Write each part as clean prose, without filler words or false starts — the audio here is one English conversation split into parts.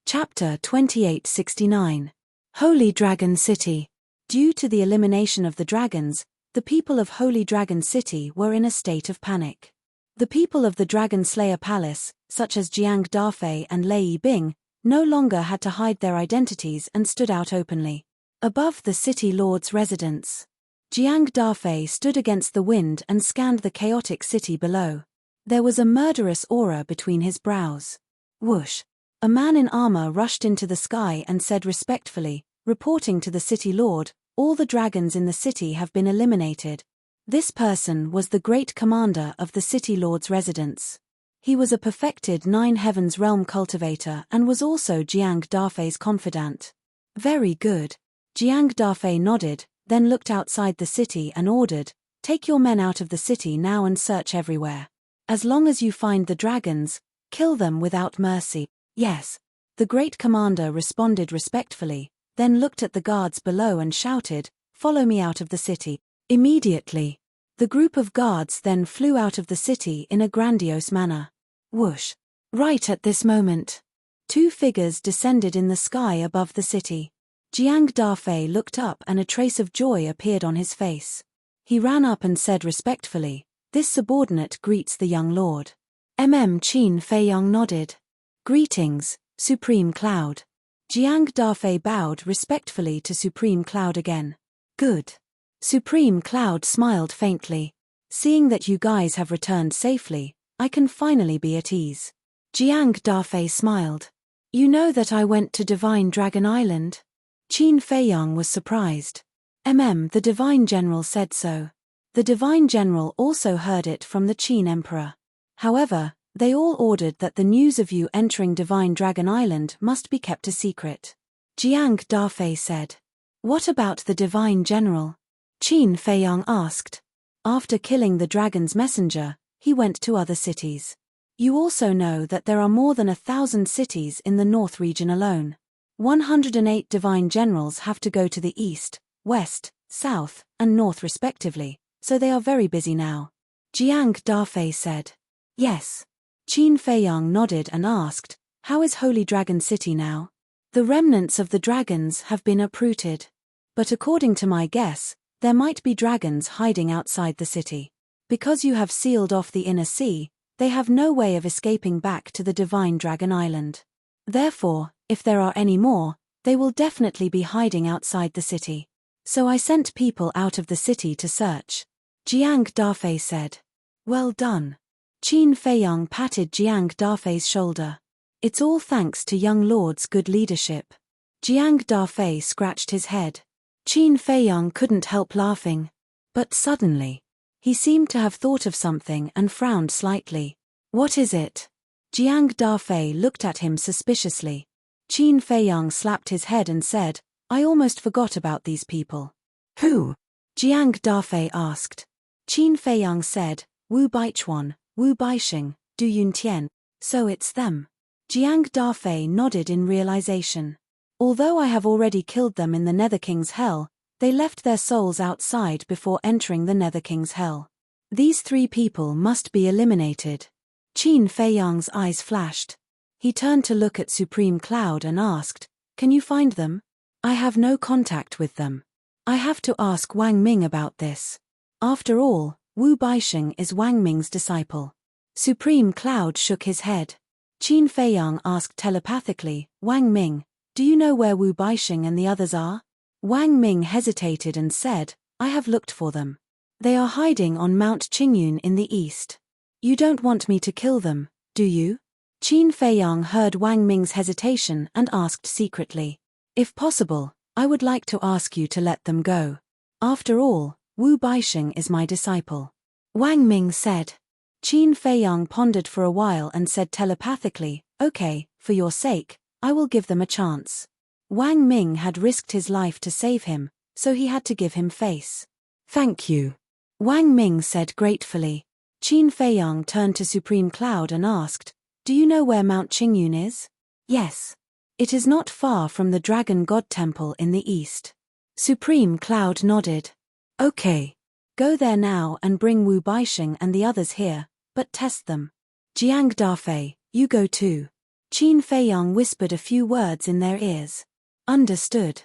Chapter 2869. Holy Dragon City. Due to the elimination of the dragons, the people of Holy Dragon City were in a state of panic. The people of the Dragon Slayer Palace, such as Jiang Dafei and Lei Bing, no longer had to hide their identities and stood out openly. Above the city lord's residence, Jiang Dafei stood against the wind and scanned the chaotic city below. There was a murderous aura between his brows. Whoosh! A man in armor rushed into the sky and said respectfully, reporting to the city lord, "All the dragons in the city have been eliminated." This person was the great commander of the city lord's residence. He was a perfected Nine Heavens realm cultivator and was also Jiang Dafei's confidant. Very good. Jiang Dafei nodded, then looked outside the city and ordered, "Take your men out of the city now and search everywhere. As long as you find the dragons, kill them without mercy." "Yes." The great commander responded respectfully, then looked at the guards below and shouted, "Follow me out of the city." Immediately, the group of guards then flew out of the city in a grandiose manner. Whoosh! Right at this moment, two figures descended in the sky above the city. Jiang Dafei looked up and a trace of joy appeared on his face. He ran up and said respectfully, "This subordinate greets the young lord." Qin Feiyang nodded. "Greetings, Supreme Cloud." Jiang Dafei bowed respectfully to Supreme Cloud again. "Good." Supreme Cloud smiled faintly. "Seeing that you guys have returned safely, I can finally be at ease." Jiang Dafei smiled. "You know that I went to Divine Dragon Island?" Qin Feiyang was surprised. The Divine General said so. The Divine General also heard it from the Qin Emperor. However, they all ordered that the news of you entering Divine Dragon Island must be kept a secret. Jiang Dafei said. "What about the Divine General?" Qin Feiyang asked. "After killing the dragon's messenger, he went to other cities. You also know that there are more than 1,000 cities in the North region alone. 108 Divine Generals have to go to the East, West, South, and North respectively, so they are very busy now." Jiang Dafei said. "Yes." Qin Feiyang nodded and asked, "How is Holy Dragon City now?" "The remnants of the dragons have been uprooted. But according to my guess, there might be dragons hiding outside the city. Because you have sealed off the inner sea, they have no way of escaping back to the Divine Dragon Island. Therefore, if there are any more, they will definitely be hiding outside the city. So I sent people out of the city to search." Jiang Dafei said. "Well done." Qin Feiyang patted Jiang Dafei's shoulder. "It's all thanks to young lord's good leadership." Jiang Dafei scratched his head. Qin Feiyang couldn't help laughing. But suddenly, he seemed to have thought of something and frowned slightly. "What is it?" Jiang Dafei looked at him suspiciously. Qin Feiyang slapped his head and said, "I almost forgot about these people." "Who?" Jiang Dafei asked. Qin Feiyang said, "Wu Baichuan, Wu Baixing, Du Yuntian." "So it's them." Jiang Dafei nodded in realization. "Although I have already killed them in the Nether King's Hell, they left their souls outside before entering the Nether King's Hell. These three people must be eliminated." Qin Feiyang's eyes flashed. He turned to look at Supreme Cloud and asked, "Can you find them?" "I have no contact with them. I have to ask Wang Ming about this. After all, Wu Baixing is Wang Ming's disciple." Supreme Cloud shook his head. Qin Feiyang asked telepathically, "Wang Ming, do you know where Wu Baixing and the others are?" Wang Ming hesitated and said, "I have looked for them. They are hiding on Mount Qingyun in the east." "You don't want me to kill them, do you?" Qin Feiyang heard Wang Ming's hesitation and asked secretly. "If possible, I would like to ask you to let them go. After all, Wu Baixing is my disciple." Wang Ming said. Qin Feiyang pondered for a while and said telepathically, "Okay, for your sake, I will give them a chance." Wang Ming had risked his life to save him, so he had to give him face. "Thank you," Wang Ming said gratefully. Qin Feiyang turned to Supreme Cloud and asked, "Do you know where Mount Qingyun is?" "Yes. It is not far from the Dragon God Temple in the east." Supreme Cloud nodded. "Okay. Go there now and bring Wu Baixing and the others here, but test them. Jiang Dafei, you go too." Qin Feiyang whispered a few words in their ears. Understood.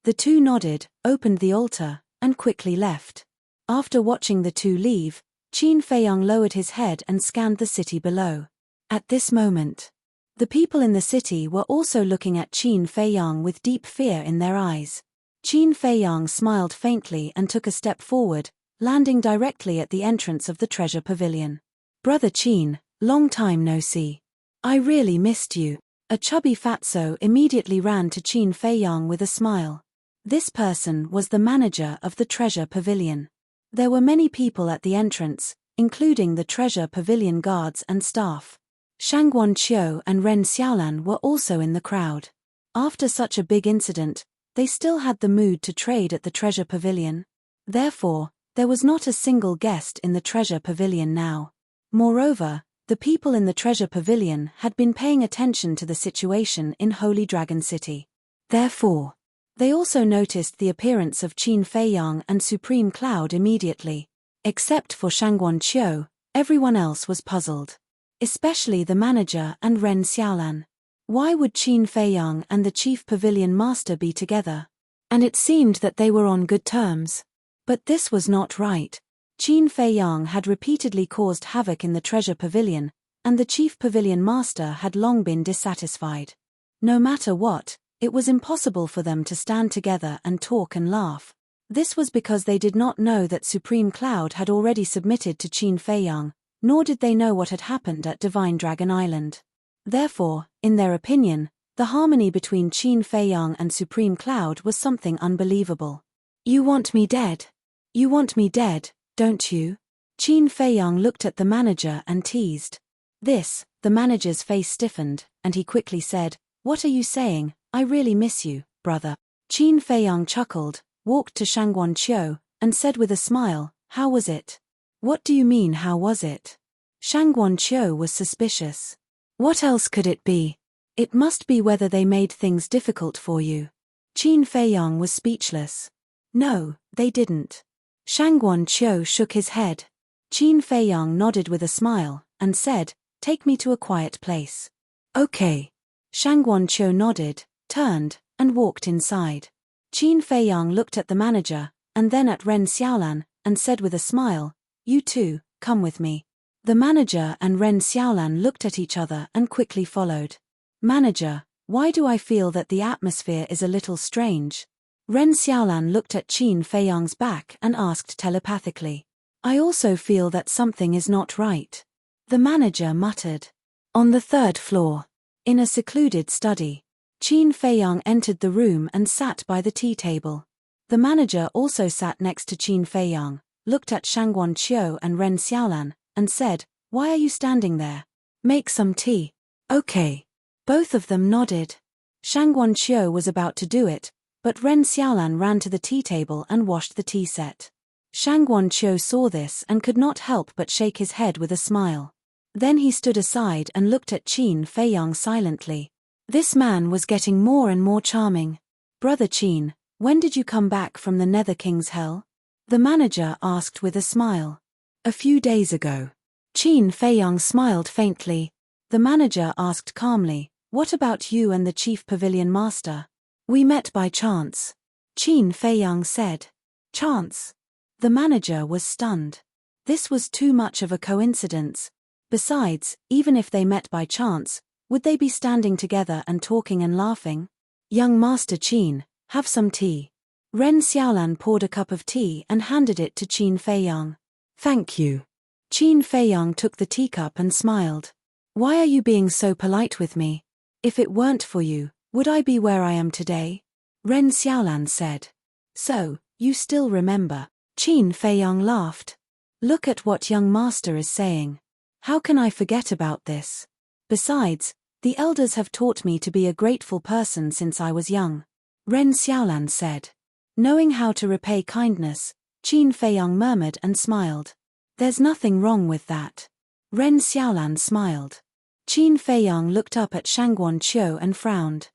The two nodded, opened the altar, and quickly left. After watching the two leave, Qin Feiyang lowered his head and scanned the city below. At this moment, the people in the city were also looking at Qin Feiyang with deep fear in their eyes. Qin Feiyang smiled faintly and took a step forward, landing directly at the entrance of the treasure pavilion. Brother Qin, long time no see. I really missed you. A chubby fatso immediately ran to Qin Feiyang with a smile. This person was the manager of the treasure pavilion. There were many people at the entrance, including the treasure pavilion guards and staff. Shangguan Qiu and Ren Xiaolan were also in the crowd. After such a big incident, they still had the mood to trade at the treasure pavilion. Therefore, there was not a single guest in the treasure pavilion now. Moreover, the people in the treasure pavilion had been paying attention to the situation in Holy Dragon City. Therefore, they also noticed the appearance of Qin Feiyang and Supreme Cloud immediately. Except for Shangguan Qiu, everyone else was puzzled. Especially the manager and Ren Xiaolan. Why would Qin Feiyang and the chief pavilion master be together? And it seemed that they were on good terms. But this was not right. Qin Feiyang had repeatedly caused havoc in the treasure pavilion, and the chief pavilion master had long been dissatisfied. No matter what, it was impossible for them to stand together and talk and laugh. This was because they did not know that Supreme Cloud had already submitted to Qin Feiyang, nor did they know what had happened at Divine Dragon Island. Therefore, in their opinion, the harmony between Qin Feiyang and Supreme Cloud was something unbelievable. You want me dead? You want me dead, don't you? Qin Feiyang looked at the manager and teased. This, the manager's face stiffened, and he quickly said, What are you saying? I really miss you, brother. Qin Feiyang chuckled, walked to Shangguan Qiu, and said with a smile, How was it? What do you mean how was it? Shangguan Qiu was suspicious. What else could it be? It must be whether they made things difficult for you. Qin Feiyang was speechless. No, they didn't. Shangguan Qiu shook his head. Qin Feiyang nodded with a smile, and said, Take me to a quiet place. Okay. Shangguan Qiu nodded, turned, and walked inside. Qin Feiyang looked at the manager, and then at Ren Xiaolan, and said with a smile, You too, come with me. The manager and Ren Xiaolan looked at each other and quickly followed. Manager, why do I feel that the atmosphere is a little strange? Ren Xiaolan looked at Qin Feiyang's back and asked telepathically. I also feel that something is not right. The manager muttered. On the third floor, in a secluded study, Qin Feiyang entered the room and sat by the tea table. The manager also sat next to Qin Feiyang, looked at Shangguan Qiu and Ren Xiaolan, and said, Why are you standing there? Make some tea. Okay. Both of them nodded. Shangguan Qiu was about to do it, but Ren Xiaolan ran to the tea table and washed the tea set. Shangguan Qiu saw this and could not help but shake his head with a smile. Then he stood aside and looked at Qin Feiyang silently. This man was getting more and more charming. Brother Qin, when did you come back from the Nether King's hell? The manager asked with a smile. A few days ago. Qin Feiyang smiled faintly. The manager asked calmly, What about you and the chief pavilion master? We met by chance. Qin Feiyang said. Chance? The manager was stunned. This was too much of a coincidence. Besides, even if they met by chance, would they be standing together and talking and laughing? Young Master Qin, have some tea. Ren Xiaolan poured a cup of tea and handed it to Qin Feiyang. Thank you. Qin Feiyang took the teacup and smiled. Why are you being so polite with me? If it weren't for you, would I be where I am today? Ren Xiaolan said. So, you still remember. Qin Feiyang laughed. Look at what young master is saying. How can I forget about this? Besides, the elders have taught me to be a grateful person since I was young. Ren Xiaolan said. Knowing how to repay kindness, Qin Feiyang murmured and smiled. There's nothing wrong with that. Ren Xiaolan smiled. Qin Feiyang looked up at Shangguan Qiu and frowned.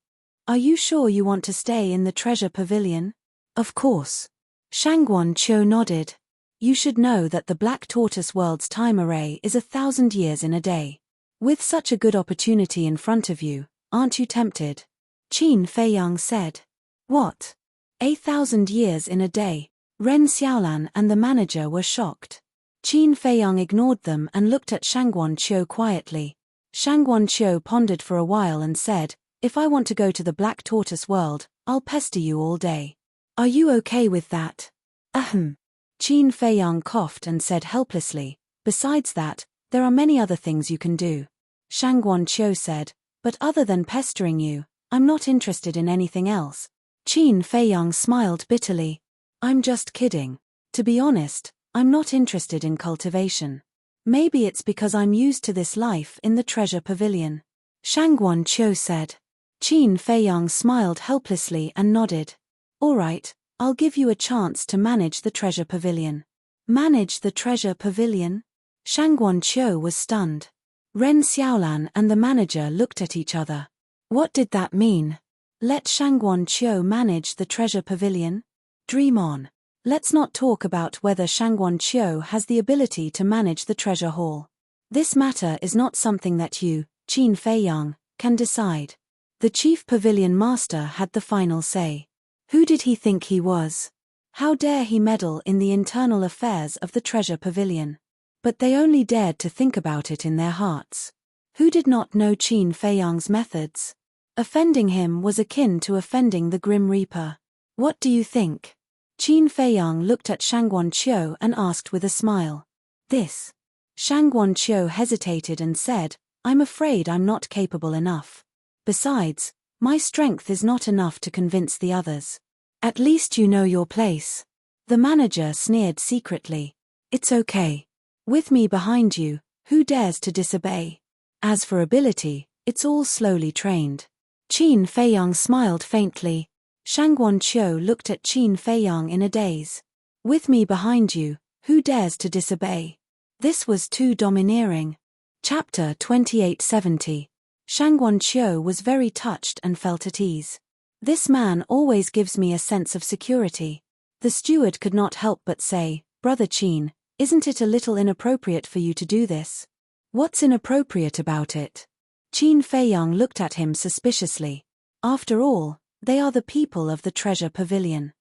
Are you sure you want to stay in the treasure pavilion? Of course. Shangguan Qiu nodded. You should know that the Black Tortoise World's time array is 1,000 years in a day. With such a good opportunity in front of you, aren't you tempted? Qin Feiyang said. What? 1,000 years in a day? Ren Xiaolan and the manager were shocked. Qin Feiyang ignored them and looked at Shangguan Qiu quietly. Shangguan Qiu pondered for a while and said, "If I want to go to the Black Tortoise world, I'll pester you all day. Are you okay with that?" Ahem. Qin Feiyang coughed and said helplessly, "Besides that, there are many other things you can do." Shangguan Qiu said, "But other than pestering you, I'm not interested in anything else." Qin Feiyang smiled bitterly. "I'm just kidding. To be honest, I'm not interested in cultivation. Maybe it's because I'm used to this life in the treasure pavilion." Shangguan Qiu said. Qin Feiyang smiled helplessly and nodded. "All right, I'll give you a chance to manage the treasure pavilion." Manage the treasure pavilion? Shangguan Qiu was stunned. Ren Xiaolan and the manager looked at each other. What did that mean? Let Shangguan Qiu manage the treasure pavilion? Dream on. Let's not talk about whether Shangguan Qiu has the ability to manage the treasure hall. This matter is not something that you, Qin Feiyang, can decide. The chief pavilion master had the final say. Who did he think he was? How dare he meddle in the internal affairs of the treasure pavilion? But they only dared to think about it in their hearts. Who did not know Qin Feiyang's methods? Offending him was akin to offending the Grim Reaper. What do you think? Qin Feiyang looked at Shangguan Qiu and asked with a smile. This. Shangguan Qiu hesitated and said, "I'm afraid I'm not capable enough. Besides, my strength is not enough to convince the others." At least you know your place. The manager sneered secretly. It's okay. With me behind you, who dares to disobey? As for ability, it's all slowly trained. Qin Feiyang smiled faintly. Shangguan Qiu looked at Qin Feiyang in a daze. With me behind you, who dares to disobey? This was too domineering. Chapter 2870. Shangguan Qiu was very touched and felt at ease. This man always gives me a sense of security. The steward could not help but say, "Brother Qin, isn't it a little inappropriate for you to do this?" What's inappropriate about it? Qin Feiyang looked at him suspiciously. After all, they are the people of the treasure pavilion.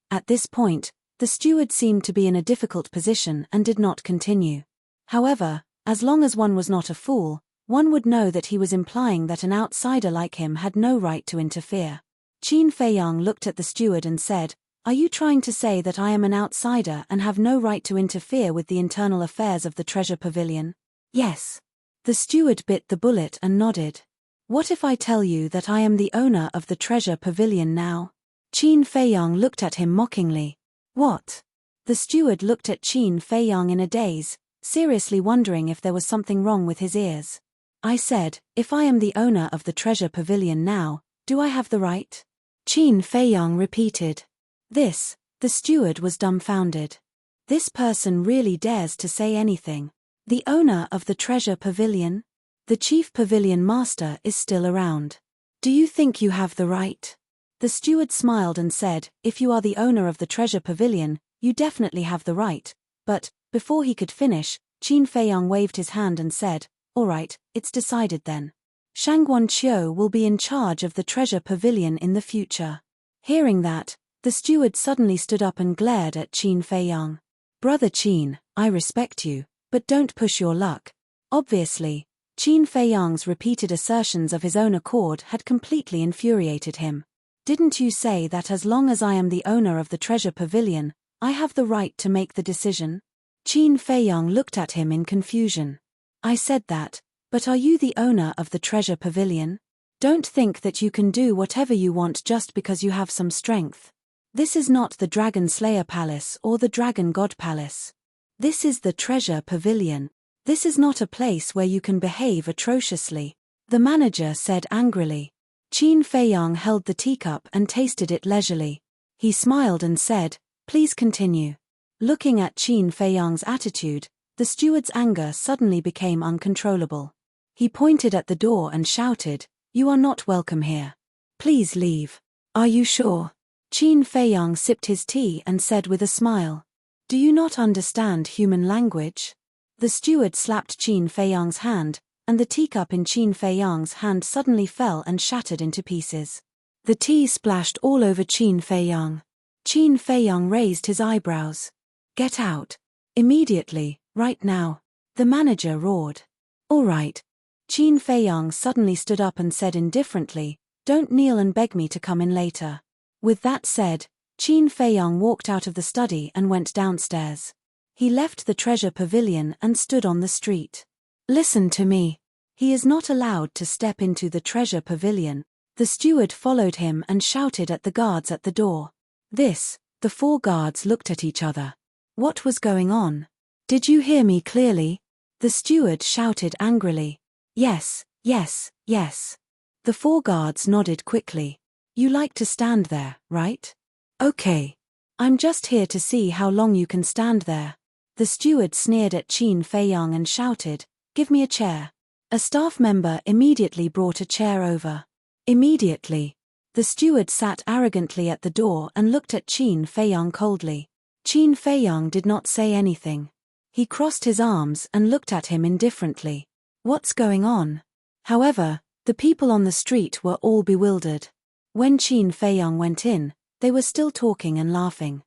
At this point, the steward seemed to be in a difficult position and did not continue. However, as long as one was not a fool, one would know that he was implying that an outsider like him had no right to interfere. Qin Feiyang looked at the steward and said, "Are you trying to say that I am an outsider and have no right to interfere with the internal affairs of the treasure pavilion?" Yes. The steward bit the bullet and nodded. "What if I tell you that I am the owner of the treasure pavilion now?" Qin Feiyang looked at him mockingly. What? The steward looked at Qin Feiyang in a daze, seriously wondering if there was something wrong with his ears. I said, "If I am the owner of the treasure pavilion now, do I have the right?" Qin Feiyang repeated. The steward was dumbfounded. This person really dares to say anything. The owner of the treasure pavilion? The chief pavilion master is still around. Do you think you have the right? The steward smiled and said, "If you are the owner of the treasure pavilion, you definitely have the right." But, before he could finish, Qin Feiyang waved his hand and said, "All right, it's decided then. Shangguan Qiu will be in charge of the treasure pavilion in the future." Hearing that, the steward suddenly stood up and glared at Qin Feiyang. "Brother Qin, I respect you, but don't push your luck." Obviously, Qin Feiyang's repeated assertions of his own accord had completely infuriated him. "Didn't you say that as long as I am the owner of the treasure pavilion, I have the right to make the decision?" Qin Feiyang looked at him in confusion. "I said that, but are you the owner of the treasure pavilion? Don't think that you can do whatever you want just because you have some strength. This is not the Dragon Slayer Palace or the Dragon God Palace. This is the treasure pavilion. This is not a place where you can behave atrociously," the manager said angrily. Qin Feiyang held the teacup and tasted it leisurely. He smiled and said, "Please continue." Looking at Qin Feiyang's attitude, the steward's anger suddenly became uncontrollable. He pointed at the door and shouted, "You are not welcome here. Please leave." "Are you sure?" Qin Feiyang sipped his tea and said with a smile. "Do you not understand human language?" The steward slapped Qin Feiyang's hand, and the teacup in Qin Feiyang's hand suddenly fell and shattered into pieces. The tea splashed all over Qin Feiyang. Qin Feiyang raised his eyebrows. "Get out. Immediately, right now," the manager roared. "All right." Qin Feiyang suddenly stood up and said indifferently, "Don't kneel and beg me to come in later." With that said, Qin Feiyang walked out of the study and went downstairs. He left the treasure pavilion and stood on the street. "Listen to me. He is not allowed to step into the treasure pavilion." The steward followed him and shouted at the guards at the door. The 4 guards looked at each other. What was going on? "Did you hear me clearly?" The steward shouted angrily. "Yes, yes, yes." The 4 guards nodded quickly. "You like to stand there, right? Okay. I'm just here to see how long you can stand there." The steward sneered at Qin Feiyang and shouted, "Give me a chair." A staff member immediately brought a chair over. Immediately, the steward sat arrogantly at the door and looked at Qin Feiyang coldly. Qin Feiyang did not say anything. He crossed his arms and looked at him indifferently. What's going on? However, the people on the street were all bewildered. When Qin Feiyang went in, they were still talking and laughing.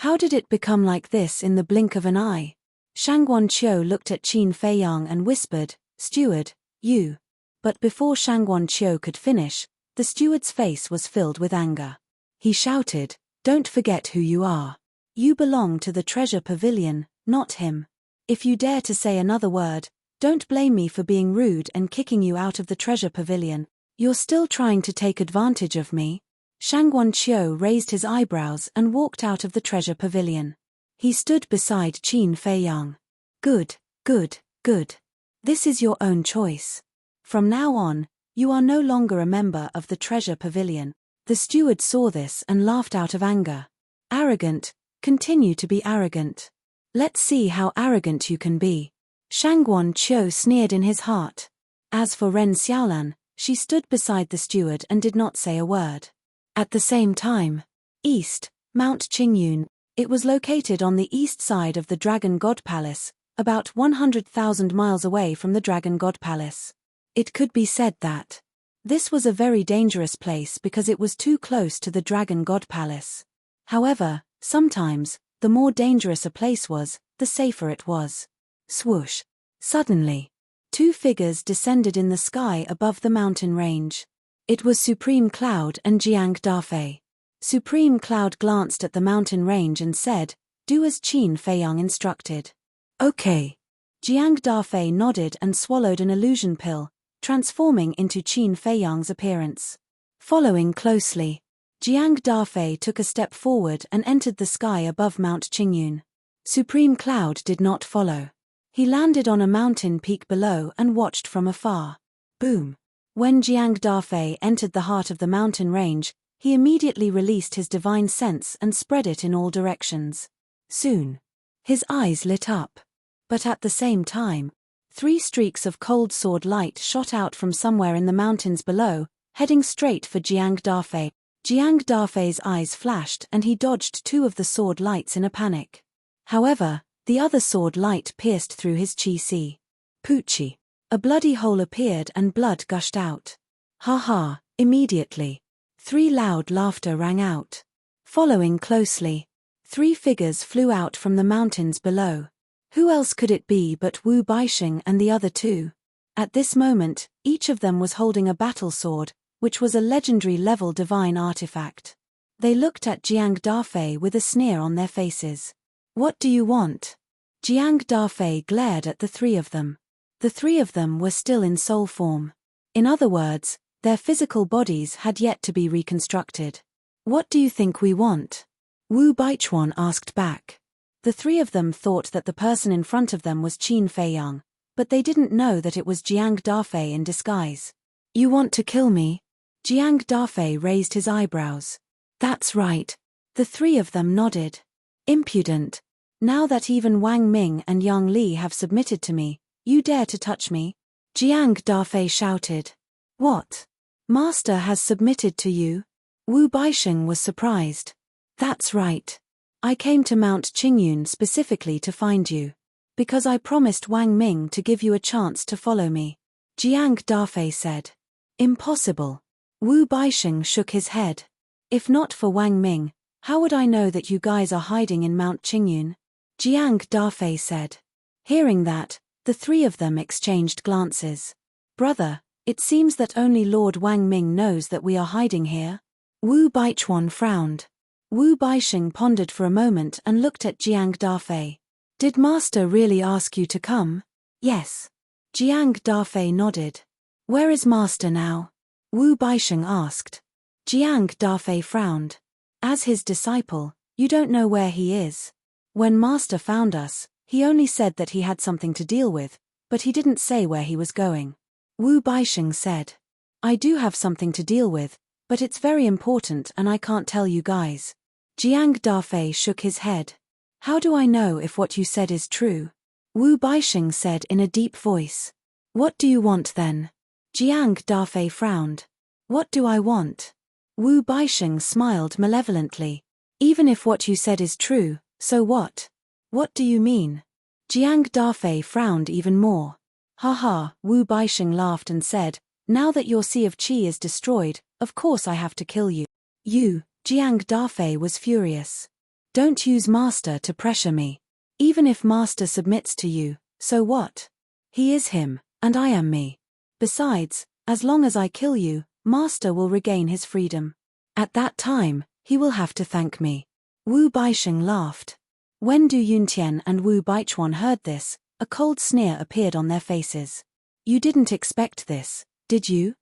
How did it become like this in the blink of an eye? Shangguan Qiu looked at Qin Feiyang and whispered, "Steward, you." But before Shangguan Qiu could finish, the steward's face was filled with anger. He shouted, "Don't forget who you are. You belong to the treasure pavilion, not him. If you dare to say another word, don't blame me for being rude and kicking you out of the treasure pavilion. You're still trying to take advantage of me." Shangguan Qiu raised his eyebrows and walked out of the treasure pavilion. He stood beside Qin Feiyang. Good, good, good. This is your own choice. From now on, you are no longer a member of the treasure pavilion." The steward saw this and laughed out of anger. "Arrogant, continue to be arrogant. Let's see how arrogant you can be." Shangguan Qiu sneered in his heart. As for Ren Xiaolan, she stood beside the steward and did not say a word. At the same time, East, Mount Qingyun. It was located on the east side of the Dragon God Palace, about 100,000 miles away from the Dragon God Palace. It could be said that this was a very dangerous place because it was too close to the Dragon God Palace. However, sometimes, the more dangerous a place was, the safer it was. Swoosh! Suddenly, 2 figures descended in the sky above the mountain range. It was Supreme Cloud and Jiang Dafei. Supreme Cloud glanced at the mountain range and said, "Do as Qin Feiyang instructed." "Okay." Jiang Dafei nodded and swallowed an illusion pill, transforming into Qin Feiyang's appearance. Following closely, Jiang Dafei took a step forward and entered the sky above Mount Qingyun. Supreme Cloud did not follow. He landed on a mountain peak below and watched from afar. Boom! When Jiang Dafei entered the heart of the mountain range, he immediately released his divine sense and spread it in all directions. Soon, his eyes lit up. But at the same time, 3 streaks of cold sword light shot out from somewhere in the mountains below, heading straight for Jiang Dafei. Jiang Dafei's eyes flashed and he dodged 2 of the sword lights in a panic. However, the other sword light pierced through his qi. Poochie! A bloody hole appeared and blood gushed out. Ha ha! Immediately, 3 loud laughter rang out. Following closely, 3 figures flew out from the mountains below. Who else could it be but Wu Baixing and the other 2? At this moment, each of them was holding a battle sword, which was a legendary level divine artifact. They looked at Jiang Dafei with a sneer on their faces. "What do you want?" Jiang Dafei glared at the 3 of them. The 3 of them were still in soul form. In other words, their physical bodies had yet to be reconstructed. "What do you think we want?" Wu Baichuan asked back. The 3 of them thought that the person in front of them was Qin Feiyang, but they didn't know that it was Jiang Dafei in disguise. "You want to kill me?" Jiang Dafei raised his eyebrows. "That's right." The 3 of them nodded. "Impudent. Now that even Wang Ming and Yang Li have submitted to me, you dare to touch me?" Jiang Dafei shouted. "What? Master has submitted to you?" Wu Baixing was surprised. "That's right. I came to Mount Qingyun specifically to find you. Because I promised Wang Ming to give you a chance to follow me." Jiang Dafei said. Impossible. Wu Baixing shook his head. If not for Wang Ming, how would I know that you guys are hiding in Mount Qingyun? Jiang Dafei said. Hearing that, the three of them exchanged glances. Brother, it seems that only Lord Wang Ming knows that we are hiding here. Wu Baichuan frowned. Wu Baixing pondered for a moment and looked at Jiang Dafei. Did Master really ask you to come? Yes. Jiang Dafei nodded. Where is Master now? Wu Baixing asked. Jiang Dafei frowned. As his disciple, you don't know where he is. When Master found us, he only said that he had something to deal with, but he didn't say where he was going. Wu Baixing said. I do have something to deal with, but it's very important and I can't tell you guys. Jiang Dafei shook his head. How do I know if what you said is true? Wu Baixing said in a deep voice. What do you want then? Jiang Dafei frowned. What do I want? Wu Baixing smiled malevolently. Even if what you said is true, so what? What do you mean? Jiang Dafei frowned even more. Ha, Wu Baixing laughed and said, now that your Sea of Qi is destroyed, of course I have to kill you. You, Jiang Dafei was furious. Don't use Master to pressure me. Even if Master submits to you, so what? He is him, and I am me. Besides, as long as I kill you, Master will regain his freedom. At that time, he will have to thank me. Wu Baixing laughed. When Du Yuntian and Wu Baichuan heard this, a cold sneer appeared on their faces. You didn't expect this, did you?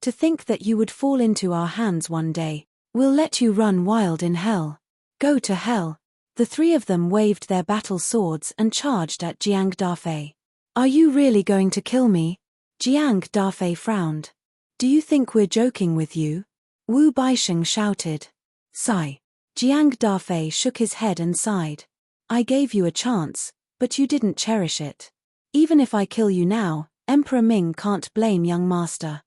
To think that you would fall into our hands one day. We'll let you run wild in hell. Go to hell. The three of them waved their battle swords and charged at Jiang Dafei. Are you really going to kill me? Jiang Dafei frowned. Do you think we're joking with you? Wu Baixing shouted. Sigh. Jiang Dafei shook his head and sighed. I gave you a chance, but you didn't cherish it. Even if I kill you now, Emperor Ming can't blame young Master.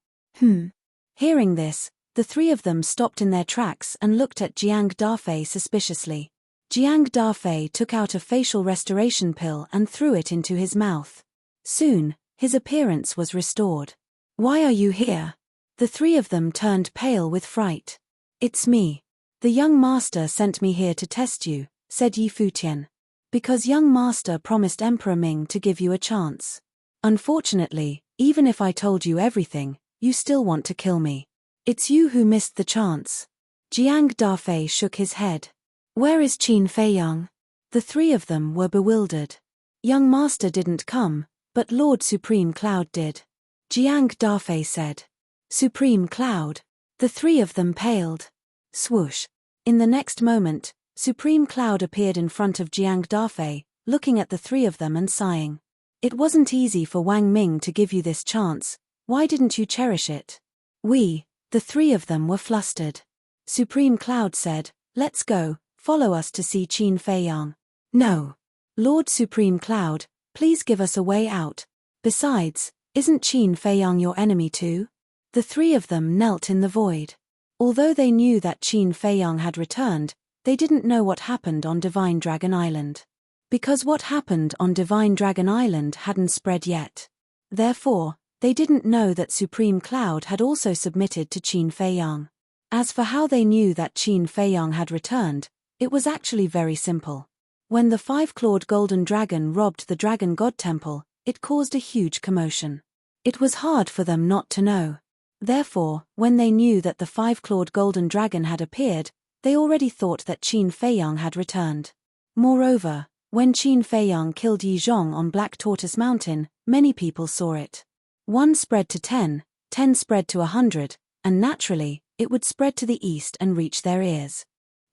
Hearing this, the three of them stopped in their tracks and looked at Jiang Dafei suspiciously. Jiang Dafei took out a facial restoration pill and threw it into his mouth. Soon, his appearance was restored. Why are you here? The three of them turned pale with fright. It's me. The young Master sent me here to test you, said Yi Futian. Because young Master promised Emperor Ming to give you a chance. Unfortunately, even if I told you everything, you still want to kill me. It's you who missed the chance. Jiang Dafei shook his head. Where is Qin Feiyang? The three of them were bewildered. Young Master didn't come, but Lord Supreme Cloud did. Jiang Dafei said. Supreme Cloud. The three of them paled. Swoosh. In the next moment, Supreme Cloud appeared in front of Jiang Dafei, looking at the three of them and sighing. It wasn't easy for Wang Ming to give you this chance. Why didn't you cherish it? The three of them were flustered. Supreme Cloud said, let's go, follow us to see Qin Feiyang. No. Lord Supreme Cloud, please give us a way out. Besides, isn't Qin Feiyang your enemy too? The three of them knelt in the void. Although they knew that Qin Feiyang had returned, they didn't know what happened on Divine Dragon Island. Because what happened on Divine Dragon Island hadn't spread yet. Therefore, they didn't know that Supreme Cloud had also submitted to Qin Feiyang. As for how they knew that Qin Feiyang had returned, it was actually very simple. When the five-clawed golden dragon robbed the Dragon God Temple, it caused a huge commotion. It was hard for them not to know. Therefore, when they knew that the five-clawed golden dragon had appeared, they already thought that Qin Feiyang had returned. Moreover, when Qin Feiyang killed Yi Zhong on Black Tortoise Mountain, many people saw it. 1 spread to 10, 10 spread to 100, and naturally, it would spread to the east and reach their ears.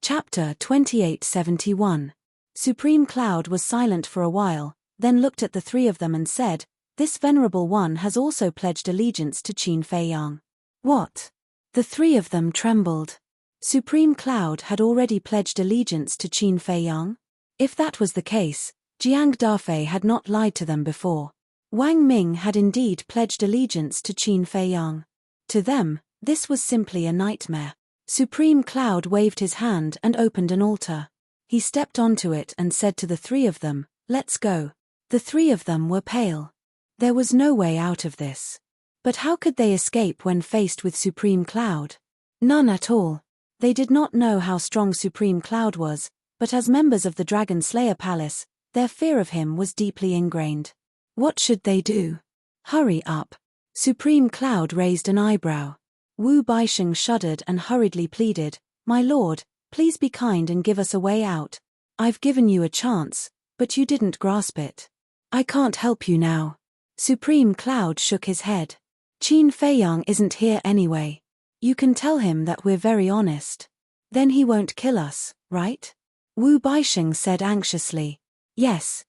Chapter 2871. Supreme Cloud was silent for a while, then looked at the three of them and said, this venerable one has also pledged allegiance to Qin Feiyang. What? The three of them trembled. Supreme Cloud had already pledged allegiance to Qin Feiyang? If that was the case, Jiang Dafei had not lied to them before. Wang Ming had indeed pledged allegiance to Qin Feiyang. To them, this was simply a nightmare. Supreme Cloud waved his hand and opened an altar. He stepped onto it and said to the three of them, let's go. The three of them were pale. There was no way out of this. But how could they escape when faced with Supreme Cloud? None at all. They did not know how strong Supreme Cloud was, but as members of the Dragon Slayer Palace, their fear of him was deeply ingrained. What should they do? Hurry up. Supreme Cloud raised an eyebrow. Wu Baisheng shuddered and hurriedly pleaded, "My lord, please be kind and give us a way out. I've given you a chance, but you didn't grasp it. I can't help you now." Supreme Cloud shook his head. "Qin Feiyang isn't here anyway. You can tell him that we're very honest. Then he won't kill us, right?" Wu Baisheng said anxiously. Yes.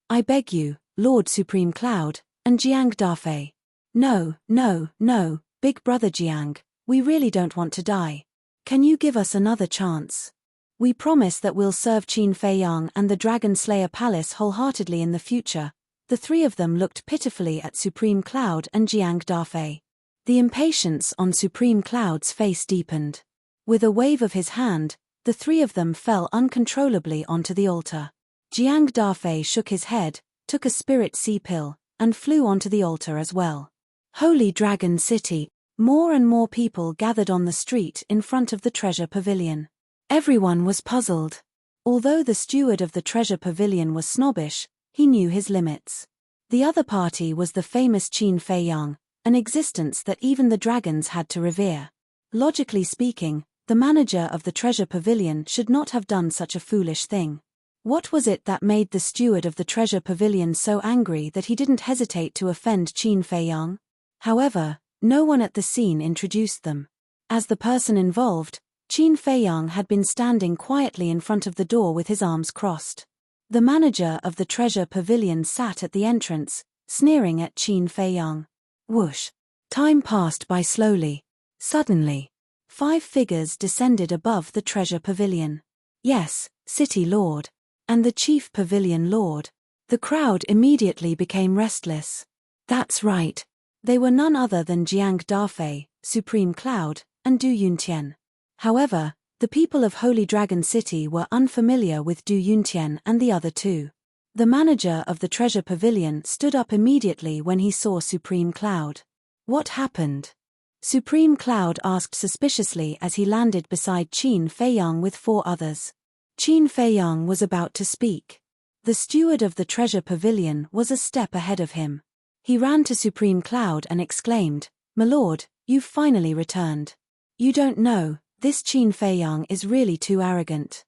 I beg you, Lord Supreme Cloud, and Jiang Dafei. No, Big Brother Jiang, we really don't want to die. Can you give us another chance? We promise that we'll serve Qin Feiyang and the Dragon Slayer Palace wholeheartedly in the future. The three of them looked pitifully at Supreme Cloud and Jiang Dafei. The impatience on Supreme Cloud's face deepened. With a wave of his hand, the three of them fell uncontrollably onto the altar. Jiang Dafei shook his head, took a spirit sea pill, and flew onto the altar as well. Holy Dragon City. More and more people gathered on the street in front of the treasure pavilion. Everyone was puzzled. Although the steward of the treasure pavilion was snobbish, he knew his limits. The other party was the famous Qin Feiyang, an existence that even the dragons had to revere. Logically speaking, the manager of the treasure pavilion should not have done such a foolish thing. What was it that made the steward of the treasure pavilion so angry that he didn't hesitate to offend Qin Feiyang? However, no one at the scene introduced them. As the person involved, Qin Feiyang had been standing quietly in front of the door with his arms crossed. The manager of the treasure pavilion sat at the entrance, sneering at Qin Feiyang. Whoosh! Time passed by slowly. Suddenly, 5 figures descended above the treasure pavilion. Yes, City Lord. And the Chief Pavilion Lord. The crowd immediately became restless. That's right. They were none other than Jiang Dafei, Supreme Cloud, and Du Yuntian. However, the people of Holy Dragon City were unfamiliar with Du Yuntian and the other two. The manager of the treasure pavilion stood up immediately when he saw Supreme Cloud. What happened? Supreme Cloud asked suspiciously as he landed beside Qin Feiyang with 4 others. Qin Feiyang was about to speak. The steward of the treasure pavilion was a step ahead of him. He ran to Supreme Cloud and exclaimed, "My lord, you've finally returned. You don't know, this Qin Feiyang is really too arrogant."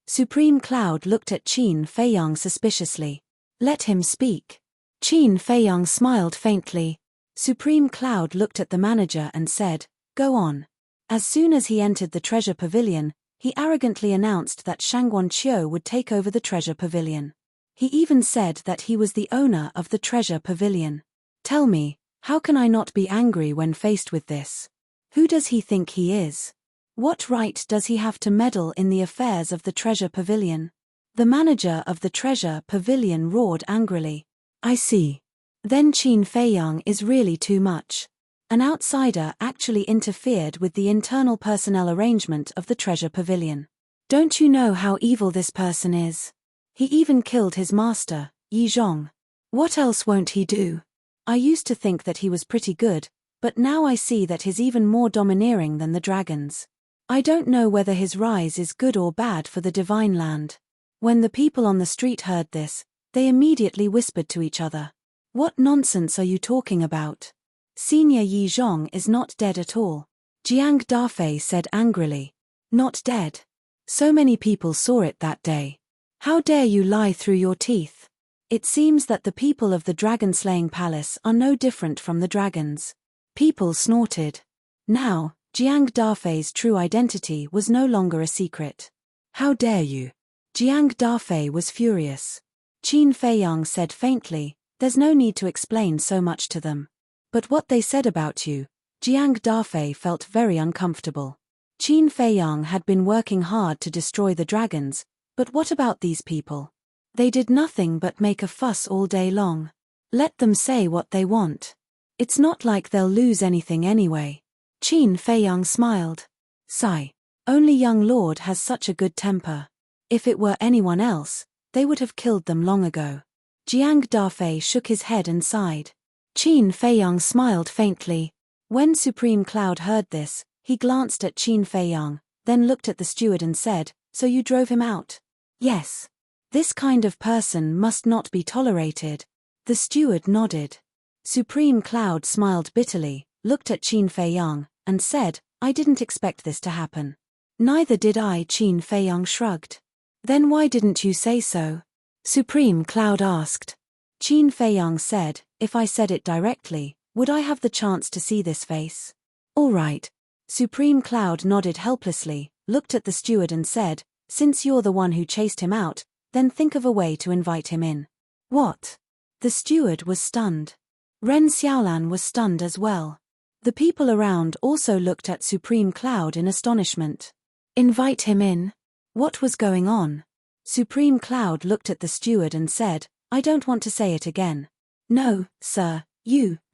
Supreme Cloud looked at Qin Feiyang suspiciously. "Let him speak." Qin Feiyang smiled faintly. Supreme Cloud looked at the manager and said, "Go on." As soon as he entered the treasure pavilion, he arrogantly announced that Shangguan Qiu would take over the treasure pavilion. He even said that he was the owner of the treasure pavilion. Tell me, how can I not be angry when faced with this? Who does he think he is? What right does he have to meddle in the affairs of the treasure pavilion? The manager of the treasure pavilion roared angrily. I see. Then Qin Feiyang is really too much. An outsider actually interfered with the internal personnel arrangement of the treasure pavilion. Don't you know how evil this person is? He even killed his master, Yi Zhong. What else won't he do? I used to think that he was pretty good, but now I see that he's even more domineering than the dragons. I don't know whether his rise is good or bad for the divine land. When the people on the street heard this, they immediately whispered to each other. What nonsense are you talking about? Senior Yi Zhong is not dead at all. Jiang Dafei said angrily. Not dead. So many people saw it that day. How dare you lie through your teeth? It seems that the people of the dragon-slaying palace are no different from the dragons. People snorted. Now, Jiang Dafei's true identity was no longer a secret. How dare you? Jiang Dafei was furious. Qin Feiyang said faintly, there's no need to explain so much to them. But what they said about you, Jiang Dafei felt very uncomfortable. Qin Feiyang had been working hard to destroy the dragons, but what about these people? They did nothing but make a fuss all day long. Let them say what they want. It's not like they'll lose anything anyway. Qin Feiyang smiled. Sigh. Only young lord has such a good temper. If it were anyone else, they would have killed them long ago. Jiang Dafei shook his head and sighed. Qin Feiyang smiled faintly. When Supreme Cloud heard this, he glanced at Qin Feiyang, then looked at the steward and said, "So you drove him out?" "Yes. This kind of person must not be tolerated." The steward nodded. Supreme Cloud smiled bitterly, looked at Qin Feiyang, and said, "I didn't expect this to happen." "Neither did I," Qin Feiyang shrugged. "Then why didn't you say so?" Supreme Cloud asked. Qin Feiyang said, "If I said it directly, would I have the chance to see this face?" "All right." Supreme Cloud nodded helplessly, looked at the steward and said, "Since you're the one who chased him out, then think of a way to invite him in." "What?" The steward was stunned. Ren Xiaolan was stunned as well. The people around also looked at Supreme Cloud in astonishment. Invite him in? What was going on? Supreme Cloud looked at the steward and said, "I don't want to say it again." "No, sir,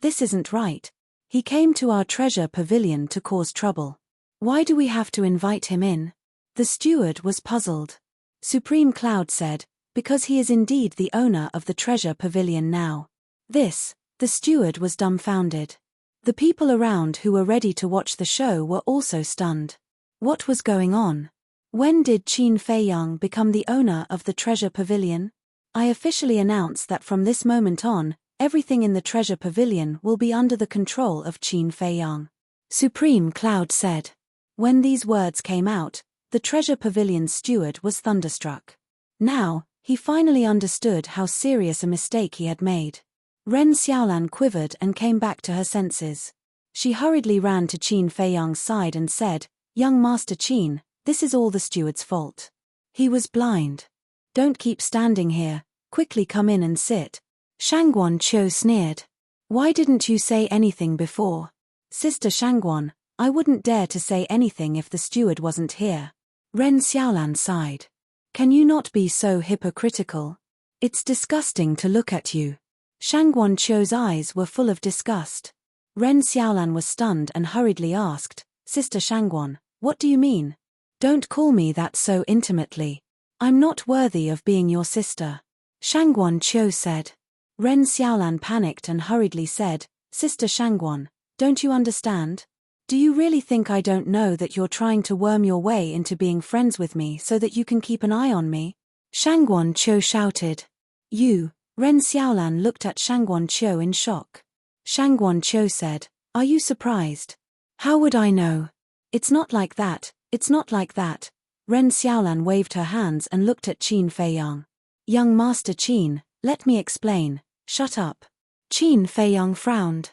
this isn't right. He came to our treasure pavilion to cause trouble. Why do we have to invite him in?" The steward was puzzled. Supreme Cloud said, "Because he is indeed the owner of the treasure pavilion now." The steward was dumbfounded. The people around who were ready to watch the show were also stunned. What was going on? When did Qin Feiyang become the owner of the treasure pavilion? "I officially announce that from this moment on, everything in the treasure pavilion will be under the control of Qin Feiyang," Supreme Cloud said. When these words came out, the treasure pavilion's steward was thunderstruck. Now, he finally understood how serious a mistake he had made. Ren Xiaolan quivered and came back to her senses. She hurriedly ran to Qin Feiyang's side and said, "Young Master Qin, this is all the steward's fault. He was blind. Don't keep standing here, quickly come in and sit." Shangguan Qiu sneered. "Why didn't you say anything before?" "Sister Shangguan, I wouldn't dare to say anything if the steward wasn't here." Ren Xiaolan sighed. "Can you not be so hypocritical? It's disgusting to look at you." Shangguan Qiu's eyes were full of disgust. Ren Xiaolan was stunned and hurriedly asked, "Sister Shangguan, what do you mean? Don't call me that so intimately. I'm not worthy of being your sister." Shangguan Qiu said. Ren Xiaolan panicked and hurriedly said, "Sister Shangguan, don't you understand? Do you really think I don't know that you're trying to worm your way into being friends with me so that you can keep an eye on me?" Shangguan Qiu shouted. "You?" Ren Xiaolan looked at Shangguan Qiu in shock. Shangguan Qiu said, "Are you surprised?" "How would I know? It's not like that, it's not like that." Ren Xiaolan waved her hands and looked at Qin Feiyang. "Young Master Qin, let me explain." "Shut up." Qin Feiyang frowned.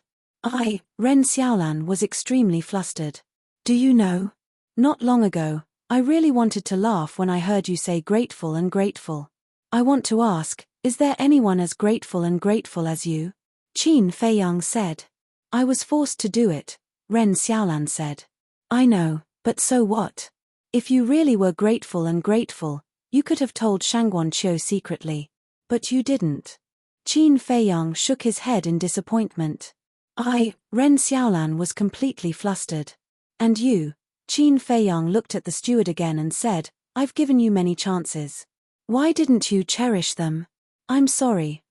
Ren Xiaolan was extremely flustered. "Do you know? Not long ago, I really wanted to laugh when I heard you say grateful and grateful. I want to ask, is there anyone as grateful and grateful as you?" Qin Feiyang said. "I was forced to do it," Ren Xiaolan said. "I know, but so what? If you really were grateful and grateful, you could have told Shangguan Qiu secretly. But you didn't." Qin Feiyang shook his head in disappointment. Ren Xiaolan was completely flustered. "And you?" Qin Feiyang looked at the steward again and said, "I've given you many chances. Why didn't you cherish them?" I'm sorry.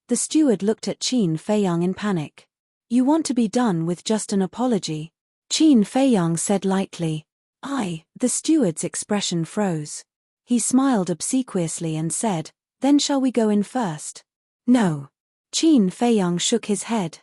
The steward looked at Qin Feiyang in panic. "You want to be done with just an apology?" Qin Feiyang said lightly. The steward's expression froze. He smiled obsequiously and said, "Then shall we go in first?" "No." Qin Feiyang shook his head.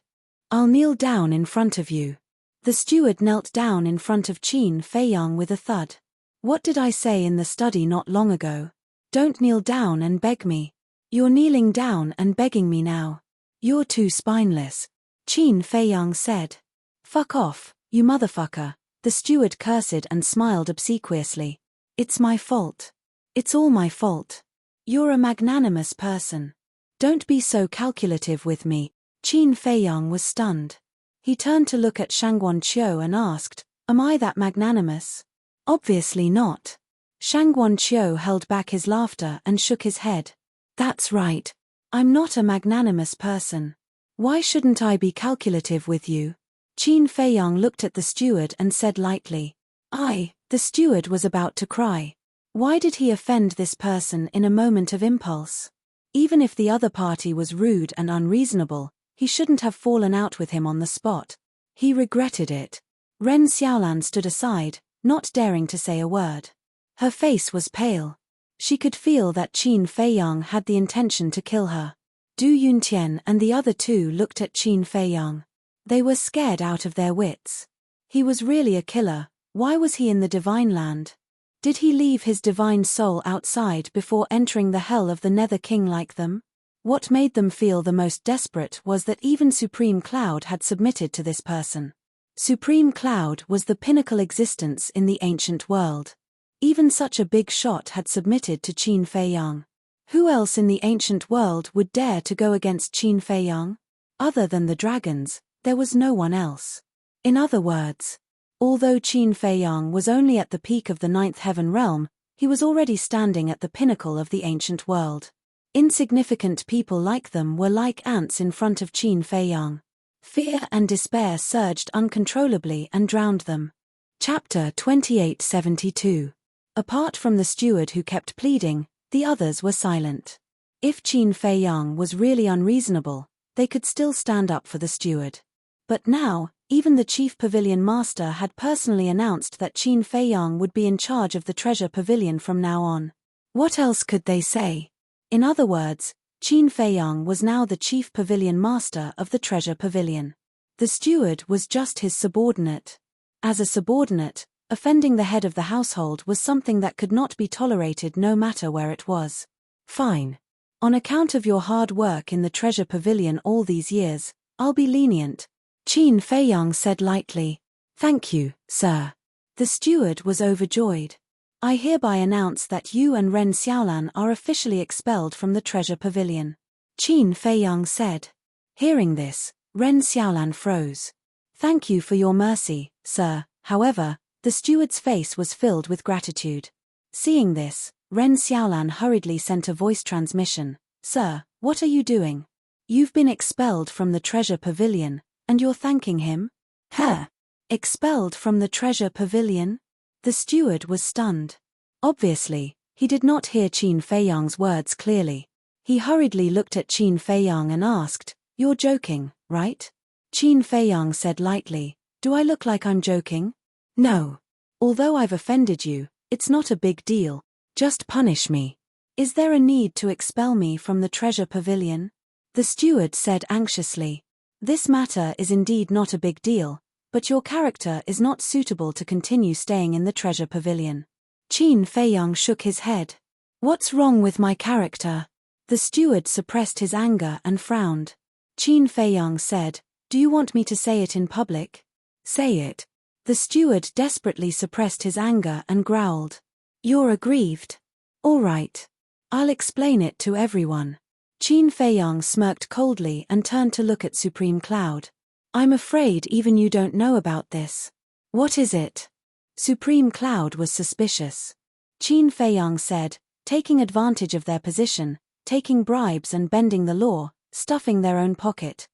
"I'll kneel down in front of you." The steward knelt down in front of Qin Feiyang with a thud. "What did I say in the study not long ago? Don't kneel down and beg me. You're kneeling down and begging me now. You're too spineless," Qin Feiyang said. "Fuck off, you motherfucker," the steward cursed and smiled obsequiously. "It's my fault. It's all my fault. You're a magnanimous person. Don't be so calculative with me." Qin Feiyang was stunned. He turned to look at Shangguan Qiu and asked, "Am I that magnanimous?" "Obviously not." Shangguan Qiu held back his laughter and shook his head. "That's right. I'm not a magnanimous person. Why shouldn't I be calculative with you?" Qin Feiyang looked at the steward and said lightly. The steward was about to cry. Why did he offend this person in a moment of impulse? Even if the other party was rude and unreasonable, He shouldn't have fallen out with him on the spot. He regretted it. Ren Xiaolan stood aside, not daring to say a word. Her face was pale. She could feel that Qin Feiyang had the intention to kill her. Du Yuntian and the other two looked at Qin Feiyang. They were scared out of their wits. He was really a killer. Why was he in the divine land? Did he leave his divine soul outside before entering the hell of the Nether King like them? What made them feel the most desperate was that even Supreme Cloud had submitted to this person. Supreme Cloud was the pinnacle existence in the ancient world. Even such a big shot had submitted to Qin Feiyang. Who else in the ancient world would dare to go against Qin Feiyang? Other than the dragons, there was no one else. In other words, although Qin Feiyang was only at the peak of the ninth heaven realm, he was already standing at the pinnacle of the ancient world. Insignificant people like them were like ants in front of Qin Feiyang. Fear and despair surged uncontrollably and drowned them. Chapter 2872. Apart from the steward who kept pleading, the others were silent. If Qin Feiyang was really unreasonable, they could still stand up for the steward. But now, even the chief pavilion master had personally announced that Qin Feiyang would be in charge of the treasure pavilion from now on. What else could they say? In other words, Qin Feiyang was now the chief pavilion master of the treasure pavilion. The steward was just his subordinate. As a subordinate, offending the head of the household was something that could not be tolerated no matter where it was. Fine. On account of your hard work in the treasure pavilion all these years, I'll be lenient, Qin Feiyang said lightly. Thank you, sir. The steward was overjoyed. I hereby announce that you and Ren Xiaolan are officially expelled from the treasure pavilion. Qin Feiyang said. Hearing this, Ren Xiaolan froze. Thank you for your mercy, sir. However, the steward's face was filled with gratitude. Seeing this, Ren Xiaolan hurriedly sent a voice transmission. Sir, what are you doing? You've been expelled from the treasure pavilion, and you're thanking him? Huh? Expelled from the treasure pavilion? The steward was stunned. Obviously, he did not hear Qin Feiyang's words clearly. He hurriedly looked at Qin Feiyang and asked, You're joking, right? Qin Feiyang said lightly, Do I look like I'm joking? No. Although I've offended you, it's not a big deal. Just punish me. Is there a need to expel me from the treasure pavilion? The steward said anxiously. This matter is indeed not a big deal, but your character is not suitable to continue staying in the treasure pavilion. Qin Feiyang shook his head. What's wrong with my character? The steward suppressed his anger and frowned. Qin Feiyang said, Do you want me to say it in public? Say it. The steward desperately suppressed his anger and growled. You're aggrieved. All right. I'll explain it to everyone. Qin Feiyang smirked coldly and turned to look at Supreme Cloud. I'm afraid even you don't know about this. What is it? Supreme Cloud was suspicious. Qin Feiyang said, taking advantage of their position, taking bribes and bending the law, stuffing their own pocket.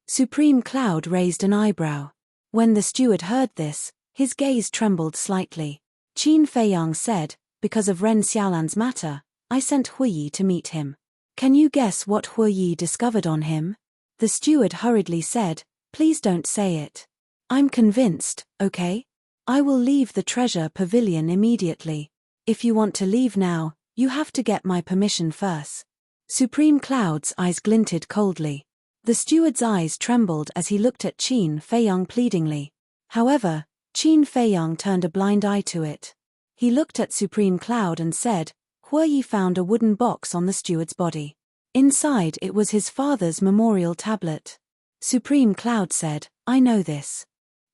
Supreme Cloud raised an eyebrow. When the steward heard this, his gaze trembled slightly. Qin Feiyang said, Because of Ren Xiaolan's matter, I sent Huiyi to meet him. Can you guess what Huiyi discovered on him? The steward hurriedly said, Please don't say it. I'm convinced, okay? I will leave the treasure pavilion immediately. If you want to leave now, you have to get my permission first. Supreme Cloud's eyes glinted coldly. The steward's eyes trembled as he looked at Qin Feiyang pleadingly. However, Qin Feiyang turned a blind eye to it. He looked at Supreme Cloud and said, Huiyi found a wooden box on the steward's body. Inside it was his father's memorial tablet. Supreme Cloud said, I know this.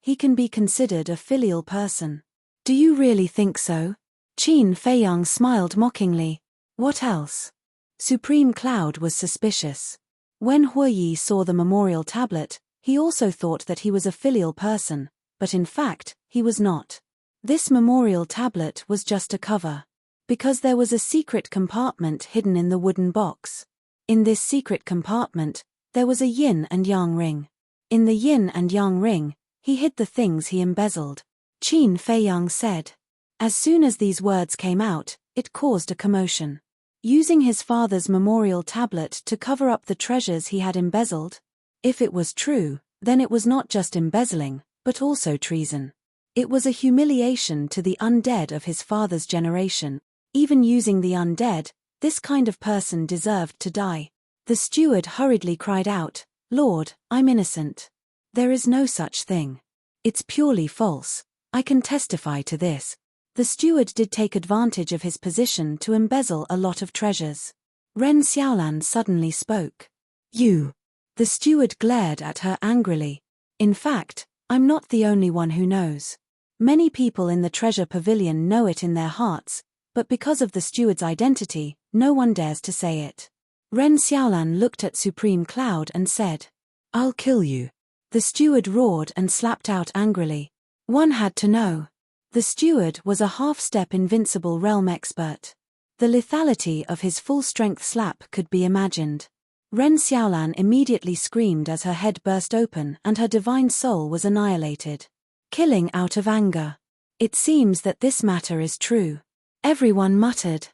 He can be considered a filial person. Do you really think so? Qin Feiyang smiled mockingly. What else? Supreme Cloud was suspicious. When Huiyi saw the memorial tablet, he also thought that he was a filial person, but in fact, he was not. This memorial tablet was just a cover. Because there was a secret compartment hidden in the wooden box. In this secret compartment, there was a yin and yang ring. In the yin and yang ring, he hid the things he embezzled. Qin Feiyang said. As soon as these words came out, it caused a commotion. Using his father's memorial tablet to cover up the treasures he had embezzled? If it was true, then it was not just embezzling, but also treason. It was a humiliation to the undead of his father's generation. Even using the undead, this kind of person deserved to die. The steward hurriedly cried out, "Lord, I'm innocent. There is no such thing. It's purely false. I can testify to this." The steward did take advantage of his position to embezzle a lot of treasures. Ren Xiaolan suddenly spoke. "You." The steward glared at her angrily. "In fact, I'm not the only one who knows. Many people in the treasure pavilion know it in their hearts, but because of the steward's identity, no one dares to say it." Ren Xiaolan looked at Supreme Cloud and said, "I'll kill you." The steward roared and slapped out angrily. One had to know. The steward was a half-step invincible realm expert. The lethality of his full-strength slap could be imagined. Ren Xiaolan immediately screamed as her head burst open and her divine soul was annihilated. Killing out of anger. It seems that this matter is true. Everyone muttered.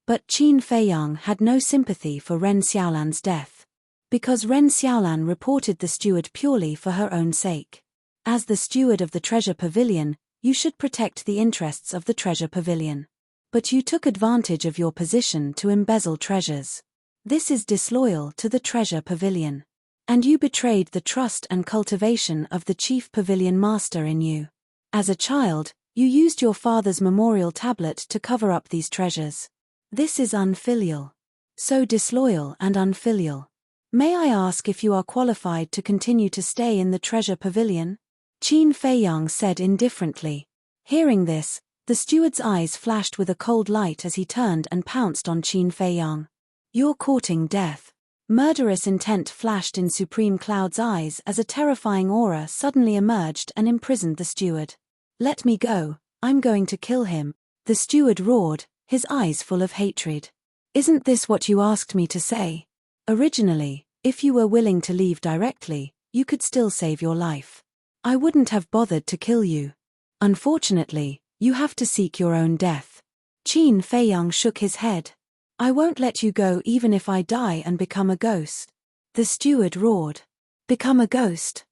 But Qin Feiyang had no sympathy for Ren Xiaolan's death. Because Ren Xiaolan reported the steward purely for her own sake. As the steward of the treasure pavilion, you should protect the interests of the treasure pavilion. But you took advantage of your position to embezzle treasures. This is disloyal to the treasure pavilion. And you betrayed the trust and cultivation of the chief pavilion master in you. As a child, you used your father's memorial tablet to cover up these treasures. This is unfilial. So disloyal and unfilial. May I ask if you are qualified to continue to stay in the treasure pavilion? Qin Feiyang said indifferently. Hearing this, the steward's eyes flashed with a cold light as he turned and pounced on Qin Feiyang. "You're courting death." Murderous intent flashed in Supreme Cloud's eyes as a terrifying aura suddenly emerged and imprisoned the steward. "Let me go, I'm going to kill him," the steward roared, his eyes full of hatred. "Isn't this what you asked me to say? Originally, if you were willing to leave directly, you could still save your life. I wouldn't have bothered to kill you. Unfortunately, you have to seek your own death." Qin Feiyang shook his head. "I won't let you go even if I die and become a ghost." The steward roared. "Become a ghost?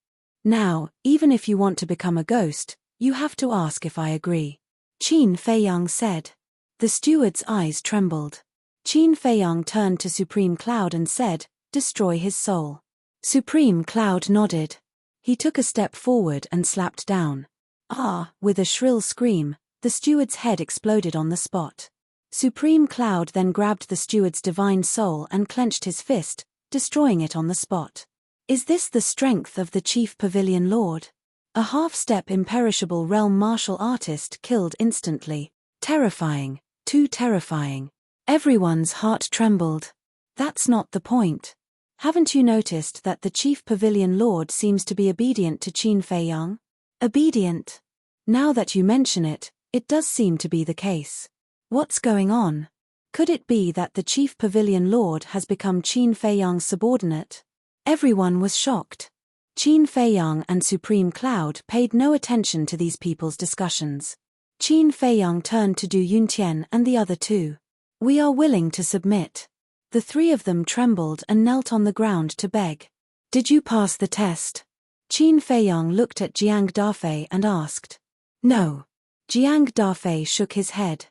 Now, even if you want to become a ghost, you have to ask if I agree," Qin Feiyang said. The steward's eyes trembled. Qin Feiyang turned to Supreme Cloud and said, "Destroy his soul." Supreme Cloud nodded. He took a step forward and slapped down. "Ah!" With a shrill scream, the steward's head exploded on the spot. Supreme Cloud then grabbed the steward's divine soul and clenched his fist, destroying it on the spot. Is this the strength of the chief pavilion lord? A half-step imperishable realm martial artist killed instantly. Terrifying, too terrifying. Everyone's heart trembled. That's not the point. Haven't you noticed that the chief pavilion lord seems to be obedient to Qin Feiyang? Obedient? Now that you mention it, it does seem to be the case. What's going on? Could it be that the chief pavilion lord has become Qin Feiyang's subordinate? Everyone was shocked. Qin Feiyang and Supreme Cloud paid no attention to these people's discussions. Qin Feiyang turned to Du Yuntian and the other two. "We are willing to submit." The three of them trembled and knelt on the ground to beg. "Did you pass the test?" Qin Feiyang looked at Jiang Dafei and asked. "No." Jiang Dafei shook his head.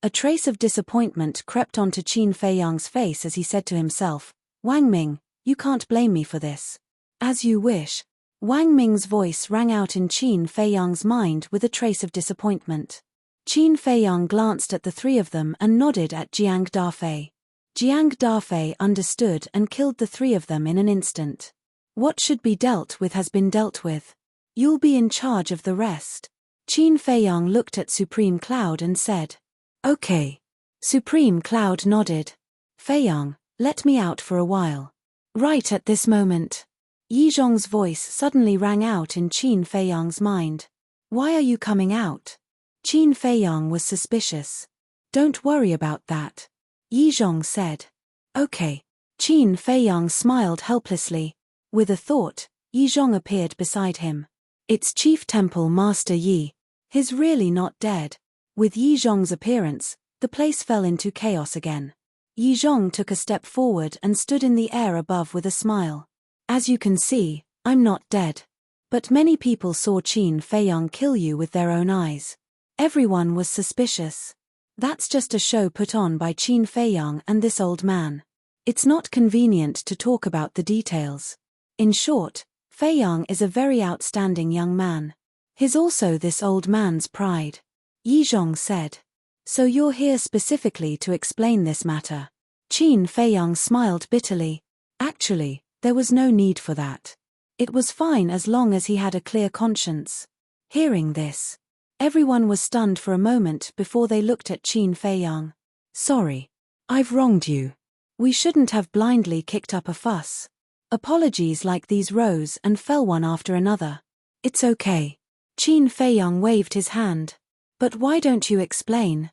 A trace of disappointment crept onto Qin Feiyang's face as he said to himself, "Wang Ming, you can't blame me for this." "As you wish." Wang Ming's voice rang out in Qin Feiyang's mind with a trace of disappointment. Qin Feiyang glanced at the three of them and nodded at Jiang Dafei. Jiang Dafei understood and killed the three of them in an instant. What should be dealt with has been dealt with. You'll be in charge of the rest. Qin Feiyang looked at Supreme Cloud and said, "Okay." Supreme Cloud nodded. "Feiyang, let me out for a while." Right at this moment, Yi Zhong's voice suddenly rang out in Qin Feiyang's mind. "Why are you coming out?" Qin Feiyang was suspicious. "Don't worry about that," Yi Zhong said. "Okay." Qin Feiyang smiled helplessly. With a thought, Yi Zhong appeared beside him. "It's Chief Temple Master Yi. He's really not dead." With Yi Zhong's appearance, the place fell into chaos again. Yi Zhong took a step forward and stood in the air above with a smile. As you can see, I'm not dead. But many people saw Qin Feiyang kill you with their own eyes. Everyone was suspicious. That's just a show put on by Qin Feiyang and this old man. It's not convenient to talk about the details. In short, Feiyang is a very outstanding young man. He's also this old man's pride. Yi Zhong said. So you're here specifically to explain this matter? Qin Feiyang smiled bitterly. Actually, there was no need for that. It was fine as long as he had a clear conscience. Hearing this, everyone was stunned for a moment before they looked at Qin Feiyang. Sorry. I've wronged you. We shouldn't have blindly kicked up a fuss. Apologies like these rose and fell one after another. It's okay. Qin Feiyang waved his hand. But why don't you explain?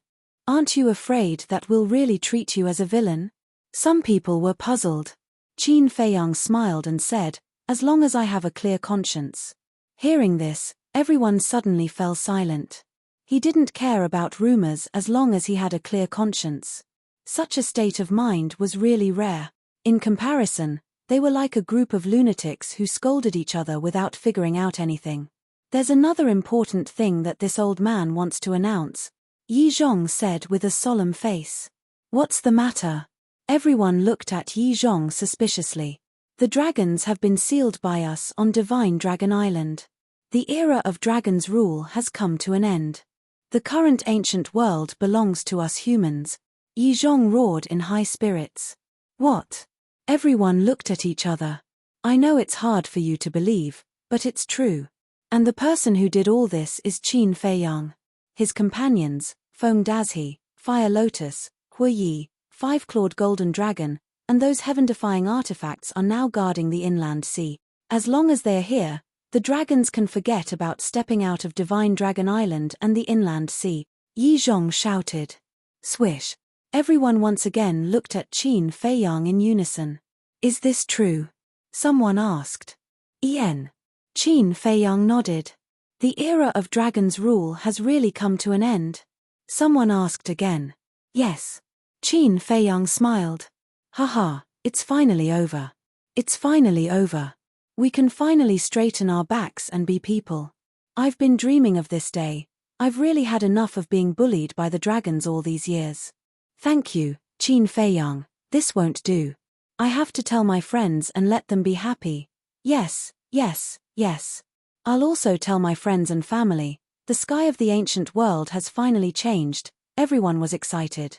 Aren't you afraid that we'll really treat you as a villain? Some people were puzzled. Qin Feiyang smiled and said, as long as I have a clear conscience. Hearing this, everyone suddenly fell silent. He didn't care about rumors as long as he had a clear conscience. Such a state of mind was really rare. In comparison, they were like a group of lunatics who scolded each other without figuring out anything. There's another important thing that this old man wants to announce, Yi Zhong said with a solemn face. What's the matter? Everyone looked at Yi Zhong suspiciously. The dragons have been sealed by us on Divine Dragon Island. The era of dragons' rule has come to an end. The current ancient world belongs to us humans. Yi Zhong roared in high spirits. What? Everyone looked at each other. I know it's hard for you to believe, but it's true. And the person who did all this is Qin Feiyang. His companions, Feng Dazhi, Fire Lotus, Hui Yi, Five-Clawed Golden Dragon, and those heaven-defying artifacts are now guarding the inland sea. As long as they are here, the dragons can forget about stepping out of Divine Dragon Island and the inland sea. Yi Zhong shouted. Swish. Everyone once again looked at Qin Feiyang in unison. Is this true? Someone asked. Qin Feiyang nodded. The era of dragons' rule has really come to an end. Someone asked again. Yes. Qin Feiyang smiled. Haha, it's finally over. It's finally over. We can finally straighten our backs and be people. I've been dreaming of this day. I've really had enough of being bullied by the dragons all these years. Thank you, Qin Feiyang. This won't do. I have to tell my friends and let them be happy. Yes. I'll also tell my friends and family. The sky of the ancient world has finally changed. Everyone was excited.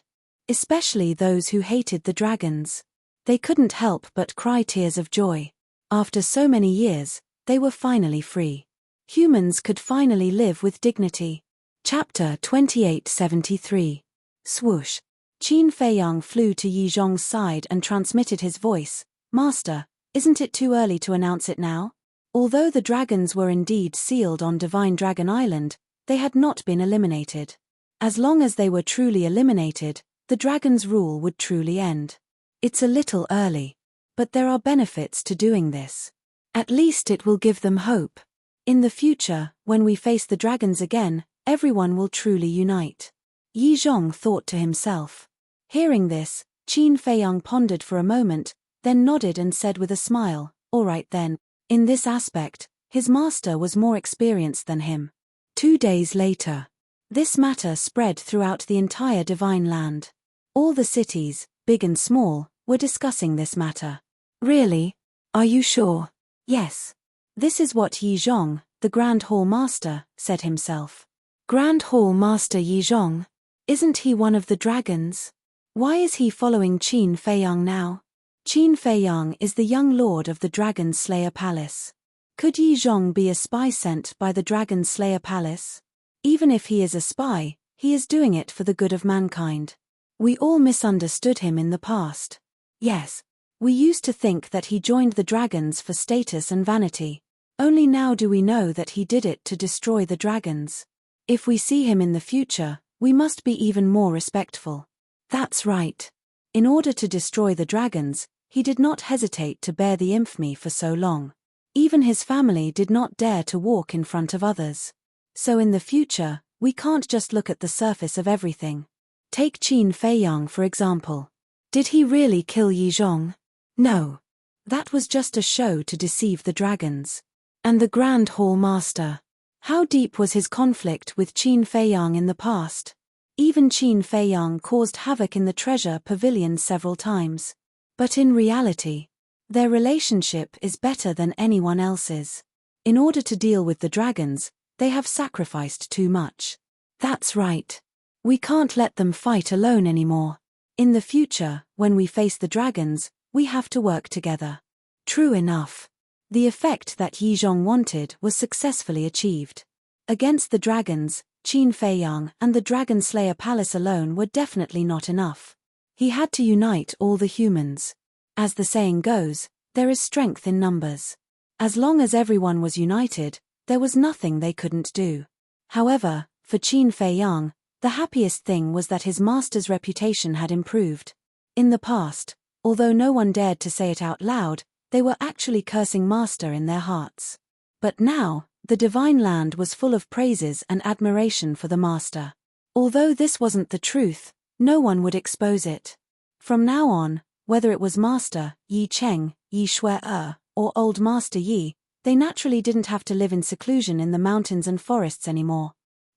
Especially those who hated the dragons. They couldn't help but cry tears of joy. After so many years, they were finally free. Humans could finally live with dignity. Chapter 2873. Swoosh. Qin Feiyang flew to Yi Zhong's side and transmitted his voice. Master, isn't it too early to announce it now? Although the dragons were indeed sealed on Divine Dragon Island, they had not been eliminated. As long as they were truly eliminated, the dragon's rule would truly end. It's a little early. But there are benefits to doing this. At least it will give them hope. In the future, when we face the dragons again, everyone will truly unite. Yi Zhong thought to himself. Hearing this, Qin Feiyang pondered for a moment, then nodded and said with a smile, all right then. In this aspect, his master was more experienced than him. 2 days later. This matter spread throughout the entire Divine Land. All the cities, big and small, were discussing this matter. Really? Are you sure? Yes. This is what Yi Zhong, the Grand Hall Master, said himself. Grand Hall Master Yi Zhong? Isn't he one of the dragons? Why is he following Qin Feiyang now? Qin Feiyang is the young lord of the Dragon Slayer Palace. Could Yi Zhong be a spy sent by the Dragon Slayer Palace? Even if he is a spy, he is doing it for the good of mankind. We all misunderstood him in the past. Yes. We used to think that he joined the dragons for status and vanity. Only now do we know that he did it to destroy the dragons. If we see him in the future, we must be even more respectful. That's right. In order to destroy the dragons, he did not hesitate to bear the infamy for so long. Even his family did not dare to walk in front of others. So in the future, we can't just look at the surface of everything. Take Qin Feiyang for example. Did he really kill Yi Zhong? No. That was just a show to deceive the dragons. And the Grand Hall Master? How deep was his conflict with Qin Feiyang in the past? Even Qin Feiyang caused havoc in the treasure pavilion several times. But in reality, their relationship is better than anyone else's. In order to deal with the dragons, they have sacrificed too much. That's right. We can't let them fight alone anymore. In the future, when we face the dragons, we have to work together. True enough. The effect that Yi Zhong wanted was successfully achieved. Against the dragons, Qin Feiyang and the Dragon Slayer Palace alone were definitely not enough. He had to unite all the humans. As the saying goes, there is strength in numbers. As long as everyone was united, there was nothing they couldn't do. However, for Qin Feiyang, the happiest thing was that his master's reputation had improved. In the past, although no one dared to say it out loud, they were actually cursing Master in their hearts. But now, the divine land was full of praises and admiration for the Master. Although this wasn't the truth, no one would expose it. From now on, whether it was Master Yi Cheng, Yi Shui, or Old Master Yi, they naturally didn't have to live in seclusion in the mountains and forests anymore.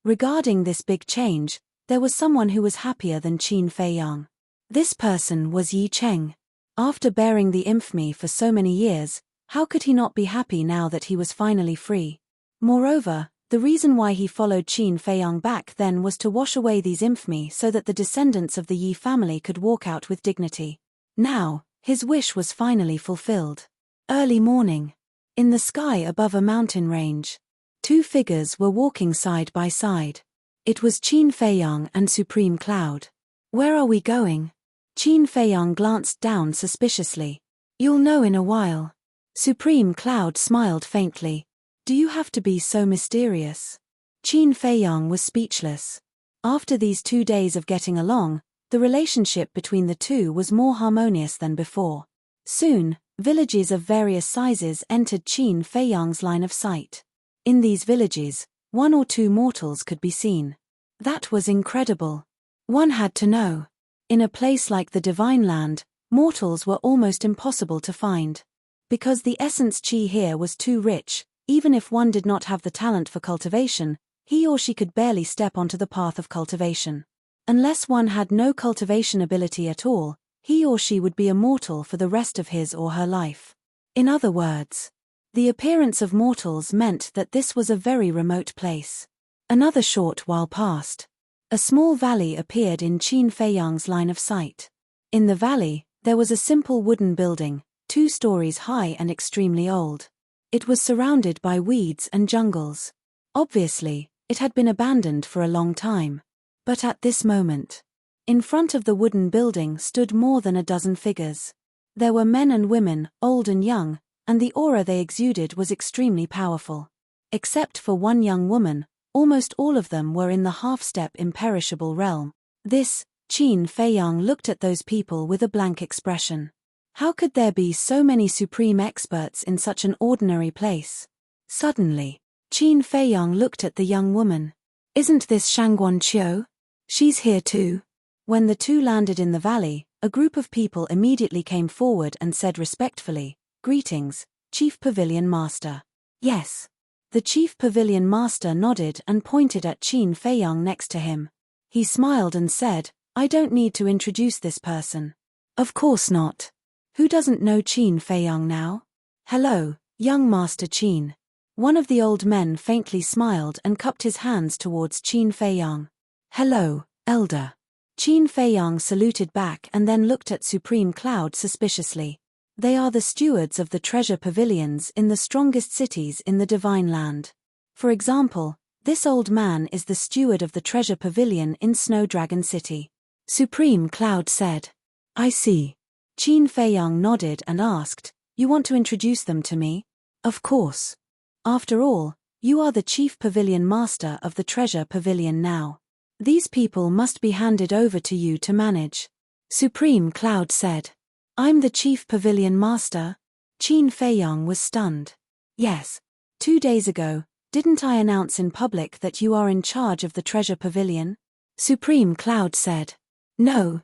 Regarding this big change, there was someone who was happier than Qin Feiyang. This person was Yi Cheng. After bearing the infamy for so many years, how could he not be happy now that he was finally free? Moreover, the reason why he followed Qin Feiyang back then was to wash away these infamy so that the descendants of the Yi family could walk out with dignity. Now, his wish was finally fulfilled. Early morning. In the sky above a mountain range, two figures were walking side by side. It was Qin Feiyang and Supreme Cloud. Where are we going? Qin Feiyang glanced down suspiciously. You'll know in a while. Supreme Cloud smiled faintly. Do you have to be so mysterious? Qin Feiyang was speechless. After these 2 days of getting along, the relationship between the two was more harmonious than before. Soon, villages of various sizes entered Qin Feiyang's line of sight. In these villages, 1 or 2 mortals could be seen. That was incredible. One had to know. In a place like the Divine Land, mortals were almost impossible to find. Because the essence qi here was too rich, even if one did not have the talent for cultivation, he or she could barely step onto the path of cultivation. Unless one had no cultivation ability at all, he or she would be a mortal for the rest of his or her life. In other words, the appearance of mortals meant that this was a very remote place. Another short while passed. A small valley appeared in Qin Feiyang's line of sight. In the valley, there was a simple wooden building, 2 stories high and extremely old. It was surrounded by weeds and jungles. Obviously, it had been abandoned for a long time. But at this moment, in front of the wooden building stood more than a dozen figures. There were men and women, old and young, and the aura they exuded was extremely powerful. Except for one young woman, almost all of them were in the half-step imperishable realm. Qin Feiyang looked at those people with a blank expression. How could there be so many supreme experts in such an ordinary place? Suddenly, Qin Feiyang looked at the young woman. Isn't this Shangguan Qiu? She's here too. When the two landed in the valley, a group of people immediately came forward and said respectfully, "Greetings, Chief Pavilion Master." Yes. The Chief Pavilion Master nodded and pointed at Qin Feiyang next to him. He smiled and said, "I don't need to introduce this person." Of course not. Who doesn't know Qin Feiyang now? Hello, young Master Qin. One of the old men faintly smiled and cupped his hands towards Qin Feiyang. Hello, Elder. Qin Feiyang saluted back and then looked at Supreme Cloud suspiciously. They are the stewards of the treasure pavilions in the strongest cities in the Divine Land. For example, this old man is the steward of the treasure pavilion in Snow Dragon City. Supreme Cloud said. I see. Qin Feiyang nodded and asked, "You want to introduce them to me?" Of course. After all, you are the Chief Pavilion Master of the treasure pavilion now. These people must be handed over to you to manage. Supreme Cloud said. I'm the Chief Pavilion Master? Qin Feiyang was stunned. Yes. 2 days ago, didn't I announce in public that you are in charge of the treasure pavilion? Supreme Cloud said. No.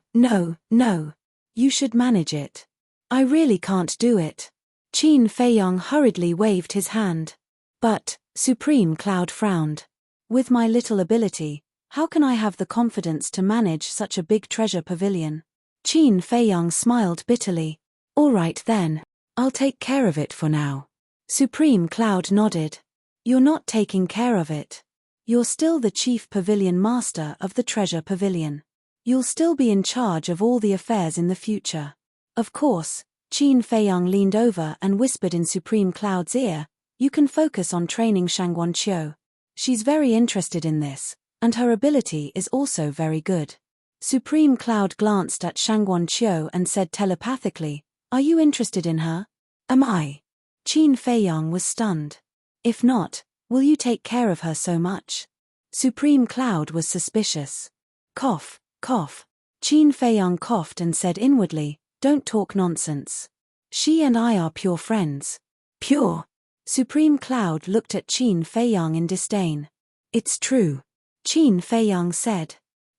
You should manage it. I really can't do it. Qin Feiyang hurriedly waved his hand. But, Supreme Cloud frowned. With my little ability, how can I have the confidence to manage such a big treasure pavilion? Qin Feiyang smiled bitterly. All right then. I'll take care of it for now. Supreme Cloud nodded. You're not taking care of it. You're still the chief pavilion master of the treasure pavilion. You'll still be in charge of all the affairs in the future. Of course, Qin Feiyang leaned over and whispered in Supreme Cloud's ear, you can focus on training Shangguan Qiu. She's very interested in this, and her ability is also very good. Supreme Cloud glanced at Shangguan Qiu and said telepathically, are you interested in her? Am I? Qin Feiyang was stunned. If not, will you take care of her so much? Supreme Cloud was suspicious. Cough, cough. Qin Feiyang coughed and said inwardly, don't talk nonsense. She and I are pure friends. Pure? Supreme Cloud looked at Qin Feiyang in disdain. It's true. Qin Feiyang said.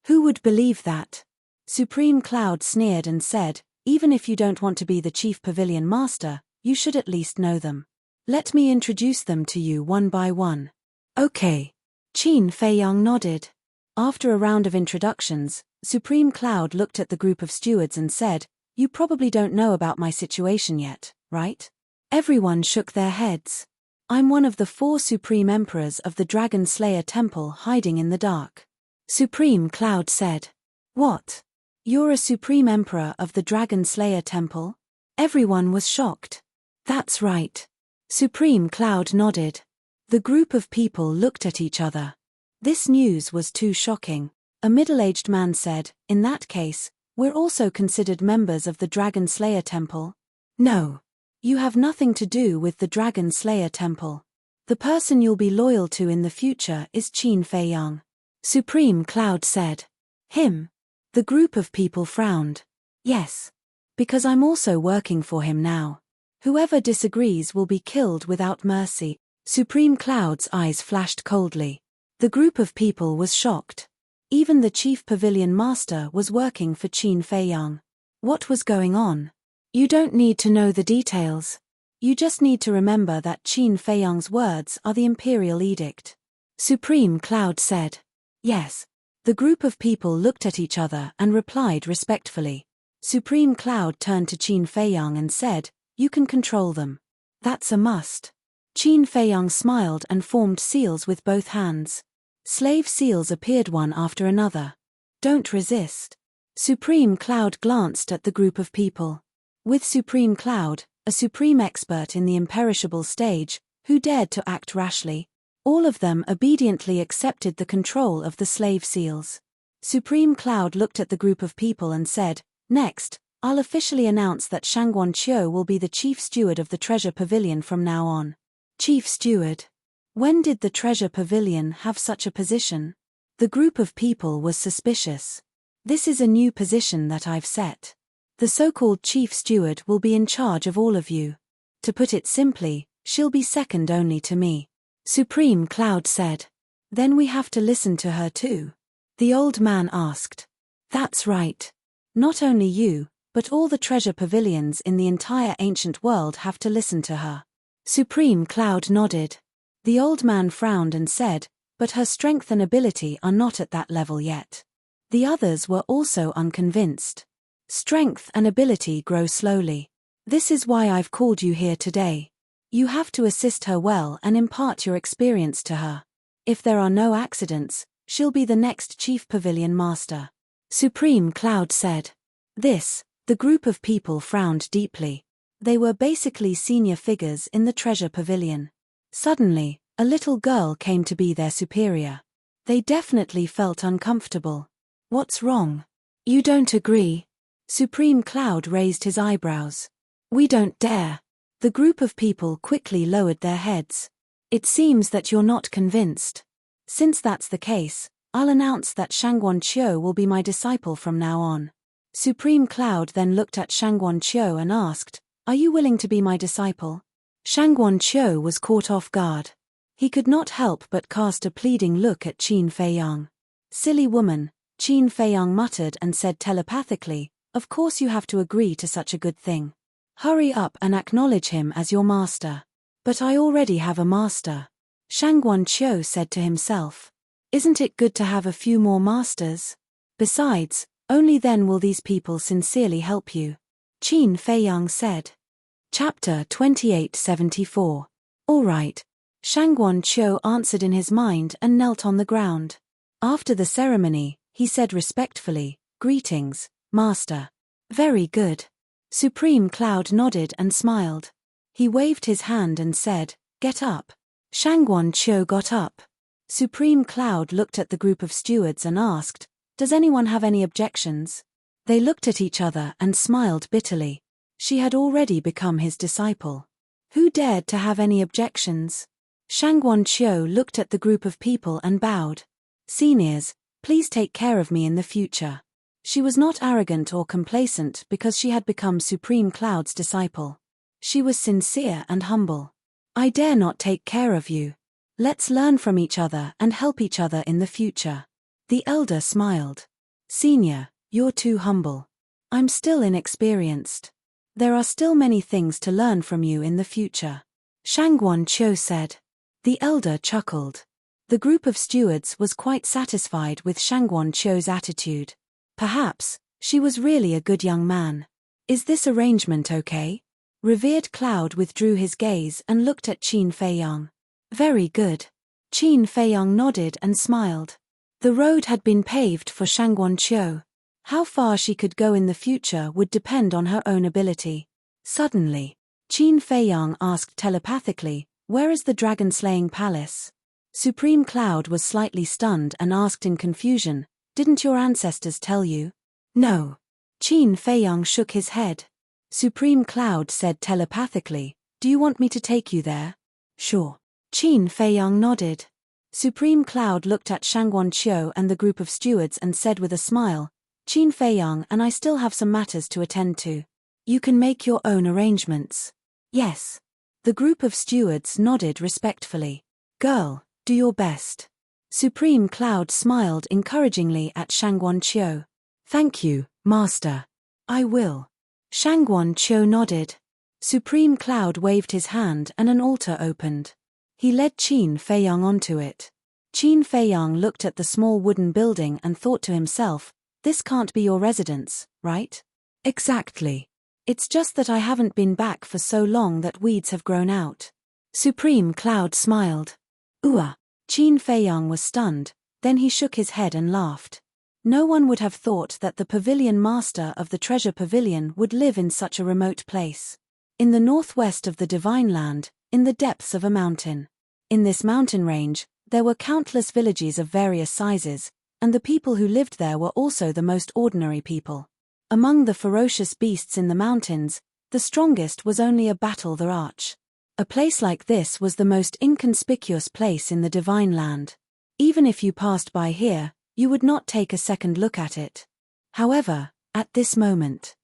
Who would believe that? Supreme Cloud sneered and said, even if you don't want to be the chief pavilion master, you should at least know them. Let me introduce them to you one by one. Okay. Qin Feiyang nodded. After a round of introductions, Supreme Cloud looked at the group of stewards and said, you probably don't know about my situation yet, right? Everyone shook their heads. I'm one of the 4 Supreme Emperors of the Dragon Slayer Temple hiding in the dark. Supreme Cloud said. What? You're a Supreme Emperor of the Dragon Slayer Temple? Everyone was shocked. That's right. Supreme Cloud nodded. The group of people looked at each other. This news was too shocking. A middle-aged man said, in that case, we're also considered members of the Dragon Slayer Temple. No. You have nothing to do with the Dragon Slayer Temple. The person you'll be loyal to in the future is Qin Feiyang. Supreme Cloud said. Him? The group of people frowned. Yes. Because I'm also working for him now. Whoever disagrees will be killed without mercy. Supreme Cloud's eyes flashed coldly. The group of people was shocked. Even the chief pavilion master was working for Qin Feiyang. What was going on? You don't need to know the details. You just need to remember that Qin Feiyang's words are the imperial edict. Supreme Cloud said. Yes. The group of people looked at each other and replied respectfully. Supreme Cloud turned to Qin Feiyang and said, you can control them. That's a must. Qin Feiyang smiled and formed seals with both hands. Slave seals appeared one after another. Don't resist. Supreme Cloud glanced at the group of people. With Supreme Cloud, a supreme expert in the imperishable stage, who dared to act rashly? All of them obediently accepted the control of the slave seals. Supreme Cloud looked at the group of people and said, next, I'll officially announce that Shangguan Qiu will be the chief steward of the treasure pavilion from now on. Chief steward? When did the treasure pavilion have such a position? The group of people was suspicious. This is a new position that I've set. The so-called chief steward will be in charge of all of you. To put it simply, she'll be second only to me. Supreme Cloud said. Then we have to listen to her too? The old man asked. That's right. Not only you, but all the treasure pavilions in the entire ancient world have to listen to her. Supreme Cloud nodded. The old man frowned and said, but her strength and ability are not at that level yet. The others were also unconvinced. Strength and ability grow slowly. This is why I've called you here today. You have to assist her well and impart your experience to her. If there are no accidents, she'll be the next chief pavilion master. Supreme Cloud said. The group of people frowned deeply. They were basically senior figures in the treasure pavilion. Suddenly, a little girl came to be their superior. They definitely felt uncomfortable. What's wrong? You don't agree? Supreme Cloud raised his eyebrows. We don't dare. The group of people quickly lowered their heads. It seems that you're not convinced. Since that's the case, I'll announce that Shangguan Qiu will be my disciple from now on. Supreme Cloud then looked at Shangguan Qiu and asked, are you willing to be my disciple? Shangguan Qiu was caught off guard. He could not help but cast a pleading look at Qin Feiyang. Silly woman, Qin Feiyang muttered and said telepathically, Of course you have to agree to such a good thing. Hurry up and acknowledge him as your master. But I already have a master, Shangguan Qiu said to himself. Isn't it good to have a few more masters? Besides, only then will these people sincerely help you, Qin Feiyang said. Chapter 2874. All right. Shangguan Qiu answered in his mind and knelt on the ground. After the ceremony, he said respectfully, Greetings, Master. Very good. Supreme Cloud nodded and smiled. He waved his hand and said, Get up. Shangguan Qiu got up. Supreme Cloud looked at the group of stewards and asked, Does anyone have any objections? They looked at each other and smiled bitterly. She had already become his disciple. Who dared to have any objections? Shangguan Qiu looked at the group of people and bowed. Seniors, please take care of me in the future. She was not arrogant or complacent because she had become Supreme Cloud's disciple. She was sincere and humble. I dare not take care of you. Let's learn from each other and help each other in the future. The elder smiled. Senior, you're too humble. I'm still inexperienced. There are still many things to learn from you in the future, Shangguan Qiu said. The elder chuckled. The group of stewards was quite satisfied with Shangguan Qiu's attitude. Perhaps, she was really a good young man. Is this arrangement okay? Revered Cloud withdrew his gaze and looked at Qin Feiyang. Very good. Qin Feiyang nodded and smiled. The road had been paved for Shangguan Qiu. How far she could go in the future would depend on her own ability. Suddenly, Qin Feiyang asked telepathically, Where is the dragon-slaying palace? Supreme Cloud was slightly stunned and asked in confusion, Didn't your ancestors tell you? No. Qin Feiyang shook his head. Supreme Cloud said telepathically, Do you want me to take you there? Sure. Qin Feiyang nodded. Supreme Cloud looked at Shangguan Qiu and the group of stewards and said with a smile, Qin Feiyang and I still have some matters to attend to. You can make your own arrangements. Yes. The group of stewards nodded respectfully. Girl, do your best. Supreme Cloud smiled encouragingly at Shangguan Qiu. Thank you, Master. I will. Shangguan Qiu nodded. Supreme Cloud waved his hand and an altar opened. He led Qin Feiyang onto it. Qin Feiyang looked at the small wooden building and thought to himself, This can't be your residence, right? Exactly. It's just that I haven't been back for so long that weeds have grown out. Supreme Cloud smiled. Ooh. Qin Feiyang was stunned, then he shook his head and laughed. No one would have thought that the pavilion master of the treasure pavilion would live in such a remote place. In the northwest of the Divine Land, in the depths of a mountain. In this mountain range, there were countless villages of various sizes, and the people who lived there were also the most ordinary people. Among the ferocious beasts in the mountains, the strongest was only a battle the arch. A place like this was the most inconspicuous place in the Divine Land. Even if you passed by here, you would not take a second look at it. However, at this moment.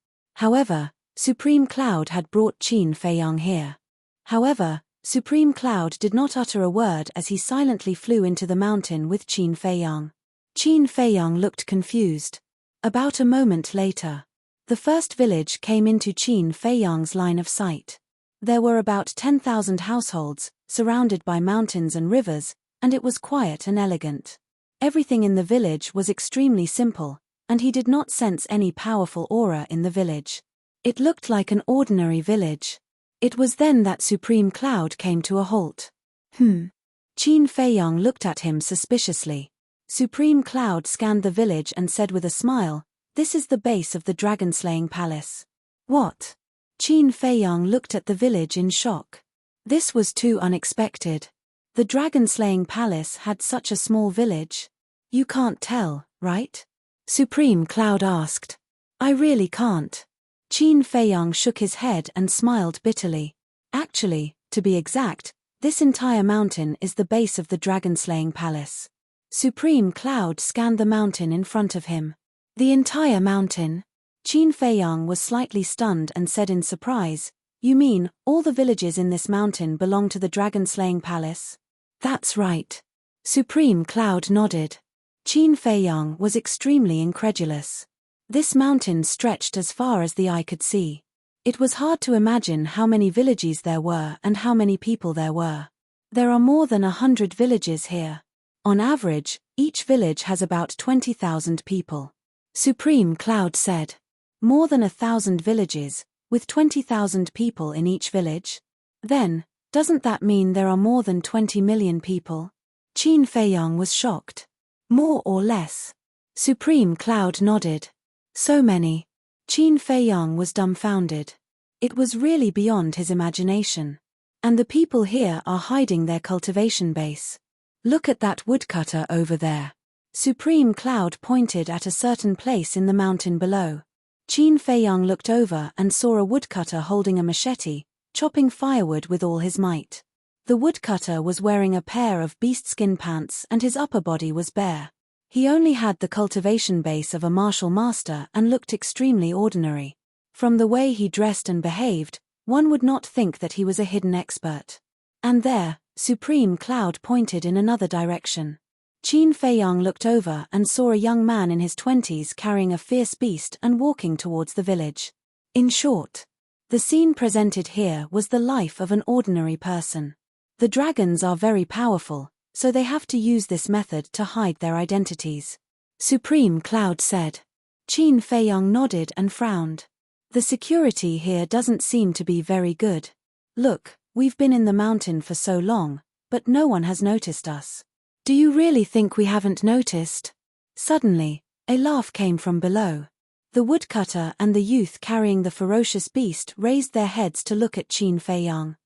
Supreme Cloud had brought Qin Feiyang here. However, Supreme Cloud did not utter a word as he silently flew into the mountain with Qin Feiyang. Qin Feiyang looked confused. About a moment later, the first village came into Qin Feiyang's line of sight. There were about 10,000 households, surrounded by mountains and rivers, and it was quiet and elegant. Everything in the village was extremely simple, and he did not sense any powerful aura in the village. It looked like an ordinary village. It was then that Supreme Cloud came to a halt. Qin Feiyang looked at him suspiciously. Supreme Cloud scanned the village and said with a smile, This is the base of the dragon-slaying palace. What? Qin Feiyang looked at the village in shock. This was too unexpected. The dragon-slaying palace had such a small village. You can't tell, right? Supreme Cloud asked. I really can't. Qin Feiyang shook his head and smiled bitterly. Actually, to be exact, this entire mountain is the base of the dragon-slaying palace. Supreme Cloud scanned the mountain in front of him. The entire mountain? Qin Feiyang was slightly stunned and said in surprise, You mean, all the villages in this mountain belong to the dragon-slaying palace? That's right. Supreme Cloud nodded. Qin Feiyang was extremely incredulous. This mountain stretched as far as the eye could see. It was hard to imagine how many villages there were and how many people there were. There are more than 100 villages here. On average, each village has about 20,000 people. Supreme Cloud said. More than 1,000 villages, with 20,000 people in each village? Then, doesn't that mean there are more than 20 million people? Qin Feiyang was shocked. More or less? Supreme Cloud nodded. So many. Qin Feiyang was dumbfounded. It was really beyond his imagination. And the people here are hiding their cultivation base. Look at that woodcutter over there. Supreme Cloud pointed at a certain place in the mountain below. Qin Feiyang looked over and saw a woodcutter holding a machete, chopping firewood with all his might. The woodcutter was wearing a pair of beast-skin pants and his upper body was bare. He only had the cultivation base of a martial master and looked extremely ordinary. From the way he dressed and behaved, one would not think that he was a hidden expert. And there, Supreme Cloud pointed in another direction. Qin Feiyang looked over and saw a young man in his 20s carrying a fierce beast and walking towards the village. In short, the scene presented here was the life of an ordinary person. The dragons are very powerful, so they have to use this method to hide their identities. Supreme Cloud said. Qin Feiyang nodded and frowned. The security here doesn't seem to be very good. Look, we've been in the mountain for so long, but no one has noticed us. Do you really think we haven't noticed? Suddenly, a laugh came from below. The woodcutter and the youth carrying the ferocious beast raised their heads to look at Qin Feiyang.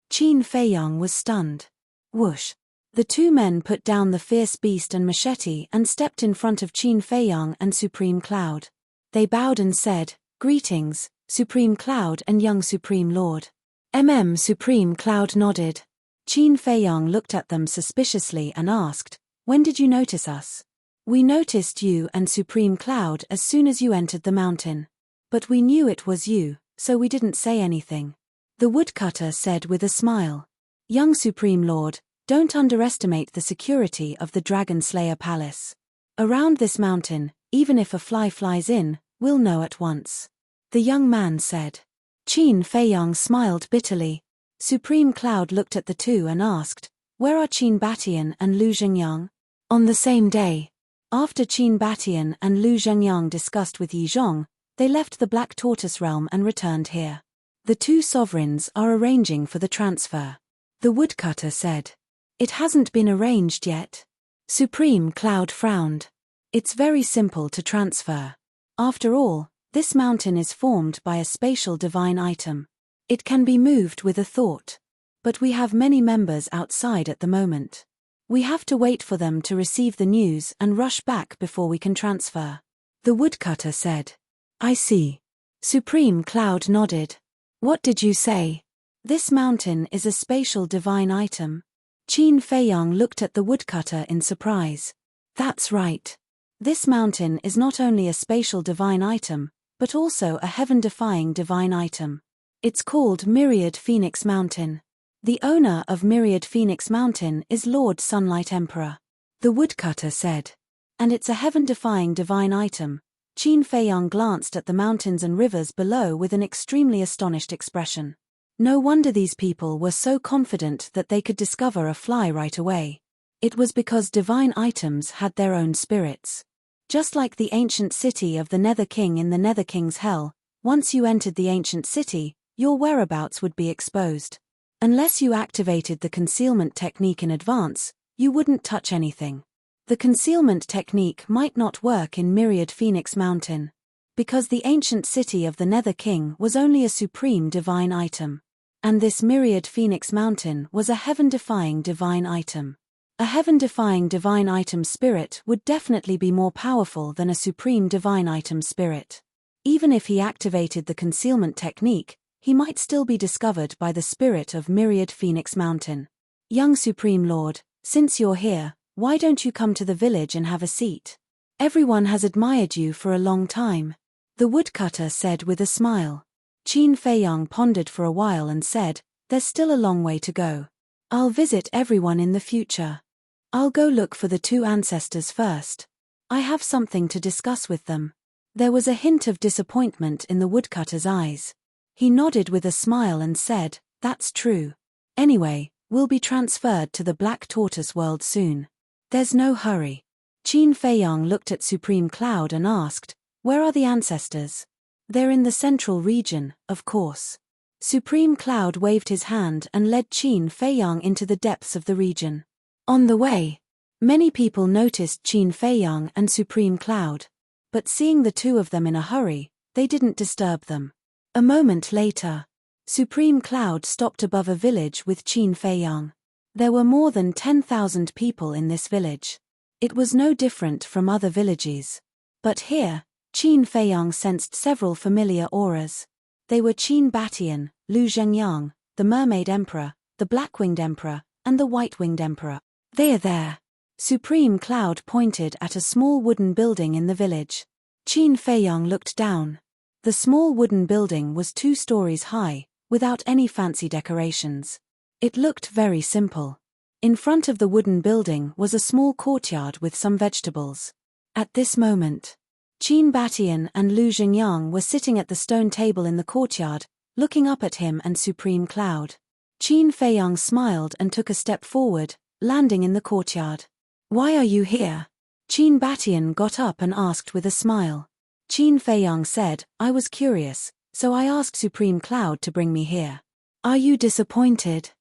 Qin Feiyang was stunned. Whoosh. The two men put down the fierce beast and machete and stepped in front of Qin Feiyang and Supreme Cloud. They bowed and said, "Greetings, Supreme Cloud and young Supreme Lord." Supreme Cloud nodded. Qin Feiyang looked at them suspiciously and asked, "When did you notice us?" "We noticed you and Supreme Cloud as soon as you entered the mountain. But we knew it was you, so we didn't say anything," the woodcutter said with a smile. "Young Supreme Lord, don't underestimate the security of the Dragon Slayer Palace. Around this mountain, even if a fly flies in, we'll know at once," the young man said. Qin Feiyang smiled bitterly. Supreme Cloud looked at the two and asked, "Where are Qin Batian and Lu Zhengyang?" On the same day, after Qin Batian and Lu Zhengyang discussed with Yi Zhong, they left the Black Tortoise realm and returned here. The two sovereigns are arranging for the transfer, the woodcutter said. "It hasn't been arranged yet." Supreme Cloud frowned. "It's very simple to transfer. After all, this mountain is formed by a spatial divine item. It can be moved with a thought. But we have many members outside at the moment. We have to wait for them to receive the news and rush back before we can transfer," the woodcutter said. "I see." Supreme Cloud nodded. "What did you say?" "This mountain is a spatial divine item." Qin Feiyang looked at the woodcutter in surprise. "That's right. This mountain is not only a spatial divine item, but also a heaven-defying divine item. It's called Myriad Phoenix Mountain. The owner of Myriad Phoenix Mountain is Lord Sunlight Emperor," the woodcutter said. "And it's a heaven-defying divine item." Qin Feiyang glanced at the mountains and rivers below with an extremely astonished expression. No wonder these people were so confident that they could discover a fly right away. It was because divine items had their own spirits. Just like the ancient city of the Nether King in the Nether King's Hell, once you entered the ancient city, your whereabouts would be exposed. Unless you activated the concealment technique in advance, you wouldn't touch anything. The concealment technique might not work in Myriad Phoenix Mountain, because the ancient city of the Nether King was only a supreme divine item. And this Myriad Phoenix Mountain was a heaven-defying divine item. A heaven-defying divine item spirit would definitely be more powerful than a supreme divine item spirit. Even if he activated the concealment technique, he might still be discovered by the spirit of Myriad Phoenix Mountain. "Young Supreme Lord, since you're here, why don't you come to the village and have a seat? Everyone has admired you for a long time," the woodcutter said with a smile. Qin Feiyang pondered for a while and said, "There's still a long way to go. I'll visit everyone in the future. I'll go look for the two ancestors first. I have something to discuss with them." There was a hint of disappointment in the woodcutter's eyes. He nodded with a smile and said, "That's true. Anyway, we'll be transferred to the Black Tortoise world soon. There's no hurry." Qin Feiyang looked at Supreme Cloud and asked, "Where are the ancestors?" "They're in the central region, of course." Supreme Cloud waved his hand and led Qin Feiyang into the depths of the region. On the way, many people noticed Qin Feiyang and Supreme Cloud. But seeing the two of them in a hurry, they didn't disturb them. A moment later, Supreme Cloud stopped above a village with Qin Feiyang. There were more than 10,000 people in this village. It was no different from other villages. But here, Qin Feiyang sensed several familiar auras. They were Qin Batian, Lu Zhengyang, the Mermaid Emperor, the Black-Winged Emperor, and the White-Winged Emperor. "They are there." Supreme Cloud pointed at a small wooden building in the village. Qin Feiyang looked down. The small wooden building was 2 stories high, without any fancy decorations. It looked very simple. In front of the wooden building was a small courtyard with some vegetables. At this moment, Qin Batian and Lu Zhengyang were sitting at the stone table in the courtyard, looking up at him and Supreme Cloud. Qin Feiyang smiled and took a step forward, landing in the courtyard. "Why are you here?" Qin Batian got up and asked with a smile. Qin Feiyang said, "I was curious, so I asked Supreme Cloud to bring me here." "Are you disappointed?"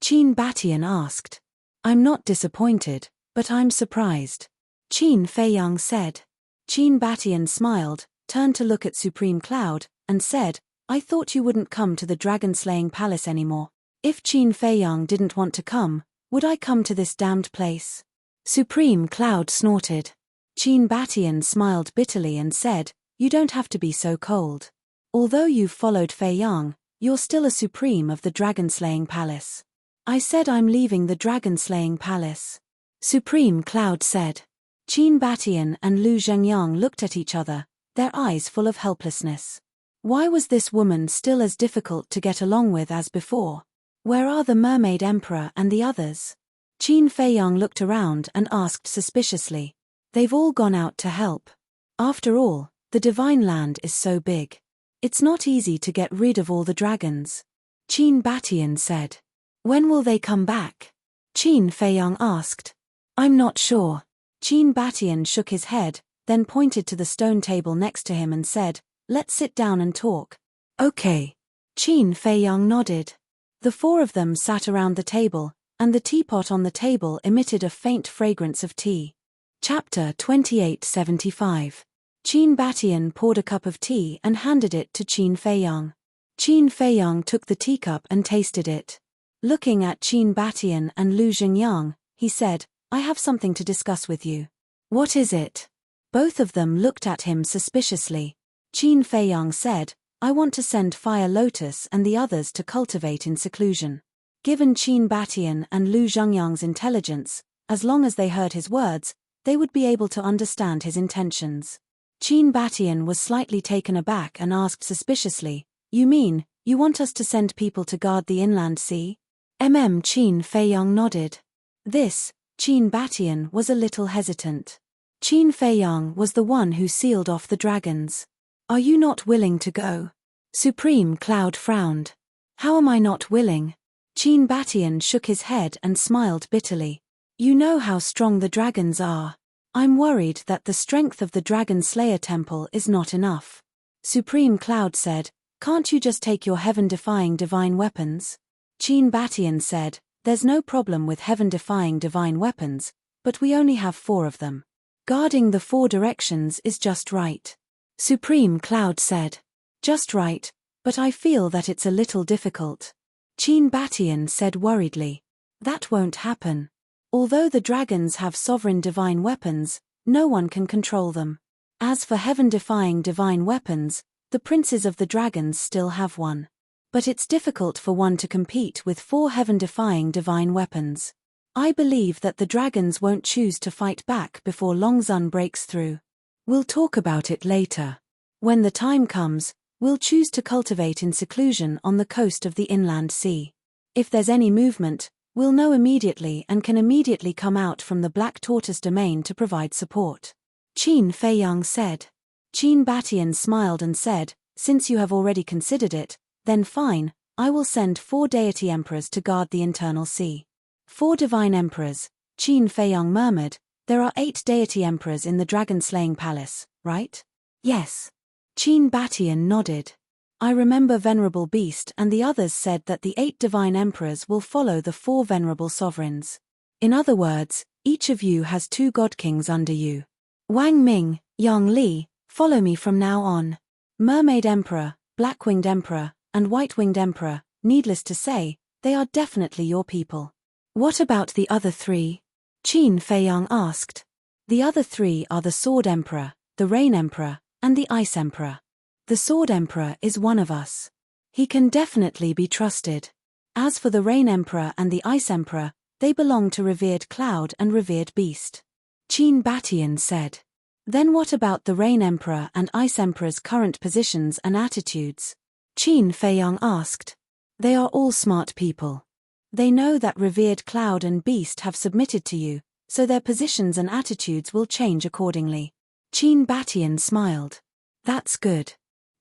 Qin Batian asked. "I'm not disappointed, but I'm surprised," Qin Feiyang said. Qin Batian smiled, turned to look at Supreme Cloud, and said, "I thought you wouldn't come to the dragon-slaying palace anymore. If Qin Feiyang didn't want to come, would I come to this damned place?" Supreme Cloud snorted. Qin Batian smiled bitterly and said, "You don't have to be so cold. Although you've followed Feiyang, you're still a supreme of the dragon-slaying palace." "I said I'm leaving the dragon-slaying palace," Supreme Cloud said. Qin Batian and Lu Zhengyang looked at each other, their eyes full of helplessness. Why was this woman still as difficult to get along with as before? Where are the Mermaid Emperor and the others? Qin Feiyang looked around and asked suspiciously. "They've all gone out to help. After all, the Divine Land is so big. It's not easy to get rid of all the dragons," Qin Batian said. "When will they come back?" Qin Feiyang asked. "I'm not sure." Qin Batian shook his head, then pointed to the stone table next to him and said, "Let's sit down and talk." "Okay." Qin Feiyang nodded. The 4 of them sat around the table, and the teapot on the table emitted a faint fragrance of tea. Chapter 2875. Qin Batian poured a cup of tea and handed it to Qin Feiyang. Qin Feiyang took the teacup and tasted it. Looking at Qin Batian and Lu Zhengyang, he said, "I have something to discuss with you." "What is it?" Both of them looked at him suspiciously. Qin Feiyang said, "I want to send Fire Lotus and the others to cultivate in seclusion." Given Qin Batian and Lu Zhengyang's intelligence, as long as they heard his words, they would be able to understand his intentions. Qin Batian was slightly taken aback and asked suspiciously, "You mean, you want us to send people to guard the inland sea?" Qin Feiyang nodded. This, Qin Batian was a little hesitant. Qin Feiyang was the one who sealed off the dragons. "Are you not willing to go?" Supreme Cloud frowned. "How am I not willing?" Qin Batian shook his head and smiled bitterly. "You know how strong the dragons are. I'm worried that the strength of the Dragon Slayer Temple is not enough." Supreme Cloud said, "Can't you just take your heaven-defying divine weapons?" Qin Batian said, "There's no problem with heaven-defying divine weapons, but we only have 4 of them. Guarding the 4 directions is just right." Supreme Cloud said, "Just right, but I feel that it's a little difficult." Qin Batian said worriedly, "That won't happen. Although the dragons have sovereign divine weapons, no one can control them. As for heaven-defying divine weapons, the princes of the dragons still have one. But it's difficult for one to compete with 4 heaven-defying divine weapons. I believe that the dragons won't choose to fight back before Longzun breaks through. We'll talk about it later. When the time comes, we'll choose to cultivate in seclusion on the coast of the inland sea. If there's any movement, we'll know immediately and can immediately come out from the Black Tortoise domain to provide support." Qin Feiyang said. Qin Batian smiled and said, since you have already considered it, then fine, I will send 4 deity emperors to guard the internal sea. 4 divine emperors, Qin Feiyang murmured, there are 8 deity emperors in the dragon-slaying palace, right? Yes. Qin Batian nodded. I remember Venerable Beast and the others said that the 8 divine emperors will follow the 4 venerable sovereigns. In other words, each of you has 2 god kings under you. Wang Ming, Yang Li, follow me from now on. Mermaid Emperor, Black-Winged Emperor, and White-Winged Emperor, needless to say, they are definitely your people. What about the other 3? Qin Feiyang asked. The other 3 are the Sword Emperor, the Rain Emperor, and the Ice Emperor. The Sword Emperor is one of us. He can definitely be trusted. As for the Rain Emperor and the Ice Emperor, they belong to Revered Cloud and Revered Beast. Qin Batian said. Then what about the Rain Emperor and Ice Emperor's current positions and attitudes? Qin Feiyang asked. They are all smart people. They know that Revered Cloud and Beast have submitted to you, so their positions and attitudes will change accordingly. Qin Batian smiled. That's good.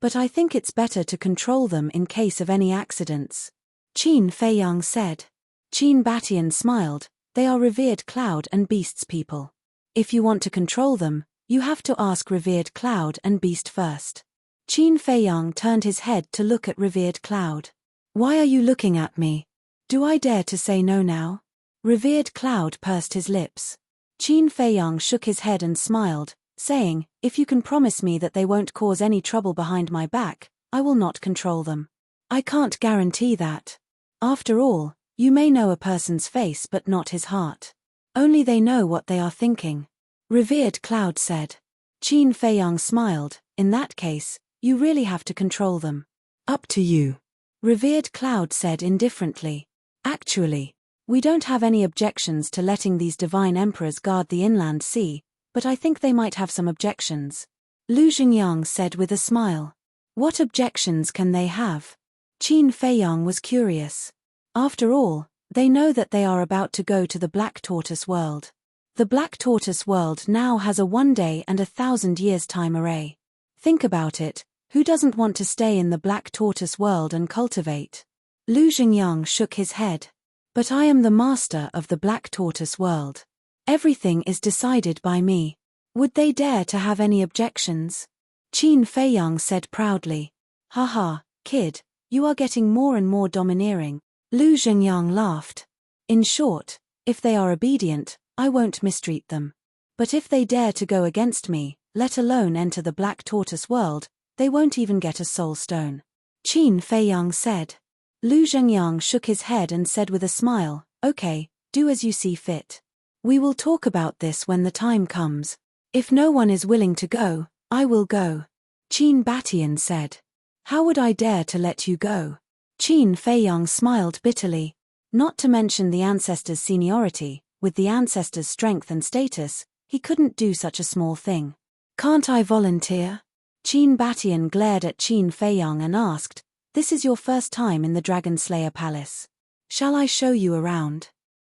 But I think it's better to control them in case of any accidents. Qin Feiyang said. Qin Batian smiled, they are Revered Cloud and Beast's people. If you want to control them, you have to ask Revered Cloud and Beast first. Qin Feiyang turned his head to look at Revered Cloud. Why are you looking at me? Do I dare to say no now? Revered Cloud pursed his lips. Qin Feiyang shook his head and smiled, saying, if you can promise me that they won't cause any trouble behind my back, I will not control them. I can't guarantee that. After all, you may know a person's face but not his heart. Only they know what they are thinking. Revered Cloud said. Qin Feiyang smiled, in that case, you really have to control them. Up to you. Revered Cloud said indifferently. Actually, we don't have any objections to letting these divine emperors guard the inland sea, but I think they might have some objections. Lu Xingyang said with a smile. What objections can they have? Qin Feiyang was curious. After all, they know that they are about to go to the Black Tortoise world. The Black Tortoise world now has a 1 day and 1,000 years time array. Think about it, who doesn't want to stay in the Black Tortoise world and cultivate? Lu Xingyang shook his head. But I am the master of the Black Tortoise world. Everything is decided by me. Would they dare to have any objections? Qin Feiyang said proudly. Haha, kid, you are getting more and more domineering. Lu Xingyang laughed. In short, if they are obedient, I won't mistreat them. But if they dare to go against me, let alone enter the Black Tortoise world, they won't even get a soul stone. Qin Feiyang said. Lu Xingyang shook his head and said with a smile, okay, do as you see fit. We will talk about this when the time comes. If no one is willing to go, I will go. Qin Batian said. How would I dare to let you go? Qin Feiyang smiled bitterly. Not to mention the ancestors' seniority, with the ancestors' strength and status, he couldn't do such a small thing. Can't I volunteer? Qin Batian glared at Qin Feiyang and asked, this is your first time in the Dragon Slayer Palace. Shall I show you around?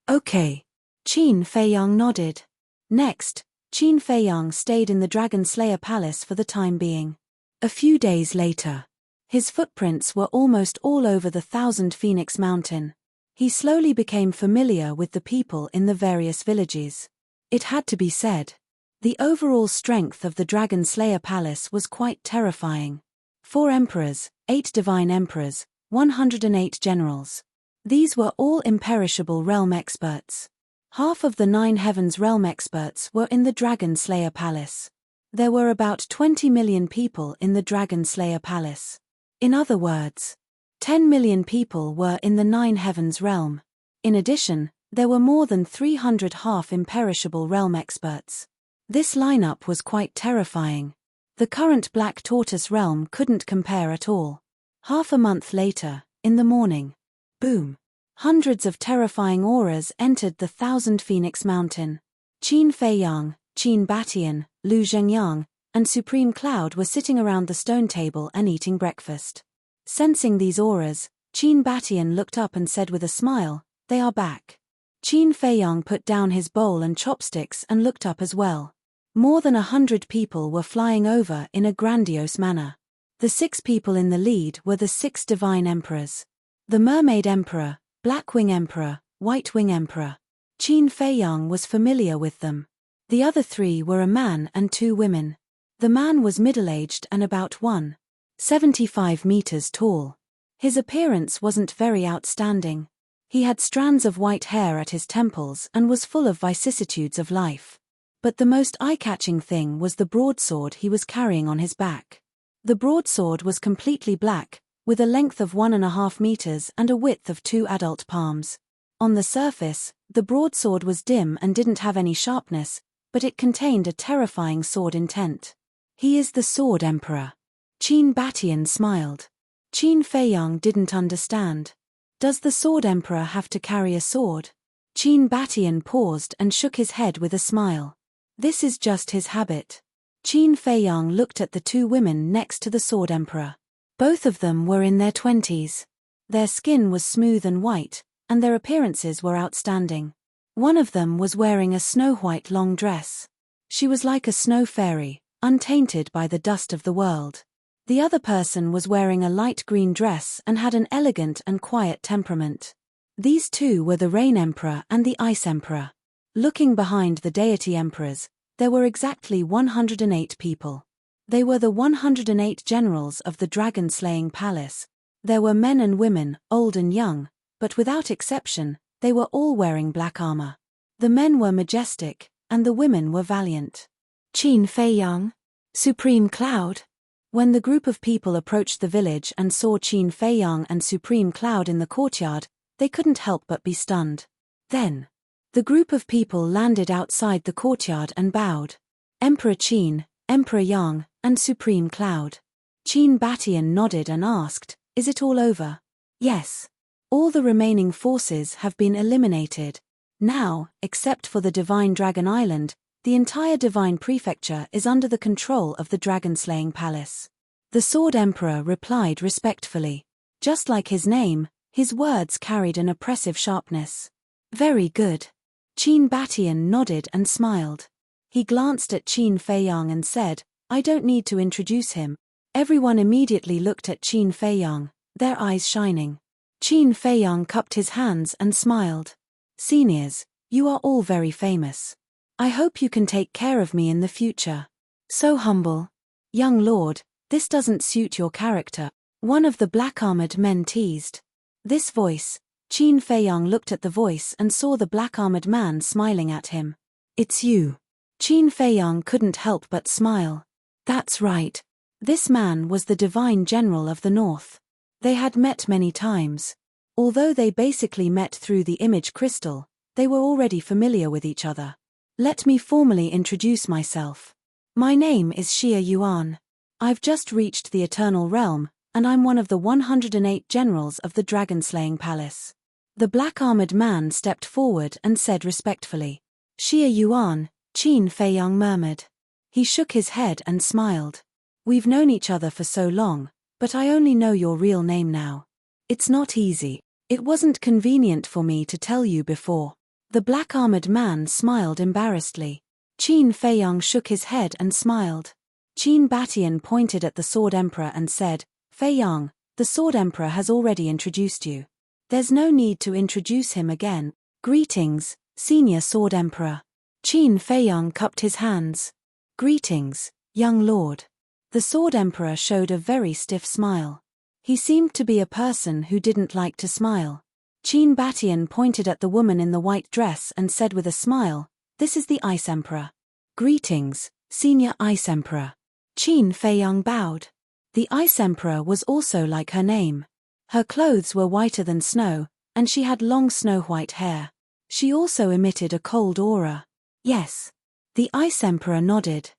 Okay. Qin Feiyang nodded. Next, Qin Feiyang stayed in the Dragon Slayer Palace for the time being. A few days later, his footprints were almost all over the 1,000 Phoenix Mountain. He slowly became familiar with the people in the various villages. It had to be said. The overall strength of the Dragon Slayer Palace was quite terrifying. 4 emperors, 8 divine emperors, 108 generals. These were all imperishable realm experts. Half of the 9 heavens realm experts were in the Dragon Slayer Palace. There were about 20 million people in the Dragon Slayer Palace. In other words, 10 million people were in the 9 heavens realm. In addition, there were more than 300 half-imperishable realm experts. This lineup was quite terrifying. The current Black Tortoise realm couldn't compare at all. Half a month later, in the morning, boom! Hundreds of terrifying auras entered the 1,000 Phoenix Mountain. Qin Feiyang, Qin Batian, Lu Zhengyang, and Supreme Cloud were sitting around the stone table and eating breakfast. Sensing these auras, Qin Batian looked up and said with a smile, they are back. Qin Feiyang put down his bowl and chopsticks and looked up as well. More than 100 people were flying over in a grandiose manner. The 6 people in the lead were the 6 divine emperors. The Mermaid Emperor, Blackwing Emperor, Whitewing Emperor. Qin Feiyang was familiar with them. The other 3 were a man and 2 women. The man was middle-aged and about 1.75 meters tall. His appearance wasn't very outstanding. He had strands of white hair at his temples and was full of vicissitudes of life. But the most eye-catching thing was the broadsword he was carrying on his back. The broadsword was completely black, with a length of 1.5 meters and a width of 2 adult palms. On the surface, the broadsword was dim and didn't have any sharpness, but it contained a terrifying sword intent. He is the Sword Emperor. Qin Batian smiled. Qin Feiyang didn't understand. Does the Sword Emperor have to carry a sword? Qin Batian paused and shook his head with a smile. This is just his habit. Qin Feiyang looked at the 2 women next to the Sword Emperor. Both of them were in their 20s. Their skin was smooth and white, and their appearances were outstanding. One of them was wearing a snow-white long dress. She was like a snow fairy, untainted by the dust of the world. The other person was wearing a light green dress and had an elegant and quiet temperament. These 2 were the Rain Emperor and the Ice Emperor. Looking behind the Deity Emperors, there were exactly 108 people. They were the 108 generals of the dragon-slaying palace. There were men and women, old and young, but without exception, they were all wearing black armor. The men were majestic, and the women were valiant. Qin Feiyang, Supreme Cloud. When the group of people approached the village and saw Qin Feiyang and Supreme Cloud in the courtyard, they couldn't help but be stunned. Then, the group of people landed outside the courtyard and bowed. Emperor Qin, Emperor Yang, and Supreme Cloud. Qin Batian nodded and asked, "Is it all over?" "Yes. All the remaining forces have been eliminated. Now, except for the Divine Dragon Island, the entire Divine Prefecture is under the control of the dragon-slaying palace." The Sword Emperor replied respectfully. Just like his name, his words carried an oppressive sharpness. "Very good." Qin Batian nodded and smiled. He glanced at Qin Feiyang and said, "I don't need to introduce him." Everyone immediately looked at Qin Feiyang, their eyes shining. Qin Feiyang cupped his hands and smiled. "Seniors, you are all very famous. I hope you can take care of me in the future." "So humble. Young lord, this doesn't suit your character," one of the black-armored men teased. This voice, Qin Feiyang looked at the voice and saw the black-armored man smiling at him. "It's you." Qin Feiyang couldn't help but smile. That's right. This man was the Divine General of the North. They had met many times. Although they basically met through the image crystal, they were already familiar with each other. "Let me formally introduce myself. My name is Xia Yuan. I've just reached the Eternal Realm, and I'm one of the 108 generals of the dragon-slaying palace." The black-armored man stepped forward and said respectfully. "Xia Yuan," Qin Feiyang murmured. He shook his head and smiled. "We've known each other for so long, but I only know your real name now. It's not easy. It wasn't convenient for me to tell you before." The black-armored man smiled embarrassedly. Qin Feiyang shook his head and smiled. Qin Batian pointed at the Sword Emperor and said, "Feiyang, the Sword Emperor has already introduced you. There's no need to introduce him again. Greetings, Senior Sword Emperor." Qin Feiyang cupped his hands. "Greetings, young lord." The Sword Emperor showed a very stiff smile. He seemed to be a person who didn't like to smile. Qin Batian pointed at the woman in the white dress and said with a smile, "This is the Ice Emperor." "Greetings, Senior Ice Emperor." Qin Feiyang bowed. The Ice Emperor was also like her name. Her clothes were whiter than snow, and she had long snow-white hair. She also emitted a cold aura. "Yes." The Ice Emperor nodded.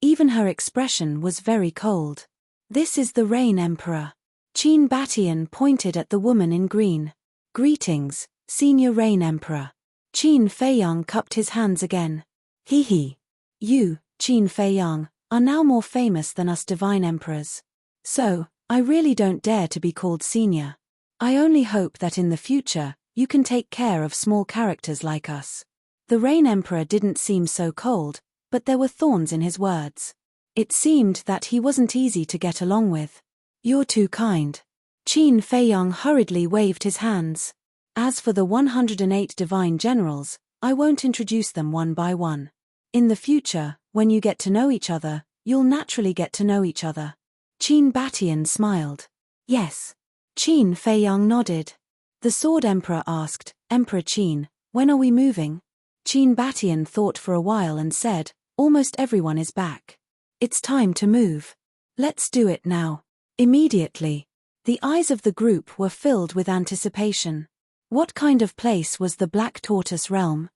Even her expression was very cold. "This is the Rain Emperor." Qin Batian pointed at the woman in green. "Greetings, Senior Rain Emperor." Qin Feiyang cupped his hands again. "He. You, Qin Feiyang, are now more famous than us Divine Emperors. So, I really don't dare to be called Senior. I only hope that in the future, you can take care of small characters like us." The Rain Emperor didn't seem so cold, but there were thorns in his words. It seemed that he wasn't easy to get along with. "You're too kind." Qin Feiyang hurriedly waved his hands. "As for the 108 divine generals, I won't introduce them one by one. In the future, when you get to know each other, you'll naturally get to know each other." Qin Batian smiled. "Yes." Qin Feiyang nodded. The Sword Emperor asked, "Emperor Qin, when are we moving?" Qin Batian thought for a while and said, "Almost everyone is back. It's time to move. Let's do it now." Immediately, the eyes of the group were filled with anticipation. What kind of place was the Black Tortoise Realm?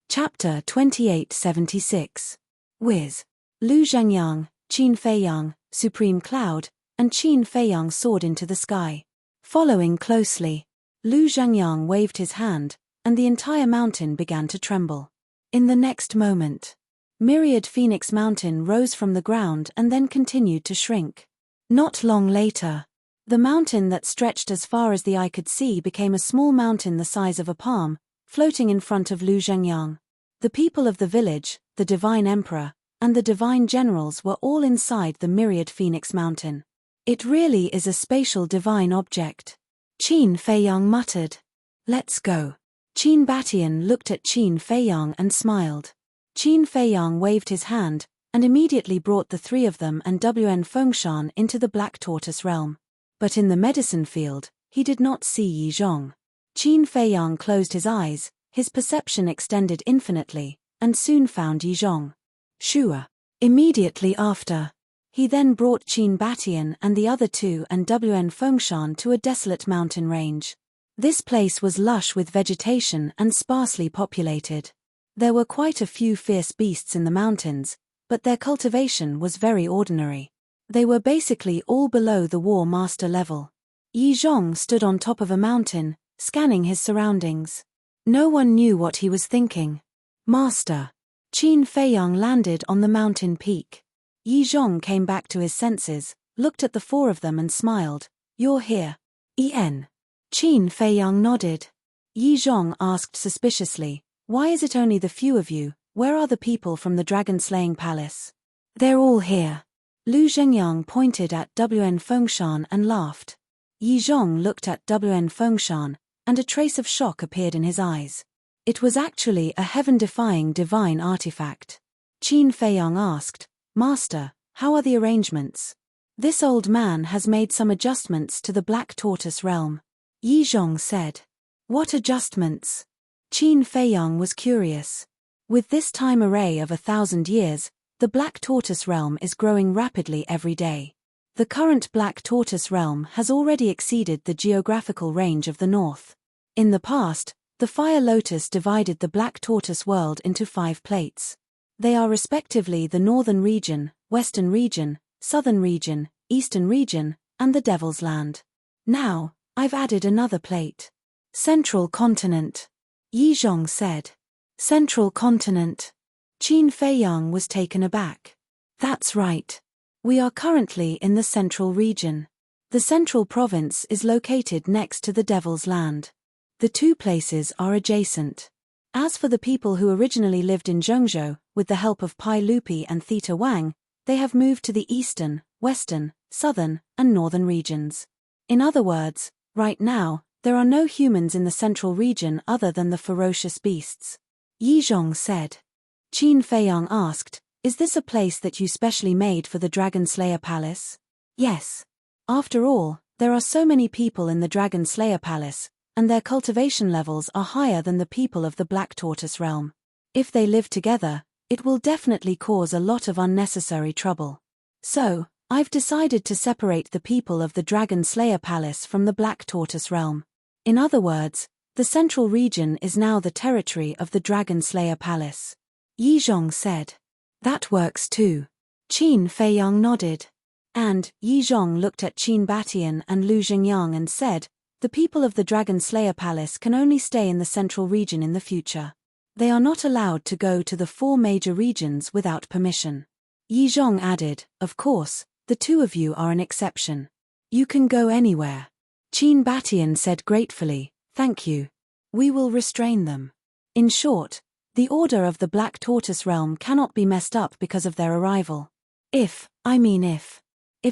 Chapter 2876. Wiz. Lu Zhengyang, Qin Feiyang, Supreme Cloud, and Qin Feiyang soared into the sky. Following closely, Lu Zhengyang waved his hand, and the entire mountain began to tremble. In the next moment, Myriad Phoenix Mountain rose from the ground and then continued to shrink. Not long later, the mountain that stretched as far as the eye could see became a small mountain the size of a palm, floating in front of Lu Zhengyang. The people of the village, the Divine Emperor, and the Divine Generals were all inside the Myriad Phoenix Mountain. "It really is a spatial divine object," Qin Feiyang muttered. "Let's go." Qin Batian looked at Qin Feiyang and smiled. Qin Feiyang waved his hand, and immediately brought the three of them and Wn Fengshan into the Black Tortoise Realm. But in the medicine field, he did not see Yi Zhong. Qin Feiyang closed his eyes, his perception extended infinitely, and soon found Yi Zhong. Shua. Immediately after, he then brought Qin Batian and the other two and Wn Fengshan to a desolate mountain range. This place was lush with vegetation and sparsely populated. There were quite a few fierce beasts in the mountains, but their cultivation was very ordinary. They were basically all below the War Master level. Yi Zhong stood on top of a mountain, scanning his surroundings. No one knew what he was thinking. "Master." Qin Feiyang landed on the mountain peak. Yi Zhong came back to his senses, looked at the four of them and smiled. "You're here." "En." Qin Feiyang nodded. Yi Zhong asked suspiciously, "Why is it only the few of you? Where are the people from the dragon-slaying palace?" "They're all here." Lu Zhengyang pointed at Wn Fengshan and laughed. Yi Zhong looked at Wn Fengshan, and a trace of shock appeared in his eyes. It was actually a heaven-defying divine artifact. Qin Feiyang asked, "Master, how are the arrangements?" "This old man has made some adjustments to the Black Tortoise Realm," Yi Zhong said. "What adjustments?" Qin Feiyang was curious. With this time array of 1,000 years, the Black Tortoise Realm is growing rapidly every day. The current Black Tortoise Realm has already exceeded the geographical range of the north. In the past, the Fire Lotus divided the Black Tortoise world into 5 plates. They are respectively the Northern Region, Western Region, Southern Region, Eastern Region, and the Devil's Land. Now, I've added another plate. Central Continent, Yi Zhong said. Central Continent. Qin Feiyang was taken aback. That's right. We are currently in the Central Region. The Central Province is located next to the Devil's Land. The two places are adjacent. As for the people who originally lived in Zhengzhou, with the help of Pai Lupi and Theta Wang, they have moved to the Eastern, Western, Southern, and Northern regions. In other words, right now, there are no humans in the Central Region other than the ferocious beasts. Yi Zhong said. Qin Feiyang asked, "Is this a place that you specially made for the Dragon Slayer Palace?" "Yes. After all, there are so many people in the Dragon Slayer Palace, and their cultivation levels are higher than the people of the Black Tortoise Realm. If they live together, it will definitely cause a lot of unnecessary trouble. So, I've decided to separate the people of the Dragon Slayer Palace from the Black Tortoise Realm. In other words, the Central Region is now the territory of the Dragon Slayer Palace." Yi Zhong said. "That works too." Qin Feiyang nodded. And Yi Zhong looked at Qin Batian and Lu Zhengyang and said, "The people of the Dragon Slayer Palace can only stay in the Central Region in the future. They are not allowed to go to the 4 major regions without permission." Yi Zhong added, "Of course, the two of you are an exception. You can go anywhere." Qin Batian said gratefully, "Thank you. We will restrain them." In short, The order of the Black Tortoise realm cannot be messed up because of their arrival. If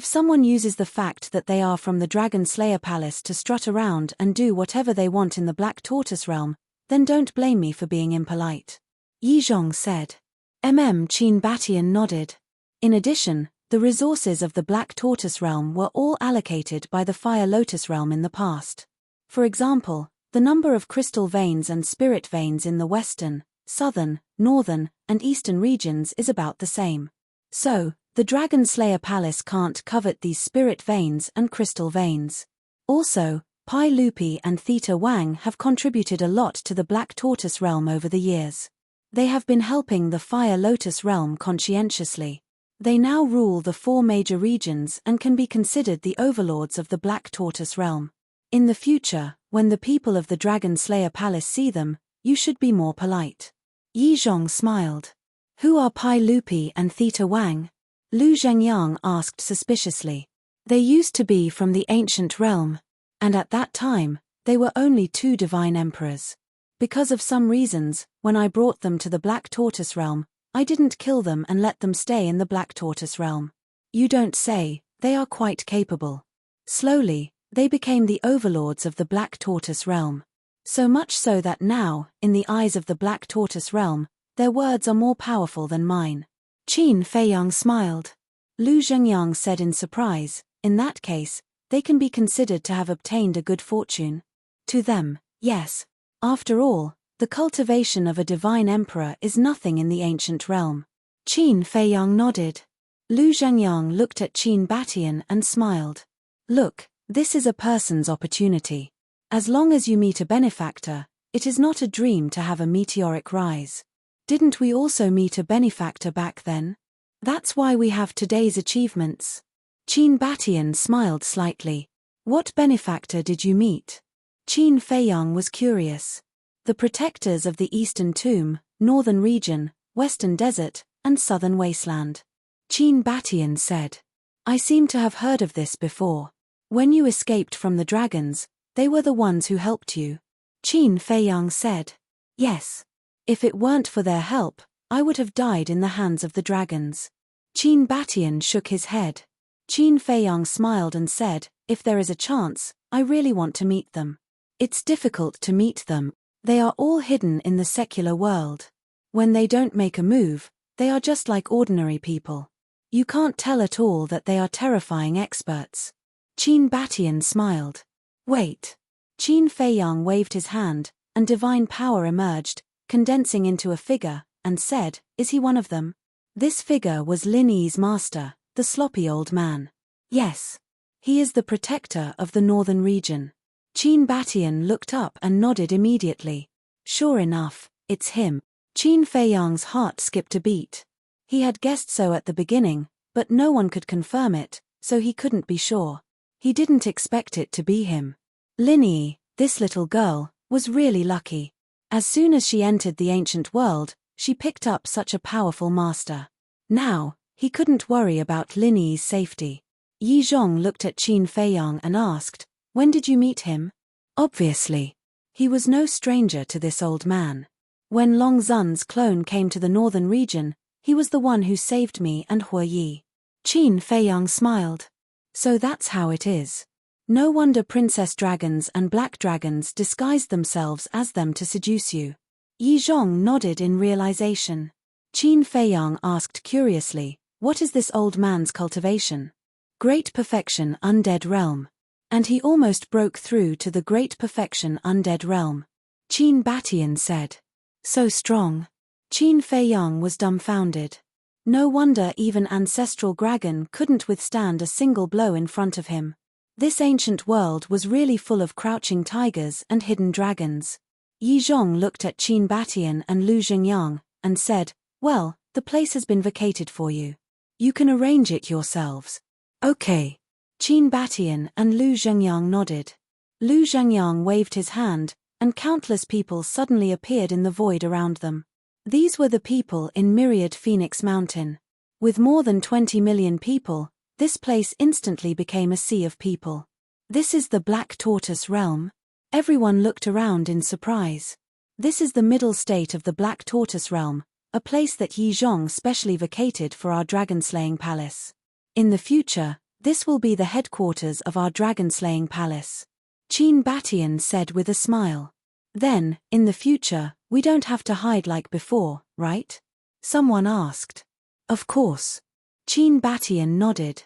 someone uses the fact that they are from the Dragon Slayer Palace to strut around and do whatever they want in the Black Tortoise realm, then don't blame me for being impolite. Yi Zhong said. Qin Batian nodded. In addition, the resources of the Black Tortoise realm were all allocated by the Fire Lotus realm in the past. For example, the number of crystal veins and spirit veins in the western, southern, northern, and eastern regions is about the same. So, the Dragon Slayer Palace can't covet these spirit veins and crystal veins. Also, Pai Lupi and Theta Wang have contributed a lot to the Black Tortoise realm over the years. They have been helping the Fire Lotus realm conscientiously. They now rule the 4 major regions and can be considered the overlords of the Black Tortoise realm. In the future, when the people of the Dragon Slayer Palace see them, you should be more polite. Yi Zhong smiled. Who are Pai Lupi and Theta Wang? Lu Zhengyang asked suspiciously. They used to be from the ancient realm, and at that time, they were only 2 divine emperors. Because of some reasons, when I brought them to the Black Tortoise realm, I didn't kill them and let them stay in the Black Tortoise realm. You don't say, they are quite capable. Slowly, they became the overlords of the Black Tortoise realm. So much so that now, in the eyes of the Black Tortoise realm, their words are more powerful than mine. Qin Feiyang smiled. Lu Zhengyang said in surprise, in that case, they can be considered to have obtained a good fortune. To them, yes. After all, the cultivation of a divine emperor is nothing in the ancient realm. Qin Feiyang nodded. Lu Zhengyang looked at Qin Batian and smiled. Look, this is a person's opportunity. As long as you meet a benefactor, it is not a dream to have a meteoric rise. Didn't we also meet a benefactor back then? That's why we have today's achievements. Qin Batian smiled slightly. What benefactor did you meet? Qin Feiyang was curious. The protectors of the Eastern Tomb, Northern Region, Western Desert, and Southern Wasteland. Qin Batian said. I seem to have heard of this before. When you escaped from the dragons, they were the ones who helped you. Qin Feiyang said. Yes. If it weren't for their help, I would have died in the hands of the dragons. Qin Batian shook his head. Qin Feiyang smiled and said, if there is a chance, I really want to meet them. It's difficult to meet them. They are all hidden in the secular world. When they don't make a move, they are just like ordinary people. You can't tell at all that they are terrifying experts. Qin Batian smiled. Wait. Qin Feiyang waved his hand, and divine power emerged, condensing into a figure, and said, is he one of them? This figure was Lin Yi's master, the sloppy old man. Yes. He is the protector of the northern region. Qin Batian looked up and nodded immediately. Sure enough, it's him. Qin Feiyang's heart skipped a beat. He had guessed so at the beginning, but no one could confirm it, so he couldn't be sure. He didn't expect it to be him. Lin Yi, this little girl, was really lucky. As soon as she entered the ancient world, she picked up such a powerful master. Now, he couldn't worry about Lin Yi's safety. Yi Zhong looked at Qin Feiyang and asked, when did you meet him? Obviously. He was no stranger to this old man. When Long Zun's clone came to the northern region, he was the one who saved me and Hua Yi. Qin Feiyang smiled. So that's how it is. No wonder princess dragons and black dragons disguised themselves as them to seduce you. Yi Zhong nodded in realization. Qin Feiyang asked curiously, what is this old man's cultivation? Great Perfection Undead Realm. And he almost broke through to the Great Perfection Undead Realm. Qin Batian said. So strong. Qin Feiyang was dumbfounded. No wonder even Ancestral Dragon couldn't withstand a single blow in front of him. This ancient world was really full of crouching tigers and hidden dragons. Yi Zhong looked at Qin Batian and Lu Zhengyang, and said, well, the place has been vacated for you. You can arrange it yourselves. Okay. Qin Batian and Lu Zhengyang nodded. Lu Zhengyang waved his hand, and countless people suddenly appeared in the void around them. These were the people in Myriad Phoenix Mountain. With more than 20 million people, this place instantly became a sea of people. This is the Black Tortoise realm? Everyone looked around in surprise. This is the middle state of the Black Tortoise realm, a place that Yi Zhong specially vacated for our dragon-slaying palace. In the future, this will be the headquarters of our dragon-slaying palace. Qin Batian said with a smile. Then, in the future, we don't have to hide like before, right? Someone asked. Of course. Qin Batian nodded.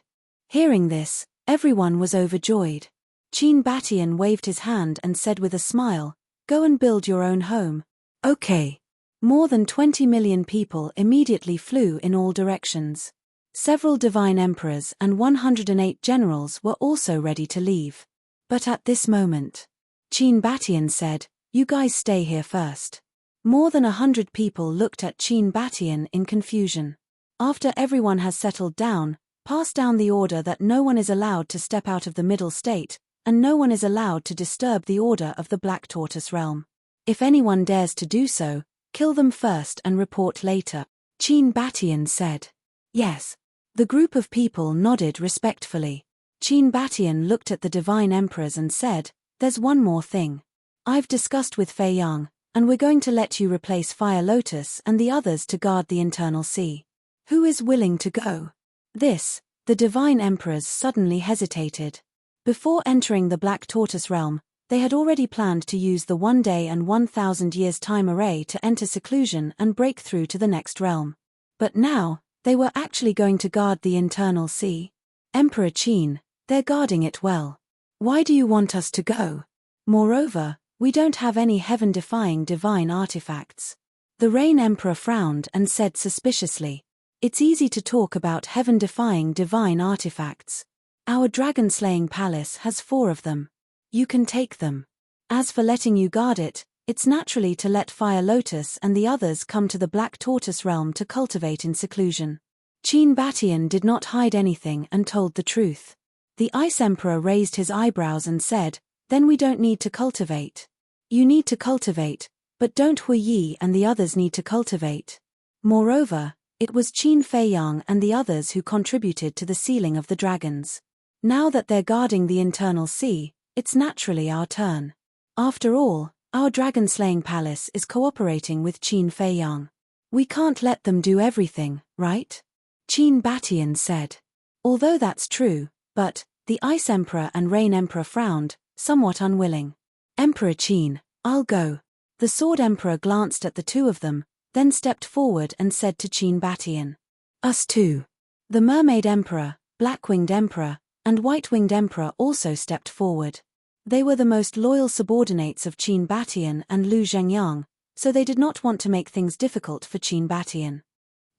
Hearing this, everyone was overjoyed. Qin Batian waved his hand and said with a smile, "Go and build your own home." Okay. More than 20 million people immediately flew in all directions. Several divine emperors and 108 generals were also ready to leave. But at this moment, Qin Batian said, "You guys stay here first." More than 100 people looked at Qin Batian in confusion. After everyone has settled down, pass down the order that no one is allowed to step out of the middle state, and no one is allowed to disturb the order of the Black Tortoise realm. If anyone dares to do so, kill them first and report later, Qin Batian said. Yes. The group of people nodded respectfully. Qin Batian looked at the divine emperors and said, "There's one more thing. I've discussed with Fei Yang, and we're going to let you replace Fire Lotus and the others to guard the internal sea. Who is willing to go?" The divine emperors suddenly hesitated. Before entering the Black Tortoise realm, they had already planned to use the 1 day and 1,000 years time array to enter seclusion and break through to the next realm. But now, they were actually going to guard the internal sea. Emperor Qin, they're guarding it well. Why do you want us to go? Moreover, we don't have any heaven-defying divine artifacts. The Rain Emperor frowned and said suspiciously, "It's easy to talk about heaven-defying divine artifacts. Our dragon-slaying palace has 4 of them. You can take them. As for letting you guard it, it's naturally to let Fire Lotus and the others come to the Black Tortoise realm to cultivate in seclusion." Qin Batian did not hide anything and told the truth. The Ice Emperor raised his eyebrows and said, "Then we don't need to cultivate." "You need to cultivate, but don't Hui Yi and the others need to cultivate." Moreover, it was Qin Fei Yang and the others who contributed to the sealing of the dragons. Now that they're guarding the internal sea, it's naturally our turn. After all, our dragon-slaying palace is cooperating with Qin Fei Yang. We can't let them do everything, right? Qin Batian said. Although that's true, but, the Ice Emperor and Rain Emperor frowned, somewhat unwilling. "Emperor Qin, I'll go." The Sword Emperor glanced at the 2 of them, then stepped forward and said to Qin Batian, "Us too." The Mermaid Emperor, Black-Winged Emperor, and White-Winged Emperor also stepped forward. They were the most loyal subordinates of Qin Batian and Lu Zhengyang, so they did not want to make things difficult for Qin Batian.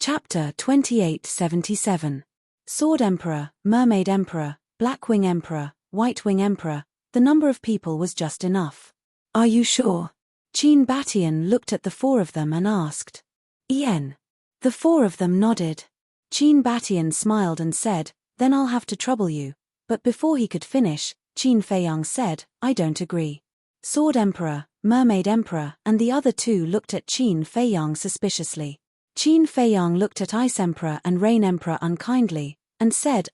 Chapter 2877. Sword Emperor, Mermaid Emperor, Black-Wing Emperor, White-Wing Emperor, the number of people was just enough. "Are you sure?" Qin Batian looked at the 4 of them and asked. "Yen." The 4 of them nodded. Qin Batian smiled and said, "Then I'll have to trouble you." But before he could finish, Qin Fei Yang said, "I don't agree." Sword Emperor, Mermaid Emperor, and the other 2 looked at Qin Fei Yang suspiciously. Qin Fei Yang looked at Ice Emperor and Rain Emperor unkindly, and said,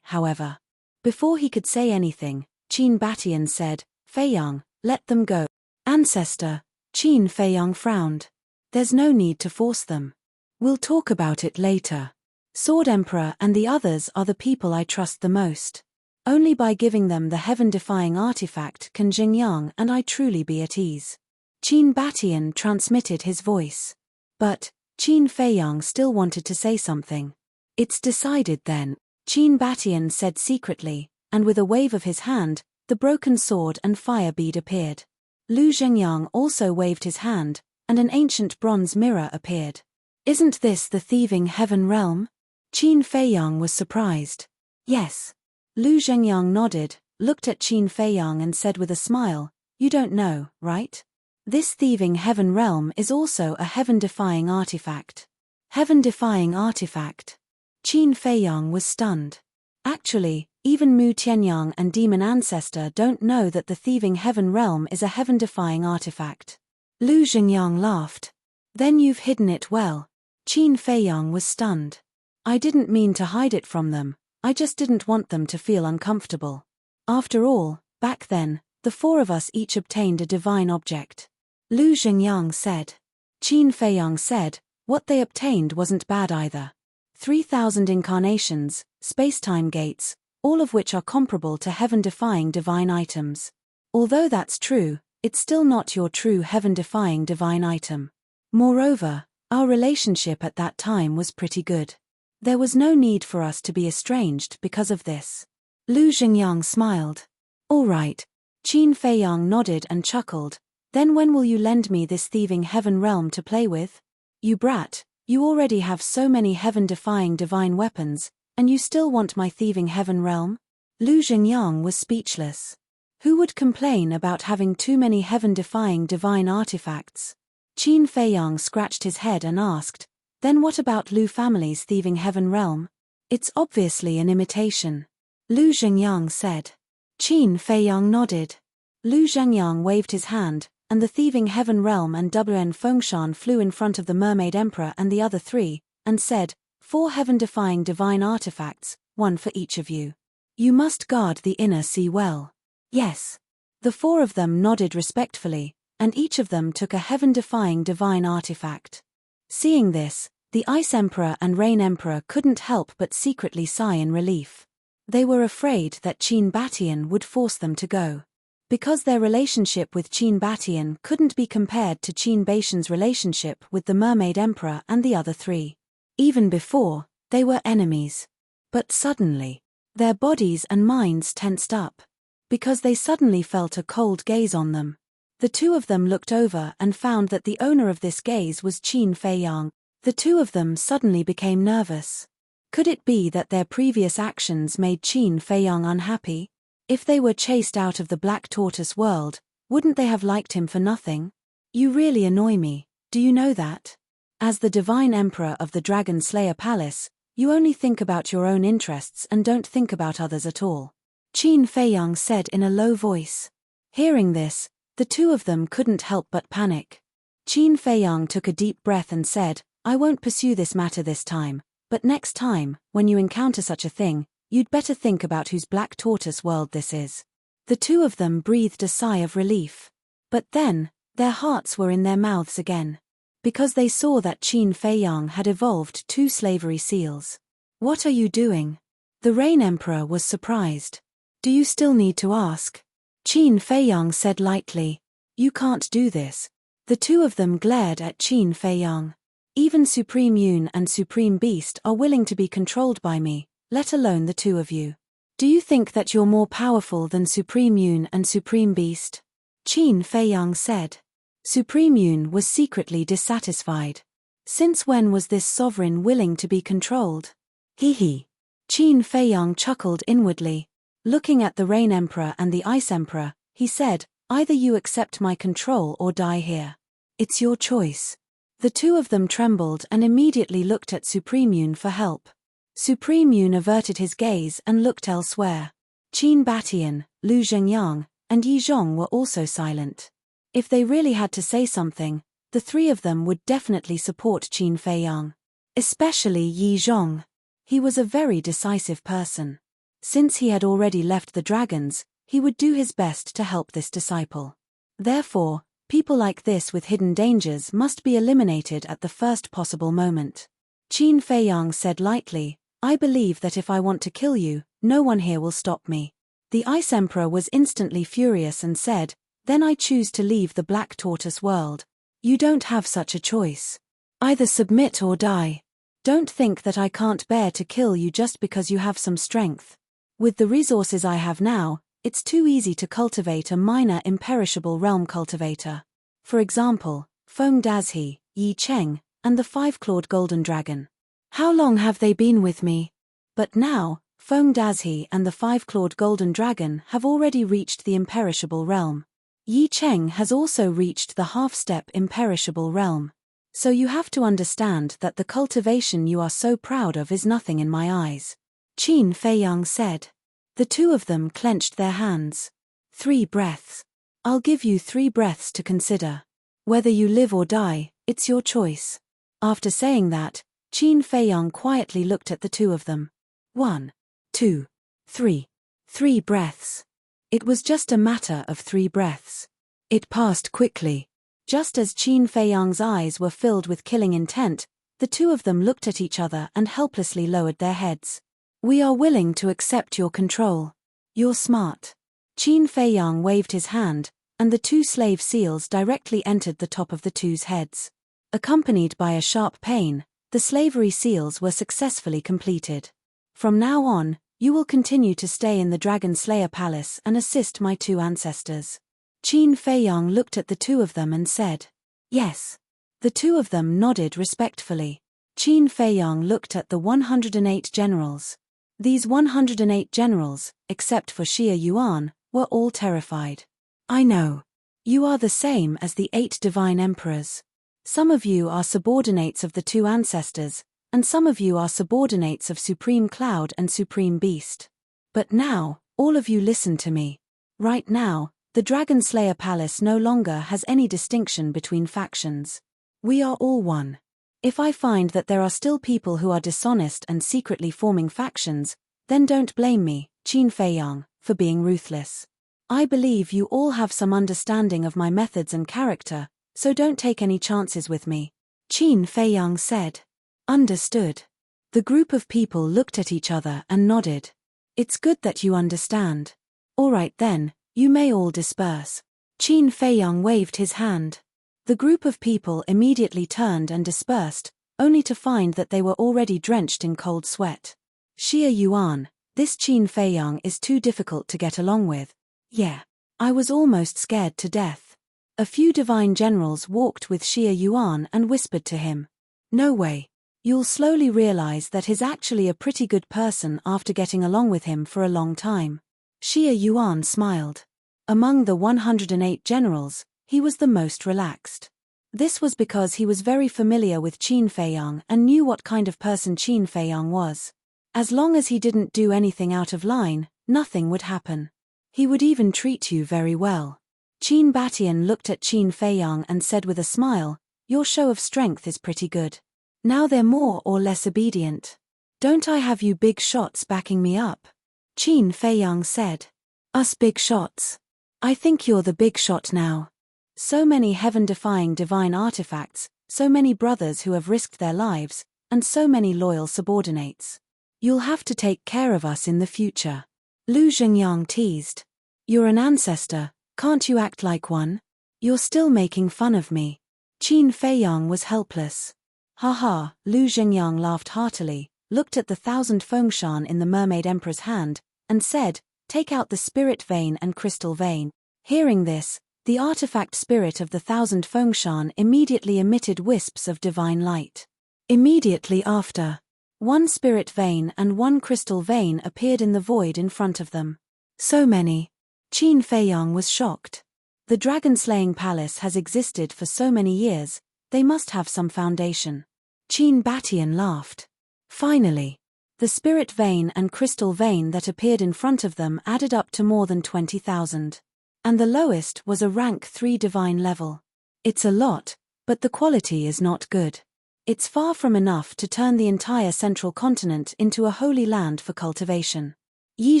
however. Before he could say anything, Qin Batian said, "Fei Yang, let them go." "Ancestor," Qin Fei Yang frowned. "There's no need to force them. We'll talk about it later. Sword Emperor and the others are the people I trust the most. Only by giving them the heaven-defying artifact can Xingyang and I truly be at ease." Qin Batian transmitted his voice. But, Qin Fei Yang still wanted to say something. "It's decided then," Qin Batian said secretly, and with a wave of his hand, the broken sword and fire bead appeared. Lu Zhengyang also waved his hand, and an ancient bronze mirror appeared. "Isn't this the thieving heaven realm?" Qin Fei Yang was surprised. "Yes." Lu Zhengyang nodded, looked at Qin Fei Yang and said with a smile, "You don't know, right? This thieving heaven realm is also a heaven-defying artifact." Heaven-defying artifact? Qin Fei Yang was stunned. Actually, even Mu Tianyang and Demon Ancestor don't know that the thieving heaven realm is a heaven-defying artifact. Lu Zhengyang laughed. "Then you've hidden it well." Qin Fei Yang was stunned. "I didn't mean to hide it from them, I just didn't want them to feel uncomfortable. After all, back then, the 4 of us each obtained a divine object. Lu Zhengyang said. Qin Feiyang said, what they obtained wasn't bad either. 3,000 incarnations, space-time gates, all of which are comparable to heaven-defying divine items. Although that's true, it's still not your true heaven-defying divine item. Moreover, our relationship at that time was pretty good. There was no need for us to be estranged because of this. Lu Zhengyang smiled. All right. Qin Feiyang nodded and chuckled. Then when will you lend me this thieving heaven realm to play with? You brat, you already have so many heaven-defying divine weapons, and you still want my thieving heaven realm? Lu Zhengyang was speechless. Who would complain about having too many heaven-defying divine artifacts? Qin Feiyang scratched his head and asked, then what about Lu family's thieving heaven realm? It's obviously an imitation. Lu Zhengyang said. Qin Feiyang nodded. Lu Zhengyang waved his hand, and the thieving heaven realm and Wen Fengshan flew in front of the mermaid emperor and the other three, and said, 4 heaven-defying divine artifacts, 1 for each of you. You must guard the inner sea well. Yes. The 4 of them nodded respectfully, and each of them took a heaven-defying divine artifact. Seeing this, the Ice Emperor and Rain Emperor couldn't help but secretly sigh in relief. They were afraid that Qin Batian would force them to go. Because their relationship with Qin Batian couldn't be compared to Qin Baishan's relationship with the Mermaid Emperor and the other 3. Even before, they were enemies. But suddenly, their bodies and minds tensed up. Because they suddenly felt a cold gaze on them. The 2 of them looked over and found that the owner of this gaze was Qin Feiyang. The 2 of them suddenly became nervous. Could it be that their previous actions made Qin Feiyang unhappy? If they were chased out of the Black Tortoise world, wouldn't they have liked him for nothing? You really annoy me, do you know that? As the Divine Emperor of the Dragon Slayer Palace, you only think about your own interests and don't think about others at all. Qin Feiyang said in a low voice. Hearing this, the 2 of them couldn't help but panic. Qin Feiyang took a deep breath and said, I won't pursue this matter this time, but next time, when you encounter such a thing, you'd better think about whose Black Tortoise world this is. The 2 of them breathed a sigh of relief. But then, their hearts were in their mouths again. Because they saw that Qin Feiyang had evolved 2 slavery seals. What are you doing? The Rain Emperor was surprised. Do you still need to ask? Qin Feiyang said lightly. You can't do this. The 2 of them glared at Qin Feiyang. Even Supreme Yun and Supreme Beast are willing to be controlled by me, let alone the 2 of you. Do you think that you're more powerful than Supreme Yun and Supreme Beast? Qin Feiyang said. Supreme Yun was secretly dissatisfied. Since when was this sovereign willing to be controlled? Hee. Qin Feiyang chuckled inwardly. Looking at the Rain Emperor and the Ice Emperor, he said, either you accept my control or die here. It's your choice. The 2 of them trembled and immediately looked at Supreme Yun for help. Supreme Yun averted his gaze and looked elsewhere. Qin Batian, Lu Zhengyang, and Yi Zhong were also silent. If they really had to say something, the 3 of them would definitely support Qin Feiyang. Especially Yi Zhong. He was a very decisive person. Since he had already left the dragons, he would do his best to help this disciple. Therefore, people like this with hidden dangers must be eliminated at the first possible moment. Qin Feiyang said lightly, I believe that if I want to kill you, no one here will stop me. The Ice Emperor was instantly furious and said, then I choose to leave the Black Tortoise world. You don't have such a choice. Either submit or die. Don't think that I can't bear to kill you just because you have some strength. With the resources I have now, it's too easy to cultivate a minor imperishable realm cultivator. For example, Feng Dazhi, Yi Cheng, and the 5-clawed golden dragon. How long have they been with me? But now, Feng Dazhi and the 5-clawed golden dragon have already reached the imperishable realm. Yi Cheng has also reached the half-step imperishable realm. So you have to understand that the cultivation you are so proud of is nothing in my eyes. Qin Feiyang said. The 2 of them clenched their hands. 3 breaths. I'll give you 3 breaths to consider. Whether you live or die, it's your choice. After saying that, Qin Feiyang quietly looked at the 2 of them. 1, 2, 3. 3 breaths. It was just a matter of 3 breaths. It passed quickly. Just as Qin Feiyang's eyes were filled with killing intent, the two of them looked at each other and helplessly lowered their heads. We are willing to accept your control. You're smart. Qin Feiyang waved his hand, and the two slave seals directly entered the top of the two's heads. Accompanied by a sharp pain, the slavery seals were successfully completed. From now on, you will continue to stay in the Dragon Slayer Palace and assist my two ancestors. Qin Feiyang looked at the two of them and said, Yes. The two of them nodded respectfully. Qin Feiyang looked at the 108 generals. These 108 generals, except for Xie Yuan, were all terrified. I know. You are the same as the 8 divine emperors. Some of you are subordinates of the two ancestors, and some of you are subordinates of Supreme Cloud and Supreme Beast. But now, all of you listen to me. Right now, the Dragon Slayer Palace no longer has any distinction between factions. We are all one. If I find that there are still people who are dishonest and secretly forming factions, then don't blame me, Qin Feiyang, for being ruthless. I believe you all have some understanding of my methods and character, so don't take any chances with me. Qin Feiyang said. Understood. The group of people looked at each other and nodded. It's good that you understand. All right then, you may all disperse. Qin Feiyang waved his hand. The group of people immediately turned and dispersed, only to find that they were already drenched in cold sweat. Xie Yuan, this Qin Feiyang is too difficult to get along with. Yeah. I was almost scared to death. A few divine generals walked with Xie Yuan and whispered to him. No way. You'll slowly realize that he's actually a pretty good person after getting along with him for a long time. Xie Yuan smiled. Among the 108 generals, he was the most relaxed. This was because he was very familiar with Qin Feiyang and knew what kind of person Qin Feiyang was. As long as he didn't do anything out of line, nothing would happen. He would even treat you very well. Qin Batian looked at Qin Feiyang and said with a smile, Your show of strength is pretty good. Now they're more or less obedient. Don't I have you big shots backing me up? Qin Feiyang said. Us big shots? I think you're the big shot now. So many heaven-defying divine artifacts, so many brothers who have risked their lives, and so many loyal subordinates. You'll have to take care of us in the future. Lu Zhengyang teased. You're an ancestor, can't you act like one? You're still making fun of me. Qin Feiyang was helpless. Ha, Lu Zhengyang laughed heartily, looked at the 1,000 fengshan in the Mermaid Emperor's hand, and said, Take out the spirit vein and crystal vein. Hearing this, the artifact spirit of the 1,000 fengshan immediately emitted wisps of divine light. Immediately after, 1 spirit vein and 1 crystal vein appeared in the void in front of them. So many. Qin Feiyang was shocked. The dragon-slaying palace has existed for so many years, they must have some foundation. Qin Batian laughed. Finally, the spirit vein and crystal vein that appeared in front of them added up to more than 20,000. And the lowest was a rank 3 divine level. It's a lot, but the quality is not good. It's far from enough to turn the entire central continent into a holy land for cultivation. Yi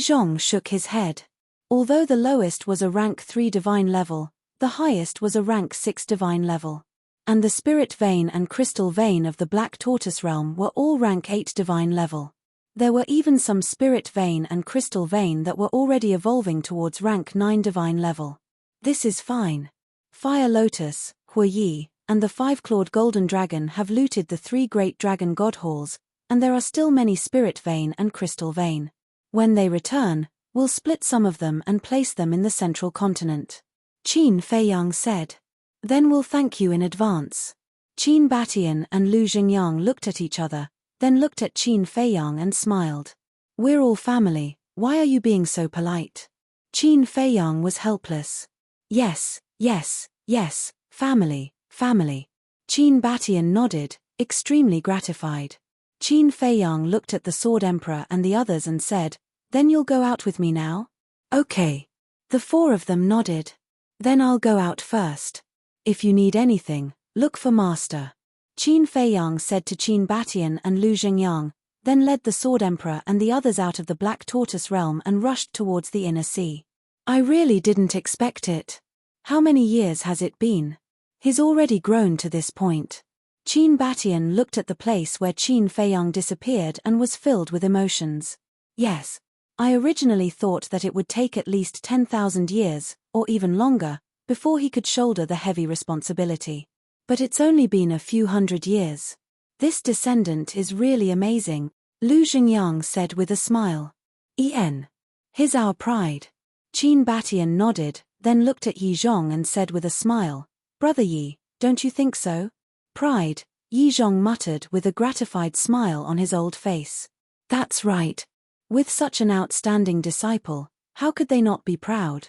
Zhong shook his head. Although the lowest was a rank 3 divine level, the highest was a rank 6 divine level. And the spirit vein and crystal vein of the Black Tortoise realm were all rank 8 divine level. There were even some spirit vein and crystal vein that were already evolving towards rank 9 divine level. This is fine. Fire Lotus, Huiyi, and the 5-clawed golden dragon have looted the 3 great dragon god halls, and there are still many spirit vein and crystal vein. When they return, we'll split some of them and place them in the central continent. Qin Feiyang said. Then we'll thank you in advance. Qin Batian and Lu Zhengyang looked at each other, then looked at Qin Feiyang and smiled. We're all family, why are you being so polite? Qin Feiyang was helpless. Yes, family. Qin Batian nodded, extremely gratified. Qin Feiyang looked at the Sword Emperor and the others and said, Then you'll go out with me now? Okay. The 4 of them nodded. Then I'll go out first. If you need anything, look for Master. Qin Feiyang said to Qin Batian and Lu Zhengyang, then led the Sword Emperor and the others out of the Black Tortoise realm and rushed towards the inner sea. I really didn't expect it. How many years has it been? He's already grown to this point. Qin Batian looked at the place where Qin Feiyang disappeared and was filled with emotions. Yes. I originally thought that it would take at least 10,000 years, or even longer, before he could shoulder the heavy responsibility. But it's only been a few hundred years. This descendant is really amazing, Lu Xingyang said with a smile. He's our pride. Qin Batian nodded, then looked at Yi Zhong and said with a smile, Brother Yi, don't you think so? Pride, Yi Zhong muttered with a gratified smile on his old face. That's right. With such an outstanding disciple, how could they not be proud?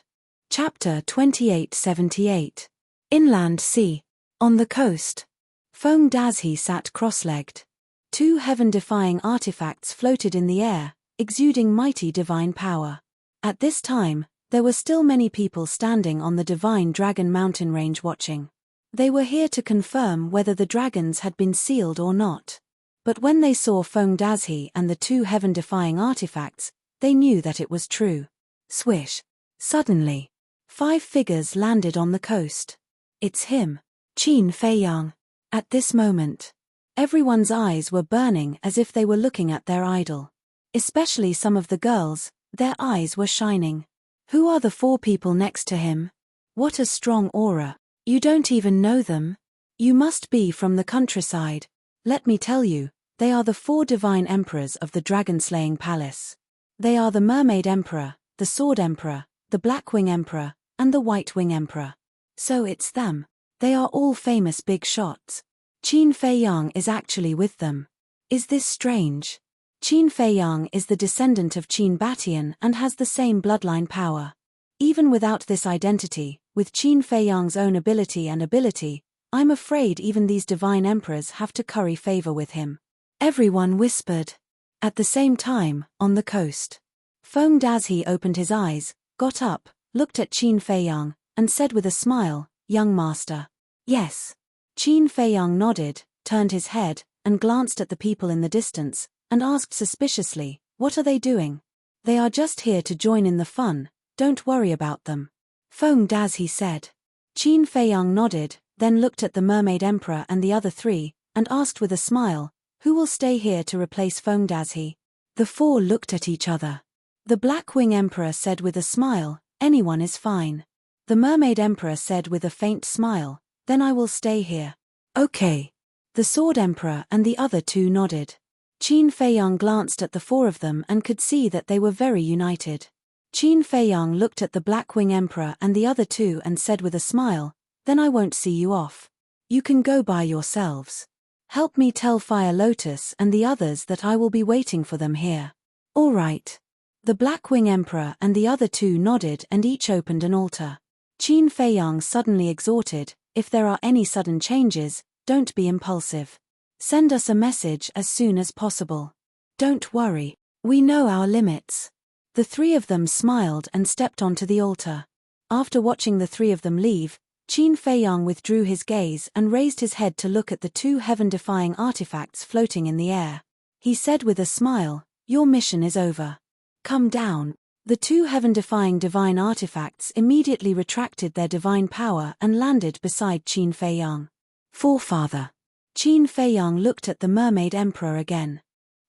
Chapter 2878. Inland Sea. On the coast. Feng Dazhi sat cross-legged. Two heaven-defying artifacts floated in the air, exuding mighty divine power. At this time, there were still many people standing on the divine dragon mountain range watching. They were here to confirm whether the dragons had been sealed or not. But when they saw Feng Dazhi and the two heaven-defying artifacts, they knew that it was true. Swish. Suddenly, 5 figures landed on the coast. It's him, Qin Feiyang. At this moment, everyone's eyes were burning as if they were looking at their idol. Especially some of the girls, their eyes were shining. Who are the 4 people next to him? What a strong aura. You don't even know them? You must be from the countryside. Let me tell you, they are the 4 divine emperors of the dragon-slaying palace. They are the Mermaid Emperor, the Sword Emperor, the Blackwing Emperor, and the White-Wing Emperor. So it's them. They are all famous big shots. Qin Feiyang is actually with them. Is this strange? Qin Feiyang is the descendant of Qin Batian and has the same bloodline power. Even without this identity, with Qin Feiyang's own ability, I'm afraid even these divine emperors have to curry favor with him. Everyone whispered. At the same time, on the coast, Feng Dazhi opened his eyes, got up, looked at Qin Feiyang, and said with a smile, Young master. Yes. Qin Feiyang nodded, turned his head, and glanced at the people in the distance, and asked suspiciously, What are they doing? They are just here to join in the fun, don't worry about them. Feng Dazhi said. Qin Feiyang nodded, then looked at the Mermaid Emperor and the other 3, and asked with a smile, Who will stay here to replace Feng Dazhi? The 4 looked at each other. The Blackwing Emperor said with a smile, Anyone is fine. The Mermaid Emperor said with a faint smile, Then I will stay here. Okay. The Sword Emperor and the other 2 nodded. Qin Feiyang glanced at the 4 of them and could see that they were very united. Qin Feiyang looked at the Blackwing Emperor and the other 2 and said with a smile, Then I won't see you off. You can go by yourselves. Help me tell Fire Lotus and the others that I will be waiting for them here. All right. The Blackwing Emperor and the other 2 nodded and each opened an altar. Qin Feiyang suddenly exhorted, If there are any sudden changes, don't be impulsive. Send us a message as soon as possible. Don't worry, we know our limits. The 3 of them smiled and stepped onto the altar. After watching the 3 of them leave, Qin Feiyang withdrew his gaze and raised his head to look at the 2 heaven-defying artifacts floating in the air. He said with a smile, Your mission is over. Come down. The 2 heaven-defying divine artifacts immediately retracted their divine power and landed beside Qin Feiyang. Forefather. Qin Feiyang looked at the Mermaid Emperor again.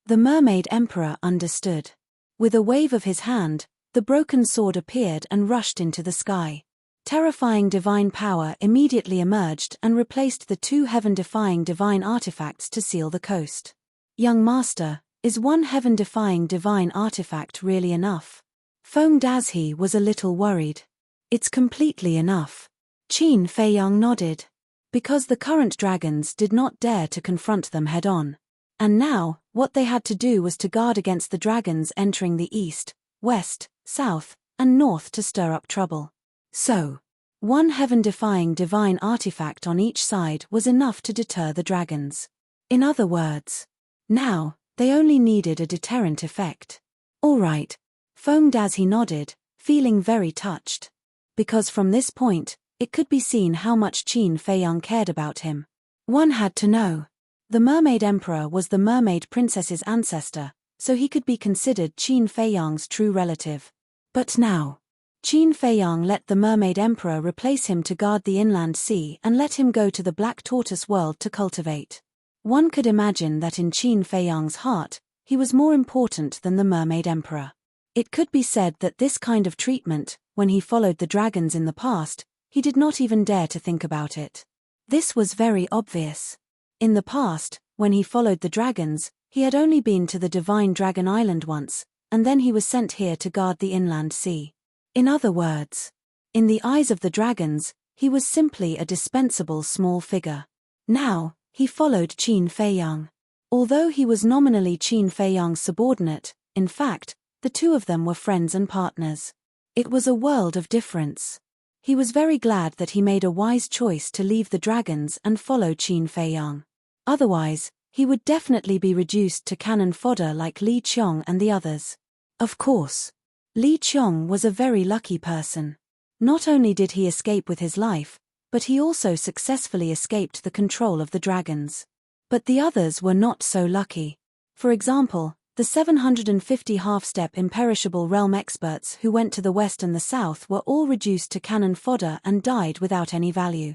The Mermaid Emperor understood. With a wave of his hand, the broken sword appeared and rushed into the sky. Terrifying divine power immediately emerged and replaced the 2 heaven-defying divine artifacts to seal the coast. Young master, is one heaven-defying divine artifact really enough? Feng Dazhi was a little worried. It's completely enough. Qin Feiyang nodded. Because the current dragons did not dare to confront them head-on. And now, what they had to do was to guard against the dragons entering the east, west, south, and north to stir up trouble. So, one heaven-defying divine artifact on each side was enough to deter the dragons. In other words, now, they only needed a deterrent effect. All right. Feng Dazhi nodded, feeling very touched. Because from this point, it could be seen how much Qin Feiyang cared about him. One had to know. The Mermaid Emperor was the Mermaid Princess's ancestor, so he could be considered Qin Feiyang's true relative. But now, Qin Feiyang let the Mermaid Emperor replace him to guard the inland sea and let him go to the Black Tortoise world to cultivate. One could imagine that in Qin Feiyang's heart, he was more important than the Mermaid Emperor. It could be said that this kind of treatment, when he followed the dragons in the past, he did not even dare to think about it. This was very obvious. In the past, when he followed the dragons, he had only been to the Divine Dragon Island once, and then he was sent here to guard the inland sea. In other words, in the eyes of the dragons, he was simply a dispensable small figure. Now, he followed Qin Feiyang. Although he was nominally Qin Feiyang's subordinate, in fact, the two of them were friends and partners. It was a world of difference. He was very glad that he made a wise choice to leave the dragons and follow Qin Feiyang. Otherwise, he would definitely be reduced to cannon fodder like Li Qiong and the others. Of course, Li Qiong was a very lucky person. Not only did he escape with his life, but he also successfully escaped the control of the dragons. But the others were not so lucky. For example, the 750 half-step imperishable realm experts who went to the west and the south were all reduced to cannon fodder and died without any value.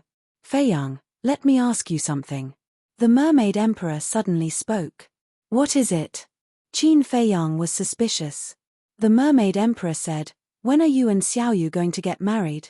Feiyang, let me ask you something. The Mermaid Emperor suddenly spoke. What is it? Qin Feiyang was suspicious. The Mermaid Emperor said, when are you and Xiaoyu going to get married?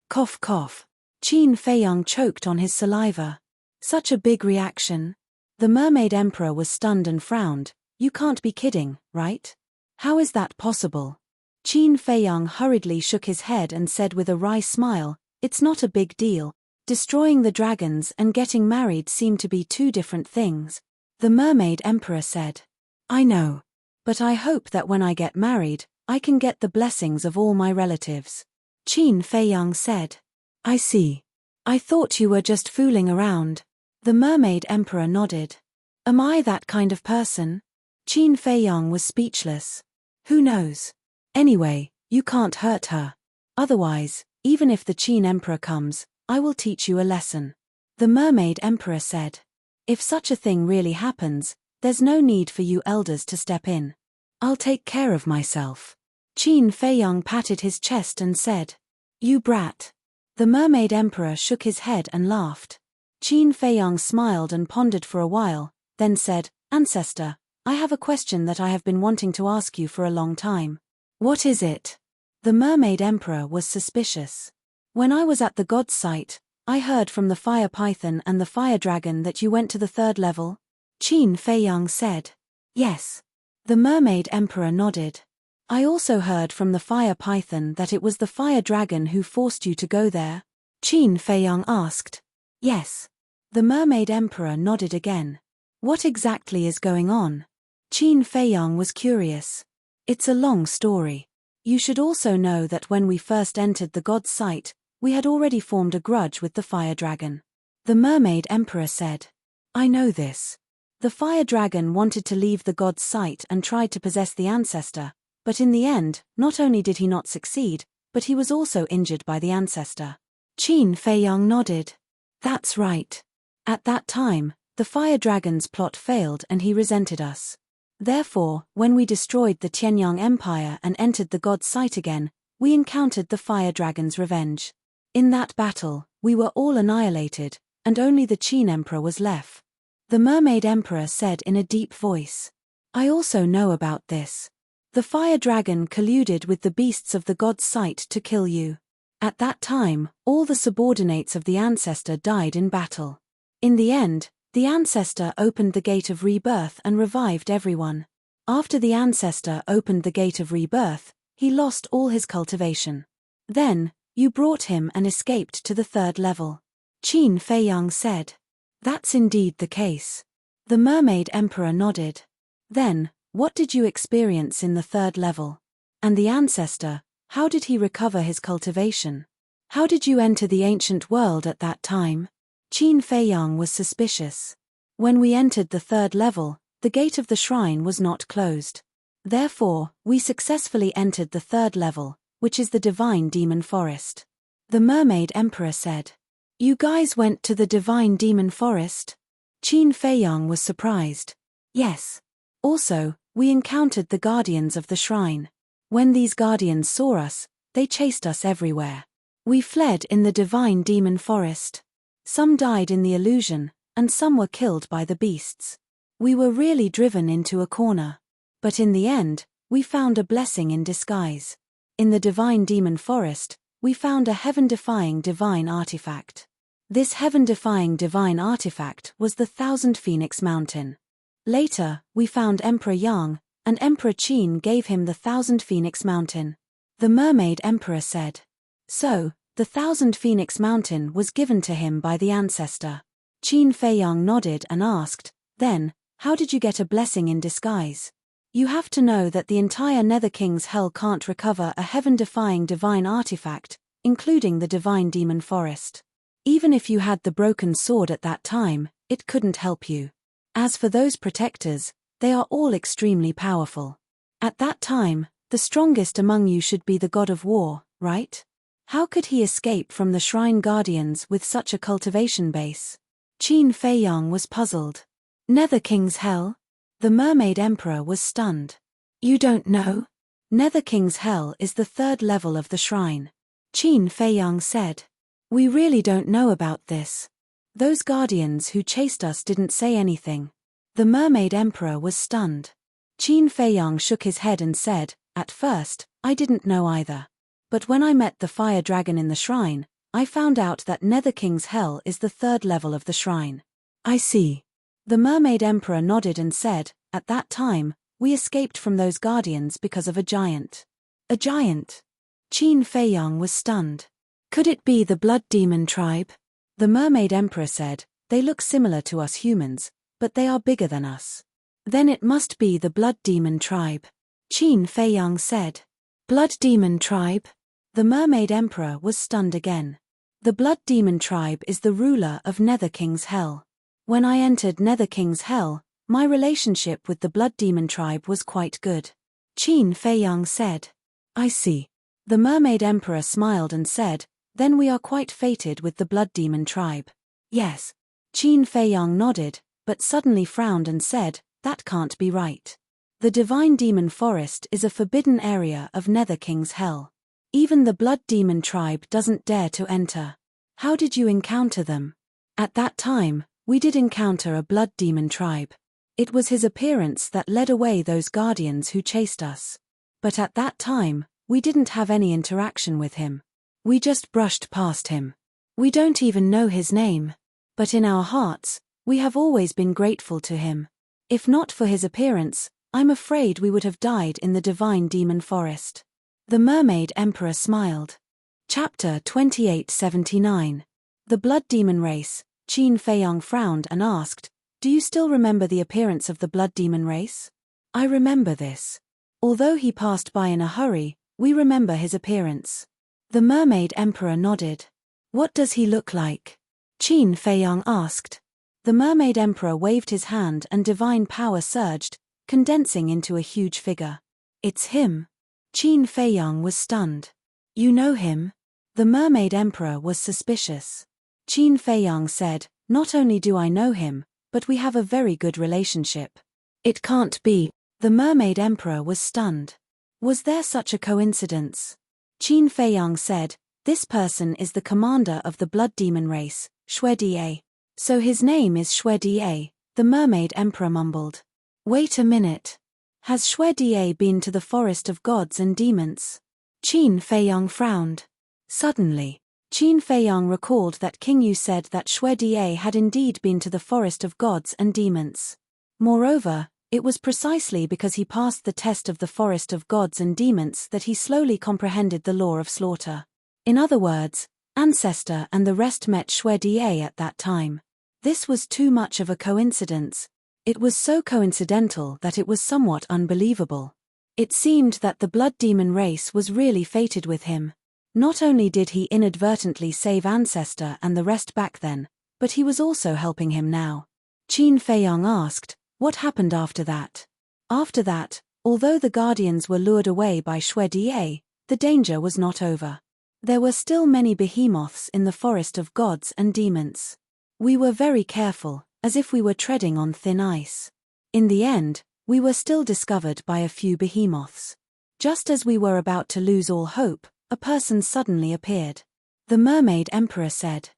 Cough cough. Qin Feiyang choked on his saliva. Such a big reaction. The Mermaid Emperor was stunned and frowned. You can't be kidding, right? How is that possible? Qin Feiyang hurriedly shook his head and said with a wry smile, it's not a big deal. Destroying the dragons and getting married seem to be two different things. The Mermaid Emperor said, I know. But I hope that when I get married, I can get the blessings of all my relatives. Qin Feiyang said, I see. I thought you were just fooling around. The Mermaid Emperor nodded. Am I that kind of person? Qin Feiyang was speechless. Who knows? Anyway, you can't hurt her. Otherwise, even if the Qin Emperor comes, I will teach you a lesson. The Mermaid Emperor said. If such a thing really happens, there's no need for you elders to step in. I'll take care of myself. Qin Feiyang patted his chest and said, You brat. The Mermaid Emperor shook his head and laughed. Qin Feiyang smiled and pondered for a while, then said, Ancestor, I have a question that I have been wanting to ask you for a long time. What is it? The Mermaid Emperor was suspicious. When I was at the god's site, I heard from the fire python and the fire dragon that you went to the 3rd level. Qin Feiyang said. Yes. The Mermaid Emperor nodded. I also heard from the fire python that it was the fire dragon who forced you to go there. Qin Feiyang asked. Yes. The Mermaid Emperor nodded again. What exactly is going on? Qin Feiyang was curious. It's a long story. You should also know that when we first entered the god's site, we had already formed a grudge with the fire dragon. The Mermaid Emperor said. I know this. The fire dragon wanted to leave the god's site and tried to possess the ancestor, but in the end, not only did he not succeed, but he was also injured by the ancestor. Qin Feiyang nodded. That's right. At that time, the fire dragon's plot failed and he resented us. Therefore, when we destroyed the Tianyang Empire and entered the god's site again, we encountered the fire dragon's revenge. In that battle, we were all annihilated, and only the Qin Emperor was left. The Mermaid Emperor said in a deep voice. I also know about this. The fire dragon colluded with the beasts of the god's site to kill you. At that time, all the subordinates of the ancestor died in battle. In the end, the ancestor opened the gate of rebirth and revived everyone. After the ancestor opened the gate of rebirth, he lost all his cultivation. Then, you brought him and escaped to the 3rd level. Qin Feiyang said. That's indeed the case. The Mermaid Emperor nodded. Then, what did you experience in the 3rd level? And the ancestor, how did he recover his cultivation? How did you enter the ancient world at that time? Qin Feiyang was suspicious. When we entered the 3rd level, the gate of the shrine was not closed. Therefore, we successfully entered the 3rd level, which is the Divine Demon Forest. The Mermaid Emperor said. You guys went to the Divine Demon Forest? Qin Feiyang was surprised. Yes. Also, we encountered the guardians of the shrine. When these guardians saw us, they chased us everywhere. We fled in the divine demon forest. Some died in the illusion, and some were killed by the beasts. We were really driven into a corner. But in the end, we found a blessing in disguise. In the divine demon forest, we found a heaven-defying divine artifact. This heaven-defying divine artifact was the 1,000 Phoenix Mountain. Later, we found Emperor Yang, and Emperor Qin gave him the 1,000 Phoenix Mountain. The Mermaid Emperor said. So, the 1,000 Phoenix Mountain was given to him by the ancestor. Qin Feiyang nodded and asked, then, how did you get a blessing in disguise? You have to know that the entire Nether King's hell can't recover a heaven-defying divine artifact, including the divine demon forest. Even if you had the broken sword at that time, it couldn't help you. As for those protectors, they are all extremely powerful. At that time, the strongest among you should be the god of war, right? How could he escape from the shrine guardians with such a cultivation base? Qin Feiyang was puzzled. Nether King's hell? The Mermaid Emperor was stunned. You don't know? Nether King's hell is the 3rd level of the shrine. Qin Feiyang said. We really don't know about this. Those guardians who chased us didn't say anything. The Mermaid Emperor was stunned. Qin Feiyang shook his head and said, at first, I didn't know either. But when I met the fire dragon in the shrine, I found out that Nether King's hell is the 3rd level of the shrine. I see. The Mermaid Emperor nodded and said, at that time, we escaped from those guardians because of a giant. A giant? Qin Feiyang was stunned. Could it be the Blood Demon tribe? The Mermaid Emperor said, they look similar to us humans, but they are bigger than us. Then it must be the Blood Demon tribe. Qin Feiyang said. Blood Demon tribe? The Mermaid Emperor was stunned again. The Blood Demon tribe is the ruler of Nether King's hell. When I entered Nether King's hell, my relationship with the Blood Demon tribe was quite good. Qin Feiyang said. I see. The Mermaid Emperor smiled and said, then we are quite fated with the Blood Demon tribe. Yes. Qin Feiyang nodded, but suddenly frowned and said, that can't be right. The Divine Demon Forest is a forbidden area of Nether King's hell. Even the Blood Demon tribe doesn't dare to enter. How did you encounter them? At that time, we did encounter a Blood Demon tribe. It was his appearance that led away those guardians who chased us. But at that time, we didn't have any interaction with him. We just brushed past him. We don't even know his name. But in our hearts, we have always been grateful to him. If not for his appearance, I'm afraid we would have died in the Divine Demon Forest. The Mermaid Emperor smiled. Chapter 2879. The Blood Demon Race. Qin Feiyang frowned and asked, do you still remember the appearance of the Blood Demon Race? I remember this. Although he passed by in a hurry, we remember his appearance. The Mermaid Emperor nodded. What does he look like? Qin Feiyang asked. The Mermaid Emperor waved his hand and divine power surged, condensing into a huge figure. It's him. Qin Feiyang was stunned. You know him? The Mermaid Emperor was suspicious. Qin Feiyang said, not only do I know him, but we have a very good relationship. It can't be. The Mermaid Emperor was stunned. Was there such a coincidence? Qin Feiyang said, this person is the commander of the Blood Demon race, Deity. So his name is Deity, the Mermaid Emperor mumbled. Wait a minute. Has Deity been to the Forest of Gods and Demons? Qin Feiyang frowned. Suddenly, Qin Feiyang recalled that King Yu said that Deity had indeed been to the Forest of Gods and Demons. Moreover, it was precisely because he passed the test of the Forest of Gods and Demons that he slowly comprehended the law of slaughter. In other words, Ancestor and the rest met Deity at that time. This was too much of a coincidence. It was so coincidental that it was somewhat unbelievable. It seemed that the Blood Demon race was really fated with him. Not only did he inadvertently save Ancestor and the rest back then, but he was also helping him now. Qin Feiyang asked, what happened after that? After that, although the Guardians were lured away by Deity, the danger was not over. There were still many behemoths in the Forest of Gods and Demons. We were very careful, as if we were treading on thin ice. In the end, we were still discovered by a few behemoths. Just as we were about to lose all hope, a person suddenly appeared. The Mermaid Emperor said,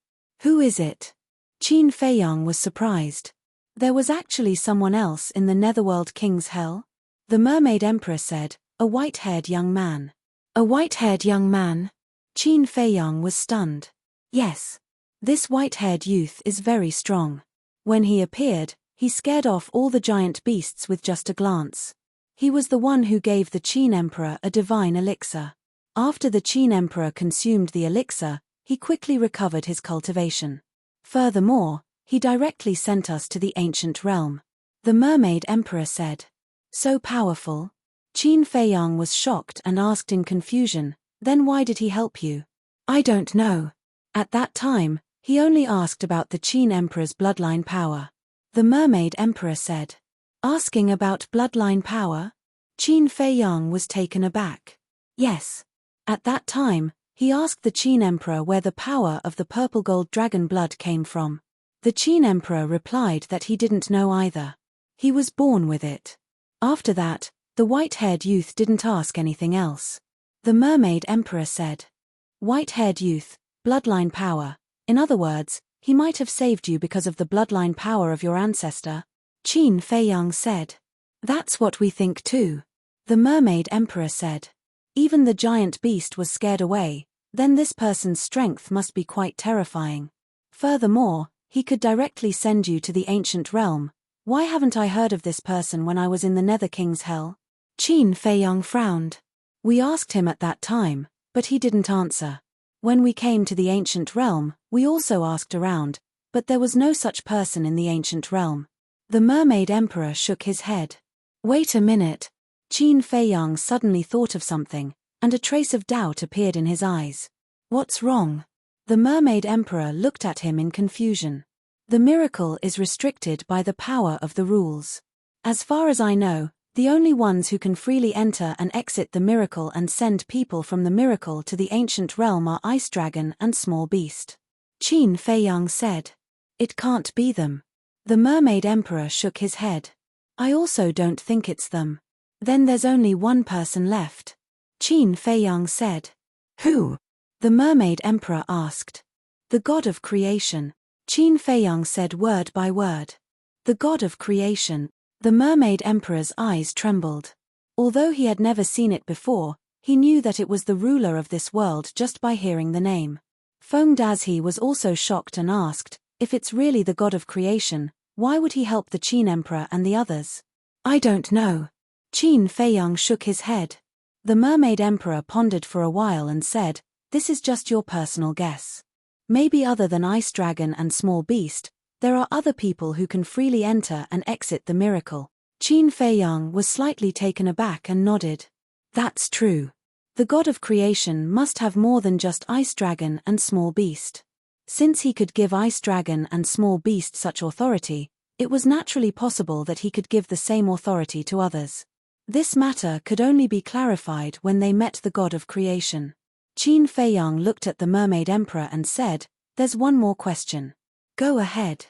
"Who is it?" Qin Feiyang was surprised. There was actually someone else in the Netherworld King's Hell? The Mermaid Emperor said, "A white-haired young man." A white-haired young man? Qin Feiyang was stunned. Yes. This white-haired youth is very strong. When he appeared, he scared off all the giant beasts with just a glance. He was the one who gave the Qin Emperor a divine elixir. After the Qin Emperor consumed the elixir, he quickly recovered his cultivation. Furthermore, he directly sent us to the ancient realm. The Mermaid Emperor said. So powerful? Qin Feiyang was shocked and asked in confusion, "Then why did he help you?" "I don't know." At that time, he only asked about the Qin Emperor's bloodline power. The Mermaid Emperor said. Asking about bloodline power? Qin Feiyang was taken aback. Yes. At that time, he asked the Qin Emperor where the power of the purple gold dragon blood came from. The Qin Emperor replied that he didn't know either. He was born with it. After that, the white-haired youth didn't ask anything else. The Mermaid Emperor said. White-haired youth, bloodline power. In other words, he might have saved you because of the bloodline power of your ancestor. Qin Feiyang said. That's what we think too. The Mermaid Emperor said. Even the giant beast was scared away, then this person's strength must be quite terrifying. Furthermore, he could directly send you to the ancient realm. Why haven't I heard of this person when I was in the Nether King's Hell? Qin Feiyang frowned. We asked him at that time, but he didn't answer. When we came to the ancient realm, we also asked around, but there was no such person in the ancient realm. The Mermaid Emperor shook his head. Wait a minute. Qin Feiyang suddenly thought of something, and a trace of doubt appeared in his eyes. What's wrong? The Mermaid Emperor looked at him in confusion. The miracle is restricted by the power of the rules. As far as I know, the only ones who can freely enter and exit the miracle and send people from the miracle to the ancient realm are Ice Dragon and Small Beast. Qin Feiyang said. It can't be them. The Mermaid Emperor shook his head. I also don't think it's them. Then there's only one person left. Qin Feiyang said. Who? The Mermaid Emperor asked. The God of Creation. Qin Feiyang said word by word. The God of Creation. The Mermaid Emperor's eyes trembled. Although he had never seen it before, he knew that it was the ruler of this world just by hearing the name. Feng Dazhi was also shocked and asked, if it's really the God of Creation, why would he help the Qin Emperor and the others? I don't know. Qin Feiyang shook his head. The Mermaid Emperor pondered for a while and said, this is just your personal guess. Maybe other than Ice Dragon and Small Beast, there are other people who can freely enter and exit the miracle. Qin Feiyang was slightly taken aback and nodded. That's true. The God of Creation must have more than just Ice Dragon and Small Beast. Since he could give Ice Dragon and Small Beast such authority, it was naturally possible that he could give the same authority to others. This matter could only be clarified when they met the God of Creation. Qin Feiyang looked at the Mermaid Emperor and said, there's one more question. Go ahead.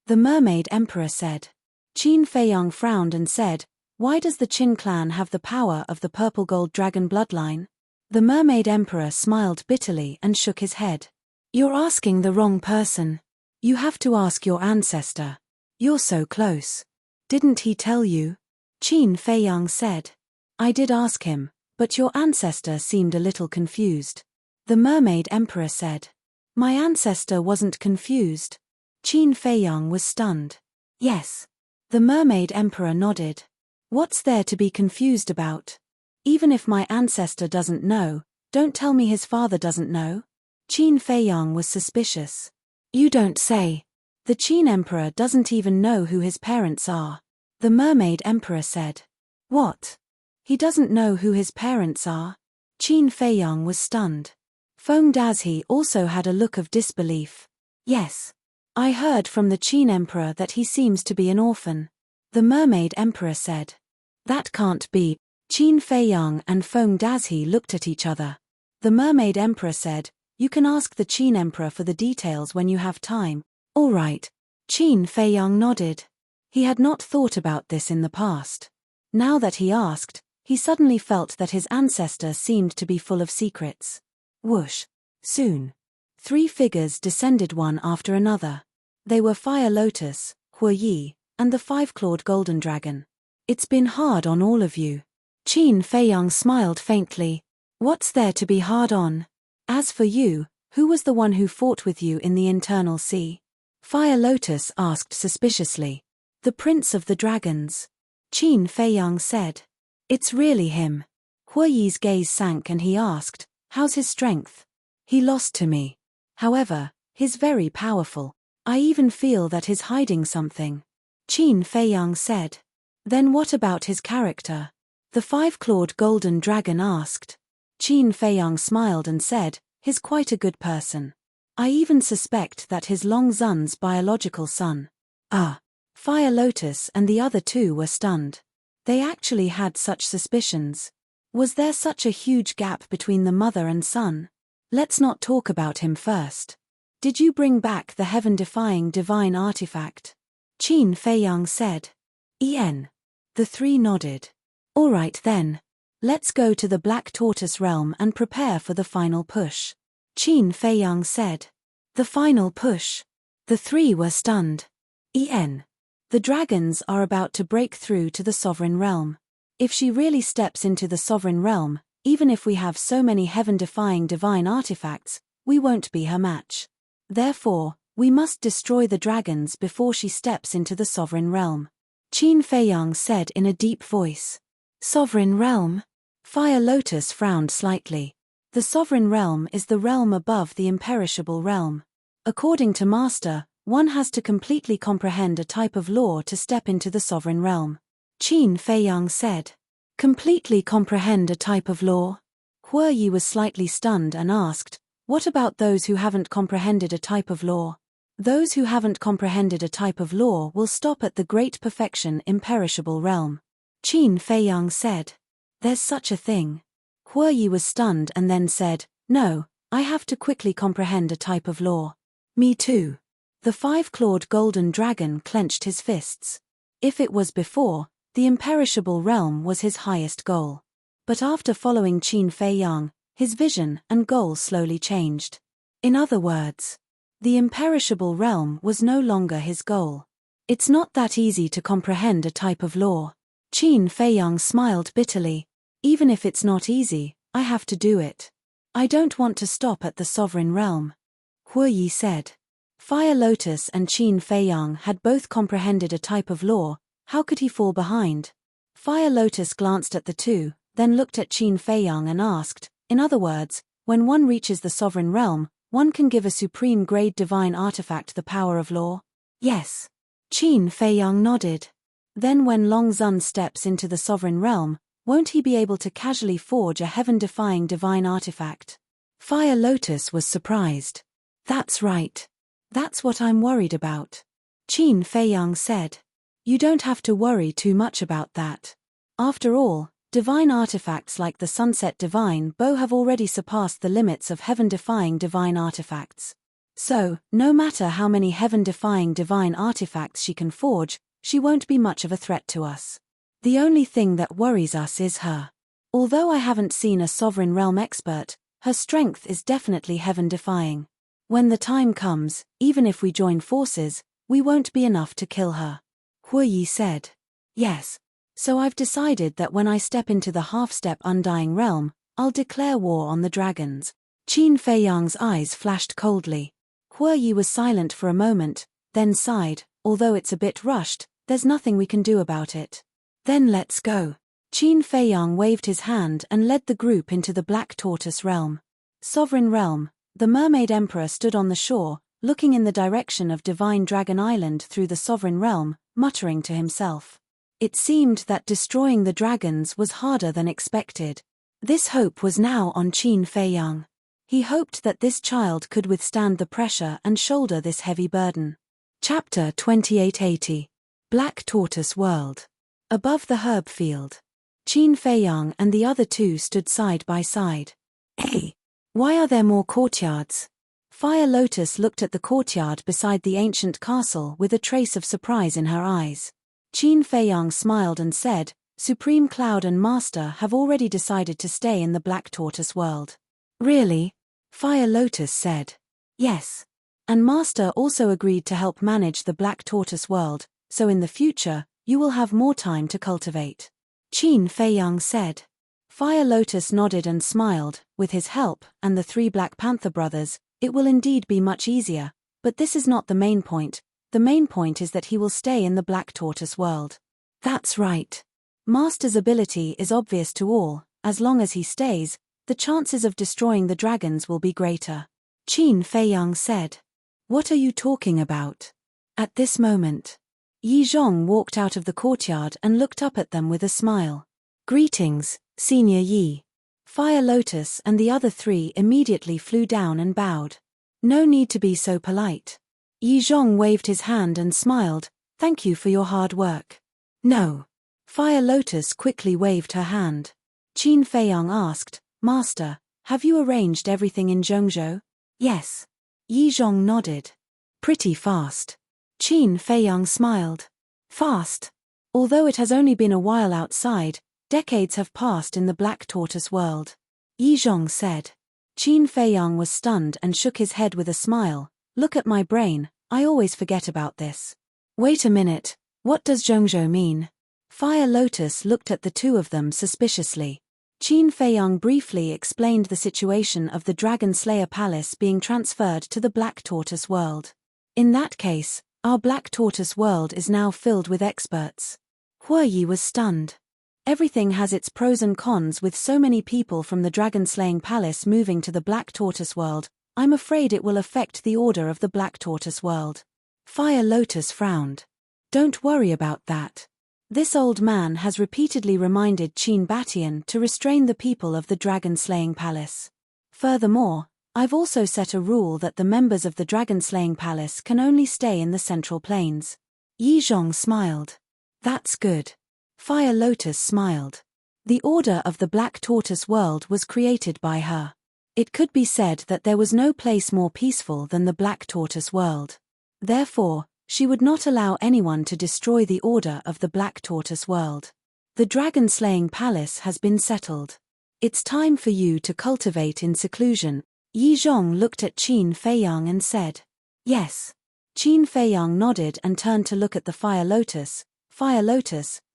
The Mermaid Emperor said. Qin Feiyang frowned and said, why does the Qin clan have the power of the purple gold dragon bloodline? The Mermaid Emperor smiled bitterly and shook his head. You're asking the wrong person. You have to ask your ancestor. You're so close. Didn't he tell you? Qin Feiyang said. I did ask him, but your ancestor seemed a little confused. The Mermaid Emperor said. My ancestor wasn't confused. Qin Feiyang was stunned. Yes. The Mermaid Emperor nodded. What's there to be confused about? Even if my ancestor doesn't know, don't tell me his father doesn't know. Qin Feiyang was suspicious. You don't say. The Qin Emperor doesn't even know who his parents are. The Mermaid Emperor said. What? He doesn't know who his parents are? Qin Feiyang was stunned. Feng Dazhi also had a look of disbelief. Yes. I heard from the Qin Emperor that he seems to be an orphan. The Mermaid Emperor said. That can't be. Qin Feiyang and Feng Dazhi looked at each other. The Mermaid Emperor said, you can ask the Qin Emperor for the details when you have time. All right. Qin Feiyang nodded. He had not thought about this in the past. Now that he asked, he suddenly felt that his ancestor seemed to be full of secrets. Whoosh. Soon. 3 figures descended one after another. They were Fire Lotus, Huoyi, and the 5-clawed golden dragon. It's been hard on all of you. Qin Feiyang smiled faintly. What's there to be hard on? As for you, who was the one who fought with you in the internal sea? Fire Lotus asked suspiciously. The Prince of the Dragons. Qin Feiyang said. It's really him. Huoyi's gaze sank and he asked, how's his strength? He lost to me. However, he's very powerful. I even feel that he's hiding something. Qin Feiyang said. Then what about his character? The 5-clawed golden dragon asked. Qin Feiyang smiled and said, he's quite a good person. I even suspect that he's Long Zun's biological son. Ah. Fire Lotus and the other 2 were stunned. They actually had such suspicions. Was there such a huge gap between the mother and son? Let's not talk about him first. Did you bring back the heaven-defying divine artifact? Qin Feiyang said. En. The 3 nodded. All right then. Let's go to the Black Tortoise realm and prepare for the final push. Qin Feiyang said. The final push. The 3 were stunned. En. The dragons are about to break through to the sovereign realm. If she really steps into the sovereign realm, even if we have so many heaven-defying divine artifacts, we won't be her match. Therefore, we must destroy the dragons before she steps into the sovereign realm. Qin Feiyang said in a deep voice. Sovereign realm? Fire Lotus frowned slightly. The sovereign realm is the realm above the imperishable realm. According to Master, one has to completely comprehend a type of law to step into the sovereign realm. Qin Feiyang said. Completely comprehend a type of law? Huoyi was slightly stunned and asked, what about those who haven't comprehended a type of law? Those who haven't comprehended a type of law will stop at the great perfection imperishable realm. Qin Feiyang said. There's such a thing. Huoyi was stunned and then said, no, I have to quickly comprehend a type of law. Me too. The 5-clawed golden dragon clenched his fists. If it was before, the imperishable realm was his highest goal. But after following Qin Feiyang, his vision and goal slowly changed. In other words, the imperishable realm was no longer his goal. It's not that easy to comprehend a type of law. Qin Feiyang smiled bitterly. Even if it's not easy, I have to do it. I don't want to stop at the sovereign realm. Huoyi said. Fire Lotus and Qin Feiyang had both comprehended a type of law. How could he fall behind? Fire Lotus glanced at the 2, then looked at Qin Feiyang and asked, in other words, when one reaches the sovereign realm, one can give a supreme grade divine artifact the power of law? Yes. Qin Feiyang nodded. Then when Long Zun steps into the sovereign realm, won't he be able to casually forge a heaven-defying divine artifact? Fire Lotus was surprised. That's right. That's what I'm worried about. Qin Feiyang said. You don't have to worry too much about that. After all, divine artifacts like the Sunset Divine Bow have already surpassed the limits of heaven-defying divine artifacts. So, no matter how many heaven-defying divine artifacts she can forge, she won't be much of a threat to us. The only thing that worries us is her. Although I haven't seen a sovereign realm expert, her strength is definitely heaven-defying. When the time comes, even if we join forces, we won't be enough to kill her. Huoyi said. Yes. So I've decided that when I step into the half-step undying realm, I'll declare war on the dragons. Qin Feiyang's eyes flashed coldly. Huoyi was silent for a moment, then sighed, although it's a bit rushed, there's nothing we can do about it. Then let's go. Qin Feiyang waved his hand and led the group into the Black Tortoise realm. Sovereign realm. The Mermaid Emperor stood on the shore, looking in the direction of Divine Dragon Island through the sovereign realm, muttering to himself. It seemed that destroying the dragons was harder than expected. This hope was now on Qin Feiyang. He hoped that this child could withstand the pressure and shoulder this heavy burden. Chapter 2880. Black Tortoise World. Above the herb field. Qin Feiyang and the other 2 stood side by side. Hey! Why are there more courtyards? Fire Lotus looked at the courtyard beside the ancient castle with a trace of surprise in her eyes. Qin Feiyang smiled and said, Supreme Cloud and Master have already decided to stay in the Black Tortoise world. Really? Fire Lotus said. Yes. And Master also agreed to help manage the Black Tortoise world, so in the future, you will have more time to cultivate. Qin Feiyang said. Fire Lotus nodded and smiled. With his help, and the 3 Black Panther brothers, it will indeed be much easier, but this is not the main point. The main point is that he will stay in the Black Tortoise world. That's right. Master's ability is obvious to all. As long as he stays, the chances of destroying the dragons will be greater. Qin Feiyang said. What are you talking about? At this moment, Yi Zhong walked out of the courtyard and looked up at them with a smile. Greetings, Senior Yi. Fire Lotus and the other 3 immediately flew down and bowed. No need to be so polite. Yi Zhong waved his hand and smiled. Thank you for your hard work. No. Fire Lotus quickly waved her hand. Qin Feiyang asked, Master, have you arranged everything in Zhongzhou? Yes. Yi Zhong nodded. Pretty fast. Qin Feiyang smiled. Fast. Although it has only been a while outside, decades have passed in the Black Tortoise world. Yi Zhong said. Qin Feiyang was stunned and shook his head with a smile. Look at my brain, I always forget about this. Wait a minute, what does Zhongzhou mean? Fire Lotus looked at the 2 of them suspiciously. Qin Feiyang briefly explained the situation of the Dragon Slayer Palace being transferred to the Black Tortoise world. In that case, our Black Tortoise world is now filled with experts. Huoyi was stunned. Everything has its pros and cons with so many people from the Dragon Slaying Palace moving to the Black Tortoise world. I'm afraid it will affect the order of the Black Tortoise world. Fire Lotus frowned. Don't worry about that. This old man has repeatedly reminded Qin Batian to restrain the people of the Dragon Slaying Palace. Furthermore, I've also set a rule that the members of the Dragon Slaying Palace can only stay in the Central Plains. Yi Zhong smiled. That's good. Fire Lotus smiled. The order of the Black Tortoise world was created by her. It could be said that there was no place more peaceful than the Black Tortoise world. Therefore, she would not allow anyone to destroy the order of the Black Tortoise world. The Dragon Slaying Palace has been settled. It's time for you to cultivate in seclusion. Yi Zhong looked at Qin Feiyang and said. Yes. Qin Feiyang nodded and turned to look at the Fire Lotus,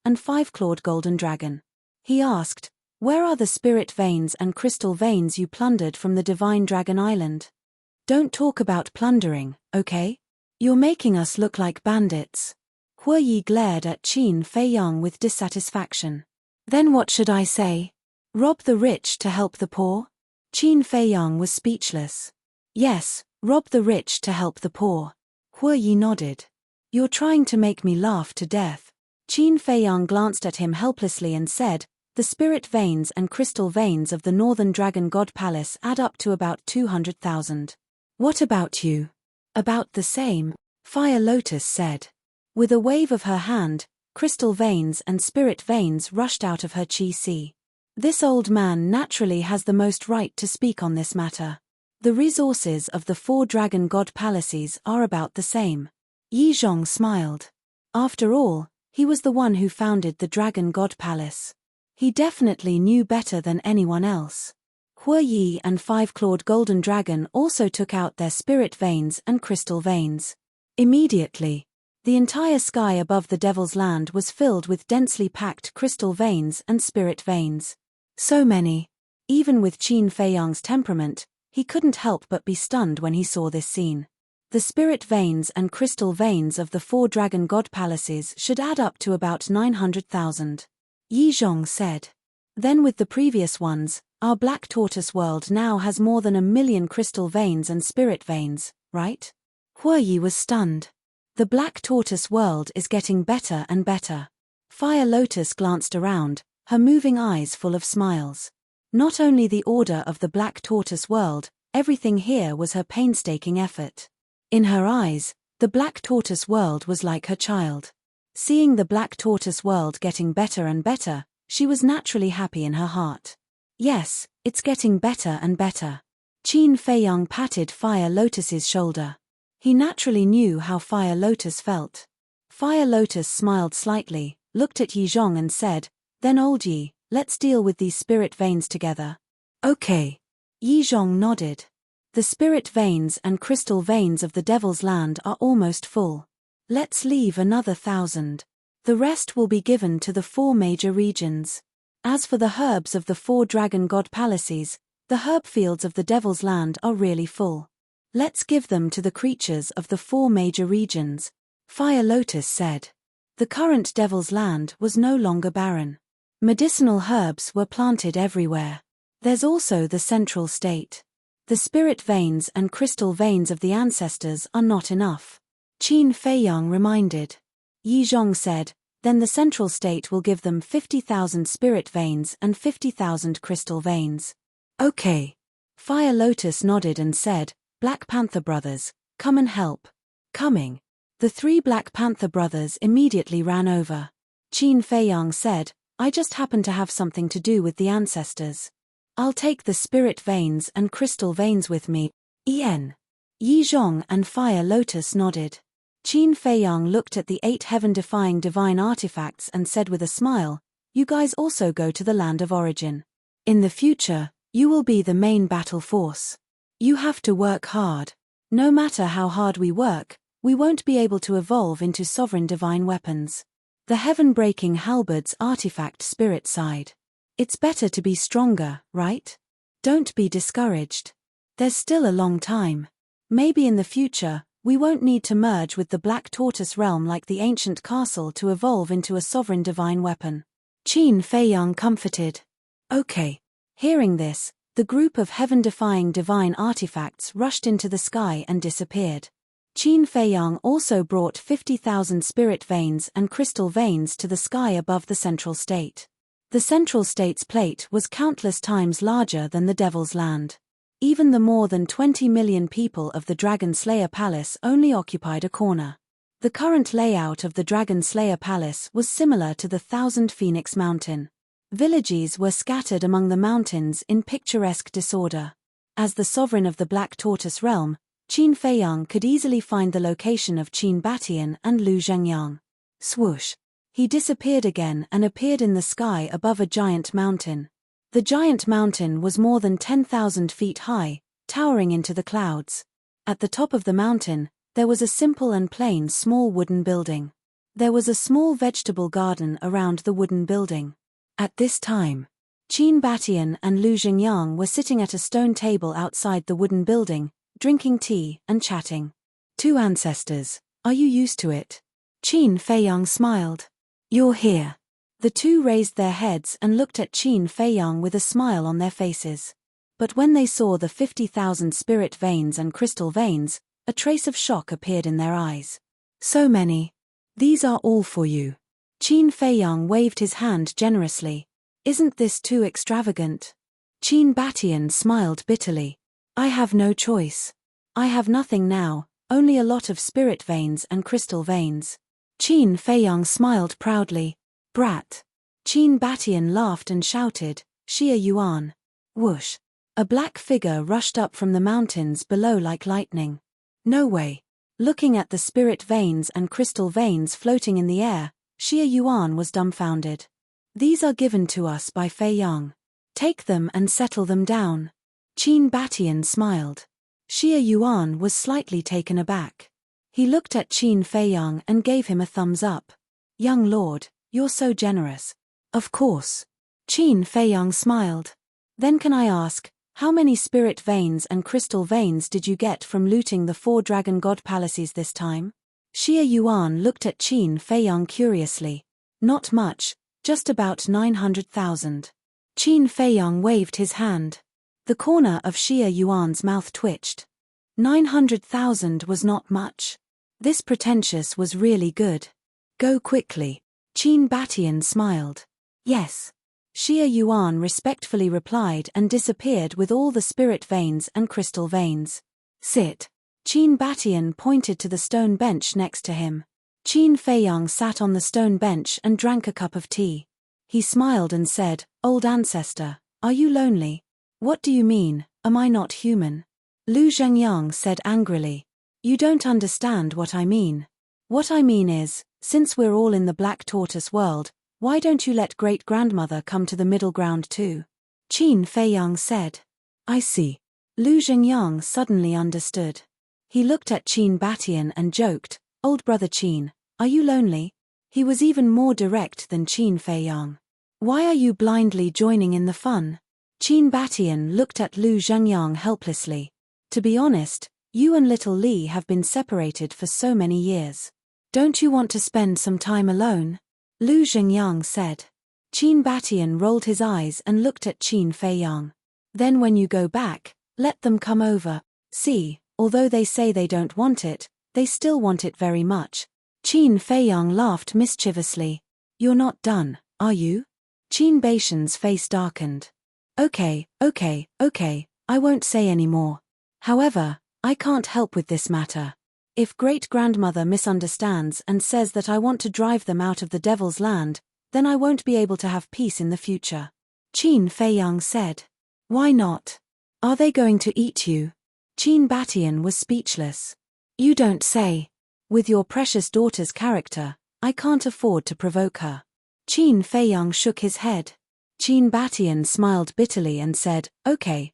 and 5-clawed golden dragon. He asked, where are the spirit veins and crystal veins you plundered from the Divine Dragon Island? Don't talk about plundering, okay? You're making us look like bandits. Huoyi glared at Qin Feiyang with dissatisfaction. Then what should I say? Rob the rich to help the poor? Qin Feiyang was speechless. Yes, rob the rich to help the poor. Huoyi nodded. You're trying to make me laugh to death. Qin Feiyang glanced at him helplessly and said, the spirit veins and crystal veins of the Northern Dragon God Palace add up to about 200,000. What about you? About the same, Fire Lotus said. With a wave of her hand, crystal veins and spirit veins rushed out of her chi si. This old man naturally has the most right to speak on this matter. The resources of the 4 Dragon God Palaces are about the same. Yi Zhong smiled. After all, he was the one who founded the Dragon God Palace. He definitely knew better than anyone else. Huoyi and 5-clawed golden dragon also took out their spirit veins and crystal veins. Immediately, the entire sky above the Devil's Land was filled with densely packed crystal veins and spirit veins. So many. Even with Qin Feiyang's temperament, he couldn't help but be stunned when he saw this scene. The spirit veins and crystal veins of the 4 Dragon God Palaces should add up to about 900,000. Yi Zhong said. Then with the previous ones, our Black Tortoise world now has more than 1 million crystal veins and spirit veins, right? Huoyi was stunned. The Black Tortoise world is getting better and better. Fire Lotus glanced around, her moving eyes full of smiles. Not only the order of the Black Tortoise world, everything here was her painstaking effort. In her eyes, the Black Tortoise world was like her child. Seeing the Black Tortoise world getting better and better, she was naturally happy in her heart. Yes, it's getting better and better. Qin Feiyang patted Fire Lotus's shoulder. He naturally knew how Fire Lotus felt. Fire Lotus smiled slightly, looked at Yi Zhong and said, then old Yi, let's deal with these spirit veins together. Okay. Yi Zhong nodded. The spirit veins and crystal veins of the Devil's Land are almost full. Let's leave another 1,000. The rest will be given to the 4 major regions. As for the herbs of the 4 dragon god palaces, the herb fields of the Devil's Land are really full. Let's give them to the creatures of the 4 major regions, Fire Lotus said. The current Devil's Land was no longer barren. Medicinal herbs were planted everywhere. There's also the central state. The spirit veins and crystal veins of the ancestors are not enough. Qin Feiyang reminded. Yi Zhong said, then the central state will give them 50,000 spirit veins and 50,000 crystal veins. Okay. Fire Lotus nodded and said, Black Panther brothers, come and help. Coming. The 3 Black Panther brothers immediately ran over. Qin Feiyang said, I just happen to have something to do with the ancestors. I'll take the spirit veins and crystal veins with me. Yi Zhong and Fire Lotus nodded. Qin Feiyang looked at the 8 heaven-defying divine artifacts and said with a smile, you guys also go to the land of origin. In the future, you will be the main battle force. You have to work hard. No matter how hard we work, we won't be able to evolve into sovereign divine weapons. The heaven-breaking halberds artifact spirit side. It's better to be stronger, right? Don't be discouraged. There's still a long time. Maybe in the future, we won't need to merge with the Black Tortoise realm like the ancient castle to evolve into a sovereign divine weapon. Qin Feiyang comforted. Okay. Hearing this, the group of heaven-defying divine artifacts rushed into the sky and disappeared. Qin Feiyang also brought 50,000 spirit veins and crystal veins to the sky above the central state. The central state's plate was countless times larger than the Devil's Land. Even the more than 20 million people of the Dragon Slayer Palace only occupied a corner. The current layout of the Dragon Slayer Palace was similar to the 1,000 Phoenix Mountain. Villages were scattered among the mountains in picturesque disorder. As the sovereign of the Black Tortoise realm, Qin Feiyang could easily find the location of Qin Batian and Lu Zhengyang. Swoosh! He disappeared again and appeared in the sky above a giant mountain. The giant mountain was more than 10,000 feet high, towering into the clouds. At the top of the mountain, there was a simple and plain small wooden building. There was a small vegetable garden around the wooden building. At this time, Qin Batian and Lu Zhengyang were sitting at a stone table outside the wooden building, drinking tea and chatting. 2 ancestors, are you used to it? Qin Feiyang smiled. You're here. The 2 raised their heads and looked at Qin Feiyang with a smile on their faces. But when they saw the 50,000 spirit veins and crystal veins, a trace of shock appeared in their eyes. So many. These are all for you. Qin Feiyang waved his hand generously. Isn't this too extravagant? Qin Batian smiled bitterly. I have no choice. I have nothing now, only a lot of spirit veins and crystal veins. Qin Feiyang smiled proudly. Brat. Qin Batian laughed and shouted, Xia Yuan. Whoosh. A black figure rushed up from the mountains below like lightning. No way. Looking at the spirit veins and crystal veins floating in the air, Xia Yuan was dumbfounded. These are given to us by Feiyang. Take them and settle them down. Qin Batian smiled. Xia Yuan was slightly taken aback. He looked at Qin Feiyang and gave him a thumbs up. Young lord, you're so generous. Of course. Qin Feiyang smiled. Then can I ask, how many spirit veins and crystal veins did you get from looting the 4 dragon god palaces this time? Xia Yuan looked at Qin Feiyang curiously. Not much, just about 900,000. Qin Feiyang waved his hand. The corner of Xia Yuan's mouth twitched. 900,000 was not much. This pretentious was really good. Go quickly. Qin Batian smiled. Yes. Xia Yuan respectfully replied and disappeared with all the spirit veins and crystal veins. Sit. Qin Batian pointed to the stone bench next to him. Qin Feiyang sat on the stone bench and drank a cup of tea. He smiled and said, Old ancestor, are you lonely? What do you mean, am I not human? Lu Zhengyang said angrily. You don't understand what I mean. What I mean is, since we're all in the Black Tortoise world, why don't you let great-grandmother come to the middle ground too? Qin Feiyang said. I see. Lu Zhengyang suddenly understood. He looked at Qin Batian and joked, "Old brother Qin, are you lonely?" He was even more direct than Qin Feiyang. "Why are you blindly joining in the fun?" Qin Batian looked at Lu Zhengyang helplessly. "To be honest, you and little Li have been separated for so many years. Don't you want to spend some time alone?" Lu Zhengyang said. Qin Batian rolled his eyes and looked at Qin Feiyang. "Then when you go back, let them come over. See, although they say they don't want it, they still want it very much." Qin Feiyang laughed mischievously. "You're not done, are you?" Qin Batian's face darkened. Okay, I won't say any more. However, I can't help with this matter. If great-grandmother misunderstands and says that I want to drive them out of the Devil's Land, then I won't be able to have peace in the future." Qin Feiyang said. "Why not? Are they going to eat you?" Qin Batian was speechless. "You don't say. With your precious daughter's character, I can't afford to provoke her." Qin Feiyang shook his head. Qin Batian smiled bitterly and said, Okay,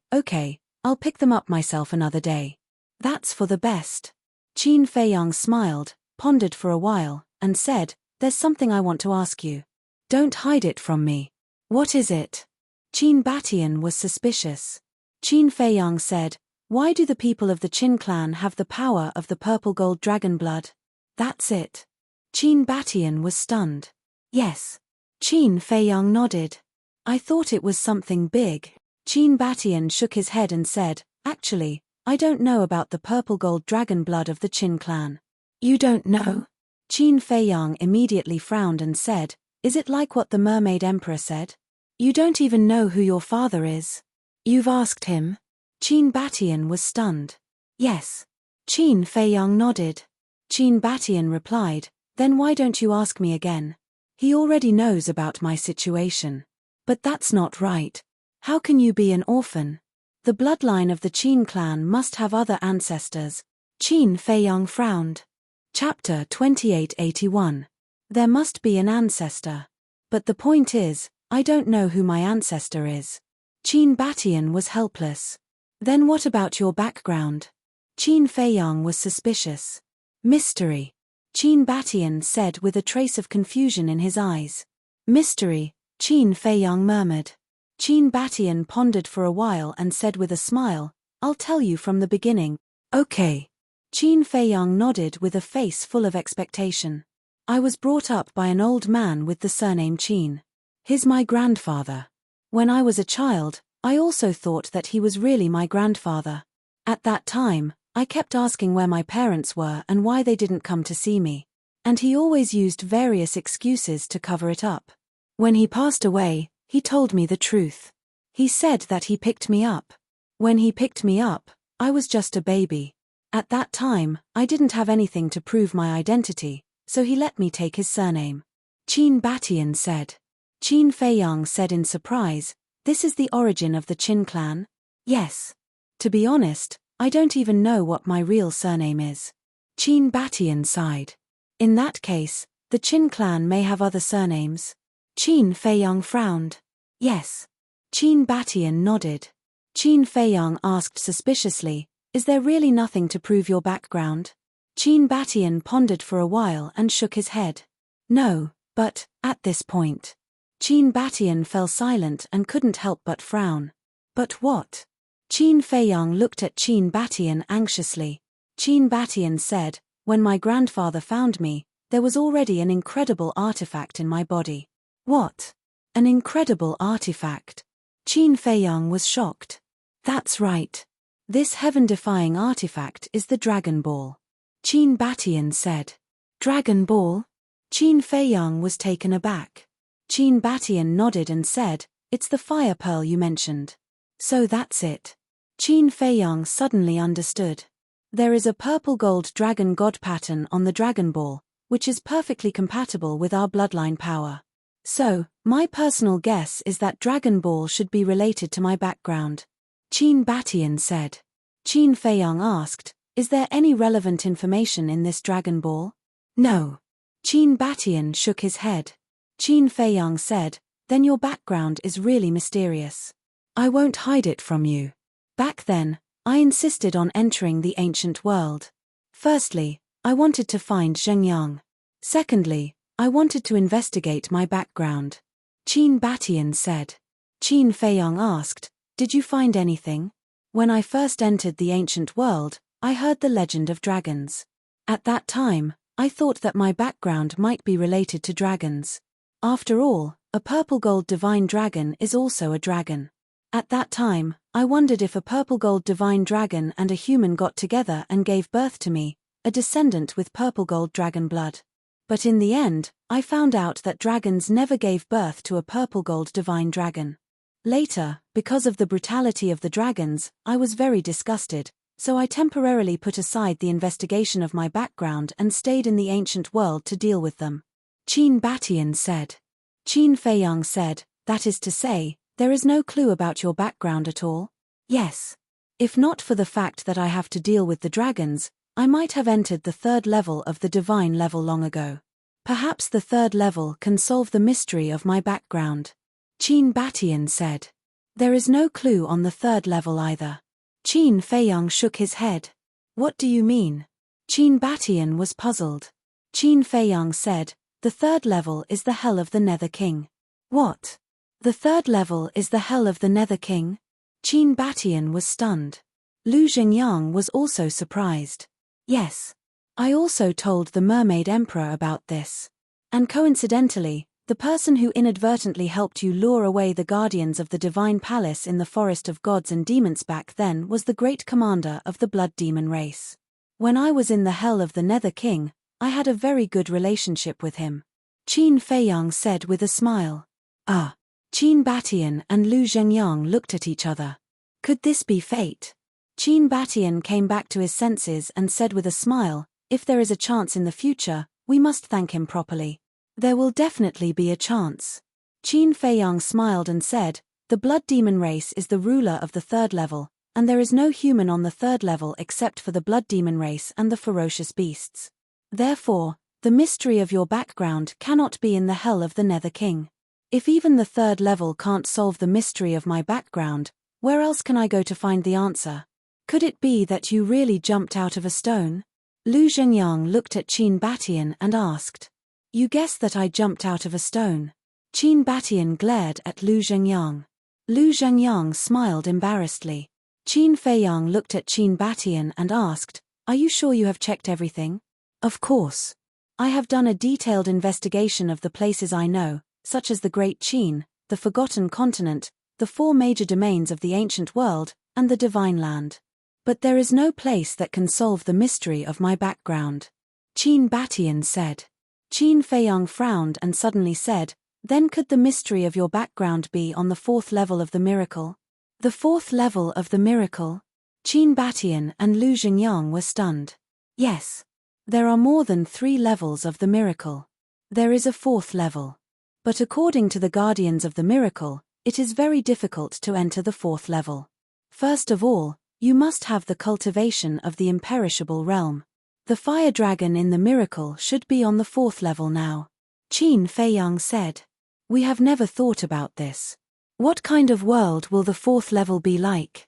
I'll pick them up myself another day. "That's for the best." Qin Feiyang smiled, pondered for a while, and said, "There's something I want to ask you. Don't hide it from me." "What is it?" Qin Batian was suspicious. Qin Feiyang said, "Why do the people of the Qin clan have the power of the purple gold dragon blood?" "That's it." Qin Batian was stunned. "Yes." Qin Feiyang nodded. "I thought it was something big." Qin Batian shook his head and said, "Actually, I don't know about the purple gold dragon blood of the Qin clan." "You don't know?" Qin Feiyang immediately frowned and said, "Is it like what the Mermaid Emperor said? You don't even know who your father is. You've asked him?" Qin Batian was stunned. "Yes." Qin Feiyang nodded. Qin Batian replied, "Then why don't you ask me again? He already knows about my situation." "But that's not right. How can you be an orphan? The bloodline of the Qin clan must have other ancestors." Qin Feiyang frowned. Chapter 2881. There must be an ancestor. But the point is, I don't know who my ancestor is. Qin Batian was helpless. "Then what about your background?" Qin Feiyang was suspicious. "Mystery," Qin Batian said with a trace of confusion in his eyes. "Mystery," Qin Feiyang murmured. Qin Batian pondered for a while and said with a smile, "I'll tell you from the beginning." "Okay." Qin Feiyang nodded with a face full of expectation. "I was brought up by an old man with the surname Qin. He's my grandfather. When I was a child, I also thought that he was really my grandfather. At that time, I kept asking where my parents were and why they didn't come to see me. And he always used various excuses to cover it up. When he passed away, he told me the truth. He said that he picked me up. When he picked me up, I was just a baby. At that time, I didn't have anything to prove my identity, so he let me take his surname." Qin Batian said. Qin Feiyang said in surprise, "This is the origin of the Qin clan?" "Yes. To be honest, I don't even know what my real surname is." Qin Batian sighed. "In that case, the Qin clan may have other surnames." Qin Feiyang frowned. "Yes." Qin Batian nodded. Qin Feiyang asked suspiciously, "Is there really nothing to prove your background?" Qin Batian pondered for a while and shook his head. "No, but, at this point." Qin Batian fell silent and couldn't help but frown. "But what?" Qin Feiyang looked at Qin Batian anxiously. Qin Batian said, "When my grandfather found me, there was already an incredible artifact in my body." "What? An incredible artifact?" Qin Feiyang was shocked. "That's right. This heaven-defying artifact is the Dragon Ball." Qin Batian said. "Dragon Ball?" Qin Feiyang was taken aback. Qin Batian nodded and said, "It's the fire pearl you mentioned." "So that's it." Qin Feiyang suddenly understood. "There is a purple gold dragon god pattern on the Dragon Ball, which is perfectly compatible with our bloodline power. So, my personal guess is that Dragon Ball should be related to my background." Qin Batian said. Qin Feiyang asked, "Is there any relevant information in this Dragon Ball?" "No." Qin Batian shook his head. Qin Feiyang said, "Then your background is really mysterious. I won't hide it from you. Back then, I insisted on entering the ancient world. Firstly, I wanted to find Zhengyang. Secondly, I wanted to investigate my background. Qin Batian said. Qin Feiyang asked, "Did you find anything?" When I first entered the ancient world, I heard the legend of dragons. At that time, I thought that my background might be related to dragons. After all, a purple gold divine dragon is also a dragon. At that time, I wondered if a purple gold divine dragon and a human got together and gave birth to me, a descendant with purple gold dragon blood. But in the end, I found out that dragons never gave birth to a purple gold divine dragon. Later, because of the brutality of the dragons, I was very disgusted, so I temporarily put aside the investigation of my background and stayed in the ancient world to deal with them. Qin Batian said. Qin Feiyang said, "That is to say, there is no clue about your background at all?" "Yes. If not for the fact that I have to deal with the dragons, I might have entered the third level of the divine level long ago. Perhaps the third level can solve the mystery of my background." Qin Batian said. "There is no clue on the third level either." Qin Feiyang shook his head. "What do you mean?" Qin Batian was puzzled. Qin Feiyang said, "The third level is the hell of the Nether King." "What? The third level is the hell of the Nether King?" Qin Batian was stunned. Lu Zhengyang was also surprised. "Yes. I also told the Mermaid Emperor about this. And coincidentally, the person who inadvertently helped you lure away the guardians of the divine palace in the forest of gods and demons back then was the great commander of the blood demon race. When I was in the hell of the Nether King, I had a very good relationship with him." Qin Feiyang said with a smile. "Ah." Qin Batian and Lu Zhengyang looked at each other. Could this be fate? Qin Batian came back to his senses and said with a smile, "If there is a chance in the future, we must thank him properly." "There will definitely be a chance." Qin Feiyang smiled and said, "The blood demon race is the ruler of the third level, and there is no human on the third level except for the blood demon race and the ferocious beasts. Therefore, the mystery of your background cannot be in the hell of the Nether King. If even the third level can't solve the mystery of my background, where else can I go to find the answer? Could it be that you really jumped out of a stone?" Lu Zhengyang looked at Qin Batian and asked. "You guessed that I jumped out of a stone?" Qin Batian glared at Lu Zhengyang. Lu Zhengyang smiled embarrassedly. Qin Feiyang looked at Qin Batian and asked, "Are you sure you have checked everything?" "Of course. I have done a detailed investigation of the places I know, such as the Great Qin, the Forgotten Continent, the 4 major domains of the ancient world, and the Divine Land. But there is no place that can solve the mystery of my background." Qin Batian said. Qin Feiyang frowned and suddenly said, "Then could the mystery of your background be on the 4th level of the miracle?" "The 4th level of the miracle?" Qin Batian and Lu Zhengyang were stunned. "Yes. There are more than 3 levels of the miracle. There is a 4th level. But according to the guardians of the miracle, it is very difficult to enter the 4th level. First of all, you must have the cultivation of the imperishable realm. The fire dragon in the miracle should be on the 4th level now." Qin Feiyang said. "We have never thought about this. What kind of world will the 4th level be like?"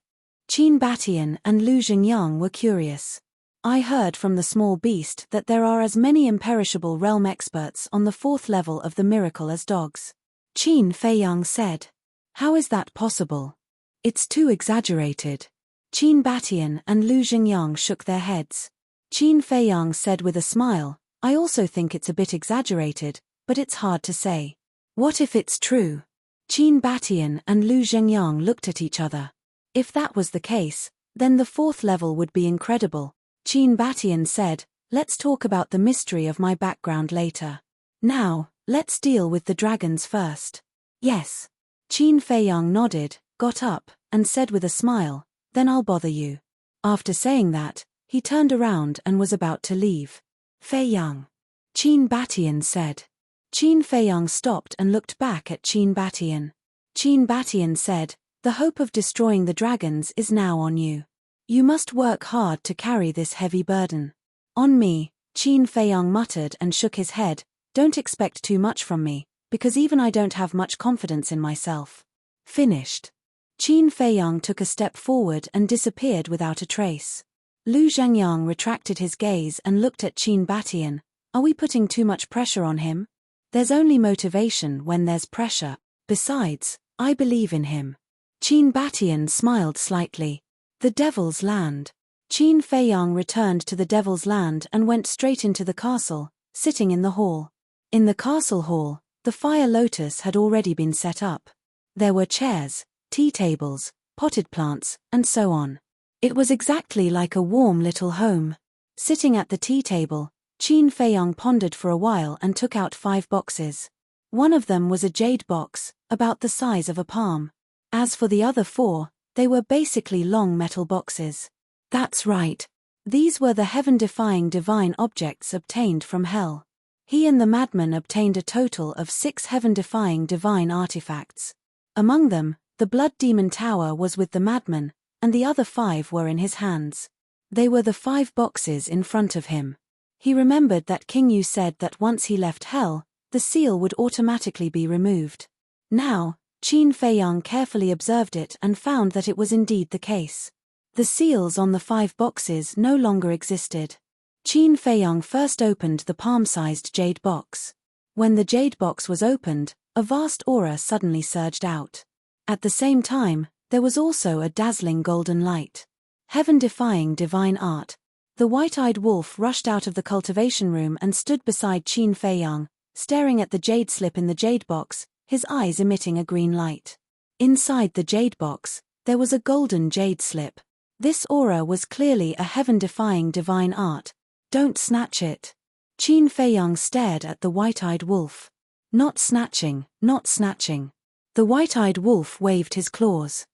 Qin Batian and Lu Zhengyang were curious. "I heard from the small beast that there are as many imperishable realm experts on the 4th level of the miracle as dogs." Qin Feiyang said. "How is that possible? It's too exaggerated." Qin Batian and Lu Zhengyang shook their heads. Qin Feiyang said with a smile, "I also think it's a bit exaggerated, but it's hard to say. What if it's true?" Qin Batian and Lu Zhengyang looked at each other. If that was the case, then the 4th level would be incredible. Qin Batian said, "Let's talk about the mystery of my background later. Now, let's deal with the dragons first." "Yes." Qin Feiyang nodded, got up, and said with a smile, "Then I'll bother you." After saying that, he turned around and was about to leave. "Feiyang," Qin Batian said. Qin Feiyang stopped and looked back at Qin Batian. Qin Batian said, "The hope of destroying the dragons is now on you. You must work hard to carry this heavy burden." "On me," Qin Feiyang muttered and shook his head, "Don't expect too much from me, because even I don't have much confidence in myself." Finished. Qin Feiyang took a step forward and disappeared without a trace. Lu Zhangyang retracted his gaze and looked at Qin Batian. Are we putting too much pressure on him? There's only motivation when there's pressure. Besides, I believe in him. Qin Batian smiled slightly. The Devil's Land. Qin Feiyang returned to the Devil's Land and went straight into the castle, sitting in the hall. In the castle hall, the fire lotus had already been set up. There were chairs, tea tables, potted plants, and so on. It was exactly like a warm little home. Sitting at the tea table, Qin Feiyang pondered for a while and took out 5 boxes. One of them was a jade box, about the size of a palm. As for the other 4, they were basically long metal boxes. That's right. These were the heaven-defying divine objects obtained from hell. He and the madman obtained a total of 6 heaven-defying divine artifacts. Among them, the Blood Demon Tower was with the madman, and the other 5 were in his hands. They were the 5 boxes in front of him. He remembered that King Yu said that once he left hell, the seal would automatically be removed. Now, Qin Feiyang carefully observed it and found that it was indeed the case. The seals on the 5 boxes no longer existed. Qin Feiyang first opened the palm-sized jade box. When the jade box was opened, a vast aura suddenly surged out. At the same time, there was also a dazzling golden light. Heaven-defying divine art. The white-eyed wolf rushed out of the cultivation room and stood beside Qin Feiyang, staring at the jade slip in the jade box, his eyes emitting a green light. Inside the jade box, there was a golden jade slip. This aura was clearly a heaven-defying divine art. Don't snatch it. Qin Feiyang stared at the white-eyed wolf. Not snatching, not snatching. The white-eyed wolf waved his claws.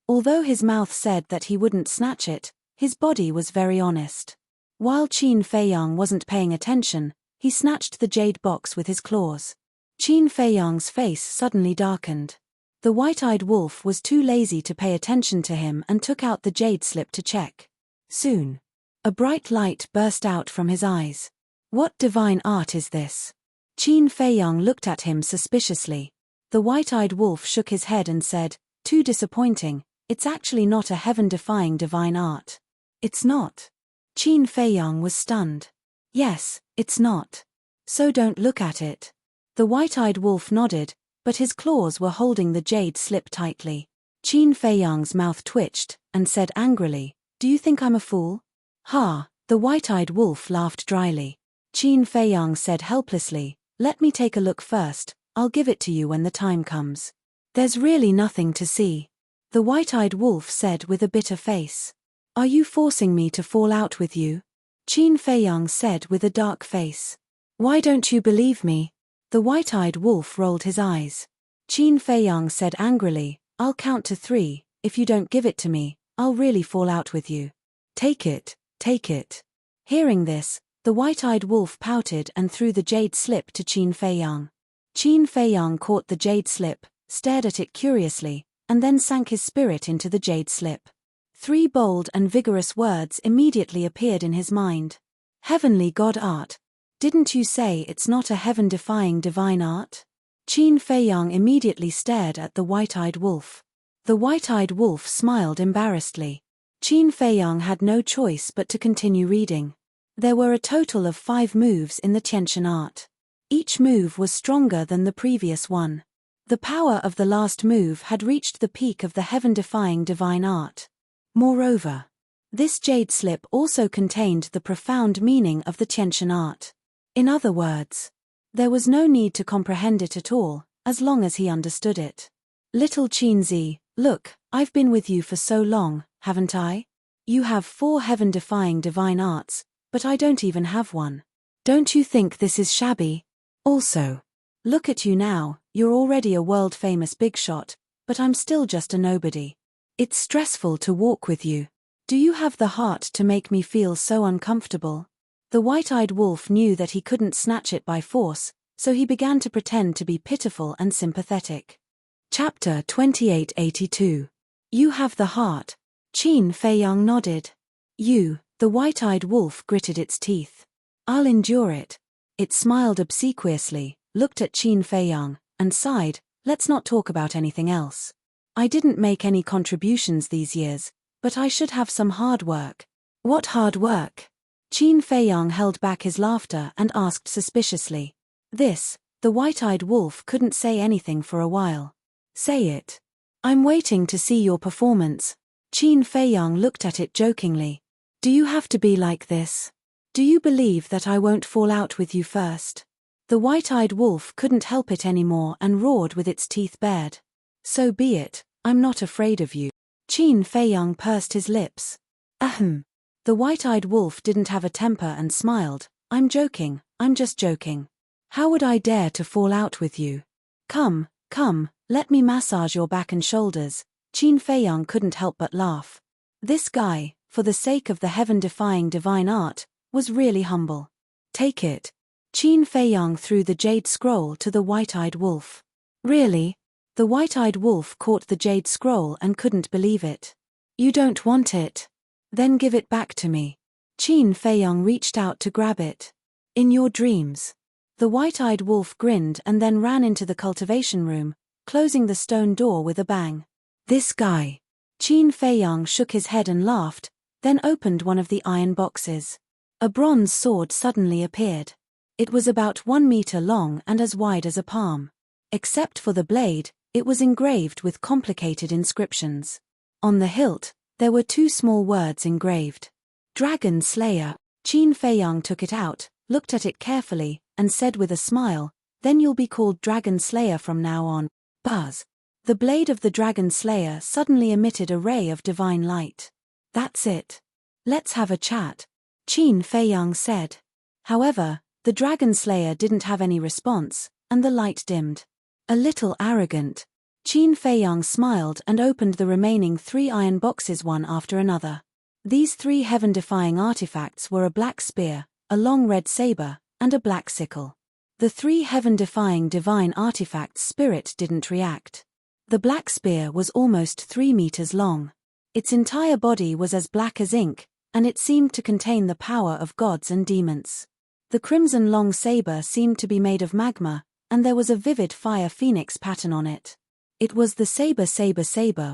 Although his mouth said that he wouldn't snatch it, his body was very honest. While Qin Feiyang wasn't paying attention, he snatched the jade box with his claws. Qin Feiyang's face suddenly darkened. The white-eyed wolf was too lazy to pay attention to him and took out the jade slip to check. Soon, a bright light burst out from his eyes. What divine art is this? Qin Feiyang looked at him suspiciously. The white-eyed wolf shook his head and said, "Too disappointing, it's actually not a heaven-defying divine art." "It's not?" Qin Feiyang was stunned. "Yes, it's not. So don't look at it." The white-eyed wolf nodded, but his claws were holding the jade slip tightly. Qin Feiyang's mouth twitched, and said angrily, "Do you think I'm a fool?" "Ha!" The white-eyed wolf laughed dryly. Qin Feiyang said helplessly, "Let me take a look first, I'll give it to you when the time comes." "There's really nothing to see," the white-eyed wolf said with a bitter face. "Are you forcing me to fall out with you?" Qin Feiyang said with a dark face. "Why don't you believe me?" The white-eyed wolf rolled his eyes. Qin Feiyang said angrily, "I'll count to 3, if you don't give it to me, I'll really fall out with you. Take it, take it." Hearing this, the white-eyed wolf pouted and threw the jade slip to Qin Feiyang. Qin Feiyang caught the jade slip, stared at it curiously, and then sank his spirit into the jade slip. 3 bold and vigorous words immediately appeared in his mind. Heavenly God art. Didn't you say it's not a heaven-defying divine art? Qin Feiyang immediately stared at the white-eyed wolf. The white-eyed wolf smiled embarrassedly. Qin Feiyang had no choice but to continue reading. There were a total of 5 moves in the Tianqian art. Each move was stronger than the previous one. The power of the last move had reached the peak of the heaven-defying divine art. Moreover, this jade slip also contained the profound meaning of the Tianqian art. In other words, there was no need to comprehend it at all, as long as he understood it. "Little Qinzi, look, I've been with you for so long, haven't I? You have 4 heaven-defying divine arts, but I don't even have one. Don't you think this is shabby? Also, look at you now, you're already a world-famous big shot, but I'm still just a nobody. It's stressful to walk with you. Do you have the heart to make me feel so uncomfortable?" The white-eyed wolf knew that he couldn't snatch it by force, so he began to pretend to be pitiful and sympathetic. Chapter 2882. You have the heart. Qin Feiyang nodded. "You," the white-eyed wolf gritted its teeth. "I'll endure it." It smiled obsequiously, looked at Qin Feiyang, and sighed, "Let's not talk about anything else." I didn't make any contributions these years, but I should have some hard work. What hard work? Qin Feiyang held back his laughter and asked suspiciously. The white-eyed wolf couldn't say anything for a while. Say it. I'm waiting to see your performance. Qin Feiyang looked at it jokingly. Do you have to be like this? Do you believe that I won't fall out with you first? The white-eyed wolf couldn't help it anymore and roared with its teeth bared. So be it, I'm not afraid of you. Qin Feiyang pursed his lips. Ahem. The white-eyed wolf didn't have a temper and smiled. I'm joking, I'm just joking. How would I dare to fall out with you? Come, let me massage your back and shoulders. Qin Feiyang couldn't help but laugh. This guy, for the sake of the heaven-defying divine art, was really humble. Take it. Qin Feiyang threw the jade scroll to the white-eyed wolf. Really? The white-eyed wolf caught the jade scroll and couldn't believe it. You don't want it? Then give it back to me. Qin Feiyang reached out to grab it. In your dreams. The white-eyed wolf grinned and then ran into the cultivation room, closing the stone door with a bang. This guy. Qin Feiyang shook his head and laughed, then opened one of the iron boxes. A bronze sword suddenly appeared. It was about 1 meter long and as wide as a palm. Except for the blade, it was engraved with complicated inscriptions. On the hilt, there were 2 small words engraved. Dragon Slayer. Qin Feiyang took it out, looked at it carefully, and said with a smile, then you'll be called Dragon Slayer from now on. Buzz. The blade of the Dragon Slayer suddenly emitted a ray of divine light. That's it. Let's have a chat. Qin Feiyang said. However, the Dragon Slayer didn't have any response, and the light dimmed. A little arrogant. Qin Feiyang smiled and opened the remaining 3 iron boxes one after another. These 3 heaven-defying artifacts were a black spear, a long red saber, and a black sickle. The 3 heaven-defying divine artifacts' spirit didn't react. The black spear was almost 3 meters long. Its entire body was as black as ink, and it seemed to contain the power of gods and demons. The crimson long saber seemed to be made of magma, and there was a vivid fire phoenix pattern on it. It was the saber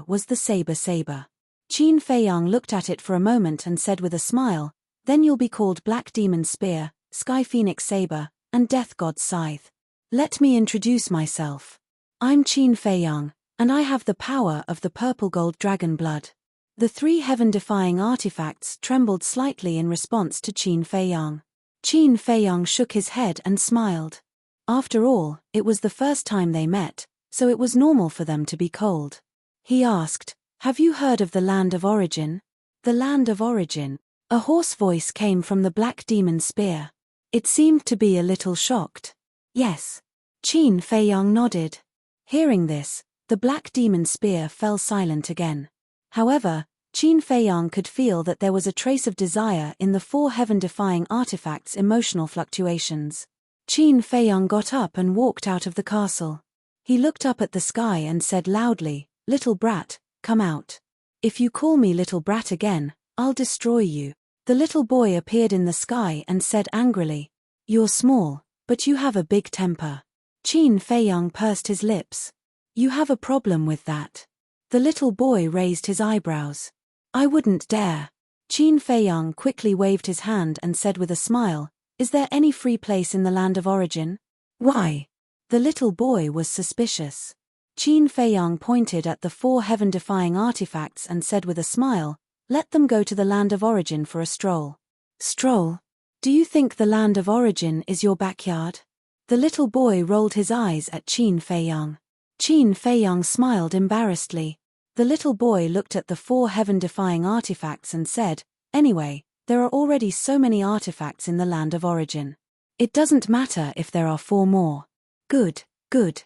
was the saber. Qin Feiyang looked at it for a moment and said with a smile, then you'll be called Black Demon Spear, Sky Phoenix Saber, and Death God's Scythe. Let me introduce myself. I'm Qin Feiyang, and I have the power of the purple gold dragon blood. The 3 heaven-defying artifacts trembled slightly in response to Qin Feiyang. Qin Feiyang shook his head and smiled. After all, it was the first time they met, so it was normal for them to be cold. He asked, have you heard of the Land of Origin? The Land of Origin. A hoarse voice came from the Black Demon Spear. It seemed to be a little shocked. Yes. Qin Feiyang nodded. Hearing this, the Black Demon Spear fell silent again. However, Qin Feiyang could feel that there was a trace of desire in the 4 heaven-defying artifacts' emotional fluctuations. Qin Feiyang got up and walked out of the castle. He looked up at the sky and said loudly, little brat, come out. If you call me little brat again, I'll destroy you. The little boy appeared in the sky and said angrily, you're small, but you have a big temper. Qin Feiyang pursed his lips. You have a problem with that. The little boy raised his eyebrows. I wouldn't dare. Qin Feiyang quickly waved his hand and said with a smile, is there any free place in the Land of Origin? Why? The little boy was suspicious. Qin Feiyang pointed at the 4 heaven-defying artifacts and said with a smile, let them go to the Land of Origin for a stroll. Stroll? Do you think the Land of Origin is your backyard? The little boy rolled his eyes at Qin Feiyang. Qin Feiyang smiled embarrassedly. The little boy looked at the 4 heaven-defying artifacts and said, anyway, there are already so many artifacts in the Land of Origin. It doesn't matter if there are 4 more. Good. Qin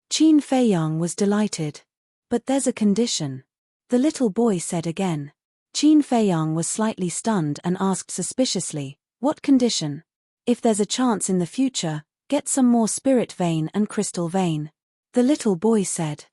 Feiyang was delighted. But there's a condition. The little boy said again. Qin Feiyang was slightly stunned and asked suspiciously, what condition? If there's a chance in the future, get some more spirit vein and crystal vein. The little boy said.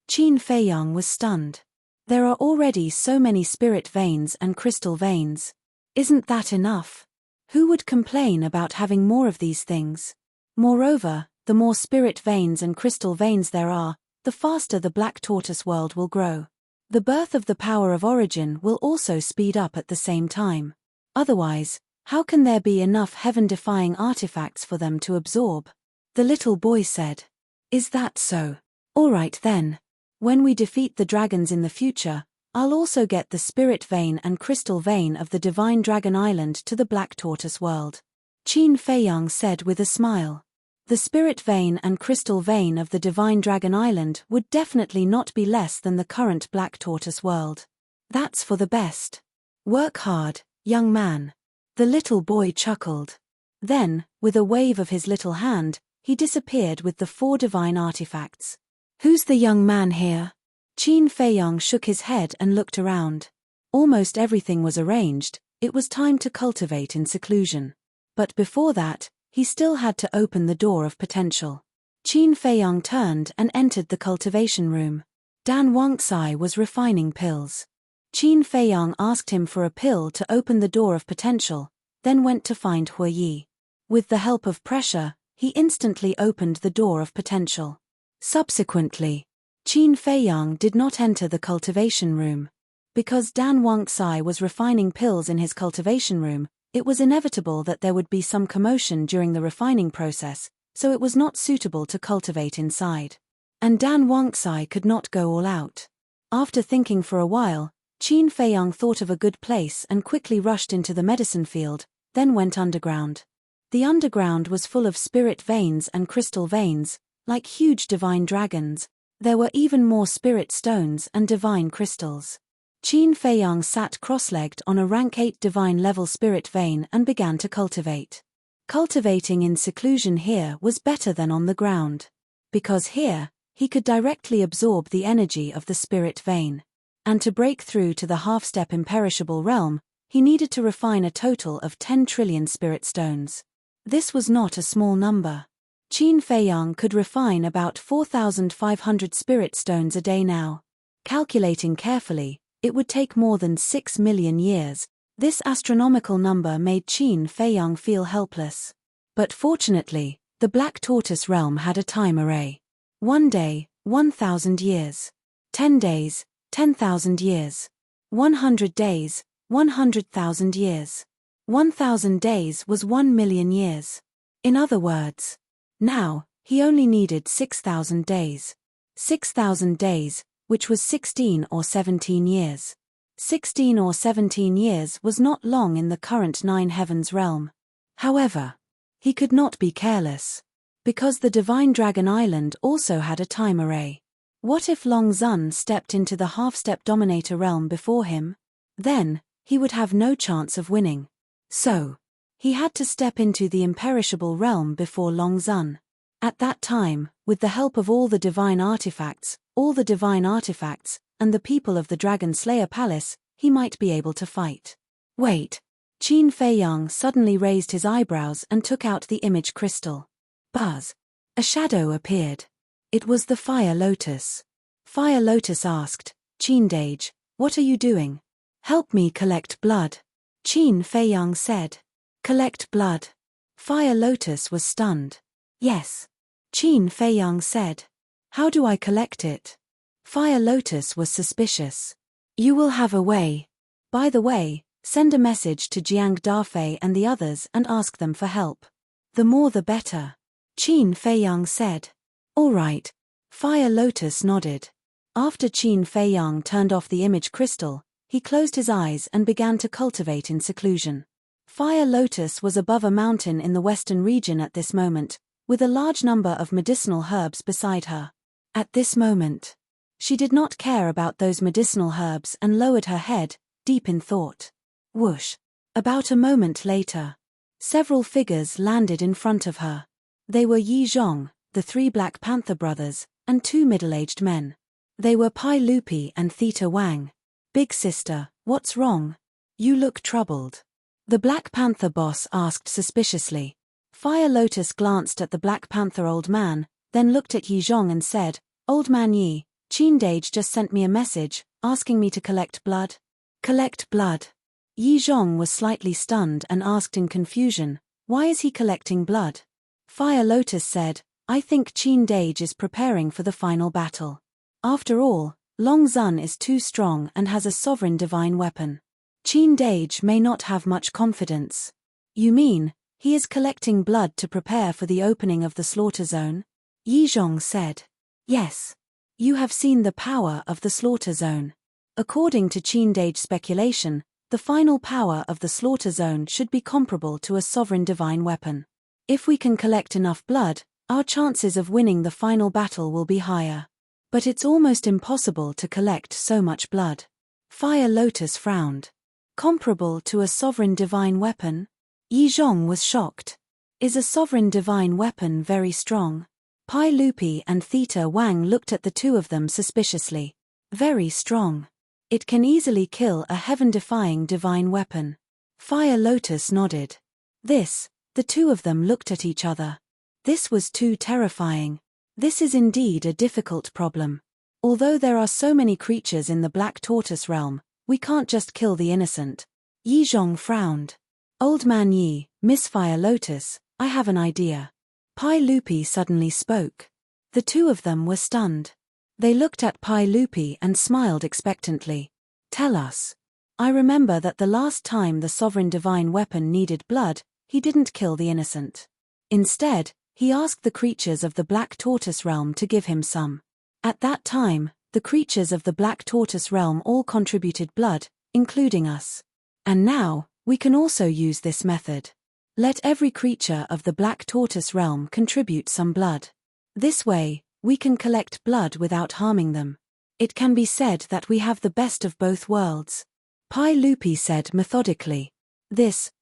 Qin Feiyang was stunned. There are already so many spirit veins and crystal veins. Isn't that enough? Who would complain about having more of these things? Moreover, the more spirit veins and crystal veins there are, the faster the Black Tortoise world will grow. The birth of the power of origin will also speed up at the same time. Otherwise, how can there be enough heaven-defying artifacts for them to absorb? The little boy said. Is that so? All right then. When we defeat the dragons in the future, I'll also get the spirit vein and crystal vein of the divine dragon island to the Black Tortoise world. Qin Feiyang said with a smile. The spirit vein and crystal vein of the divine dragon island would definitely not be less than the current Black Tortoise world. That's for the best. Work hard, young man. The little boy chuckled. Then, with a wave of his little hand, he disappeared with the 4 divine artifacts. Who's the young man here? Qin Feiyang shook his head and looked around. Almost everything was arranged, it was time to cultivate in seclusion. But before that, he still had to open the door of potential. Qin Feiyang turned and entered the cultivation room. Dan Wangcai was refining pills. Qin Feiyang asked him for a pill to open the door of potential, then went to find Hu Yi. With the help of pressure, he instantly opened the door of potential. Subsequently, Qin Feiyang did not enter the cultivation room. Because Dan Wangcai was refining pills in his cultivation room, it was inevitable that there would be some commotion during the refining process, so it was not suitable to cultivate inside. And Dan Wangcai could not go all out. After thinking for a while, Qin Feiyang thought of a good place and quickly rushed into the medicine field, then went underground. The underground was full of spirit veins and crystal veins, like huge divine dragons. There were even more spirit stones and divine crystals. Qin Feiyang sat cross-legged on a rank 8 divine level spirit vein and began to cultivate. Cultivating in seclusion here was better than on the ground. Because here, he could directly absorb the energy of the spirit vein. And to break through to the half-step imperishable realm, he needed to refine a total of 10 trillion spirit stones. This was not a small number. Qin Feiyang could refine about 4,500 spirit stones a day now. Calculating carefully, it would take more than 6 million years. This astronomical number made Qin Feiyang feel helpless. But fortunately, the Black Tortoise realm had a time array. 1 day, 1,000 years. 10 days, 10,000 years. 100 days, 100,000 years. 1,000 days was 1 million years. In other words, now, he only needed 6,000 days. 6,000 days, which was 16 or 17 years. 16 or 17 years was not long in the current 9 heavens realm. However, he could not be careless. Because the divine dragon island also had a time array. What if Long Zun stepped into the half-step dominator realm before him? Then, he would have no chance of winning. So, he had to step into the imperishable realm before Long Zun. At that time, with the help of all the divine artifacts, and the people of the Dragon Slayer Palace, he might be able to fight. Wait. Qin Feiyang suddenly raised his eyebrows and took out the image crystal. Buzz. A shadow appeared. It was the Fire Lotus. Fire Lotus asked, Qin, what are you doing? Help me collect blood. Qin Feiyang said. Collect blood. Fire Lotus was stunned. Yes. Qin Feiyang said. How do I collect it? Fire Lotus was suspicious. You will have a way. By the way, send a message to Jiang Dafei and the others and ask them for help. The more the better. Qin Feiyang said. All right. Fire Lotus nodded. After Qin Feiyang turned off the image crystal, he closed his eyes and began to cultivate in seclusion. Fire Lotus was above a mountain in the western region at this moment, with a large number of medicinal herbs beside her. At this moment, she did not care about those medicinal herbs and lowered her head, deep in thought. Whoosh. About a moment later, several figures landed in front of her. They were Yi Zhong, the 3 Black Panther brothers, and 2 middle-aged men. They were Pai Lupi and Theta Wang. Big sister, what's wrong? You look troubled. The Black Panther boss asked suspiciously. Fire Lotus glanced at the Black Panther old man, then looked at Yi Zhong and said, Old man Yi, Qin just sent me a message, asking me to collect blood. Collect blood. Yi Zhong was slightly stunned and asked in confusion, why is he collecting blood? Fire Lotus said, I think Qin Dage is preparing for the final battle. After all, Long Zun is too strong and has a sovereign divine weapon. Qin Dage may not have much confidence. You mean, he is collecting blood to prepare for the opening of the slaughter zone? Yi Zhong said. Yes. You have seen the power of the slaughter zone. According to Qin Dage speculation, the final power of the slaughter zone should be comparable to a sovereign divine weapon. If we can collect enough blood, our chances of winning the final battle will be higher. But it's almost impossible to collect so much blood. Fire Lotus frowned. Comparable to a sovereign divine weapon? Yi Zhong was shocked. Is a sovereign divine weapon very strong? Pai Lupi and Theta Wang looked at the two of them suspiciously. Very strong. It can easily kill a heaven-defying divine weapon. Fire Lotus nodded. The two of them looked at each other. This was too terrifying. This is indeed a difficult problem. Although there are so many creatures in the Black Tortoise realm, we can't just kill the innocent. Yi Zhong frowned. Old Man Yi, Miss Fire Lotus, I have an idea. Pai Lupi suddenly spoke. The two of them were stunned. They looked at Pai Lupi and smiled expectantly. Tell us. I remember that the last time the sovereign divine weapon needed blood, he didn't kill the innocent. Instead, he asked the creatures of the Black Tortoise realm to give him some. At that time, the creatures of the Black Tortoise realm all contributed blood, including us. And now, we can also use this method. Let every creature of the Black Tortoise realm contribute some blood. This way, we can collect blood without harming them. It can be said that we have the best of both worlds. Pai Lupi said methodically.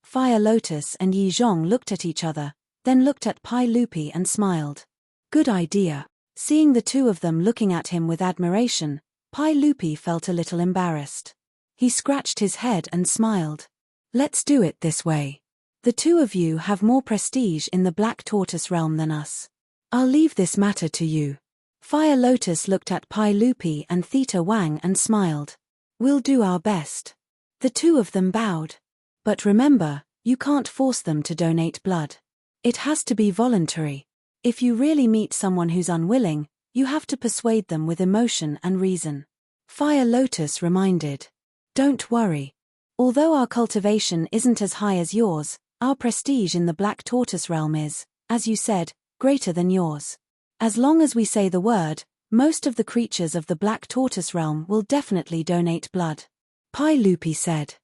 Fire Lotus and Yi Zhong looked at each other, then looked at Pai Lupi and smiled. Good idea. Seeing the two of them looking at him with admiration, Pai Lupi felt a little embarrassed. He scratched his head and smiled. Let's do it this way. The two of you have more prestige in the Black Tortoise realm than us. I'll leave this matter to you. Fire Lotus looked at Pai Lupi and Theta Wang and smiled. We'll do our best. The two of them bowed. But remember, you can't force them to donate blood. It has to be voluntary. If you really meet someone who's unwilling, you have to persuade them with emotion and reason. Fire Lotus reminded. Don't worry. Although our cultivation isn't as high as yours, our prestige in the Black Tortoise realm is, as you said, greater than yours. As long as we say the word, most of the creatures of the Black Tortoise realm will definitely donate blood. Pai Lupi said.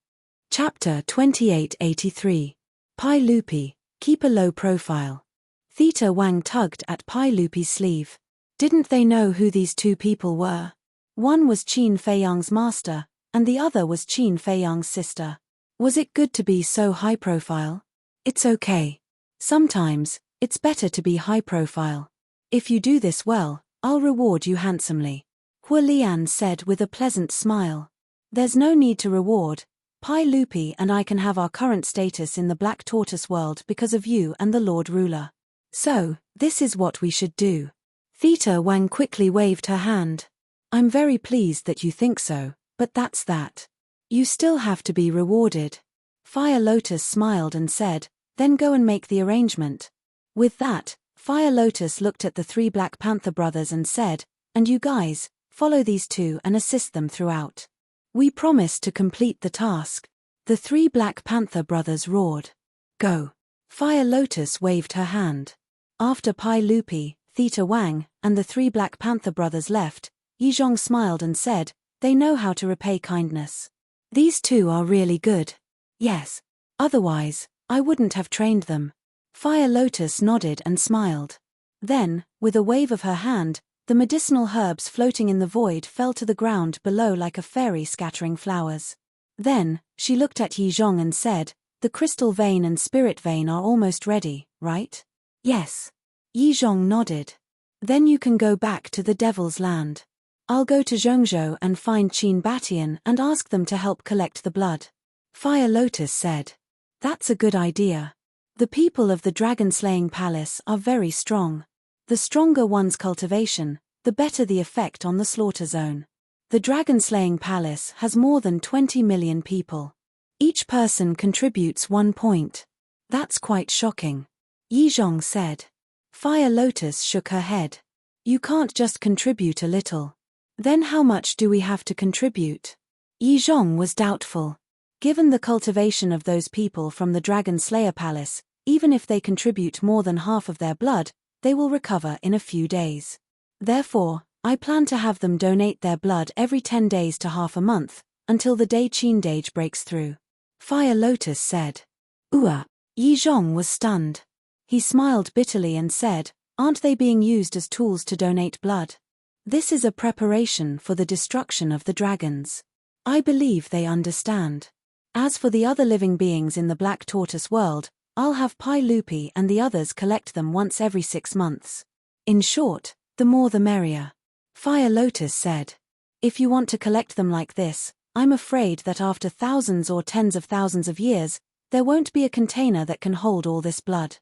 Chapter 2883. Pai Lupi, keep a low profile. Theta Wang tugged at Pai Lupi's sleeve. Didn't they know who these two people were? One was Qin Feiyang's master, and the other was Qin Feiyang's sister. Was it good to be so high profile? It's okay. Sometimes, it's better to be high profile. If you do this well, I'll reward you handsomely. Hua Lian said with a pleasant smile. There's no need to reward. Pai Lupi and I can have our current status in the Black Tortoise world because of you and the Lord Ruler. So, this is what we should do. Theta Wang quickly waved her hand. I'm very pleased that you think so, but that's that. You still have to be rewarded. Fire Lotus smiled and said, then go and make the arrangement. With that, Fire Lotus looked at the three Black Panther brothers and said, and you guys, follow these two and assist them throughout. We promise to complete the task. The three Black Panther brothers roared. Go. Fire Lotus waved her hand. After Pai Lupi, Theta Wang, and the three Black Panther brothers left, Yi Zhong smiled and said, they know how to repay kindness. These two are really good. Yes. Otherwise, I wouldn't have trained them. Fire Lotus nodded and smiled. Then, with a wave of her hand, the medicinal herbs floating in the void fell to the ground below like a fairy scattering flowers. Then, she looked at Yi Zhong and said, the crystal vein and spirit vein are almost ready, right? Yes. Yi Zhong nodded. Then you can go back to the Devil's Land. I'll go to Zhongzhou and find Qin Batian and ask them to help collect the blood. Fire Lotus said. That's a good idea. The people of the dragon-slaying palace are very strong. The stronger one's cultivation, the better the effect on the slaughter zone. The dragon-slaying palace has more than 20 million people. Each person contributes 1 point. That's quite shocking. Yi Zhong said. Fire Lotus shook her head. You can't just contribute a little. Then how much do we have to contribute? Yi Zhong was doubtful. Given the cultivation of those people from the Dragon Slayer Palace, even if they contribute more than half of their blood, they will recover in a few days. Therefore, I plan to have them donate their blood every 10 days to half a month, until the day Qin Dage breaks through. Fire Lotus said. Yi Zhong was stunned. He smiled bitterly and said, aren't they being used as tools to donate blood? This is a preparation for the destruction of the dragons. I believe they understand. As for the other living beings in the Black Tortoise world, I'll have Pai Lupi and the others collect them once every 6 months. In short, the more the merrier. Fire Lotus said. If you want to collect them like this, I'm afraid that after thousands or tens of thousands of years, there won't be a container that can hold all this blood.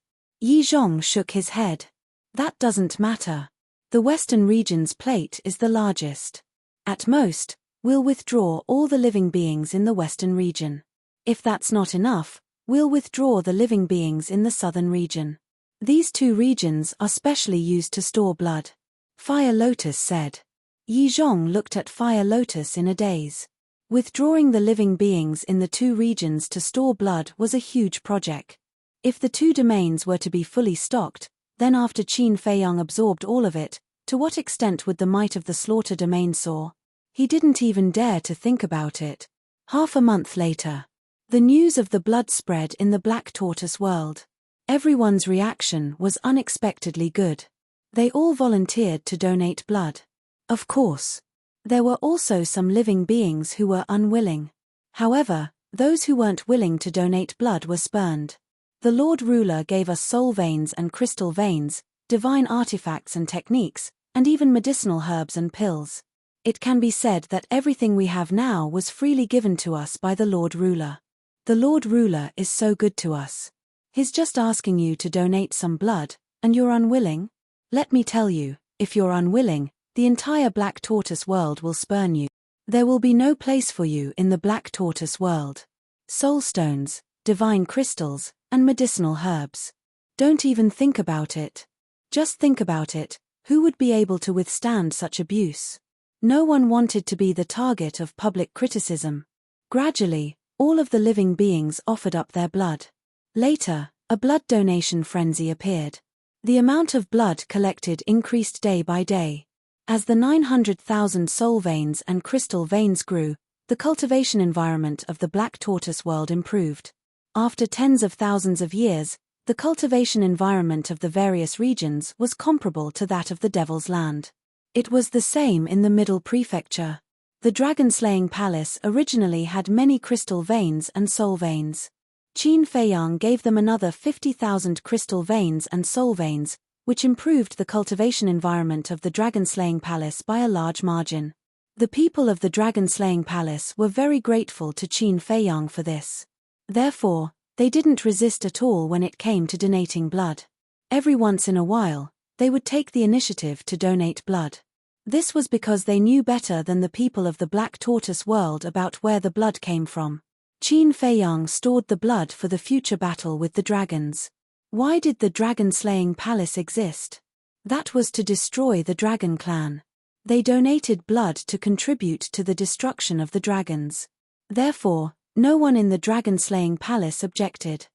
Yi Zhong shook his head. That doesn't matter. The Western region's plate is the largest. At most, we'll withdraw all the living beings in the Western region. If that's not enough, we'll withdraw the living beings in the Southern region. These 2 regions are specially used to store blood. Fire Lotus said. Yi Zhong looked at Fire Lotus in a daze. Withdrawing the living beings in the 2 regions to store blood was a huge project. If the 2 domains were to be fully stocked, then after Qin Feiyang absorbed all of it, to what extent would the might of the slaughter domain soar? He didn't even dare to think about it. Half a month later, the news of the blood spread in the Black Tortoise world. Everyone's reaction was unexpectedly good. They all volunteered to donate blood. Of course, there were also some living beings who were unwilling. However, those who weren't willing to donate blood were spurned. The Lord Ruler gave us soul veins and crystal veins, divine artifacts and techniques, and even medicinal herbs and pills. It can be said that everything we have now was freely given to us by the Lord Ruler. The Lord Ruler is so good to us. He's just asking you to donate some blood, and you're unwilling? Let me tell you, if you're unwilling, the entire Black Tortoise world will spurn you. There will be no place for you in the Black Tortoise world. Soul stones, divine crystals, and medicinal herbs. Don't even think about it. Just think about it, who would be able to withstand such abuse? No one wanted to be the target of public criticism. Gradually, all of the living beings offered up their blood. Later, a blood donation frenzy appeared. The amount of blood collected increased day by day. As the 900,000 soul veins and crystal veins grew, the cultivation environment of the Black Tortoise world improved. After tens of thousands of years, the cultivation environment of the various regions was comparable to that of the Devil's Land. It was the same in the Middle Prefecture. The dragon-slaying palace originally had many crystal veins and soul veins. Qin Feiyang gave them another 50,000 crystal veins and soul veins, which improved the cultivation environment of the dragon-slaying palace by a large margin. The people of the dragon-slaying palace were very grateful to Qin Feiyang for this. Therefore, they didn't resist at all when it came to donating blood. Every once in a while, they would take the initiative to donate blood. This was because they knew better than the people of the Black Tortoise world about where the blood came from. Qin Feiyang stored the blood for the future battle with the dragons. Why did the dragon-slaying palace exist? That was to destroy the dragon clan. They donated blood to contribute to the destruction of the dragons. Therefore, no one in the dragon-slaying palace objected.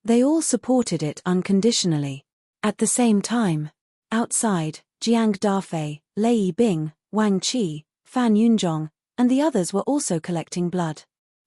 They all supported it unconditionally. At the same time, outside, Jiang Dafei, Lei Bing, Wang Qi, Fan Yunzhong, and the others were also collecting blood.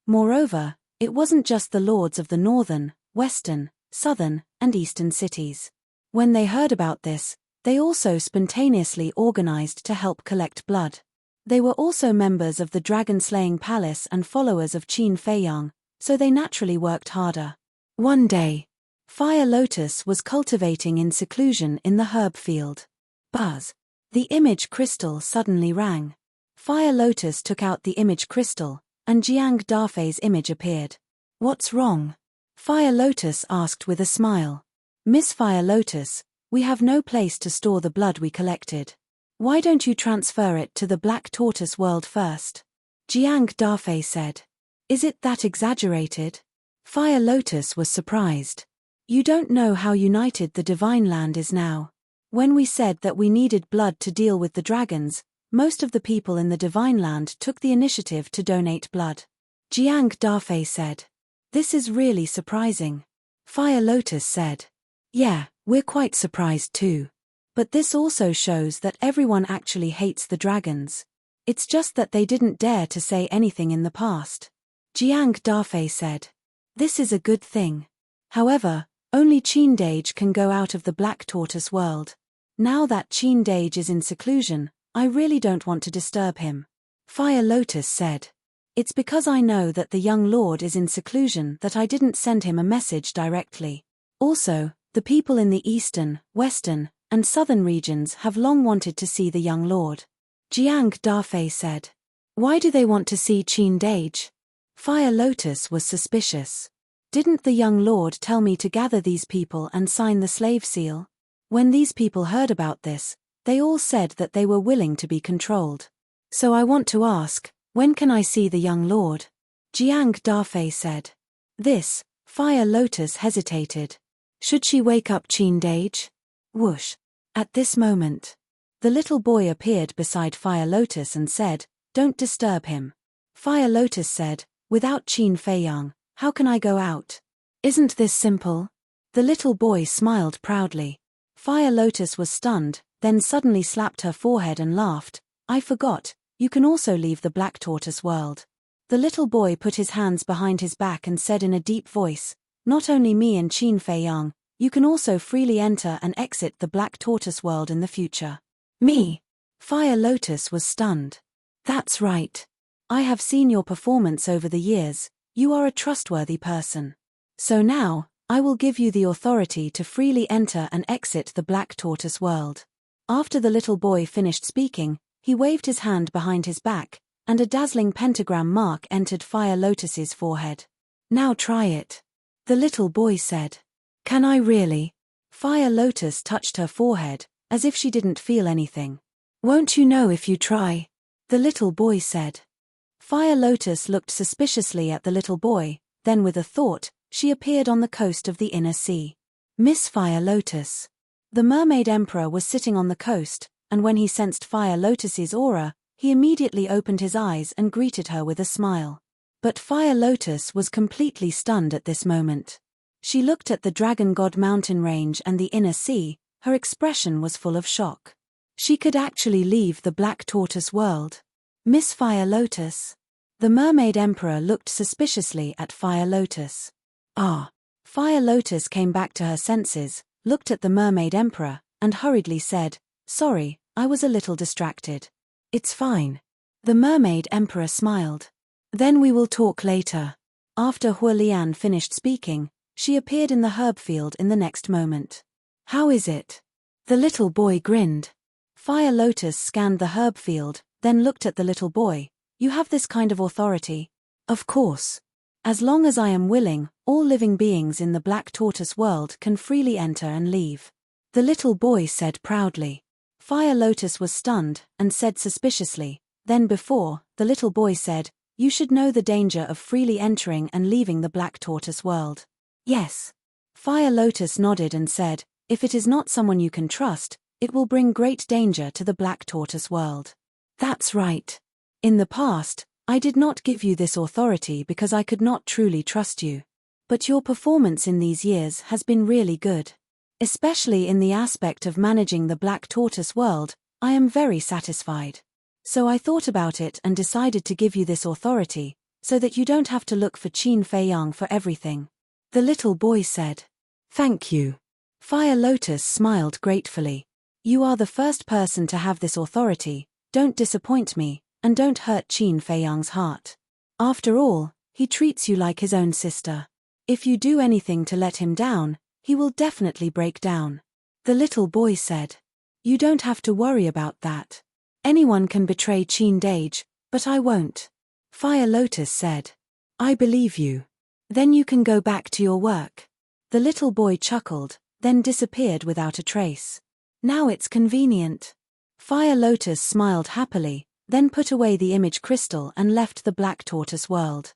Moreover, it wasn't just the lords of the northern, western, southern, and eastern cities. When they heard about this, they also spontaneously organized to help collect blood. They were also members of the dragon-slaying palace and followers of Qin Feiyang, so they naturally worked harder. One day, Fire Lotus was cultivating in seclusion in the herb field. Buzz! The image crystal suddenly rang. Fire Lotus took out the image crystal, and Jiang Dafei's image appeared. What's wrong? Fire Lotus asked with a smile. Miss Fire Lotus, we have no place to store the blood we collected. Why don't you transfer it to the Black Tortoise world first? Jiang Dafei said. Is it that exaggerated? Fire Lotus was surprised. You don't know how united the Divine Land is now. When we said that we needed blood to deal with the dragons, most of the people in the Divine Land took the initiative to donate blood. Jiang Dafei said. This is really surprising. Fire Lotus said. Yeah, we're quite surprised too. But this also shows that everyone actually hates the dragons. It's just that they didn't dare to say anything in the past. Jiang Dafei said. This is a good thing. However, only Qin can go out of the Black Tortoise world. Now that Qin is in seclusion, I really don't want to disturb him. Fire Lotus said. It's because I know that the young lord is in seclusion that I didn't send him a message directly. Also, the people in the eastern, western, and southern regions have long wanted to see the young lord. Jiang Dafei said. Why do they want to see Qin? Fire Lotus was suspicious. Didn't the young lord tell me to gather these people and sign the slave seal? When these people heard about this, they all said that they were willing to be controlled. So I want to ask, when can I see the young lord? Jiang Dafei said. This, Fire Lotus hesitated. Should she wake up Qin? Whoosh. At this moment, the little boy appeared beside Fire Lotus and said, Don't disturb him. Fire Lotus said, Without Qin Feiyang, how can I go out? Isn't this simple? The little boy smiled proudly. Fire Lotus was stunned, then suddenly slapped her forehead and laughed. I forgot, you can also leave the Black Tortoise world. The little boy put his hands behind his back and said in a deep voice, Not only me and Qin Feiyang, you can also freely enter and exit the Black Tortoise world in the future. Me? Fire Lotus was stunned. That's right. I have seen your performance over the years, you are a trustworthy person. So now, I will give you the authority to freely enter and exit the Black Tortoise world. After the little boy finished speaking, he waved his hand behind his back, and a dazzling pentagram mark entered Fire Lotus's forehead. Now try it. The little boy said. Can I really? Fire Lotus touched her forehead, as if she didn't feel anything. Won't you know if you try? The little boy said. Fire Lotus looked suspiciously at the little boy, then with a thought, she appeared on the coast of the inner sea. Miss Fire Lotus. The Mermaid Emperor was sitting on the coast, and when he sensed Fire Lotus's aura, he immediately opened his eyes and greeted her with a smile. But Fire Lotus was completely stunned at this moment. She looked at the Dragon God mountain range and the inner sea, her expression was full of shock. She could actually leave the Black Tortoise world. Miss Fire Lotus. The Mermaid Emperor looked suspiciously at Fire Lotus. Ah. Fire Lotus came back to her senses, looked at the Mermaid Emperor, and hurriedly said, Sorry, I was a little distracted. It's fine. The Mermaid Emperor smiled. Then we will talk later. After Huolian finished speaking, she appeared in the herb field in the next moment. How is it? The little boy grinned. Fire Lotus scanned the herb field, then looked at the little boy. You have this kind of authority? Of course. As long as I am willing, all living beings in the Black Tortoise world can freely enter and leave. The little boy said proudly. Fire Lotus was stunned, and said suspiciously, Then before, the little boy said, You should know the danger of freely entering and leaving the Black Tortoise world. Yes. Fire Lotus nodded and said, If it is not someone you can trust, it will bring great danger to the Black Tortoise world. That's right. In the past, I did not give you this authority because I could not truly trust you. But your performance in these years has been really good. Especially in the aspect of managing the Black Tortoise world, I am very satisfied. So I thought about it and decided to give you this authority, so that you don't have to look for Qin Feiyang for everything. The little boy said. Thank you. Fire Lotus smiled gratefully. You are the first person to have this authority, don't disappoint me, and don't hurt Qin Feiyang's heart. After all, he treats you like his own sister. If you do anything to let him down, he will definitely break down. The little boy said. You don't have to worry about that. Anyone can betray Qin, but I won't. Fire Lotus said. I believe you. Then you can go back to your work. The little boy chuckled, then disappeared without a trace. Now it's convenient. Fire Lotus smiled happily, then put away the image crystal and left the Black Tortoise world.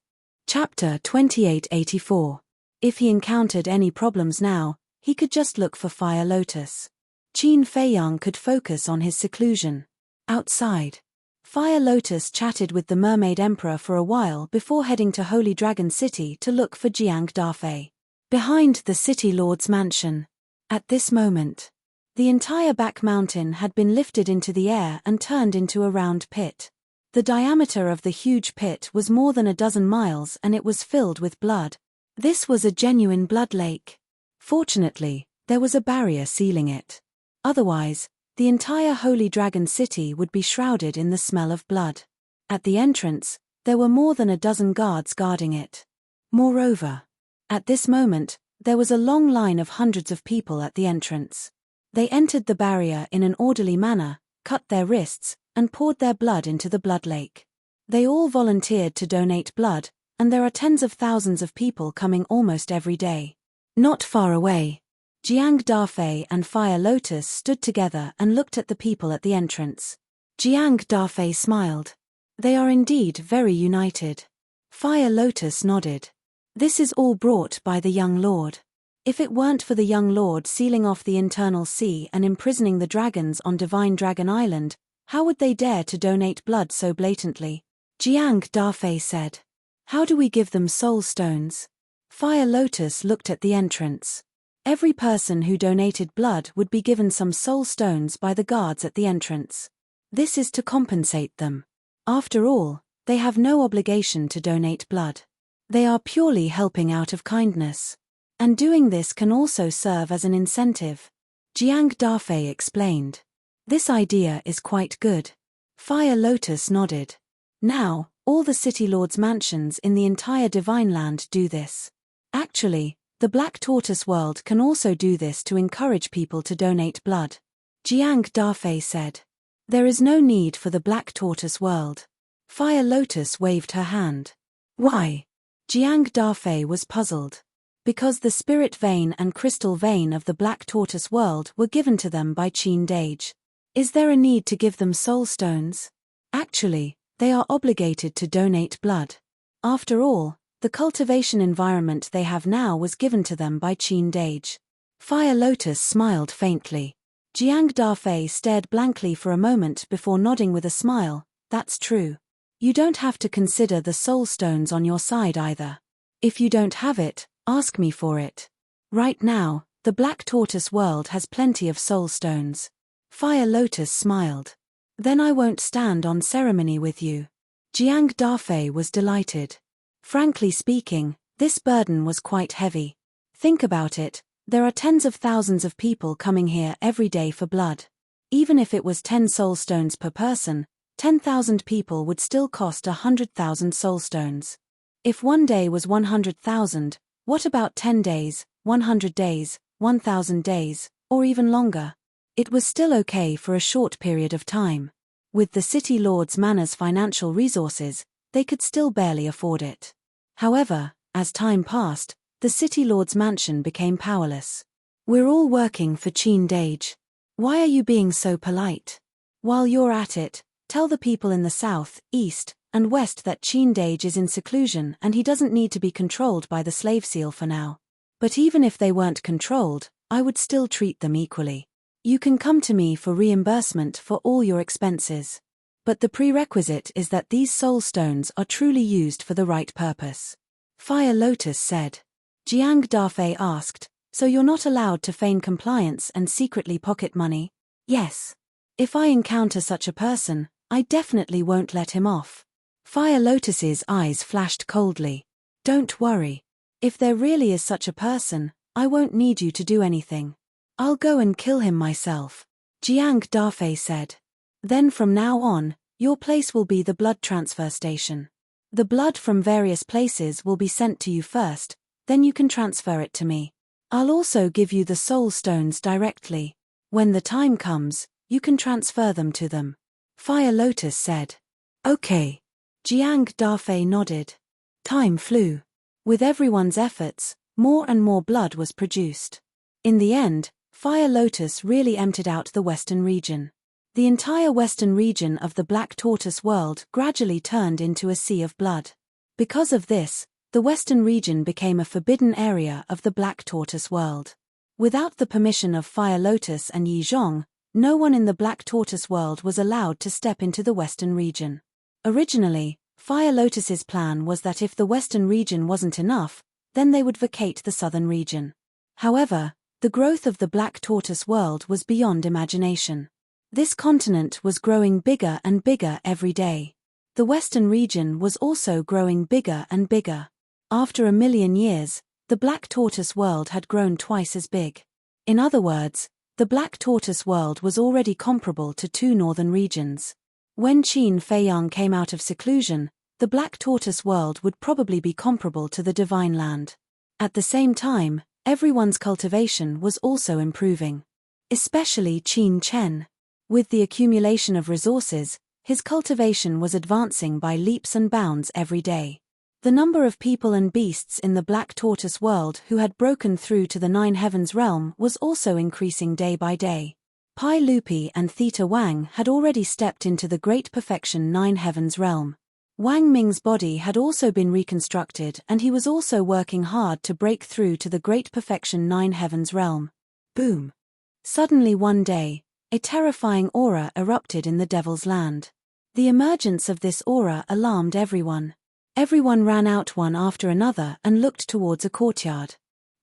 Chapter 2884. If he encountered any problems now, he could just look for Fire Lotus. Qin Feiyang could focus on his seclusion. Outside, Fire Lotus chatted with the Mermaid Emperor for a while before heading to Holy Dragon City to look for Jiang Dafei. Behind the City Lord's mansion. At this moment, the entire back mountain had been lifted into the air and turned into a round pit. The diameter of the huge pit was more than a dozen miles and it was filled with blood. This was a genuine blood lake. Fortunately, there was a barrier sealing it. Otherwise, the entire Holy Dragon City would be shrouded in the smell of blood. At the entrance, there were more than a dozen guards guarding it. Moreover, at this moment, there was a long line of hundreds of people at the entrance. They entered the barrier in an orderly manner, cut their wrists, and poured their blood into the blood lake. They all volunteered to donate blood, and there are tens of thousands of people coming almost every day. Not far away, Jiang Dafei and Fire Lotus stood together and looked at the people at the entrance. Jiang Dafei smiled. They are indeed very united. Fire Lotus nodded. This is all brought by the young lord. If it weren't for the young lord sealing off the internal sea and imprisoning the dragons on Divine Dragon Island, how would they dare to donate blood so blatantly? Jiang Dafei said. How do we give them soul stones? Fire Lotus looked at the entrance. Every person who donated blood would be given some soul stones by the guards at the entrance. This is to compensate them. After all, they have no obligation to donate blood. They are purely helping out of kindness. And doing this can also serve as an incentive. Jiang Dafei explained. This idea is quite good. Fire Lotus nodded. Now, all the City Lord's mansions in the entire Divine Land do this. Actually, the Black Tortoise world can also do this to encourage people to donate blood. Jiang Dafei said. There is no need for the Black Tortoise world. Fire Lotus waved her hand. Why? Jiang Dafei was puzzled. Because the spirit vein and crystal vein of the Black Tortoise world were given to them by Qin Dage. Is there a need to give them soul stones? Actually, they are obligated to donate blood. After all, the cultivation environment they have now was given to them by Qin Dage. Fire Lotus smiled faintly. Jiang Dafei stared blankly for a moment before nodding with a smile. That's true. You don't have to consider the soul stones on your side either. If you don't have it, ask me for it. Right now, the Black Tortoise world has plenty of soul stones. Fire Lotus smiled. Then I won't stand on ceremony with you. Jiang Dafei was delighted. Frankly speaking, this burden was quite heavy. Think about it, there are tens of thousands of people coming here every day for blood. Even if it was 10 soul stones per person, 10,000 people would still cost 100,000 soul stones. If one day was 100,000, what about 10 days, 100 days, 1,000 days, or even longer? It was still okay for a short period of time. With the City Lord's Manor's financial resources, they could still barely afford it. However, as time passed, the City Lord's mansion became powerless. We're all working for Qin Dage. Why are you being so polite? While you're at it, tell the people in the south, east, and west that Qin Dage is in seclusion and he doesn't need to be controlled by the slave seal for now. But even if they weren't controlled, I would still treat them equally. You can come to me for reimbursement for all your expenses. But the prerequisite is that these soul stones are truly used for the right purpose. Fire Lotus said. Jiang Dafei asked, so you're not allowed to feign compliance and secretly pocket money? Yes. If I encounter such a person, I definitely won't let him off. Fire Lotus's eyes flashed coldly. Don't worry. If there really is such a person, I won't need you to do anything. I'll go and kill him myself. Jiang Dafei said. Then from now on, your place will be the blood transfer station. The blood from various places will be sent to you first, then you can transfer it to me. I'll also give you the soul stones directly. When the time comes, you can transfer them to them. Fire Lotus said. Okay. Jiang Dafei nodded. Time flew. With everyone's efforts, more and more blood was produced. In the end, Fire Lotus really emptied out the western region. The entire western region of the Black Tortoise world gradually turned into a sea of blood. Because of this, the western region became a forbidden area of the Black Tortoise world. Without the permission of Fire Lotus and Yi Zhong, no one in the Black Tortoise world was allowed to step into the Western region. Originally, Fire Lotus's plan was that if the Western region wasn't enough, then they would vacate the Southern region. However, the growth of the Black Tortoise world was beyond imagination. This continent was growing bigger and bigger every day. The Western region was also growing bigger and bigger. After 1,000,000 years, the Black Tortoise world had grown twice as big. In other words, the Black Tortoise world was already comparable to two northern regions. When Qin Feiyang came out of seclusion, the Black Tortoise world would probably be comparable to the Divine Land. At the same time, everyone's cultivation was also improving. Especially Qin Chen. With the accumulation of resources, his cultivation was advancing by leaps and bounds every day. The number of people and beasts in the Black Tortoise world who had broken through to the Nine Heavens realm was also increasing day by day. Pai Lupi and Theta Wang had already stepped into the Great Perfection Nine Heavens realm. Wang Ming's body had also been reconstructed and he was also working hard to break through to the Great Perfection Nine Heavens realm. Boom! Suddenly one day, a terrifying aura erupted in the Devil's Land. The emergence of this aura alarmed everyone. Everyone ran out one after another and looked towards a courtyard.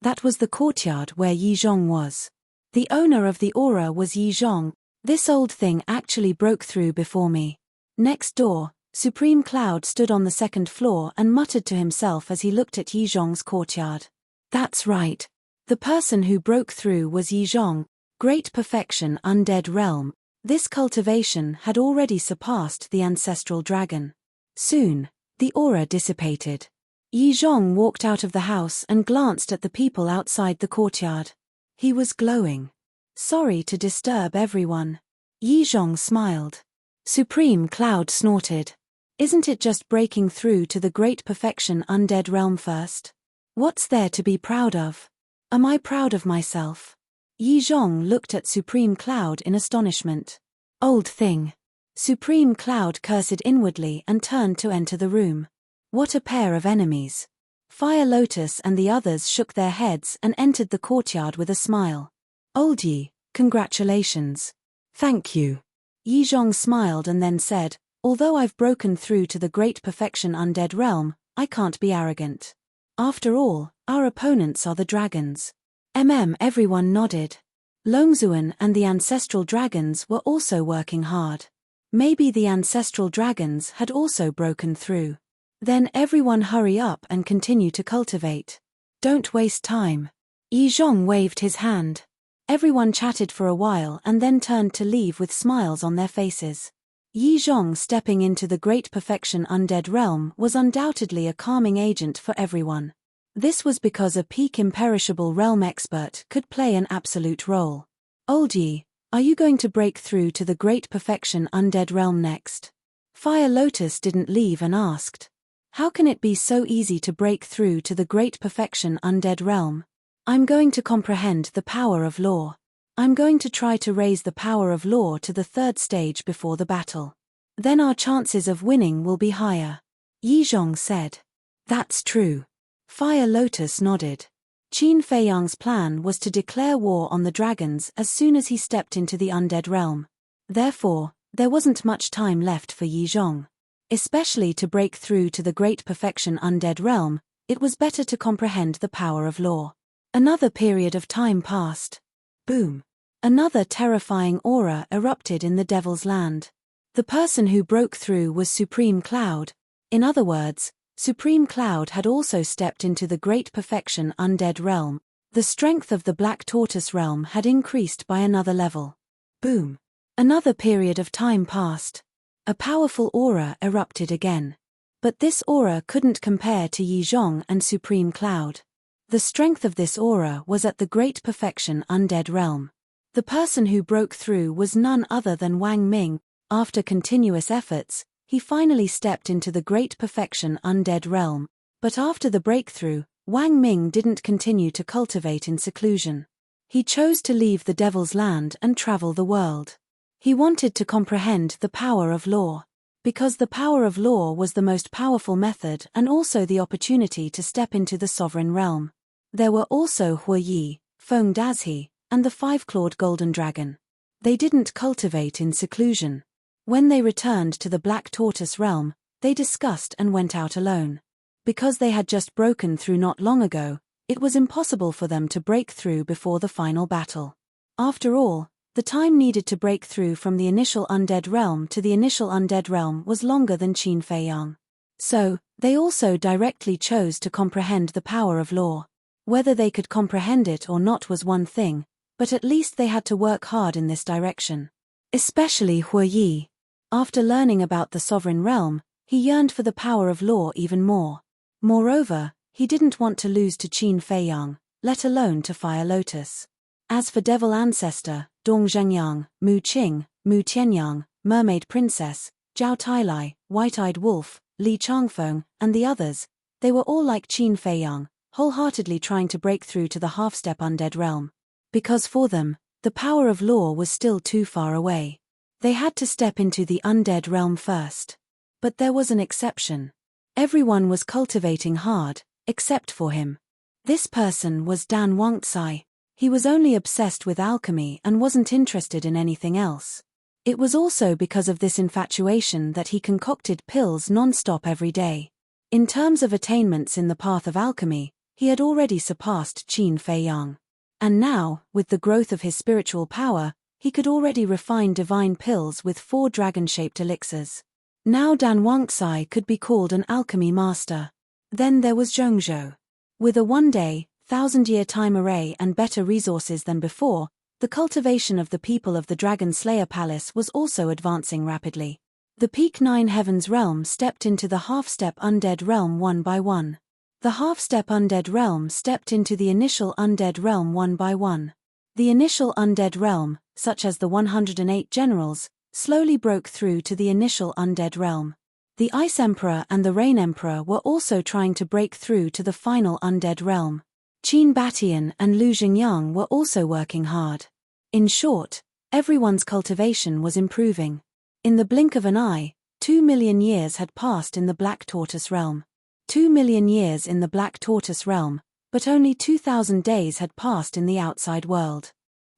That was the courtyard where Yi Zhong was. The owner of the aura was Yi Zhong. This old thing actually broke through before me. Next door, Supreme Cloud stood on the second floor and muttered to himself as he looked at Yi Zhong's courtyard. That's right. The person who broke through was Yi Zhong, Great Perfection Undead Realm. This cultivation had already surpassed the ancestral dragon. Soon, the aura dissipated. Yi Zhong walked out of the house and glanced at the people outside the courtyard. He was glowing. Sorry to disturb everyone. Yi Zhong smiled. Supreme Cloud snorted. Isn't it just breaking through to the Great Perfection Undead Realm first? What's there to be proud of? Am I proud of myself? Yi Zhong looked at Supreme Cloud in astonishment. Old thing. Supreme Cloud cursed inwardly and turned to enter the room. What a pair of enemies. Fire Lotus and the others shook their heads and entered the courtyard with a smile. Old Yi, congratulations. Thank you. Yi Zhong smiled and then said, although I've broken through to the Great Perfection Undead Realm, I can't be arrogant. After all, our opponents are the dragons. Everyone nodded. Longzuan and the ancestral dragons were also working hard. Maybe the ancestral dragons had also broken through. Then everyone hurry up and continue to cultivate. Don't waste time. Yi Zhong waved his hand. Everyone chatted for a while and then turned to leave with smiles on their faces. Yi Zhong stepping into the Great Perfection Undead Realm was undoubtedly a calming agent for everyone. This was because a peak imperishable realm expert could play an absolute role. Old Yi, are you going to break through to the Great Perfection Undead Realm next? Fire Lotus didn't leave and asked. How can it be so easy to break through to the Great Perfection Undead Realm? I'm going to comprehend the power of law. I'm going to try to raise the power of law to the third stage before the battle. Then our chances of winning will be higher. Yi Zhong said. That's true. Fire Lotus nodded. Qin Feiyang's plan was to declare war on the dragons as soon as he stepped into the undead realm. Therefore, there wasn't much time left for Yi Zhong. Especially to break through to the Great Perfection Undead Realm, it was better to comprehend the power of law. Another period of time passed. Boom. Another terrifying aura erupted in the Devil's Land. The person who broke through was Supreme Cloud. In other words, Supreme Cloud had also stepped into the Great Perfection Undead Realm. The strength of the Black Tortoise realm had increased by another level. Boom. Another period of time passed. A powerful aura erupted again. But this aura couldn't compare to Yi Zhong and Supreme Cloud. The strength of this aura was at the Great Perfection Undead Realm. The person who broke through was none other than Wang Ming. After continuous efforts, he finally stepped into the Great Perfection Undead Realm. But after the breakthrough, Wang Ming didn't continue to cultivate in seclusion. He chose to leave the Devil's Land and travel the world. He wanted to comprehend the power of law. Because the power of law was the most powerful method and also the opportunity to step into the sovereign realm. There were also Hua Yi, foamed as he, and the five-clawed golden dragon. They didn't cultivate in seclusion. When they returned to the Black Tortoise realm, they discussed and went out alone. Because they had just broken through not long ago, it was impossible for them to break through before the final battle. After all, the time needed to break through from the initial undead realm to the initial undead realm was longer than Qin Fei Yang. So, they also directly chose to comprehend the power of law. Whether they could comprehend it or not was one thing, but at least they had to work hard in this direction. Especially Hu Yi. After learning about the sovereign realm, he yearned for the power of law even more. Moreover, he didn't want to lose to Qin Fei Yang, let alone to Fire Lotus. As for Devil Ancestor, Dong Zhengyang, Mu Qing, Mu Tianyang, Mermaid Princess, Zhao Tailai, White-Eyed Wolf, Li Changfeng, and the others, they were all like Qin Fei Yang, wholeheartedly trying to break through to the half-step undead realm. Because for them, the power of law was still too far away. They had to step into the undead realm first. But there was an exception. Everyone was cultivating hard, except for him. This person was Dan Wangtsai. He was only obsessed with alchemy and wasn't interested in anything else. It was also because of this infatuation that he concocted pills non-stop every day. In terms of attainments in the path of alchemy, he had already surpassed Qin Fei Yang. And now, with the growth of his spiritual power, he could already refine divine pills with 4 dragon-shaped elixirs. Now Dan Wangtsai could be called an alchemy master. Then there was Zhongzhou. With a one-day, 1,000-year time array and better resources than before, the cultivation of the people of the Dragon Slayer Palace was also advancing rapidly. The Peak Nine Heavens realm stepped into the half-step undead realm one by one. The half-step undead realm stepped into the initial undead realm one by one. The initial undead realm, such as the 108 generals, slowly broke through to the initial undead realm. The Ice Emperor and the Rain Emperor were also trying to break through to the final undead realm. Qin Batian and Lu Xingyang were also working hard. In short, everyone's cultivation was improving. In the blink of an eye, 2 million years had passed in the Black Tortoise realm. 2 million years in the Black Tortoise realm, but only 2,000 days had passed in the outside world.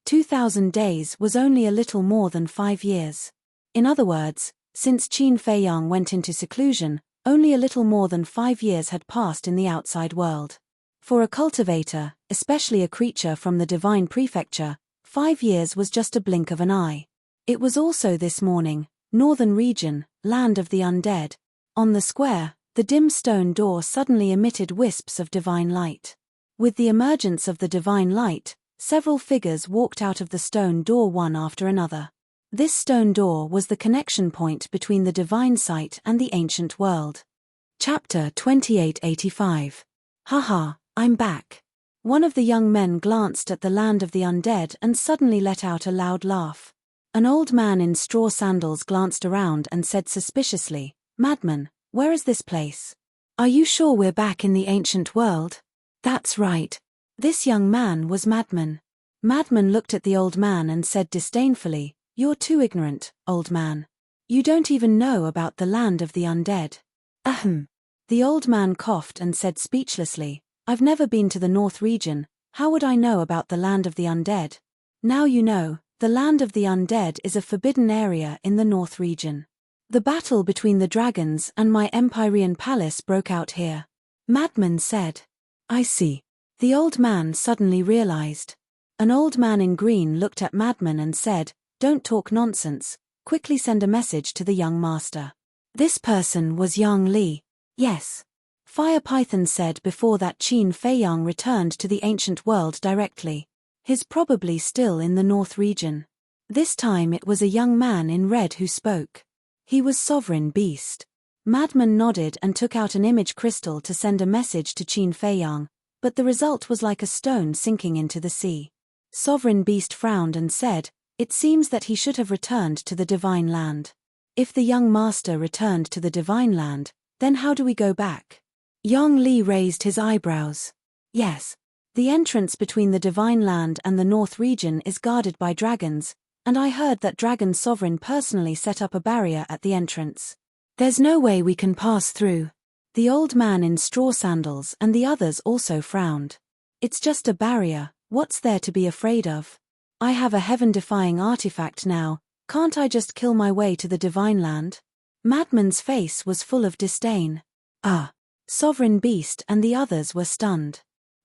2,000 days was only a little more than 5 years. In other words, since Qin Fei Yang went into seclusion, only a little more than 5 years had passed in the outside world. For a cultivator, especially a creature from the divine prefecture, 5 years was just a blink of an eye. It was also this morning, northern region, land of the undead. On the square, the dim stone door suddenly emitted wisps of divine light. With the emergence of the divine light, several figures walked out of the stone door one after another. This stone door was the connection point between the divine sight and the ancient world. Chapter 2885. Haha, I'm back. One of the young men glanced at the land of the undead and suddenly let out a loud laugh. An old man in straw sandals glanced around and said suspiciously, "Madman, where is this place? Are you sure we're back in the ancient world?" "That's right." This young man was Madman. Madman looked at the old man and said disdainfully, "You're too ignorant, old man. You don't even know about the land of the undead." Ahem. The old man coughed and said speechlessly, "I've never been to the North region, how would I know about the land of the undead?" "Now you know, the land of the undead is a forbidden area in the North region. The battle between the dragons and my Empyrean palace broke out here," Madman said. "I see." The old man suddenly realized. An old man in green looked at Madman and said, "Don't talk nonsense, quickly send a message to the young master." This person was Yang Li. "Yes." Fire Python said before that Qin Fei Yang returned to the ancient world directly. He's probably still in the North region. This time it was a young man in red who spoke. He was Sovereign Beast. Madman nodded and took out an image crystal to send a message to Qin Fei Yang, but the result was like a stone sinking into the sea. Sovereign Beast frowned and said, "It seems that he should have returned to the Divine Land. If the young master returned to the Divine Land, then how do we go back?" Yang Li raised his eyebrows. "Yes. The entrance between the Divine Land and the North region is guarded by dragons, and I heard that Dragon Sovereign personally set up a barrier at the entrance. There's no way we can pass through." The old man in straw sandals and the others also frowned. "It's just a barrier, What's there to be afraid of? I have a heaven-defying artifact now, can't I just kill my way to the divine land? Madman's face was full of disdain. Ah! Sovereign Beast and the others were stunned.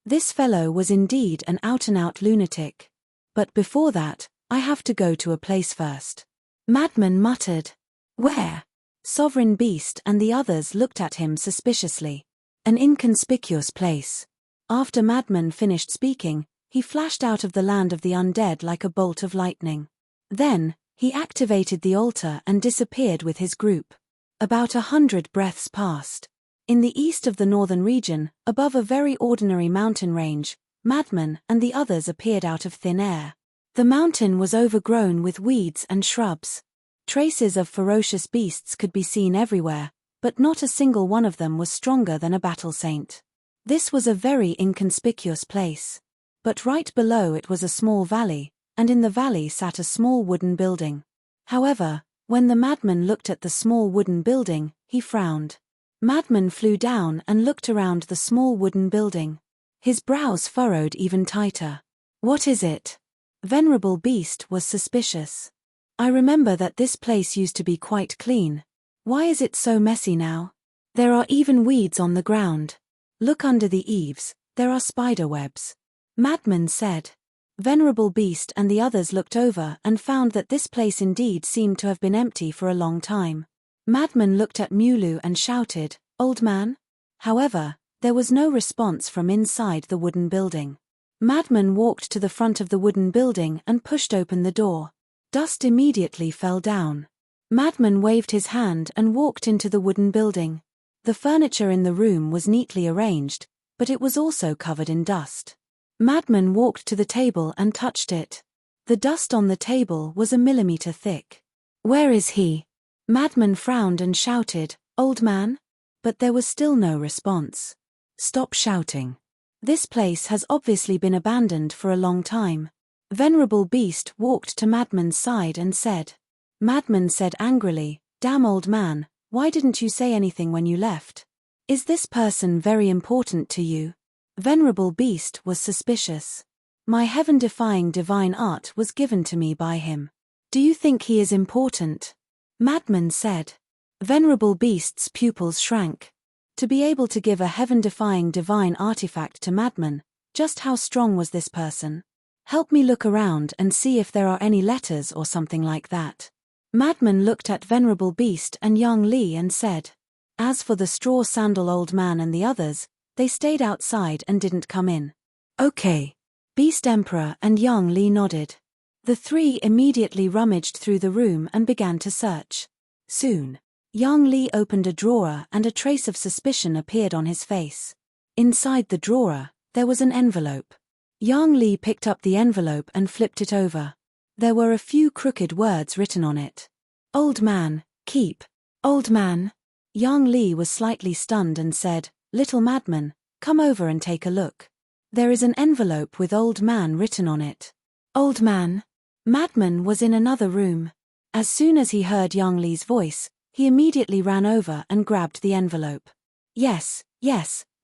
This fellow was indeed an out-and-out lunatic. But before that, I have to go to a place first. Madman muttered. Where? Sovereign Beast and the others looked at him suspiciously. An inconspicuous place. After Madman finished speaking, he flashed out of the land of the undead like a bolt of lightning. Then, he activated the altar and disappeared with his group. About 100 breaths passed. In the east of the northern region, above a very ordinary mountain range, Madman and the others appeared out of thin air. The mountain was overgrown with weeds and shrubs. Traces of ferocious beasts could be seen everywhere, but not a single one of them was stronger than a battle saint. This was a very inconspicuous place. But right below it was a small valley, and in the valley sat a small wooden building. However, when the madman looked at the small wooden building, he frowned. Madman flew down and looked around the small wooden building. His brows furrowed even tighter. What is it? Venerable Beast was suspicious. I remember that this place used to be quite clean. Why is it so messy now? There are even weeds on the ground. Look under the eaves, there are spider webs. Madman said. Venerable Beast and the others looked over and found that this place indeed seemed to have been empty for a long time. Madman looked at Mulu and shouted, Old man? However, there was no response from inside the wooden building. Madman walked to the front of the wooden building and pushed open the door. Dust immediately fell down. Madman waved his hand and walked into the wooden building. The furniture in the room was neatly arranged, but it was also covered in dust. Madman walked to the table and touched it. The dust on the table was a millimeter thick. Where is he? Madman frowned and shouted, Old man? But there was still no response. Stop shouting. This place has obviously been abandoned for a long time. Venerable Beast walked to Madman's side and said. Madman said angrily, Damn old man, why didn't you say anything when you left? Is this person very important to you? Venerable Beast was suspicious. My heaven-defying divine art was given to me by him. Do you think he is important? Madman said. Venerable Beast's pupils shrank. To be able to give a heaven-defying divine artifact to Madman, just how strong was this person? Help me look around and see if there are any letters or something like that. Madman looked at Venerable Beast and Yang Li and said. As for the straw sandal old man and the others, they stayed outside and didn't come in. Okay. Beast Emperor and Yang Li nodded. The three immediately rummaged through the room and began to search. Soon, Yang Li opened a drawer and a trace of suspicion appeared on his face. Inside the drawer, there was an envelope. Yang Li picked up the envelope and flipped it over. There were a few crooked words written on it. Old man, keep. Old man. Yang Li was slightly stunned and said, Little madman, come over and take a look. There is an envelope with old man written on it. Old man. Madman was in another room. As soon as he heard Yang Li's voice, he immediately ran over and grabbed the envelope. Yes,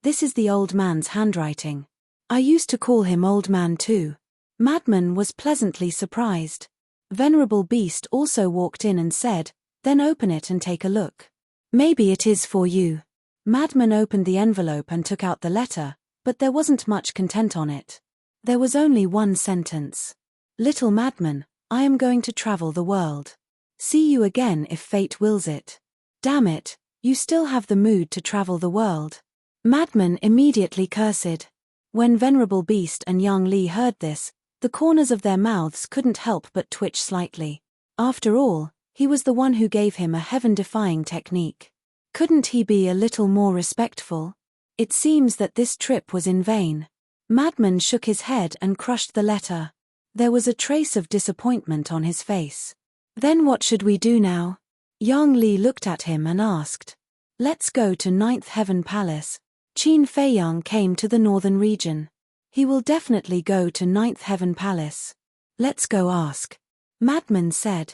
this is the old man's handwriting. I used to call him old man too. Madman was pleasantly surprised. Venerable Beast also walked in and said, Then open it and take a look. Maybe it is for you. Madman opened the envelope and took out the letter, but there wasn't much content on it. There was only one sentence. Little madman, I am going to travel the world. See you again if fate wills it. Damn it, you still have the mood to travel the world. Madman immediately cursed. When Venerable Beast and Yang Li heard this, the corners of their mouths couldn't help but twitch slightly. After all, he was the one who gave him a heaven-defying technique. Couldn't he be a little more respectful? It seems that this trip was in vain. Madman shook his head and crushed the letter. There was a trace of disappointment on his face. Then what should we do now? Yang Li looked at him and asked. Let's go to Ninth Heaven Palace. Qin Feiyang came to the northern region. He will definitely go to Ninth Heaven Palace. Let's go ask. Madman said.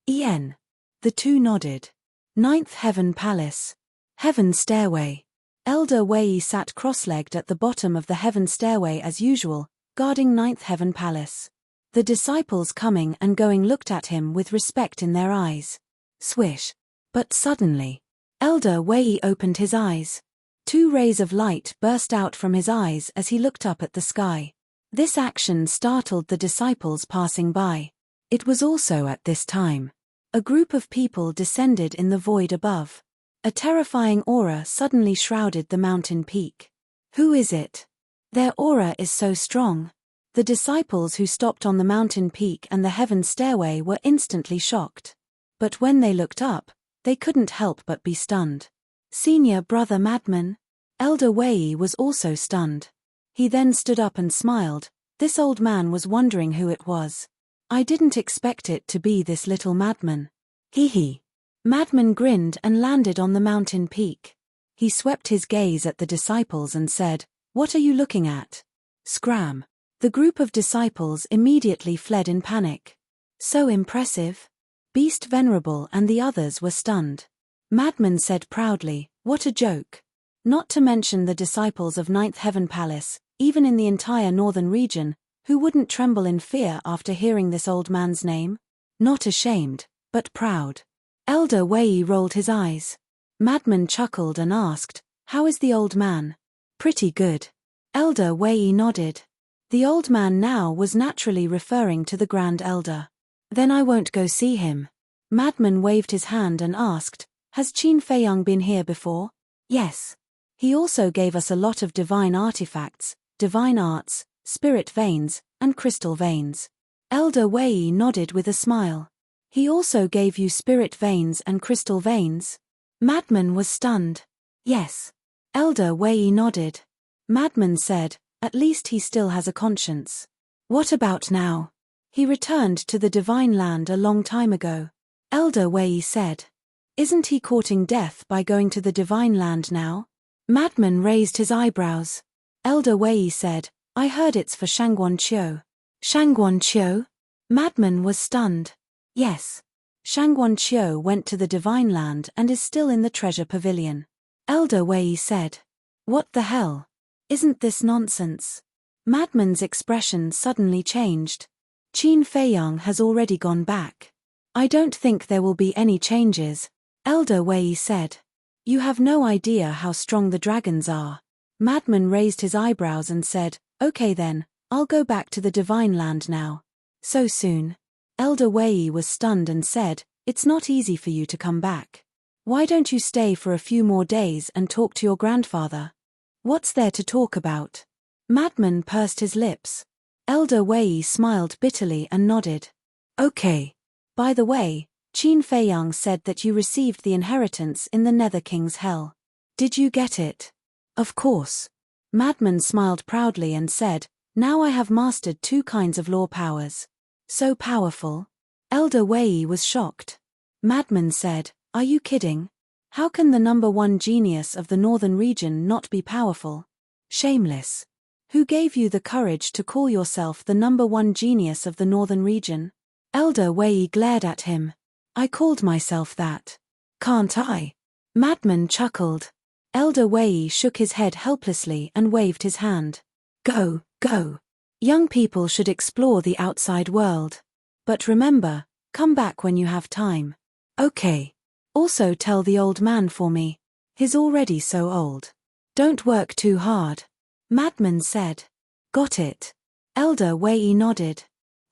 Ien. The two nodded. Ninth Heaven Palace. Heaven Stairway. Elder Wei sat cross-legged at the bottom of the heaven stairway as usual, guarding ninth heaven palace. The disciples coming and going looked at him with respect in their eyes. Swish. But suddenly, Elder Wei opened his eyes. 2 rays of light burst out from his eyes as he looked up at the sky. This action startled the disciples passing by. It was also at this time. A group of people descended in the void above. A terrifying aura suddenly shrouded the mountain peak. Who is it? Their aura is so strong. The disciples who stopped on the mountain peak and the heaven stairway were instantly shocked. But when they looked up, they couldn't help but be stunned. Senior brother Madman? Elder Wei was also stunned. He then stood up and smiled. This old man was wondering who it was. I didn't expect it to be this little Madman. Hee hee. Madman grinned and landed on the mountain peak. He swept his gaze at the disciples and said, "What are you looking at?" Scram. The group of disciples immediately fled in panic. So impressive. Beast Venerable and the others were stunned. Madman said proudly, "What a joke." Not to mention the disciples of Ninth Heaven Palace, even in the entire northern region, who wouldn't tremble in fear after hearing this old man's name? Not ashamed, but proud. Elder Wei rolled his eyes. Madman chuckled and asked, "How is the old man?" "Pretty good." Elder Wei nodded. The old man now was naturally referring to the Grand Elder. "Then I won't go see him." Madman waved his hand and asked, "Has Qin Feiyang been here before?" "Yes. He also gave us a lot of divine artifacts, divine arts, spirit veins, and crystal veins." Elder Wei nodded with a smile. "He also gave you spirit veins and crystal veins?" Madman was stunned. "Yes." Elder Wei nodded. Madman said, "At least he still has a conscience." "What about now?" "He returned to the divine land a long time ago." Elder Wei said. "Isn't he courting death by going to the divine land now?" Madman raised his eyebrows. Elder Wei said, "I heard it's for Shangguan Qiu." "Shangguan Qiu?" Madman was stunned. "Yes. Shangguan Qiu went to the divine land and is still in the treasure pavilion." Elder Wei said. "What the hell? Isn't this nonsense?" Madman's expression suddenly changed. "Qin Feiyang has already gone back. I don't think there will be any changes," Elder Wei said. "You have no idea how strong the dragons are." Madman raised his eyebrows and said, "Okay then, I'll go back to the divine land now." "So soon?" Elder Wei was stunned and said, "It's not easy for you to come back. Why don't you stay for a few more days and talk to your grandfather?" "What's there to talk about?" Madman pursed his lips. Elder Wei smiled bitterly and nodded. "Okay. By the way, Qin Feiyang said that you received the inheritance in the Nether King's hell. Did you get it?" "Of course." Madman smiled proudly and said, "Now I have mastered 2 kinds of law powers." "So powerful?" Elder Wei was shocked. Madman said, "Are you kidding? How can the #1 genius of the northern region not be powerful? Shameless. Who gave you the courage to call yourself the #1 genius of the northern region?" Elder Wei glared at him. "I called myself that. Can't I?" Madman chuckled. Elder Wei shook his head helplessly and waved his hand. "Go, go. Young people should explore the outside world. But remember, come back when you have time." "Okay. Also tell the old man for me. He's already so old. Don't work too hard." Madman said. "Got it." Elder Wei nodded.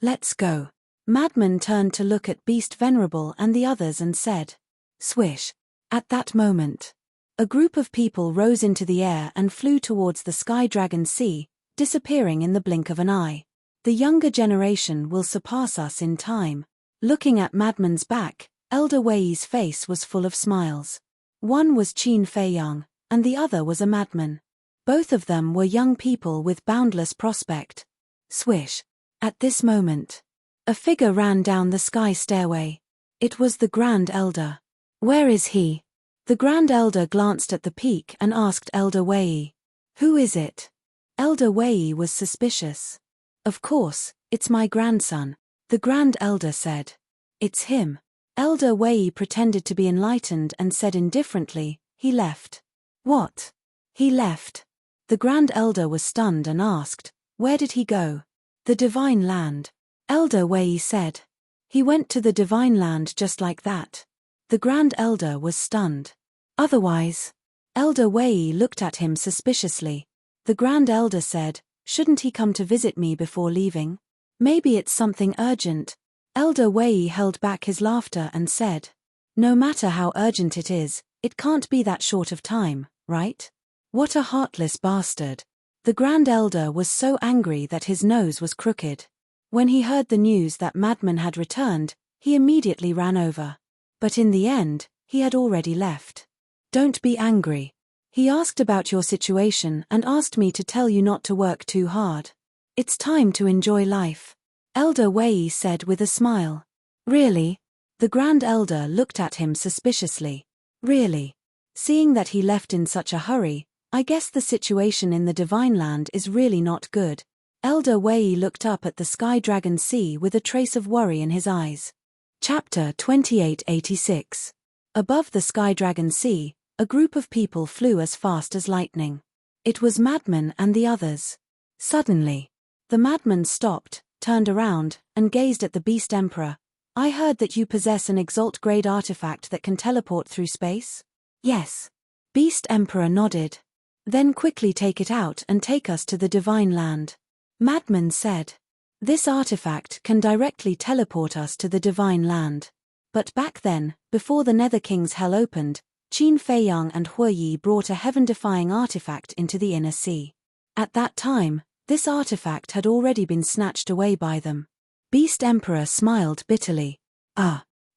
"Let's go." Madman turned to look at Beast Venerable and the others and said, "Swish." At that moment, a group of people rose into the air and flew towards the Sky Dragon Sea, disappearing in the blink of an eye. The younger generation will surpass us in time. Looking at Madman's back, Elder Wei's face was full of smiles. One was Qin Feiyang, and the other was a madman. Both of them were young people with boundless prospect. Swish. At this moment, a figure ran down the sky stairway. It was the Grand Elder. "Where is he?" The Grand Elder glanced at the peak and asked Elder Wei. "Who is it?" Elder Wei was suspicious. "Of course, it's my grandson," the Grand Elder said. "It's him." Elder Wei pretended to be enlightened and said indifferently, "He left." "What? He left?" The Grand Elder was stunned and asked, Where did he go? The Divine Land. Elder Wei said. He went to the Divine Land just like that. The Grand Elder was stunned. Otherwise, Elder Wei looked at him suspiciously. The Grand Elder said, shouldn't he come to visit me before leaving? Maybe it's something urgent. Elder Wei held back his laughter and said, no matter how urgent it is, it can't be that short of time, right? What a heartless bastard. The Grand Elder was so angry that his nose was crooked. When he heard the news that Madman had returned, he immediately ran over. But in the end, he had already left. Don't be angry. He asked about your situation and asked me to tell you not to work too hard. It's time to enjoy life. Elder Wei said with a smile. Really? The Grand Elder looked at him suspiciously. Really? Seeing that he left in such a hurry, I guess the situation in the Divine Land is really not good. Elder Wei looked up at the Sky Dragon Sea with a trace of worry in his eyes. Chapter 2886. Above the Sky Dragon Sea, a group of people flew as fast as lightning. It was Madman and the others. Suddenly, the Madman stopped, turned around, and gazed at the Beast Emperor. I heard that you possess an Exalt-grade artifact that can teleport through space? Yes. Beast Emperor nodded. Then quickly take it out and take us to the Divine Land. Madman said. This artifact can directly teleport us to the Divine Land. But back then, before the Nether King's Hell opened, Qin Feiyang and Huoyi brought a heaven-defying artifact into the Inner Sea. At that time, this artifact had already been snatched away by them. Beast Emperor smiled bitterly.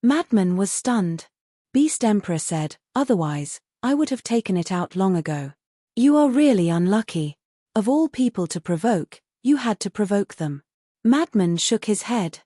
Madman was stunned. Beast Emperor said, otherwise, I would have taken it out long ago. You are really unlucky. Of all people to provoke, you had to provoke them. Madman shook his head.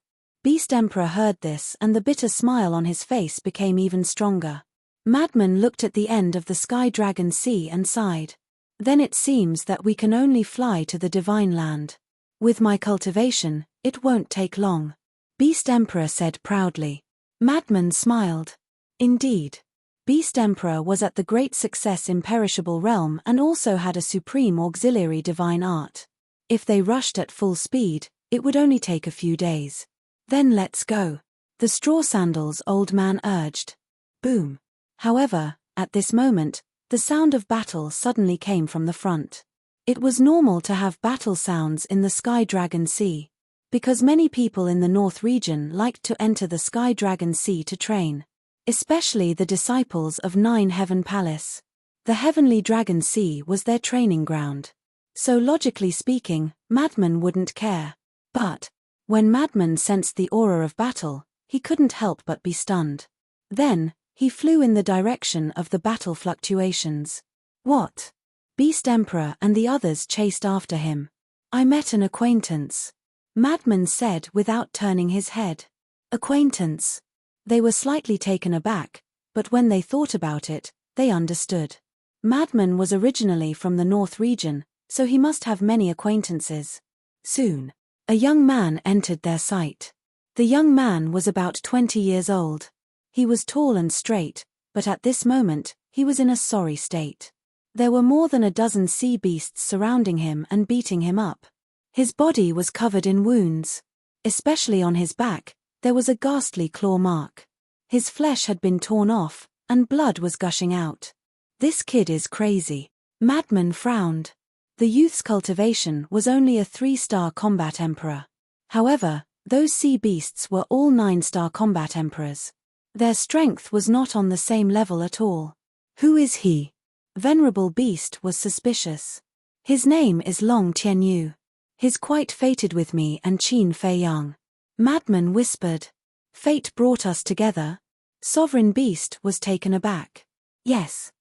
Beast Emperor heard this and the bitter smile on his face became even stronger. Madman looked at the end of the Sky Dragon Sea and sighed. Then it seems that we can only fly to the Divine Land. With my cultivation, it won't take long. Beast Emperor said proudly. Madman smiled. Indeed. Beast Emperor was at the great success Imperishable Realm and also had a supreme auxiliary divine art. If they rushed at full speed, it would only take a few days. Then let's go. The Straw Sandals old man urged. Boom. However, at this moment, the sound of battle suddenly came from the front. It was normal to have battle sounds in the Sky Dragon Sea, because many people in the North region liked to enter the Sky Dragon Sea to train, especially the disciples of Nine Heaven Palace. The Heavenly Dragon Sea was their training ground. So logically speaking, Madman wouldn't care. But when Madman sensed the aura of battle, he couldn't help but be stunned. Then, he flew in the direction of the battle fluctuations. What? Beast Emperor and the others chased after him. I met an acquaintance. Madman said without turning his head. Acquaintance. They were slightly taken aback, but when they thought about it, they understood. Madman was originally from the North region, so he must have many acquaintances. Soon, a young man entered their sight. The young man was about 20 years old. He was tall and straight, but at this moment, he was in a sorry state. There were more than a dozen sea beasts surrounding him and beating him up. His body was covered in wounds. Especially on his back, there was a ghastly claw mark. His flesh had been torn off, and blood was gushing out. This kid is crazy. Madman frowned. The youth's cultivation was only a 3-star combat emperor. However, those sea beasts were all 9-star combat emperors. Their strength was not on the same level at all. Who is he? Venerable Beast was suspicious. His name is Long Tianyu. He's quite fated with me and Qin Feiyang. Madman whispered. Fate brought us together? Sovereign Beast was taken aback. Yes.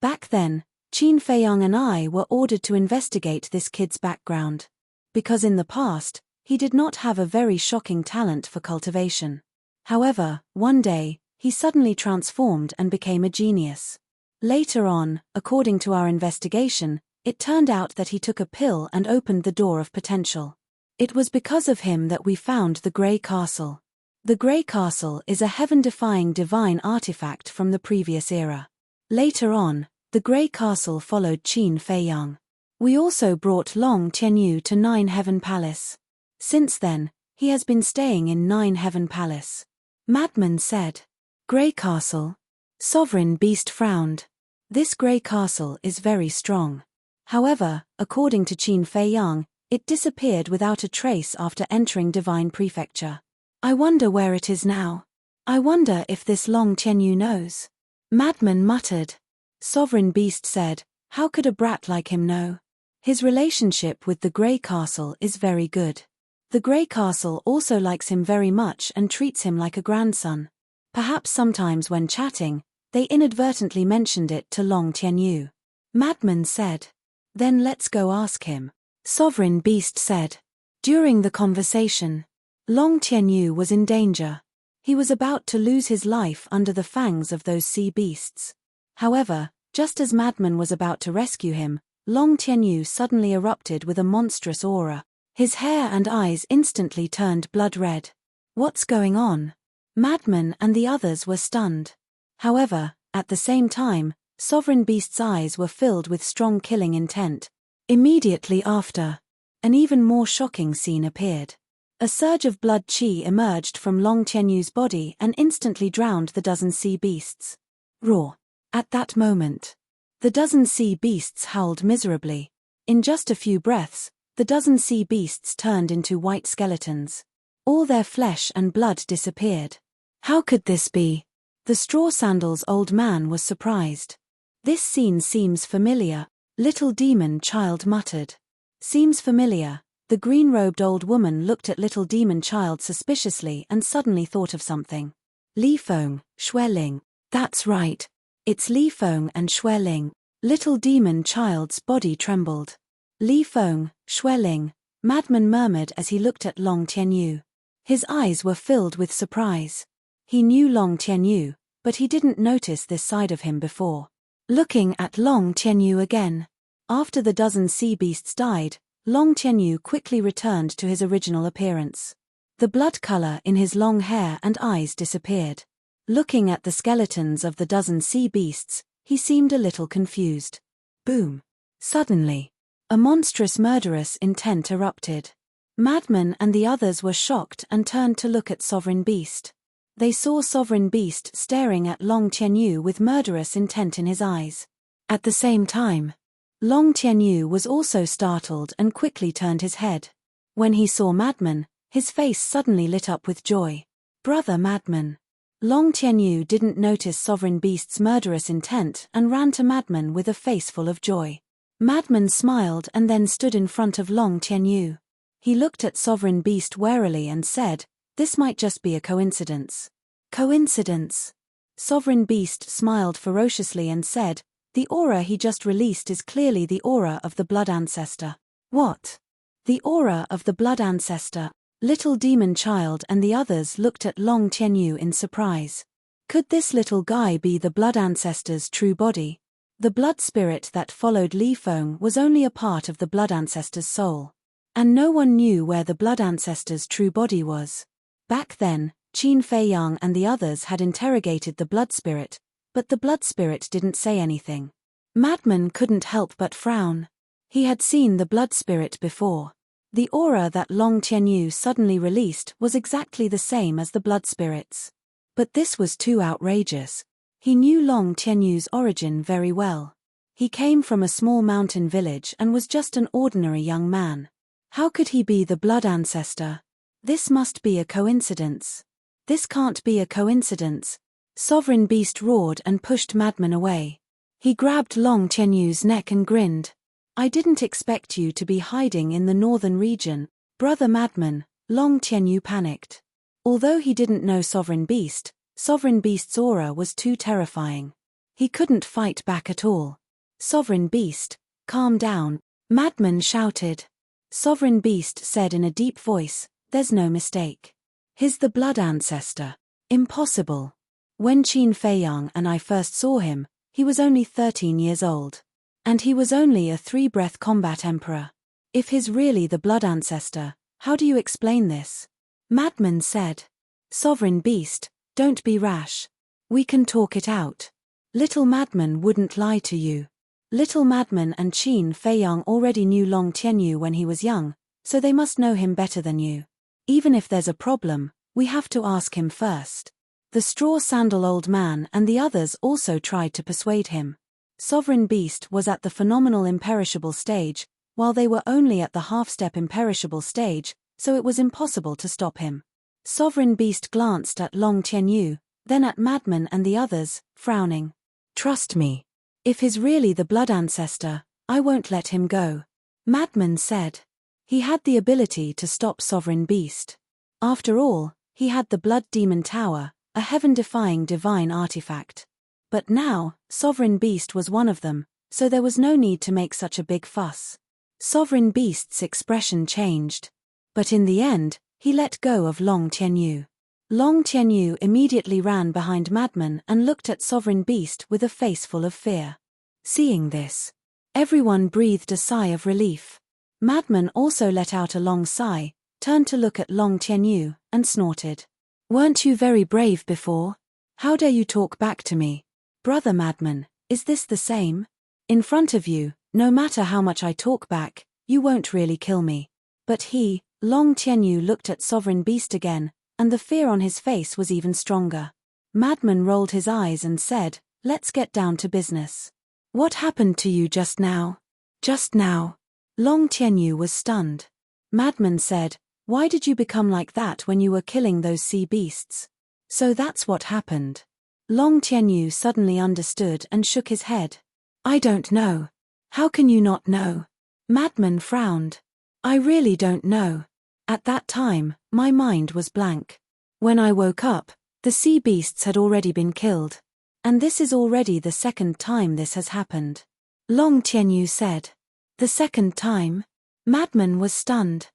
Back then, Qin Feiyang and I were ordered to investigate this kid's background. Because in the past, he did not have a very shocking talent for cultivation. However, one day, he suddenly transformed and became a genius. Later on, according to our investigation, it turned out that he took a pill and opened the door of potential. It was because of him that we found the Grey Castle. The Grey Castle is a heaven-defying divine artifact from the previous era. Later on, the Grey Castle followed Qin Feiyang. We also brought Long Tianyu to Nine Heaven Palace. Since then, he has been staying in Nine Heaven Palace. Madman said. Grey Castle. Sovereign Beast frowned. This grey castle is very strong. However, according to Qin Fei Yang, it disappeared without a trace after entering Divine Prefecture. I wonder where it is now. I wonder if this Long Tianyu knows. Madman muttered. Sovereign Beast said, how could a brat like him know? His relationship with the Grey Castle is very good. The Grey Castle also likes him very much and treats him like a grandson. Perhaps sometimes when chatting, they inadvertently mentioned it to Long Tianyu. Madman said. Then let's go ask him. Sovereign Beast said. During the conversation, Long Tianyu was in danger. He was about to lose his life under the fangs of those sea beasts. However, just as Madman was about to rescue him, Long Tianyu suddenly erupted with a monstrous aura. His hair and eyes instantly turned blood red. What's going on? Madman and the others were stunned. However, at the same time, Sovereign Beast's eyes were filled with strong killing intent. Immediately after, an even more shocking scene appeared. A surge of blood qi emerged from Long Tianyu's body and instantly drowned the dozen sea beasts. Roar. At that moment, the dozen sea beasts howled miserably. In just a few breaths, the dozen sea beasts turned into white skeletons. All their flesh and blood disappeared. How could this be? The straw sandals old man was surprised. This scene seems familiar, little demon child muttered. Seems familiar. The green-robed old woman looked at little demon child suspiciously and suddenly thought of something. Li Feng, Xueling. That's right. It's Li Feng and Xueling. Little demon child's body trembled. Li Feng, Xueling, Madman murmured as he looked at Long Tianyu. His eyes were filled with surprise. He knew Long Tianyu, but he didn't notice this side of him before. Looking at Long Tianyu again. After the dozen sea beasts died, Long Tianyu quickly returned to his original appearance. The blood color in his long hair and eyes disappeared. Looking at the skeletons of the dozen sea beasts, he seemed a little confused. Boom. Suddenly, a monstrous murderous intent erupted. Madman and the others were shocked and turned to look at Sovereign Beast. They saw Sovereign Beast staring at Long Tianyu with murderous intent in his eyes. At the same time, Long Tianyu was also startled and quickly turned his head. When he saw Madman, his face suddenly lit up with joy. Brother Madman. Long Tianyu didn't notice Sovereign Beast's murderous intent and ran to Madman with a face full of joy. Madman smiled and then stood in front of Long Tianyu. He looked at Sovereign Beast warily and said, "This might just be a coincidence." Coincidence? Sovereign Beast smiled ferociously and said, "The aura he just released is clearly the aura of the Blood Ancestor." What? The aura of the Blood Ancestor? Little demon child and the others looked at Long Tianyu in surprise. Could this little guy be the Blood Ancestor's true body? The blood spirit that followed Li Feng was only a part of the Blood Ancestor's soul. And no one knew where the Blood Ancestor's true body was. Back then, Qin Fei Yang and the others had interrogated the blood spirit, but the blood spirit didn't say anything. Madman couldn't help but frown. He had seen the blood spirit before. The aura that Long Tianyu suddenly released was exactly the same as the blood spirit's. But this was too outrageous. He knew Long Tianyu's origin very well. He came from a small mountain village and was just an ordinary young man. How could he be the Blood Ancestor? This must be a coincidence. This can't be a coincidence. Sovereign Beast roared and pushed Madman away. He grabbed Long Tianyu's neck and grinned. "I didn't expect you to be hiding in the northern region, Brother Madman." Long Tianyu panicked. Although he didn't know Sovereign Beast's aura was too terrifying. He couldn't fight back at all. "Sovereign Beast, calm down," Madman shouted. Sovereign Beast said in a deep voice, "There's no mistake. He's the Blood Ancestor. Impossible. When Qin Fei Yang and I first saw him, he was only 13 years old. And he was only a 3-breath combat emperor. If he's really the Blood Ancestor, how do you explain this?" Madman said. "Sovereign Beast, don't be rash. We can talk it out. Little Madman wouldn't lie to you. Little Madman and Qin Feiyang already knew Long Tianyu when he was young, so they must know him better than you. Even if there's a problem, we have to ask him first. The straw sandal old man and the others also tried to persuade him. Sovereign Beast was at the phenomenal imperishable stage, while they were only at the half-step imperishable stage, so it was impossible to stop him. Sovereign Beast glanced at Long Tianyu, then at Madman and the others, frowning. Trust me. If he's really the blood ancestor, I won't let him go. Madman said. He had the ability to stop Sovereign Beast. After all, he had the Blood Demon Tower, a heaven-defying divine artifact. But now, Sovereign Beast was one of them, so there was no need to make such a big fuss. Sovereign Beast's expression changed. But in the end, he let go of Long Tianyu. Long Tianyu immediately ran behind Madman and looked at Sovereign Beast with a face full of fear. Seeing this, everyone breathed a sigh of relief. Madman also let out a long sigh, turned to look at Long Tianyu, and snorted. Weren't you very brave before? How dare you talk back to me? Brother Madman, is this the same? In front of you, no matter how much I talk back, you won't really kill me. But Long Tianyu looked at Sovereign Beast again, and the fear on his face was even stronger. Madman rolled his eyes and said, let's get down to business. What happened to you just now? Just now? Long Tianyu was stunned. Madman said, why did you become like that when you were killing those sea beasts? So that's what happened. Long Tianyu suddenly understood and shook his head. I don't know. How can you not know? Madman frowned. I really don't know. At that time, my mind was blank. When I woke up, the sea beasts had already been killed. And this is already the second time this has happened. Long Tianyu said. The second time? Madman was stunned.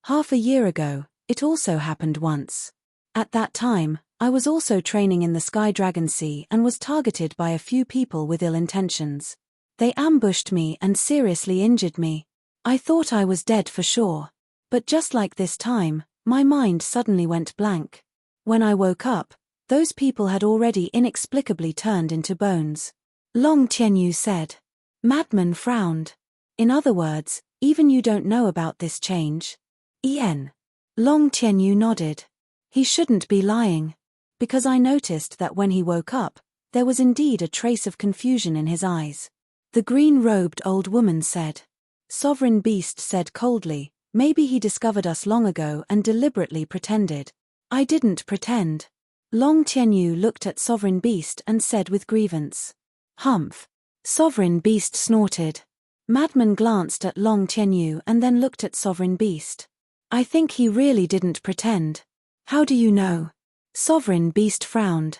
Half a year ago, it also happened once. At that time, I was also training in the Sky Dragon Sea and was targeted by a few people with ill intentions. They ambushed me and seriously injured me. I thought I was dead for sure. But just like this time, my mind suddenly went blank. When I woke up, those people had already inexplicably turned into bones. Long Tianyu said. Madman frowned. In other words, even you don't know about this change? Long Tianyu nodded. He shouldn't be lying. Because I noticed that when he woke up, there was indeed a trace of confusion in his eyes. The green-robed old woman said. Sovereign Beast said coldly, maybe he discovered us long ago and deliberately pretended. I didn't pretend. Long Tianyu looked at Sovereign Beast and said with grievance. Humph. Sovereign Beast snorted. Madman glanced at Long Tianyu and then looked at Sovereign Beast. I think he really didn't pretend. How do you know? Sovereign Beast frowned.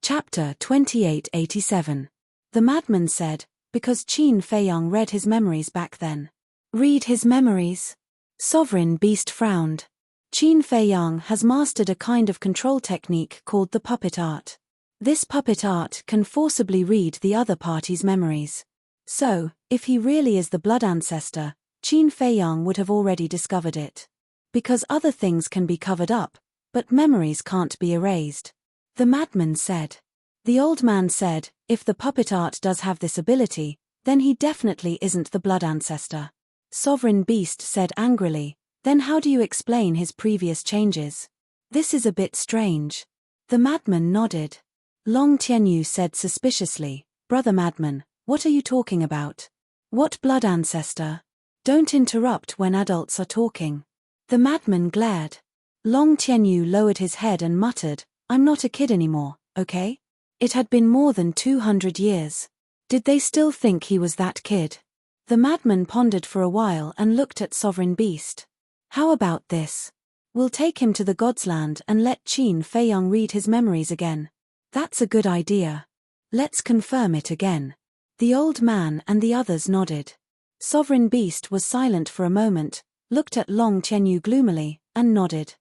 Chapter 2887. The Madman said, because Qin Feiyang read his memories back then. Read his memories? Sovereign Beast frowned. Qin Feiyang has mastered a kind of control technique called the puppet art. This puppet art can forcibly read the other party's memories. So, if he really is the blood ancestor, Qin Feiyang would have already discovered it. Because other things can be covered up, but memories can't be erased. The Madman said. The old man said, if the puppet art does have this ability, then he definitely isn't the blood ancestor. Sovereign Beast said angrily, then how do you explain his previous changes? This is a bit strange. The Madman nodded. Long Tianyu said suspiciously, Brother Madman, what are you talking about? What blood ancestor? Don't interrupt when adults are talking. The Madman glared. Long Tianyu lowered his head and muttered, I'm not a kid anymore, okay? It had been more than 200 years. Did they still think he was that kid? The Madman pondered for a while and looked at Sovereign Beast. How about this? We'll take him to the God's Land and let Qin Feiyang read his memories again. That's a good idea. Let's confirm it again. The old man and the others nodded. Sovereign Beast was silent for a moment, looked at Long Tianyu gloomily, and nodded.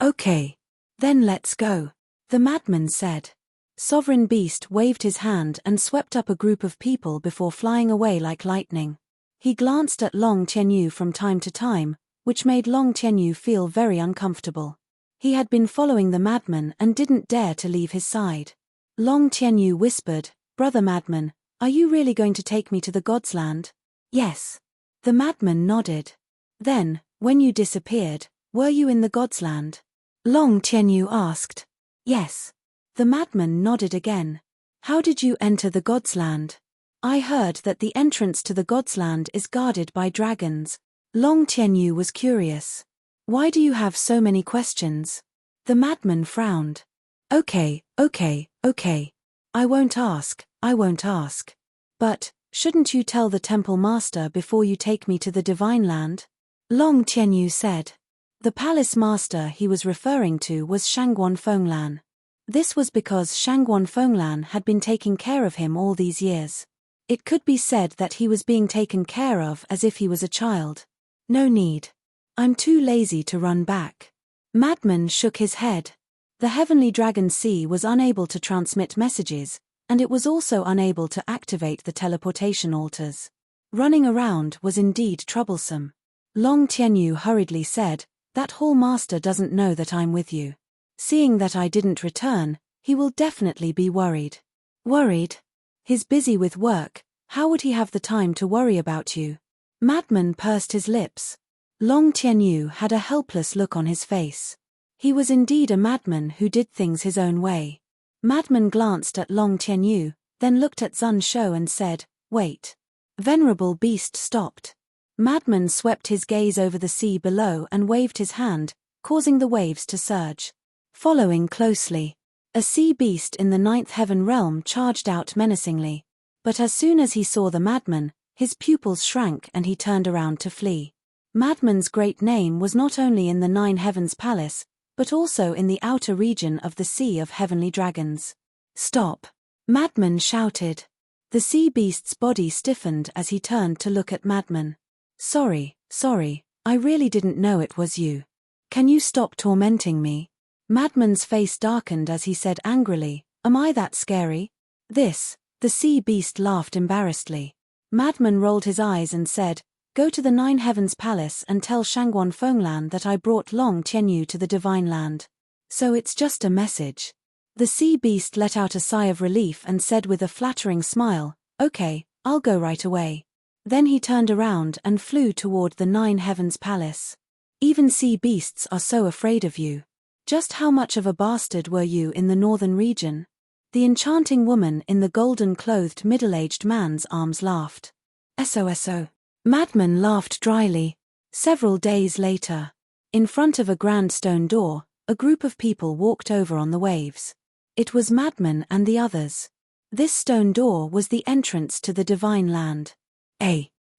Okay. Then let's go. The Madman said. Sovereign Beast waved his hand and swept up a group of people before flying away like lightning. He glanced at Long Tianyu from time to time, which made Long Tianyu feel very uncomfortable. He had been following the Madman and didn't dare to leave his side. Long Tianyu whispered, Brother Madman, Are you really going to take me to the God's land? Yes. The madman nodded. Then, when you disappeared, were you in the God's land? Long Tianyu asked. Yes. The madman nodded again. How did you enter the God's land? I heard that the entrance to the God's land is guarded by dragons. Long Tianyu was curious. Why do you have so many questions? The madman frowned. Okay. I won't ask. But, shouldn't you tell the temple master before you take me to the divine land? Long Tianyu said. The palace master he was referring to was Shangguan Fenglan. This was because Shangguan Fenglan had been taking care of him all these years. It could be said that he was being taken care of as if he was a child. No need. I'm too lazy to run back. Madman shook his head. The heavenly dragon sea was unable to transmit messages, and it was also unable to activate the teleportation altars. Running around was indeed troublesome. Long Tianyu hurriedly said, that hall master doesn't know that I'm with you. Seeing that I didn't return, he will definitely be worried. Worried? He's busy with work, how would he have the time to worry about you? Madman pursed his lips. Long Tianyu had a helpless look on his face. He was indeed a madman who did things his own way. Madman glanced at Long Tianyu, then looked at Zun Shou and said, wait. Venerable beast stopped. Madman swept his gaze over the sea below and waved his hand, causing the waves to surge. Following closely, a sea beast in the ninth heaven realm charged out menacingly. But as soon as he saw the madman, his pupils shrank and he turned around to flee. Madman's great name was not only in the nine heavens palace, but also in the outer region of the Sea of Heavenly Dragons. Stop! Madman shouted. The sea beast's body stiffened as he turned to look at Madman. Sorry, I really didn't know it was you. Can you stop tormenting me? Madman's face darkened as he said angrily, am I that scary? The sea beast laughed embarrassedly. Madman rolled his eyes and said, go to the nine heavens palace and tell Shangguan Fenglan that I brought Long Tianyu to the divine land. So it's just a message. The sea beast let out a sigh of relief and said with a flattering smile, okay, I'll go right away. Then he turned around and flew toward the nine heavens palace. Even sea beasts are so afraid of you. Just how much of a bastard were you in the northern region? The enchanting woman in the golden-clothed middle-aged man's arms laughed. SOSO. Madman laughed dryly. Several days later, in front of a grand stone door, a group of people walked over on the waves. It was Madman and the others. This stone door was the entrance to the divine land.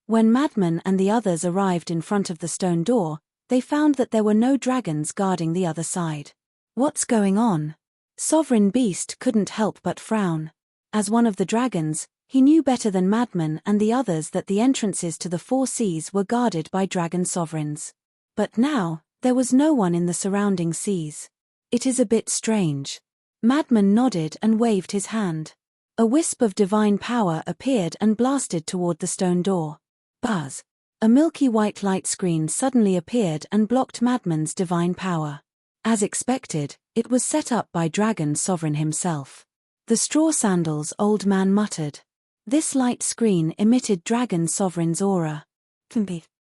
When Madman and the others arrived in front of the stone door, they found that there were no dragons guarding the other side. What's going on? Sovereign Beast couldn't help but frown. As one of the dragons, he knew better than Madman and the others that the entrances to the four seas were guarded by dragon sovereigns. But now, there was no one in the surrounding seas. It is a bit strange. Madman nodded and waved his hand. A wisp of divine power appeared and blasted toward the stone door. Buzz! A milky white light screen suddenly appeared and blocked Madman's divine power. As expected, it was set up by Dragon Sovereign himself. The straw sandals old man muttered. This light screen emitted Dragon Sovereign's aura.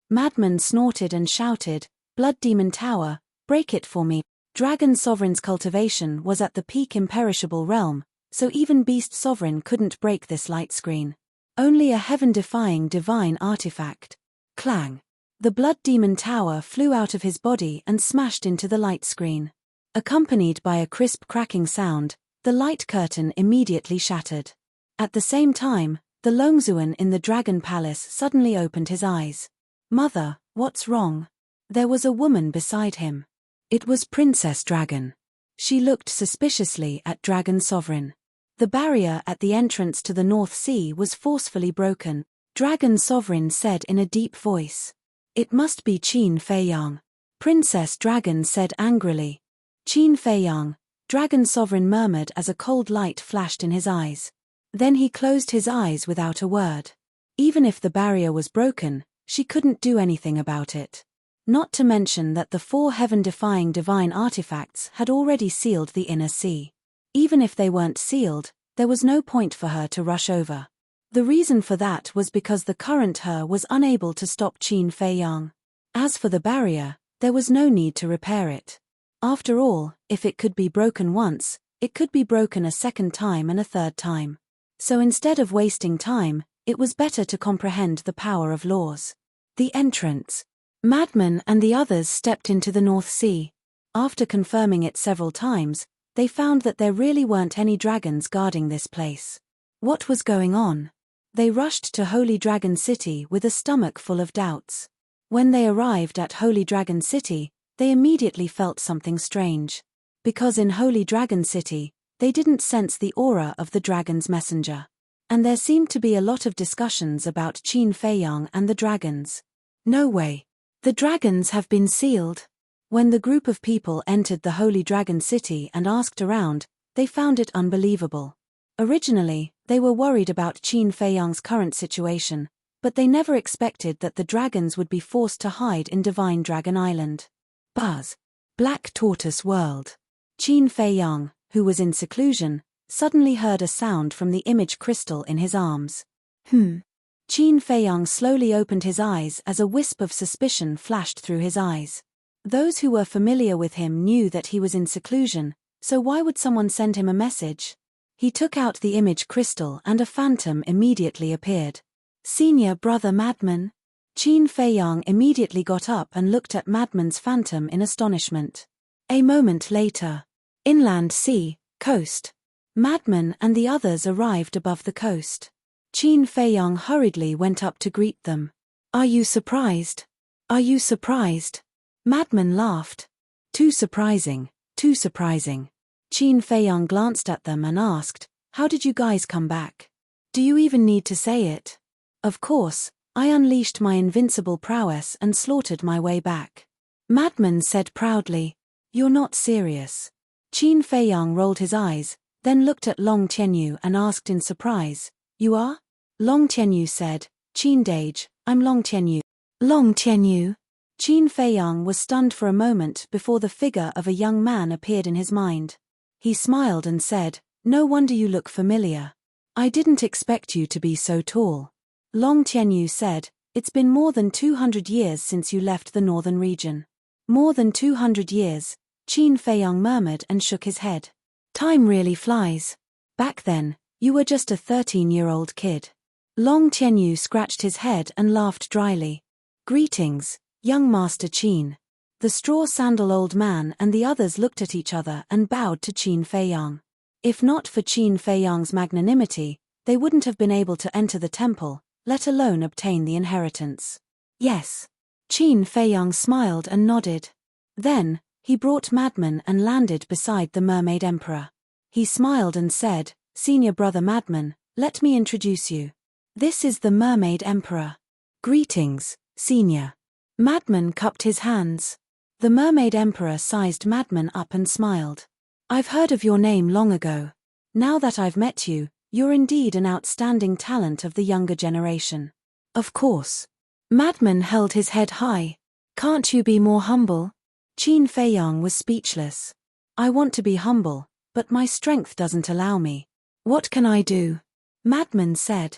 Madman snorted and shouted, Blood Demon Tower, break it for me. Dragon Sovereign's cultivation was at the peak imperishable realm, so even Beast Sovereign couldn't break this light screen. Only a heaven-defying divine artifact. Clang! The Blood Demon Tower flew out of his body and smashed into the light screen. Accompanied by a crisp cracking sound, the light curtain immediately shattered. At the same time, the Longzuan in the Dragon Palace suddenly opened his eyes. Mother, what's wrong? There was a woman beside him. It was Princess Dragon. She looked suspiciously at Dragon Sovereign. The barrier at the entrance to the North Sea was forcefully broken. Dragon Sovereign said in a deep voice. It must be Qin Feiyang. Princess Dragon said angrily. Qin Feiyang, Dragon Sovereign murmured as a cold light flashed in his eyes. Then he closed his eyes without a word. Even if the barrier was broken, she couldn't do anything about it. Not to mention that the four heaven-defying divine artifacts had already sealed the inner sea. Even if they weren't sealed, there was no point for her to rush over. The reason for that was because the current He was unable to stop Qin Fei Yang. As for the barrier, there was no need to repair it. After all, if it could be broken once, it could be broken a second time and a third time. So instead of wasting time, it was better to comprehend the power of laws. The entrance. Madman and the others stepped into the North Sea. After confirming it several times, they found that there really weren't any dragons guarding this place. What was going on? They rushed to Holy Dragon City with a stomach full of doubts. When they arrived at Holy Dragon City, they immediately felt something strange. Because in Holy Dragon City, they didn't sense the aura of the dragon's messenger. And there seemed to be a lot of discussions about Qin Fei Yang and the dragons. No way. The dragons have been sealed. When the group of people entered the Holy Dragon City and asked around, they found it unbelievable. Originally, they were worried about Qin Fei Yang's current situation, but they never expected that the dragons would be forced to hide in Divine Dragon Island. Buzz. Black Tortoise World. Qin Fei Yang, who was in seclusion, suddenly heard a sound from the image crystal in his arms. Qin Fei Yang slowly opened his eyes as a wisp of suspicion flashed through his eyes. Those who were familiar with him knew that he was in seclusion, so why would someone send him a message? He took out the image crystal and a phantom immediately appeared. Senior brother Madman. Qin Fei Yang immediately got up and looked at Madman's phantom in astonishment. A moment later. Inland sea, coast. Madman and the others arrived above the coast. Qin Fei Yang hurriedly went up to greet them. Are you surprised? Are you surprised? Madman laughed. Too surprising, too surprising. Qin Fei Yang glanced at them and asked, how did you guys come back? Do you even need to say it? Of course, I unleashed my invincible prowess and slaughtered my way back. Madman said proudly. You're not serious. Qin Fei Yang rolled his eyes, then looked at Long Tianyu and asked in surprise, you are? Long Tianyu said, Qin Dage, I'm Long Tianyu. Long Tianyu? Qin Fei Yang was stunned for a moment before the figure of a young man appeared in his mind. He smiled and said, no wonder you look familiar. I didn't expect you to be so tall. Long Tianyu said, it's been more than 200 years since you left the northern region. More than 200 years, Qin Fei Yang murmured and shook his head. Time really flies. Back then, you were just a 13-year-old kid. Long Tianyu scratched his head and laughed dryly. Greetings, young Master Qin. The straw sandal old man and the others looked at each other and bowed to Qin Fei Yang. If not for Qin Fei Yang's magnanimity, they wouldn't have been able to enter the temple, let alone obtain the inheritance. Yes. Qin Fei Yang smiled and nodded. Then, he brought Madman and landed beside the Mermaid Emperor. He smiled and said, Senior brother Madman, let me introduce you. This is the Mermaid Emperor. Greetings, Senior. Madman cupped his hands. The Mermaid Emperor sized Madman up and smiled. I've heard of your name long ago. Now that I've met you, you're indeed an outstanding talent of the younger generation. Of course. Madman held his head high. Can't you be more humble? Qin Fei Yang was speechless. I want to be humble, but my strength doesn't allow me. What can I do? Madman said.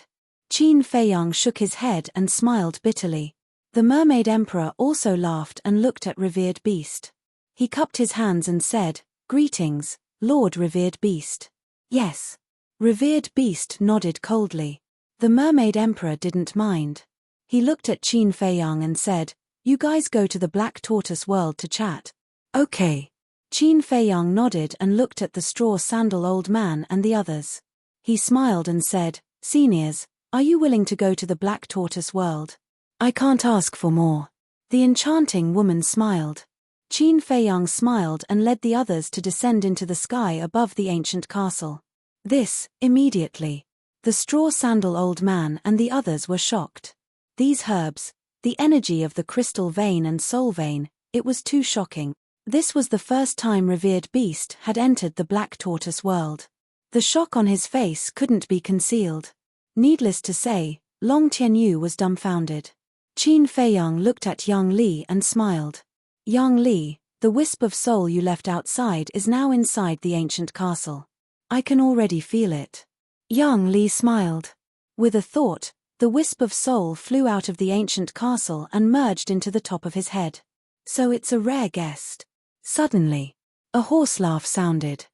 Qin Fei Yang shook his head and smiled bitterly. The Mermaid Emperor also laughed and looked at Revered Beast. He cupped his hands and said, Greetings, Lord Revered Beast. Yes. Revered Beast nodded coldly. The Mermaid Emperor didn't mind. He looked at Qin Fei Yang and said, You guys go to the Black Tortoise World to chat. Okay. Qin Fei Yang nodded and looked at the straw sandal old man and the others. He smiled and said, Seniors, are you willing to go to the Black Tortoise World? I can't ask for more. The enchanting woman smiled. Qin Fei Yang smiled and led the others to descend into the sky above the ancient castle. This, immediately. The straw sandal old man and the others were shocked. These herbs, the energy of the crystal vein and soul vein, it was too shocking. This was the first time Revered Beast had entered the Black Tortoise World. The shock on his face couldn't be concealed. Needless to say, Long Tianyu was dumbfounded. Qin Fei Yang looked at Yang Li and smiled. Yang Li, the wisp of soul you left outside is now inside the ancient castle. I can already feel it. Yang Li smiled. With a thought, the wisp of soul flew out of the ancient castle and merged into the top of his head. So it's a rare guest. Suddenly, a horse laugh sounded.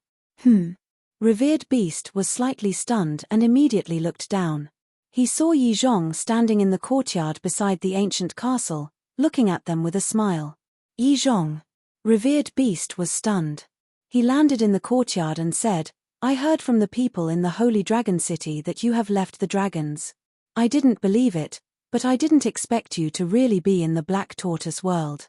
Revered beast was slightly stunned and immediately looked down. He saw Yi Zhong standing in the courtyard beside the ancient castle, looking at them with a smile. Yi Zhong. Revered beast was stunned. He landed in the courtyard and said, I heard from the people in the Holy Dragon City that you have left the dragons. I didn't believe it, but I didn't expect you to really be in the Black Tortoise world.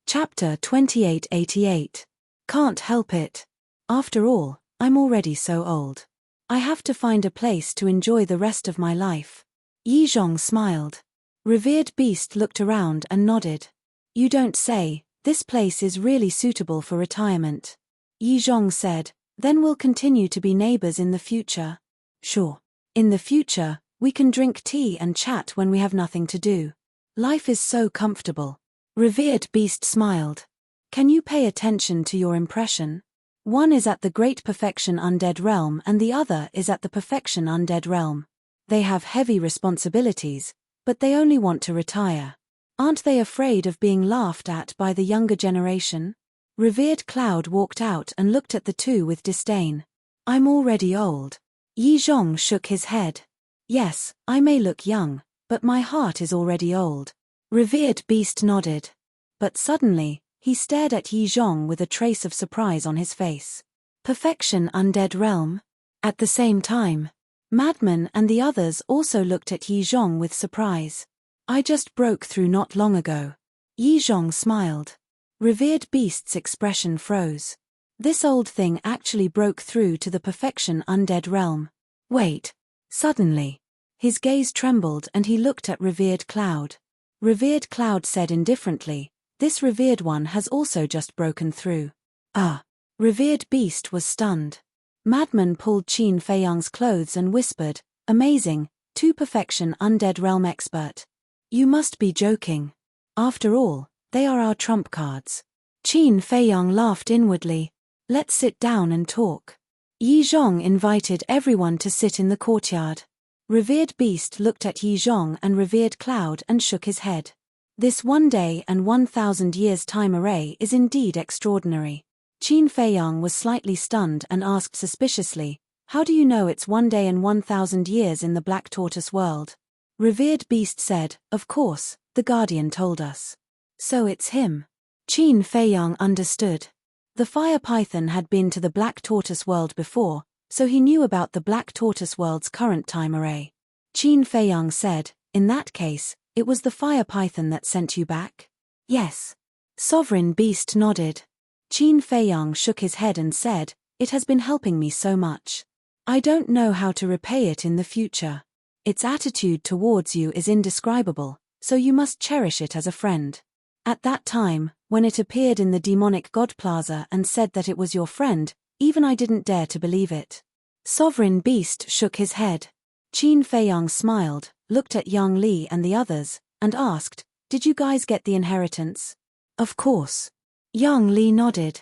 Chapter 2888. Can't help it. After all, I'm already so old. I have to find a place to enjoy the rest of my life. Yi Zhong smiled. Revered beast looked around and nodded. You don't say, this place is really suitable for retirement. Yi Zhong said, then we'll continue to be neighbors in the future. Sure. In the future, we can drink tea and chat when we have nothing to do. Life is so comfortable. Revered beast smiled. Can you pay attention to your impression? One is at the Great Perfection Undead Realm and the other is at the Perfection Undead Realm. They have heavy responsibilities, but they only want to retire. Aren't they afraid of being laughed at by the younger generation? Revered Cloud walked out and looked at the two with disdain. I'm already old. Yi Zhong shook his head. Yes, I may look young, but my heart is already old. Revered beast nodded. But suddenly, he stared at Yi Zhong with a trace of surprise on his face. Perfection Undead Realm? At the same time, Madman and the others also looked at Yi Zhong with surprise. I just broke through not long ago. Yi Zhong smiled. Revered beast's expression froze. This old thing actually broke through to the Perfection Undead Realm. Wait. Suddenly, his gaze trembled and he looked at Revered Cloud. Revered Cloud said indifferently, this revered one has also just broken through. Ah. Revered beast was stunned. Madman pulled Qin Feiyang's clothes and whispered, amazing, 2 Perfection Undead Realm expert. You must be joking. After all, they are our trump cards. Qin Feiyang laughed inwardly. Let's sit down and talk. Yi Zhong invited everyone to sit in the courtyard. Revered beast looked at Yi Zhong and Revered Cloud and shook his head. This 1 day and 1,000 years time array is indeed extraordinary. Qin Feiyang was slightly stunned and asked suspiciously, how do you know it's 1 day and 1,000 years in the Black Tortoise world? Revered beast said, of course, the Guardian told us. So it's him. Qin Feiyang understood. The Fire Python had been to the Black Tortoise world before, so he knew about the Black Tortoise world's current time array. Qin Feiyang said, in that case, it was the Fire Python that sent you back? Yes. Sovereign Beast nodded. Qin Feiyang shook his head and said, it has been helping me so much. I don't know how to repay it in the future. Its attitude towards you is indescribable, so you must cherish it as a friend. At that time, when it appeared in the demonic God Plaza and said that it was your friend, even I didn't dare to believe it. Sovereign Beast shook his head. Qin Feiyang smiled, looked at Yang Li and the others, and asked, did you guys get the inheritance? Of course. Yang Li nodded.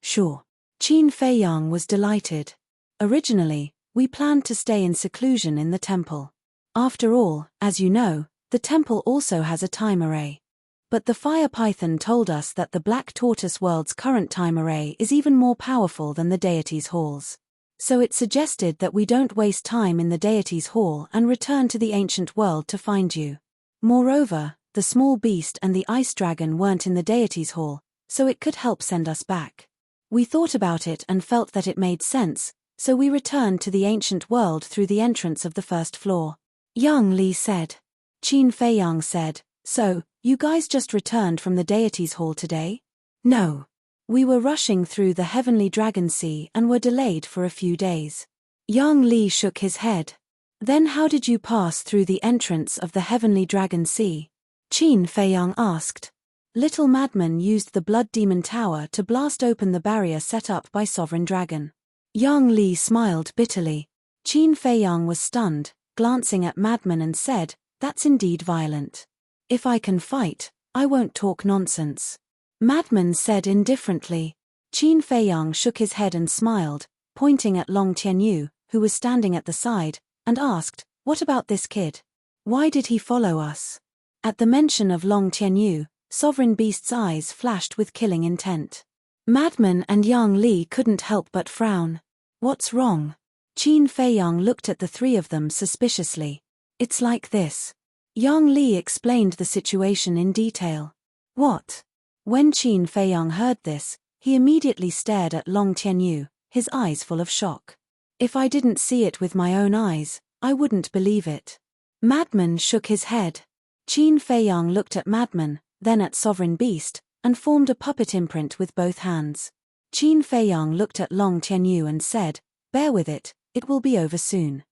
Sure. Qin Feiyang was delighted. Originally, we planned to stay in seclusion in the temple. After all, as you know, the temple also has a time array. But the Fire Python told us that the Black Tortoise world's current time array is even more powerful than the deity's halls. So it suggested that we don't waste time in the deity's hall and return to the ancient world to find you. Moreover, the small beast and the ice dragon weren't in the deity's hall, so it could help send us back. We thought about it and felt that it made sense, so we returned to the ancient world through the entrance of the first floor. Yang Li said. Qin Feiyang said, so, you guys just returned from the deity's hall today? No. We were rushing through the Heavenly Dragon Sea and were delayed for a few days. Yang Li shook his head. Then how did you pass through the entrance of the Heavenly Dragon Sea? Qin Feiyang asked. Little Madman used the Blood Demon Tower to blast open the barrier set up by Sovereign Dragon. Yang Li smiled bitterly. Qin Feiyang was stunned, glancing at Madman and said, that's indeed violent. If I can fight, I won't talk nonsense. Madman said indifferently. Qin Feiyang shook his head and smiled, pointing at Long Tianyu, who was standing at the side, and asked, What about this kid? Why did he follow us? At the mention of Long Tianyu, Sovereign Beast's eyes flashed with killing intent. Madman and Yang Li couldn't help but frown. What's wrong? Qin Feiyang looked at the three of them suspiciously. It's like this. Yang Li explained the situation in detail. What? When Qin Feiyang heard this, he immediately stared at Long Tianyu, his eyes full of shock. If I didn't see it with my own eyes, I wouldn't believe it. Madman shook his head. Qin Feiyang looked at Madman, then at Sovereign Beast, and formed a puppet imprint with both hands. Qin Feiyang looked at Long Tianyu and said, "Bear with it, it will be over soon."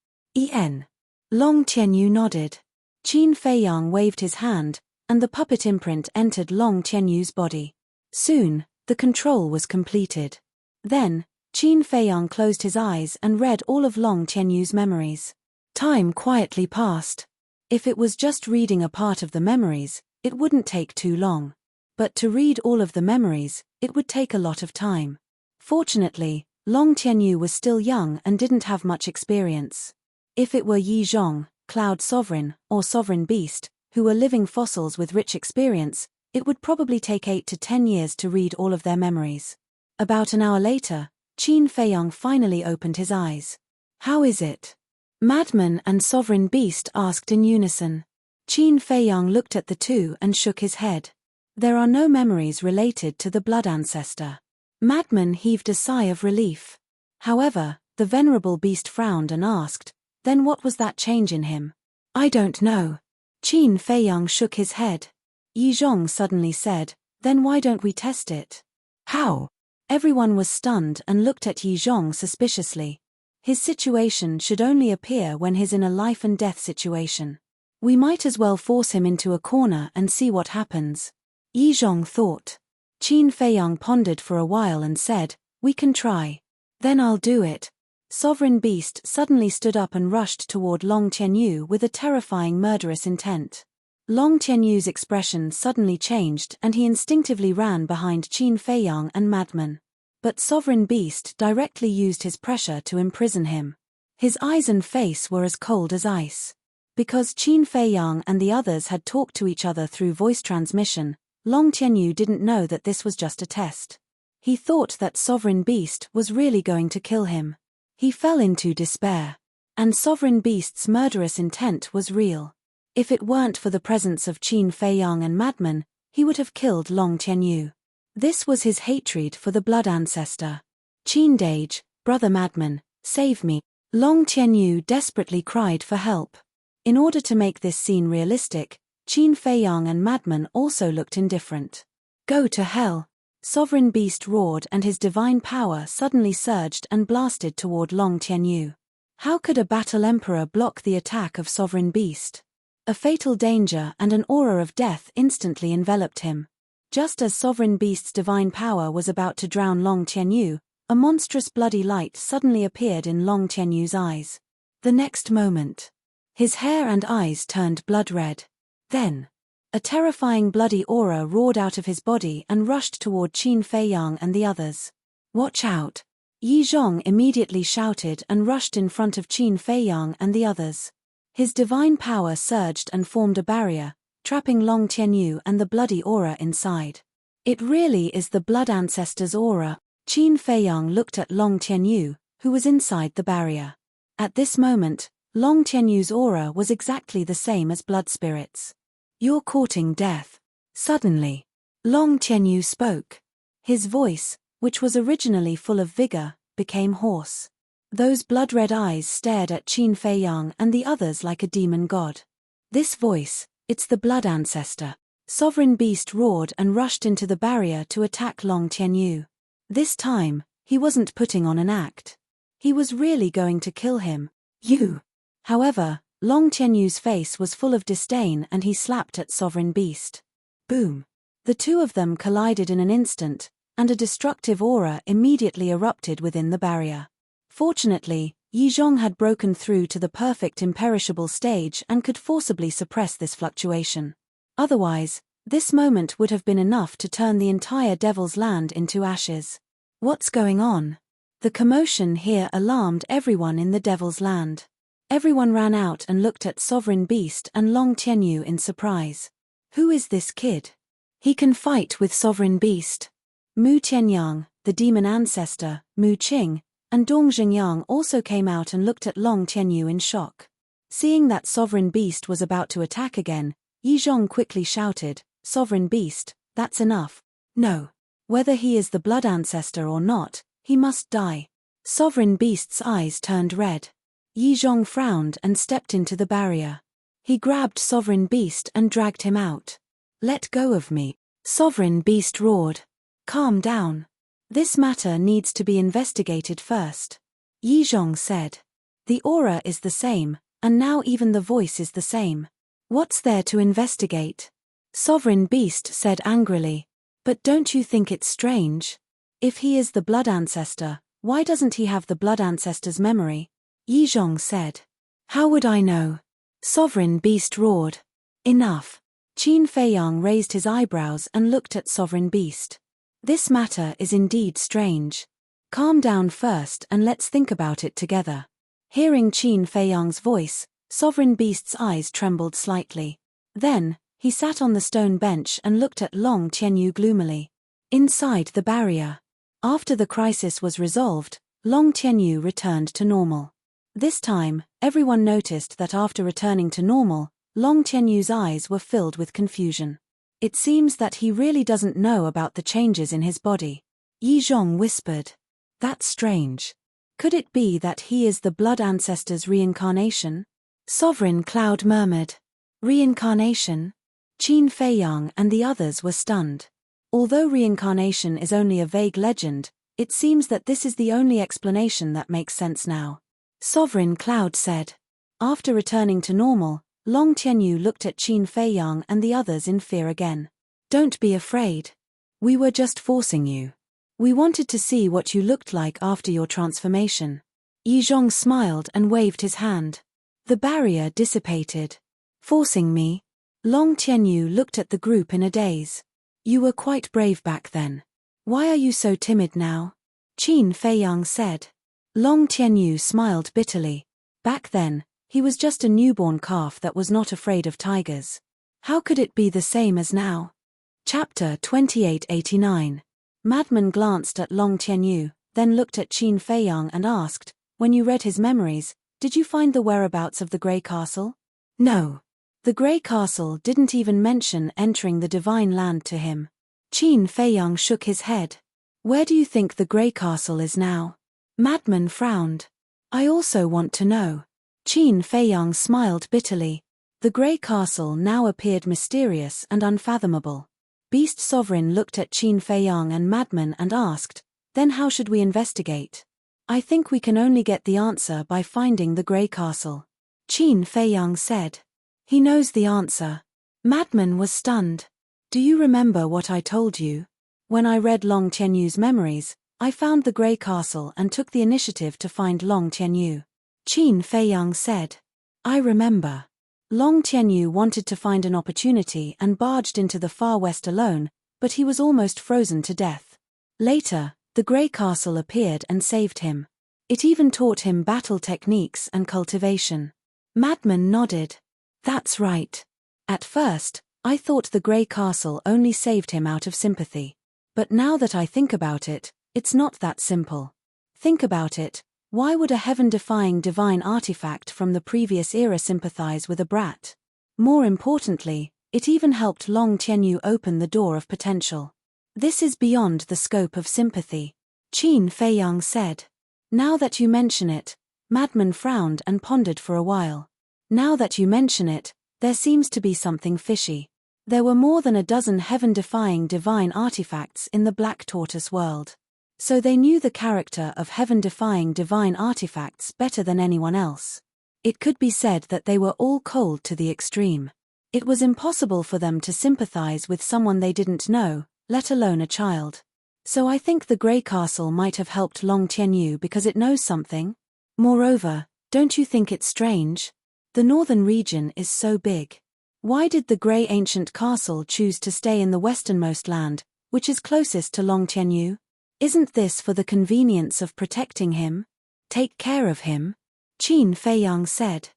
Long Tianyu nodded. Qin Feiyang waved his hand, and the puppet imprint entered Long Tianyu's body. Soon, the control was completed. Then, Qin Feiyang closed his eyes and read all of Long Tianyu's memories. Time quietly passed. If it was just reading a part of the memories, it wouldn't take too long. But to read all of the memories, it would take a lot of time. Fortunately, Long Tianyu was still young and didn't have much experience. If it were Yi Zhong, Cloud Sovereign, or Sovereign Beast, who were living fossils with rich experience, it would probably take 8 to 10 years to read all of their memories. About an hour later, Qin Feiyang finally opened his eyes. How is it? Madman and Sovereign Beast asked in unison. Qin Feiyang looked at the two and shook his head. There are no memories related to the blood ancestor. Madman heaved a sigh of relief. However, the venerable beast frowned and asked, "Then what was that change in him?" "I don't know." Qin Feiyang shook his head. Yi Zhong suddenly said, "Then why don't we test it?" "How?" Everyone was stunned and looked at Yi Zhong suspiciously. His situation should only appear when he's in a life and death situation. We might as well force him into a corner and see what happens. Yi Zhong thought. Qin Feiyang pondered for a while and said, "We can try." "Then I'll do it." Sovereign Beast suddenly stood up and rushed toward Long Tianyu with a terrifying murderous intent. Long Tianyu's expression suddenly changed and he instinctively ran behind Qin Feiyang and Madman. But Sovereign Beast directly used his pressure to imprison him. His eyes and face were as cold as ice. Because Qin Feiyang and the others had talked to each other through voice transmission, Long Tianyu didn't know that this was just a test. He thought that Sovereign Beast was really going to kill him. He fell into despair. And Sovereign Beast's murderous intent was real. If it weren't for the presence of Qin Feiyang and Madman, he would have killed Long Tianyu. This was his hatred for the blood ancestor. "Qin Dage, brother Madman, save me." Long Tianyu desperately cried for help. In order to make this scene realistic, Qin Feiyang and Madman also looked indifferent. "Go to hell!" Sovereign Beast roared and his divine power suddenly surged and blasted toward Long Tianyu. How could a battle emperor block the attack of Sovereign Beast? A fatal danger and an aura of death instantly enveloped him. Just as Sovereign Beast's divine power was about to drown Long Tianyu, a monstrous bloody light suddenly appeared in Long Tianyu's eyes. The next moment, his hair and eyes turned blood red. Then, a terrifying bloody aura roared out of his body and rushed toward Qin Feiyang and the others. "Watch out!" Yi Zhong immediately shouted and rushed in front of Qin Feiyang and the others. His divine power surged and formed a barrier, trapping Long Tianyu and the bloody aura inside. "It really is the blood ancestor's aura." Qin Feiyang looked at Long Tianyu, who was inside the barrier. At this moment, Long Tianyu's aura was exactly the same as blood spirits. "You're courting death." Suddenly, Long Tianyu spoke. His voice, which was originally full of vigor, became hoarse. Those blood-red eyes stared at Qin Feiyang and the others like a demon god. "This voice, it's the blood ancestor." Sovereign Beast roared and rushed into the barrier to attack Long Tianyu. This time, he wasn't putting on an act. He was really going to kill him. "You!" However, Long Tianyu's face was full of disdain and he slapped at Sovereign Beast. Boom! The two of them collided in an instant, and a destructive aura immediately erupted within the barrier. Fortunately, Yi Zhong had broken through to the perfect imperishable stage and could forcibly suppress this fluctuation. Otherwise, this moment would have been enough to turn the entire Devil's Land into ashes. What's going on? The commotion here alarmed everyone in the Devil's Land. Everyone ran out and looked at Sovereign Beast and Long Tianyu in surprise. Who is this kid? He can fight with Sovereign Beast. Mu Tianyang, the demon ancestor, Mu Qing, and Dong Xingyang also came out and looked at Long Tianyu in shock. Seeing that Sovereign Beast was about to attack again, Yizhong quickly shouted, "Sovereign Beast, that's enough. No. Whether he is the blood ancestor or not, he must die." Sovereign Beast's eyes turned red. Yizhong frowned and stepped into the barrier. He grabbed Sovereign Beast and dragged him out. "Let go of me," Sovereign Beast roared. "Calm down. This matter needs to be investigated first," Yizhong said. "The aura is the same, and now even the voice is the same. What's there to investigate?" Sovereign Beast said angrily. "But don't you think it's strange? If he is the blood ancestor, why doesn't he have the blood ancestor's memory?" Yizhong said. "How would I know?" Sovereign Beast roared. "Enough." Qin Feiyang raised his eyebrows and looked at Sovereign Beast. "This matter is indeed strange. Calm down first and let's think about it together." Hearing Qin Feiyang's voice, Sovereign Beast's eyes trembled slightly. Then, he sat on the stone bench and looked at Long Tianyu gloomily. Inside the barrier. After the crisis was resolved, Long Tianyu returned to normal. This time, everyone noticed that after returning to normal, Long Tianyu's eyes were filled with confusion. It seems that he really doesn't know about the changes in his body. Yizhong whispered. "That's strange. Could it be that he is the blood ancestor's reincarnation?" Sovereign Cloud murmured. "Reincarnation?" Qin Feiyang and the others were stunned. Although reincarnation is only a vague legend, it seems that this is the only explanation that makes sense now. Sovereign Cloud said. After returning to normal, Long Tianyu looked at Qin Feiyang and the others in fear again. "Don't be afraid. We were just forcing you. We wanted to see what you looked like after your transformation." Yizhong smiled and waved his hand. The barrier dissipated. "Forcing me?" Long Tianyu looked at the group in a daze. "You were quite brave back then. Why are you so timid now?" Qin Feiyang said. Long Tianyu smiled bitterly. Back then, he was just a newborn calf that was not afraid of tigers. How could it be the same as now? Chapter 2889. Madman glanced at Long Tianyu, then looked at Qin Feiyang and asked, "When you read his memories, did you find the whereabouts of the Grey Castle?" "No. The Grey Castle didn't even mention entering the Divine Land to him." Qin Feiyang shook his head. "Where do you think the Grey Castle is now?" Madman frowned. "I also want to know." Qin Feiyang smiled bitterly. The Grey Castle now appeared mysterious and unfathomable. Beast Sovereign looked at Qin Feiyang and Madman and asked, "Then how should we investigate?" "I think we can only get the answer by finding the Grey Castle." Qin Feiyang said. "He knows the answer." Madman was stunned. "Do you remember what I told you? When I read Long Tianyu's memories, I found the Grey Castle and took the initiative to find Long Tianyu." Qin Feiyang said. "I remember. Long Tianyu wanted to find an opportunity and barged into the far west alone, but he was almost frozen to death. Later, the Grey Castle appeared and saved him. It even taught him battle techniques and cultivation." Madman nodded. "That's right. At first, I thought the Grey Castle only saved him out of sympathy. But now that I think about it, it's not that simple. Think about it. Why would a heaven-defying divine artifact from the previous era sympathize with a brat? More importantly, it even helped Long Tianyu open the door of potential. This is beyond the scope of sympathy," Qin Feiyang said. "Now that you mention it," Madman frowned and pondered for a while. "Now that you mention it, there seems to be something fishy. There were more than a dozen heaven-defying divine artifacts in the Black Tortoise world. So they knew the character of heaven-defying divine artifacts better than anyone else. It could be said that they were all cold to the extreme. It was impossible for them to sympathize with someone they didn't know, let alone a child. So I think the Grey Castle might have helped Long Tianyu because it knows something. Moreover, don't you think it's strange? The northern region is so big. Why did the Grey Ancient Castle choose to stay in the westernmost land, which is closest to Long Tianyu? Isn't this for the convenience of protecting him? Take care of him? Qin Feiyang said.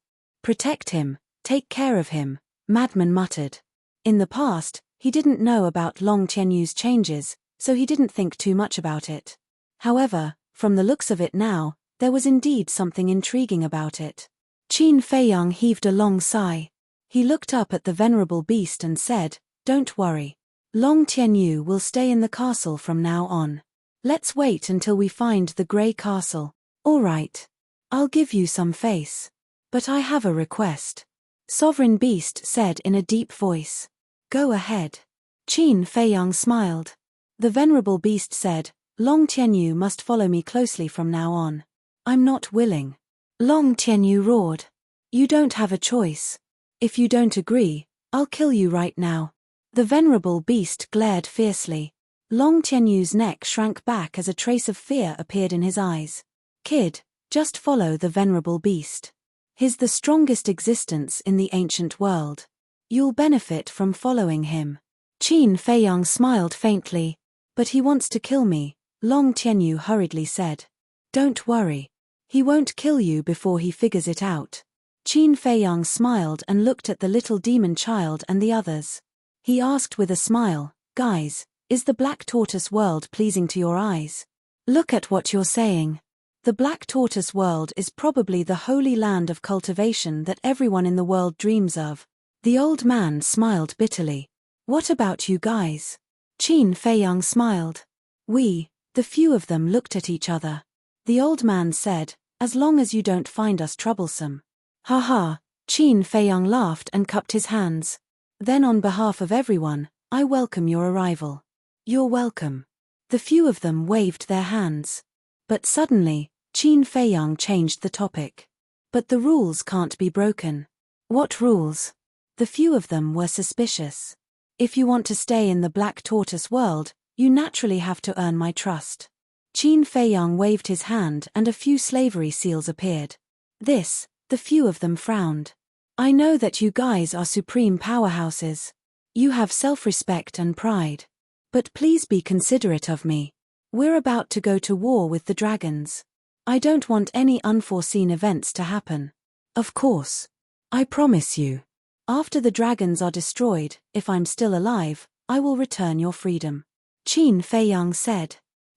Protect him, take care of him, Madman muttered. In the past, he didn't know about Long Tianyu's changes, so he didn't think too much about it. However, from the looks of it now, there was indeed something intriguing about it. Qin Feiyang heaved a long sigh. He looked up at the venerable beast and said, Don't worry. Long Tianyu will stay in the castle from now on. Let's wait until we find the Grey Castle. All right. I'll give you some face. But I have a request. Sovereign Beast said in a deep voice. Go ahead. Qin Feiyang smiled. The venerable beast said, Long Tianyu must follow me closely from now on. I'm not willing. Long Tianyu roared. You don't have a choice. If you don't agree, I'll kill you right now. The venerable beast glared fiercely. Long Tianyu's neck shrank back as a trace of fear appeared in his eyes. Kid, just follow the venerable beast. He's the strongest existence in the ancient world. You'll benefit from following him. Qin Feiyang smiled faintly. But he wants to kill me, Long Tianyu hurriedly said. Don't worry. He won't kill you before he figures it out. Qin Feiyang smiled and looked at the little demon child and the others. He asked with a smile, Guys, is the Black Tortoise world pleasing to your eyes? Look at what you're saying. The Black Tortoise world is probably the holy land of cultivation that everyone in the world dreams of. The old man smiled bitterly. What about you guys? Qin Feiyang smiled. We, the few of them looked at each other. The old man said, As long as you don't find us troublesome. Ha ha, Qin Feiyang laughed and cupped his hands. Then on behalf of everyone, I welcome your arrival. You're welcome. The few of them waved their hands. But suddenly, Qin Feiyang changed the topic. But the rules can't be broken. What rules? The few of them were suspicious. If you want to stay in the Black Tortoise world, you naturally have to earn my trust. Qin Feiyang waved his hand and a few slavery seals appeared. The few of them frowned. I know that you guys are supreme powerhouses. You have self-respect and pride. But please be considerate of me. We're about to go to war with the dragons. I don't want any unforeseen events to happen. Of course. I promise you. After the dragons are destroyed, if I'm still alive, I will return your freedom. Qin Feiyang said.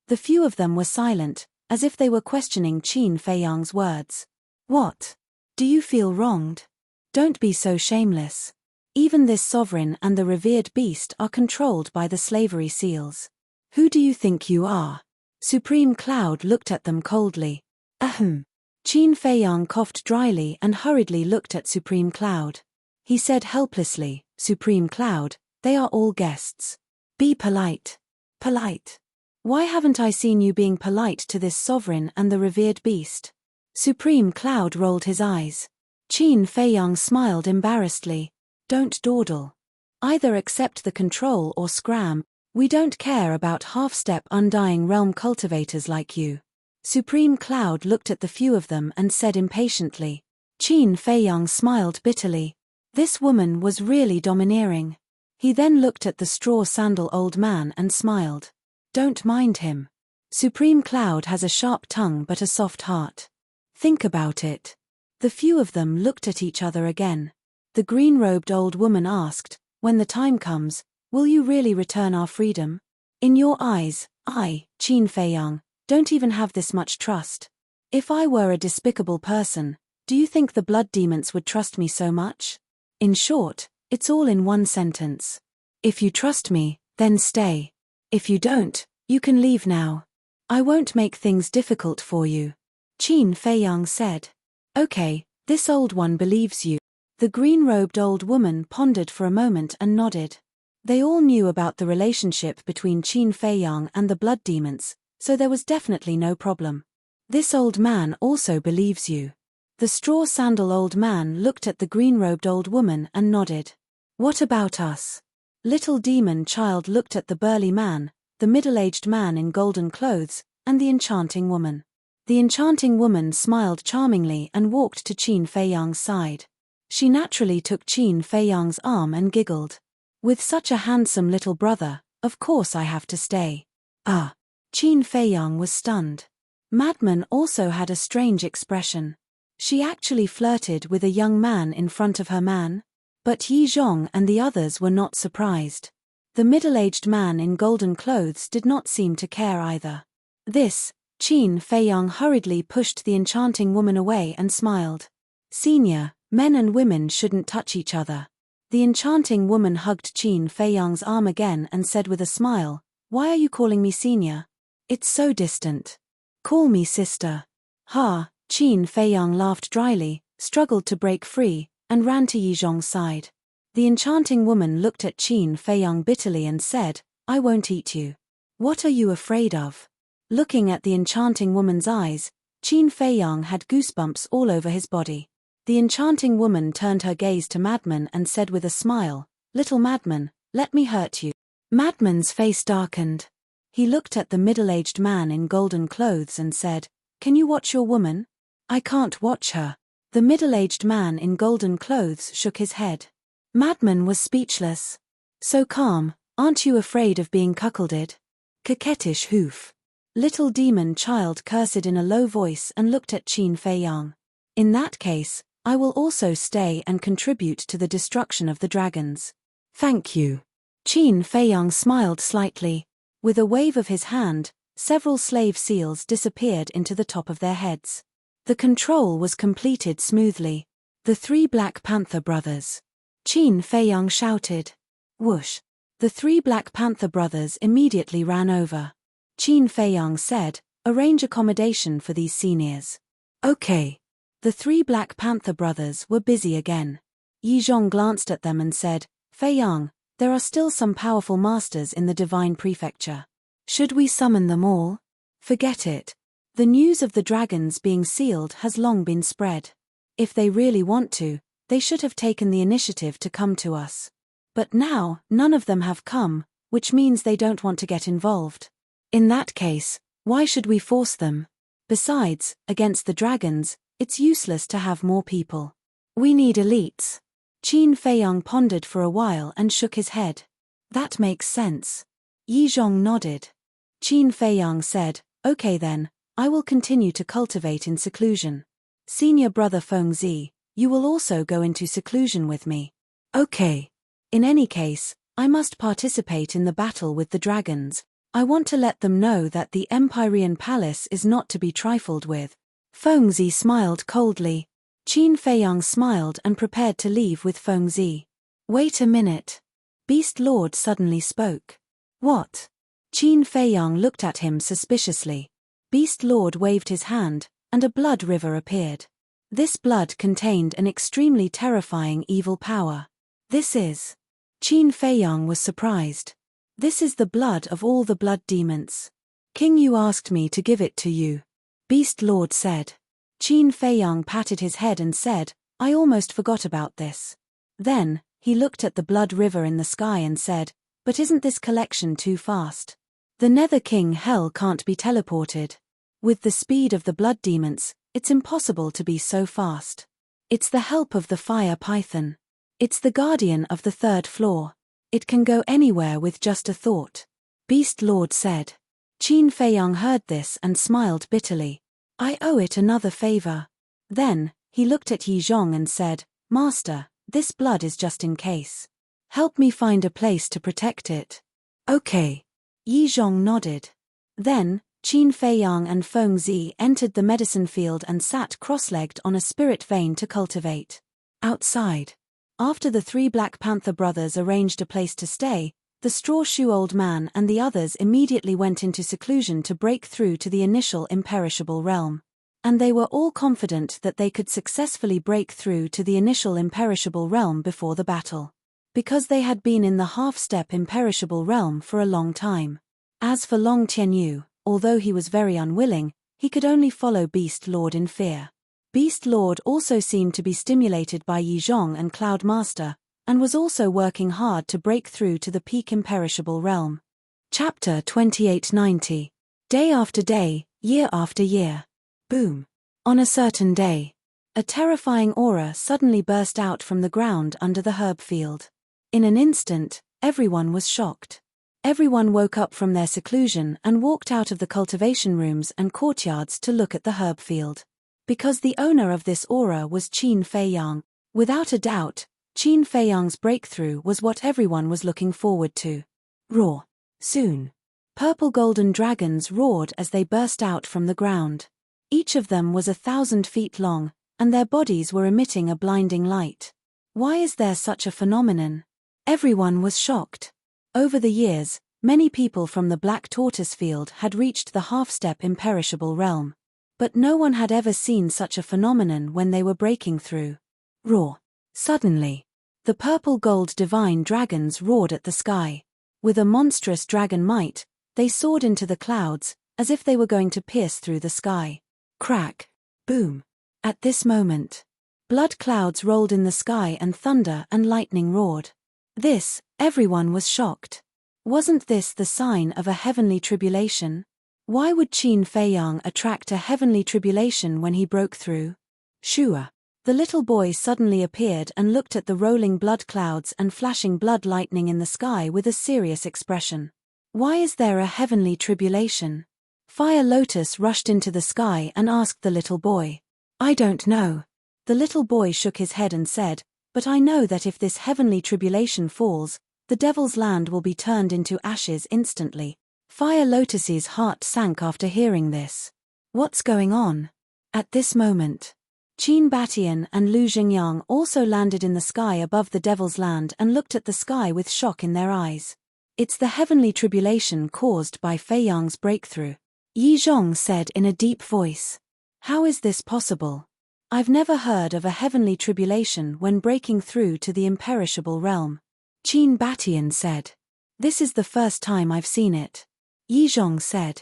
The few of them were silent, as if they were questioning Qin Feiyang's words. What? Do you feel wronged? Don't be so shameless. Even this sovereign and the revered beast are controlled by the slavery seals. Who do you think you are? Supreme Cloud looked at them coldly. Ahem. Qin Feiyang coughed dryly and hurriedly looked at Supreme Cloud. He said helplessly, Supreme Cloud, they are all guests. Be polite. Polite. Why haven't I seen you being polite to this sovereign and the revered beast? Supreme Cloud rolled his eyes. Qin Feiyang smiled embarrassedly. Don't dawdle. Either accept the control or scram. We don't care about half-step undying realm cultivators like you. Supreme Cloud looked at the few of them and said impatiently. Qin Feiyang smiled bitterly. This woman was really domineering. He then looked at the straw sandal old man and smiled. Don't mind him. Supreme Cloud has a sharp tongue but a soft heart. Think about it. The few of them looked at each other again. The green-robed old woman asked, When the time comes, will you really return our freedom? In your eyes, I, Qin Feiyang, don't even have this much trust. If I were a despicable person, do you think the blood demons would trust me so much? In short, it's all in one sentence. If you trust me, then stay. If you don't, you can leave now. I won't make things difficult for you. Qin Feiyang said. Okay, this old one believes you. The green-robed old woman pondered for a moment and nodded. They all knew about the relationship between Qin Feiyang and the blood demons, so there was definitely no problem. This old man also believes you. The straw sandal old man looked at the green-robed old woman and nodded. What about us? Little demon child looked at the burly man, the middle-aged man in golden clothes, and the enchanting woman. The enchanting woman smiled charmingly and walked to Qin Feiyang's side. She naturally took Qin Feiyang's arm and giggled. With such a handsome little brother, of course I have to stay. Ah! Qin Feiyang was stunned. Madman also had a strange expression. She actually flirted with a young man in front of her man? But Yi Zhong and the others were not surprised. The middle-aged man in golden clothes did not seem to care either. This, Qin Feiyang hurriedly pushed the enchanting woman away and smiled. Senior, men and women shouldn't touch each other. The enchanting woman hugged Qin Feiyang's arm again and said with a smile, "Why are you calling me senior? It's so distant. Call me sister." Ha! Qin Feiyang laughed dryly, struggled to break free, and ran to Yi Zhong's side. The enchanting woman looked at Qin Feiyang bitterly and said, "I won't eat you. What are you afraid of?" Looking at the enchanting woman's eyes, Qin Feiyang had goosebumps all over his body. The enchanting woman turned her gaze to Madman and said with a smile, "Little Madman, let me hurt you." Madman's face darkened. He looked at the middle-aged man in golden clothes and said, "Can you watch your woman?" "I can't watch her." The middle-aged man in golden clothes shook his head. Madman was speechless. "So calm, aren't you afraid of being cuckolded?" Coquettish hoof. Little demon child cursed in a low voice and looked at Qin Feiyang. "In that case, I will also stay and contribute to the destruction of the dragons." "Thank you." Qin Feiyang smiled slightly. With a wave of his hand, several slave seals disappeared into the top of their heads. The control was completed smoothly. "The three Black Panther brothers." Qin Feiyang shouted. Whoosh! The three Black Panther brothers immediately ran over. Qin Feiyang said, "Arrange accommodation for these seniors." "Okay." The three Black Panther brothers were busy again. Yi Zhong glanced at them and said, "Feiyang, there are still some powerful masters in the Divine Prefecture. Should we summon them all?" "Forget it. The news of the dragons being sealed has long been spread. If they really want to, they should have taken the initiative to come to us. But now, none of them have come, which means they don't want to get involved. In that case, why should we force them? Besides, against the dragons, it's useless to have more people. We need elites." Qin Feiyang pondered for a while and shook his head. "That makes sense." Yi Zhong nodded. Qin Feiyang said, "Okay then, I will continue to cultivate in seclusion. Senior brother Fengzi, you will also go into seclusion with me." "Okay. In any case, I must participate in the battle with the dragons. I want to let them know that the Empyrean Palace is not to be trifled with." Fengzi smiled coldly. Qin Feiyang smiled and prepared to leave with Fengzi. "Wait a minute." Beast Lord suddenly spoke. "What?" Qin Feiyang looked at him suspiciously. Beast Lord waved his hand, and a blood river appeared. This blood contained an extremely terrifying evil power. "This is..." Qin Feiyang was surprised. "This is the blood of all the blood demons. King Yu asked me to give it to you," Beast Lord said. Qin Feiyang patted his head and said, "I almost forgot about this." Then, he looked at the blood river in the sky and said, "But isn't this collection too fast? The Nether King Hell can't be teleported. With the speed of the blood demons, it's impossible to be so fast. It's the help of the fire python. It's the guardian of the third floor. It can go anywhere with just a thought," Beast Lord said. Qin Feiyang heard this and smiled bitterly. "I owe it another favor." Then, he looked at Yi Zhong and said, "Master, this blood is just in case. Help me find a place to protect it." "Okay." Yi Zhong nodded. Then, Qin Feiyang and Fengzi entered the medicine field and sat cross-legged on a spirit vein to cultivate. Outside, after the three Black Panther brothers arranged a place to stay, the straw shoe old man and the others immediately went into seclusion to break through to the initial imperishable realm. And they were all confident that they could successfully break through to the initial imperishable realm before the battle. Because they had been in the half-step imperishable realm for a long time. As for Long Tianyu, although he was very unwilling, he could only follow Beast Lord in fear. Beast Lord also seemed to be stimulated by Yi Zhong and Cloud Master, and was also working hard to break through to the peak imperishable realm. Chapter 2890. Day after day, year after year. Boom. On a certain day, a terrifying aura suddenly burst out from the ground under the herb field. In an instant, everyone was shocked. Everyone woke up from their seclusion and walked out of the cultivation rooms and courtyards to look at the herb field. Because the owner of this aura was Qin Feiyang. Without a doubt, Qin Feiyang's breakthrough was what everyone was looking forward to. Roar. Soon. Purple golden dragons roared as they burst out from the ground. Each of them was 1,000 feet long, and their bodies were emitting a blinding light. Why is there such a phenomenon? Everyone was shocked. Over the years, many people from the Black Tortoise Field had reached the half-step imperishable realm. But no one had ever seen such a phenomenon when they were breaking through. Roar. Suddenly, the purple gold divine dragons roared at the sky. With a monstrous dragon might, they soared into the clouds, as if they were going to pierce through the sky. Crack. Boom. At this moment, blood clouds rolled in the sky and thunder and lightning roared. Everyone was shocked. Wasn't this the sign of a heavenly tribulation? Why would Qin Feiyang attract a heavenly tribulation when he broke through? Shua. The little boy suddenly appeared and looked at the rolling blood clouds and flashing blood lightning in the sky with a serious expression. Why is there a heavenly tribulation? Fire Lotus rushed into the sky and asked the little boy. I don't know. The little boy shook his head and said, but I know that if this heavenly tribulation falls, the devil's land will be turned into ashes instantly. Fire Lotus's heart sank after hearing this. What's going on? At this moment, Qin Batian and Lu Jingyang also landed in the sky above the devil's land and looked at the sky with shock in their eyes. It's the heavenly tribulation caused by Feiyang's breakthrough. Yi Zhong said in a deep voice. How is this possible? I've never heard of a heavenly tribulation when breaking through to the imperishable realm. Qin Batian said. This is the first time I've seen it. Yi Zhong said.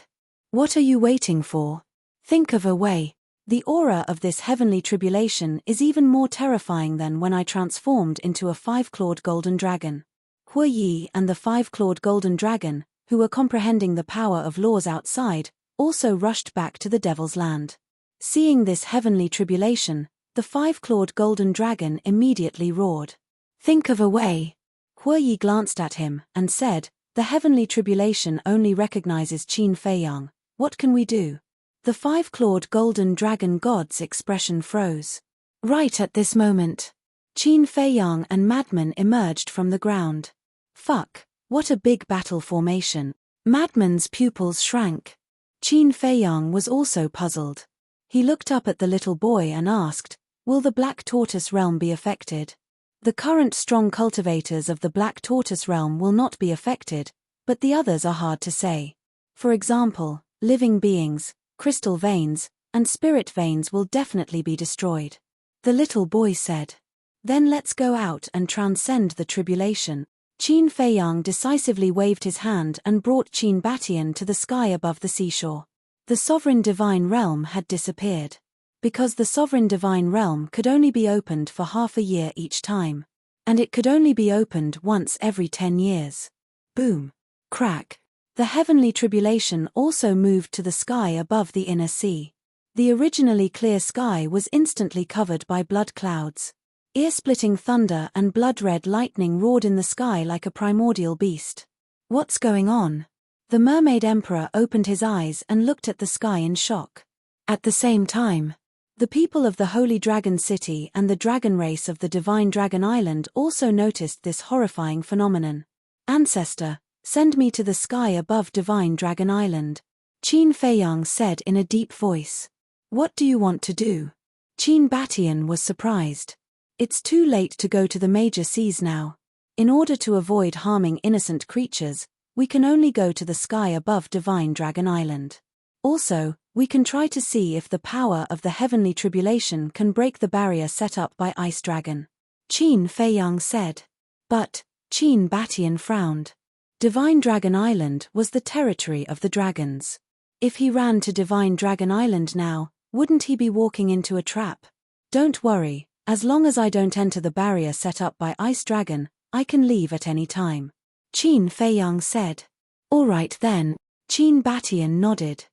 What are you waiting for? Think of a way. The aura of this heavenly tribulation is even more terrifying than when I transformed into a 5-clawed golden dragon. Hui Yi and the 5-clawed golden dragon, who were comprehending the power of laws outside, also rushed back to the devil's land. Seeing this heavenly tribulation, the 5-clawed golden dragon immediately roared. Think of a way. Hui Yi glanced at him and said, the heavenly tribulation only recognizes Qin Feiyang. What can we do? The 5-clawed golden dragon god's expression froze. Right at this moment, Qin Feiyang and Madman emerged from the ground. Fuck, what a big battle formation. Madman's pupils shrank. Qin Feiyang was also puzzled. He looked up at the little boy and asked, will the Black Tortoise realm be affected? The current strong cultivators of the Black Tortoise realm will not be affected, but the others are hard to say. For example, living beings, crystal veins, and spirit veins will definitely be destroyed. The little boy said. Then let's go out and transcend the tribulation. Qin Feiyang decisively waved his hand and brought Qin Batian to the sky above the seashore. The sovereign divine realm had disappeared. Because the sovereign divine realm could only be opened for half a year each time. And it could only be opened once every 10 years. Boom. Crack. The heavenly tribulation also moved to the sky above the inner sea. The originally clear sky was instantly covered by blood clouds. Ear-splitting thunder and blood-red lightning roared in the sky like a primordial beast. What's going on? The Mermaid Emperor opened his eyes and looked at the sky in shock. At the same time, the people of the Holy Dragon City and the dragon race of the Divine Dragon Island also noticed this horrifying phenomenon. Ancestor, send me to the sky above Divine Dragon Island. Qin Feiyang said in a deep voice. What do you want to do? Qin Batian was surprised. It's too late to go to the major seas now. In order to avoid harming innocent creatures, we can only go to the sky above Divine Dragon Island. Also, we can try to see if the power of the heavenly tribulation can break the barrier set up by Ice Dragon. Qin Feiyang said. But, Qin Batian frowned. Divine Dragon Island was the territory of the dragons. If he ran to Divine Dragon Island now, wouldn't he be walking into a trap? Don't worry, as long as I don't enter the barrier set up by Ice Dragon, I can leave at any time. Qin Feiyang said. All right then. Qin Batian nodded.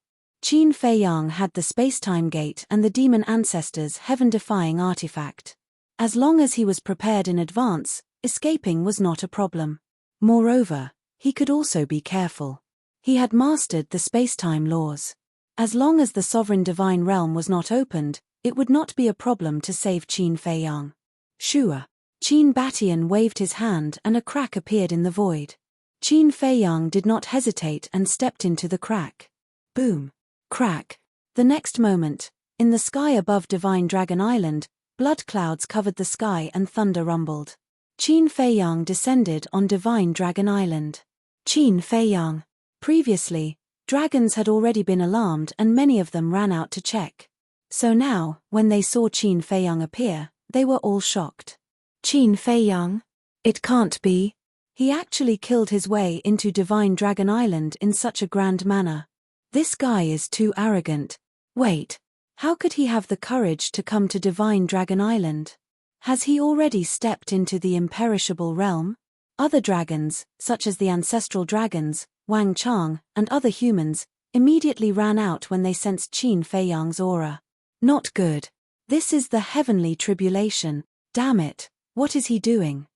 Qin Feiyang had the space-time gate and the demon ancestor's heaven-defying artifact. As long as he was prepared in advance, escaping was not a problem. Moreover, he could also be careful. He had mastered the space-time laws. As long as the sovereign divine realm was not opened, it would not be a problem to save Qin Feiyang. Sure. Qin Batian waved his hand and a crack appeared in the void. Qin Feiyang did not hesitate and stepped into the crack. Boom. Crack. The next moment, in the sky above Divine Dragon Island, blood clouds covered the sky and thunder rumbled. Qin Feiyang descended on Divine Dragon Island. Qin Feiyang. Previously, dragons had already been alarmed and many of them ran out to check. So now, when they saw Qin Feiyang appear, they were all shocked. Qin Feiyang? It can't be. He actually killed his way into Divine Dragon Island in such a grand manner. This guy is too arrogant. Wait, how could he have the courage to come to Divine Dragon Island? Has he already stepped into the imperishable realm? Other dragons, such as the ancestral dragons, Wang Chang, and other humans, immediately ran out when they sensed Qin Feiyang's aura. Not good. This is the heavenly tribulation. Damn it, what is he doing?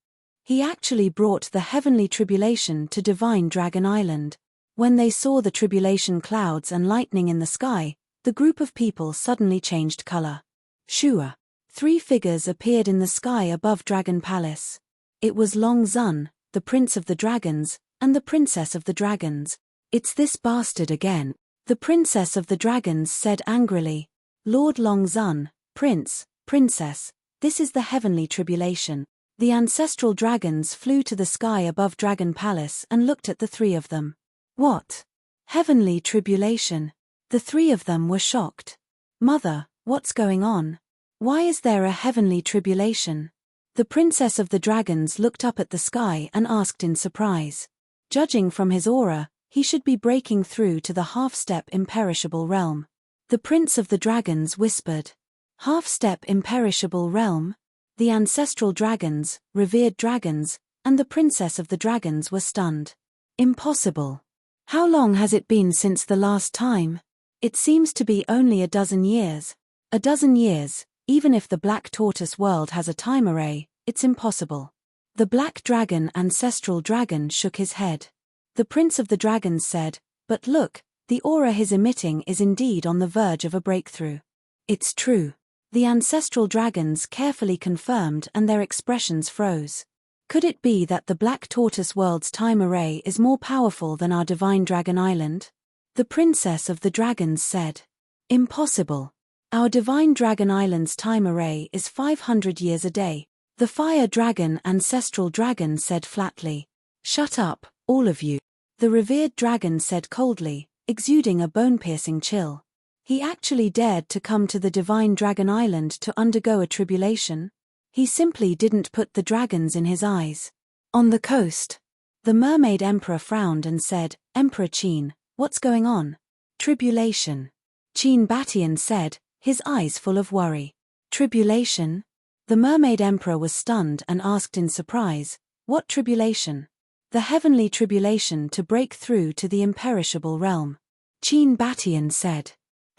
He actually brought the heavenly tribulation to Divine Dragon Island. When they saw the tribulation clouds and lightning in the sky, the group of people suddenly changed color. Sure. 3 figures appeared in the sky above Dragon Palace. It was Long Zun, the Prince of the Dragons, and the Princess of the Dragons. It's this bastard again. The Princess of the Dragons said angrily. Lord Long Zun, Prince, Princess, this is the heavenly tribulation. The ancestral dragons flew to the sky above Dragon Palace and looked at the 3 of them. What? Heavenly tribulation? The 3 of them were shocked. Mother, what's going on? Why is there a heavenly tribulation? The Princess of the Dragons looked up at the sky and asked in surprise. Judging from his aura, he should be breaking through to the half-step imperishable realm. The Prince of the Dragons whispered. Half-step imperishable realm? The ancestral dragons, revered dragons, and the Princess of the Dragons were stunned. Impossible. How long has it been since the last time? It seems to be only a dozen years. A dozen years, even if the Black Tortoise world has a time array, it's impossible. The Black Dragon ancestral dragon shook his head. The Prince of the Dragons said, but look, the aura he's emitting is indeed on the verge of a breakthrough. It's true. The ancestral dragons carefully confirmed and their expressions froze. Could it be that the Black Tortoise world's time array is more powerful than our Divine Dragon Island? The Princess of the Dragons said. Impossible. Our Divine Dragon Island's time array is 500 years a day. The Fire Dragon ancestral dragon said flatly. Shut up, all of you. The revered dragon said coldly, exuding a bone-piercing chill. He actually dared to come to the Divine Dragon Island to undergo a tribulation? He simply didn't put the dragons in his eyes. On the coast. The Mermaid Emperor frowned and said, Emperor Qin, what's going on? Tribulation. Qin Batian said, his eyes full of worry. Tribulation? The Mermaid Emperor was stunned and asked in surprise, what tribulation? The heavenly tribulation to break through to the imperishable realm. Qin Batian said.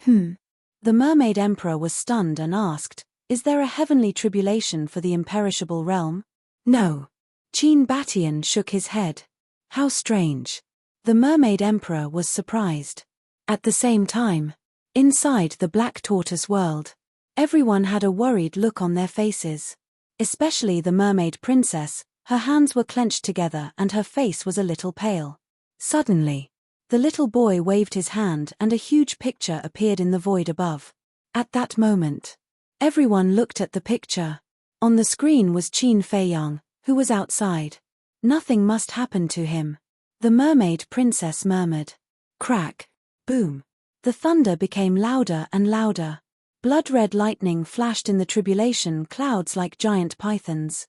The Mermaid Emperor was stunned and asked, is there a heavenly tribulation for the imperishable realm? No. Qin Batian shook his head. How strange. The Mermaid Emperor was surprised. At the same time, inside the Black Tortoise world, everyone had a worried look on their faces. Especially the Mermaid Princess, her hands were clenched together and her face was a little pale. Suddenly, the little boy waved his hand and a huge picture appeared in the void above. At that moment, everyone looked at the picture. On the screen was Qin Feiyang, who was outside. Nothing must happen to him. The Mermaid Princess murmured. Crack. Boom. The thunder became louder and louder. Blood-red lightning flashed in the tribulation clouds like giant pythons.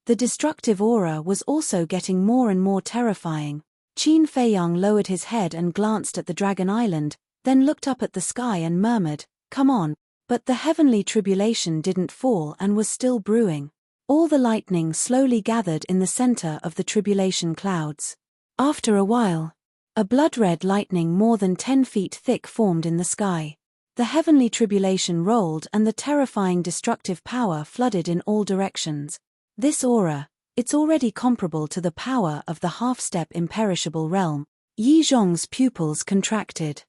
The destructive aura was also getting more and more terrifying. Qin Feiyang lowered his head and glanced at the Dragon Island, then looked up at the sky and murmured, come on. But the heavenly tribulation didn't fall and was still brewing. All the lightning slowly gathered in the center of the tribulation clouds. After a while, a blood-red lightning more than 10 feet thick formed in the sky. The heavenly tribulation rolled and the terrifying destructive power flooded in all directions. This aura, it's already comparable to the power of the half-step imperishable realm. Yi Zhong's pupils contracted.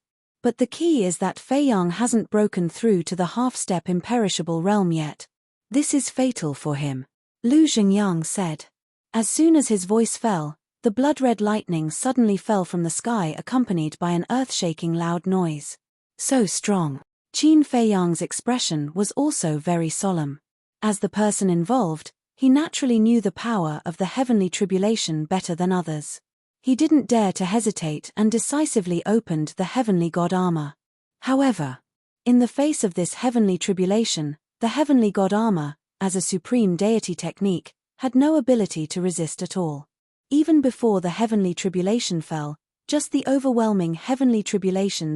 But the key is that Fei Yang hasn't broken through to the half-step imperishable realm yet. This is fatal for him, Lu Xingyang said. As soon as his voice fell, the blood-red lightning suddenly fell from the sky accompanied by an earth-shaking loud noise. So strong. Qin Fei Yang's expression was also very solemn. As the person involved, he naturally knew the power of the heavenly tribulation better than others. He didn't dare to hesitate and decisively opened the heavenly god armor. However, in the face of this heavenly tribulation, the heavenly god armor, as a supreme deity technique, had no ability to resist at all. Even before the heavenly tribulation fell, just the overwhelming heavenly tribulation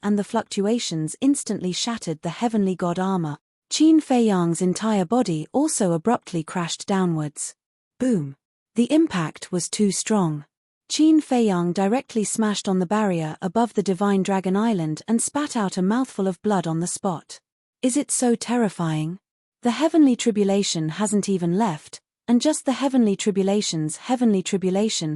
and the fluctuations instantly shattered the heavenly god armor. Qin Fei Yang's entire body also abruptly crashed downwards. Boom! The impact was too strong. Qin Fei Yang directly smashed on the barrier above the Divine Dragon Island and spat out a mouthful of blood on the spot. Is it so terrifying? The heavenly tribulation hasn't even left, and just the heavenly tribulation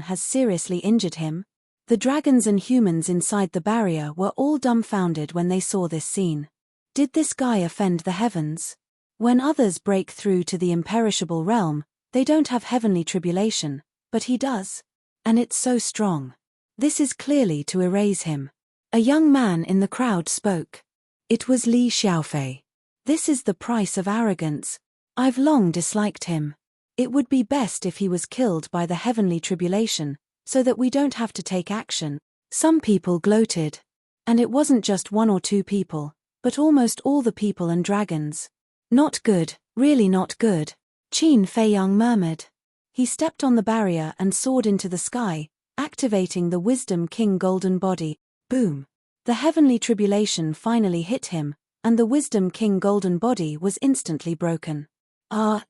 has seriously injured him. The dragons and humans inside the barrier were all dumbfounded when they saw this scene. Did this guy offend the heavens? When others break through to the imperishable realm, they don't have heavenly tribulation, but he does. And it's so strong. This is clearly to erase him. A young man in the crowd spoke. It was Li Xiaofei. This is the price of arrogance. I've long disliked him. It would be best if he was killed by the heavenly tribulation, so that we don't have to take action. Some people gloated. And it wasn't just one or two people, but almost all the people and dragons. Not good, really not good. Qin Fei Yang murmured. He stepped on the barrier and soared into the sky, activating the Wisdom King golden body. Boom! The heavenly tribulation finally hit him, and the Wisdom King golden body was instantly broken.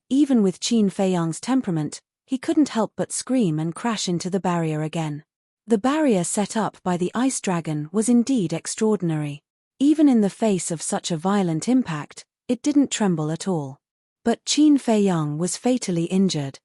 Even with Qin Fei Yang's temperament, he couldn't help but scream and crash into the barrier again. The barrier set up by the ice dragon was indeed extraordinary. Even in the face of such a violent impact, it didn't tremble at all. But Qin Fei Yang was fatally injured.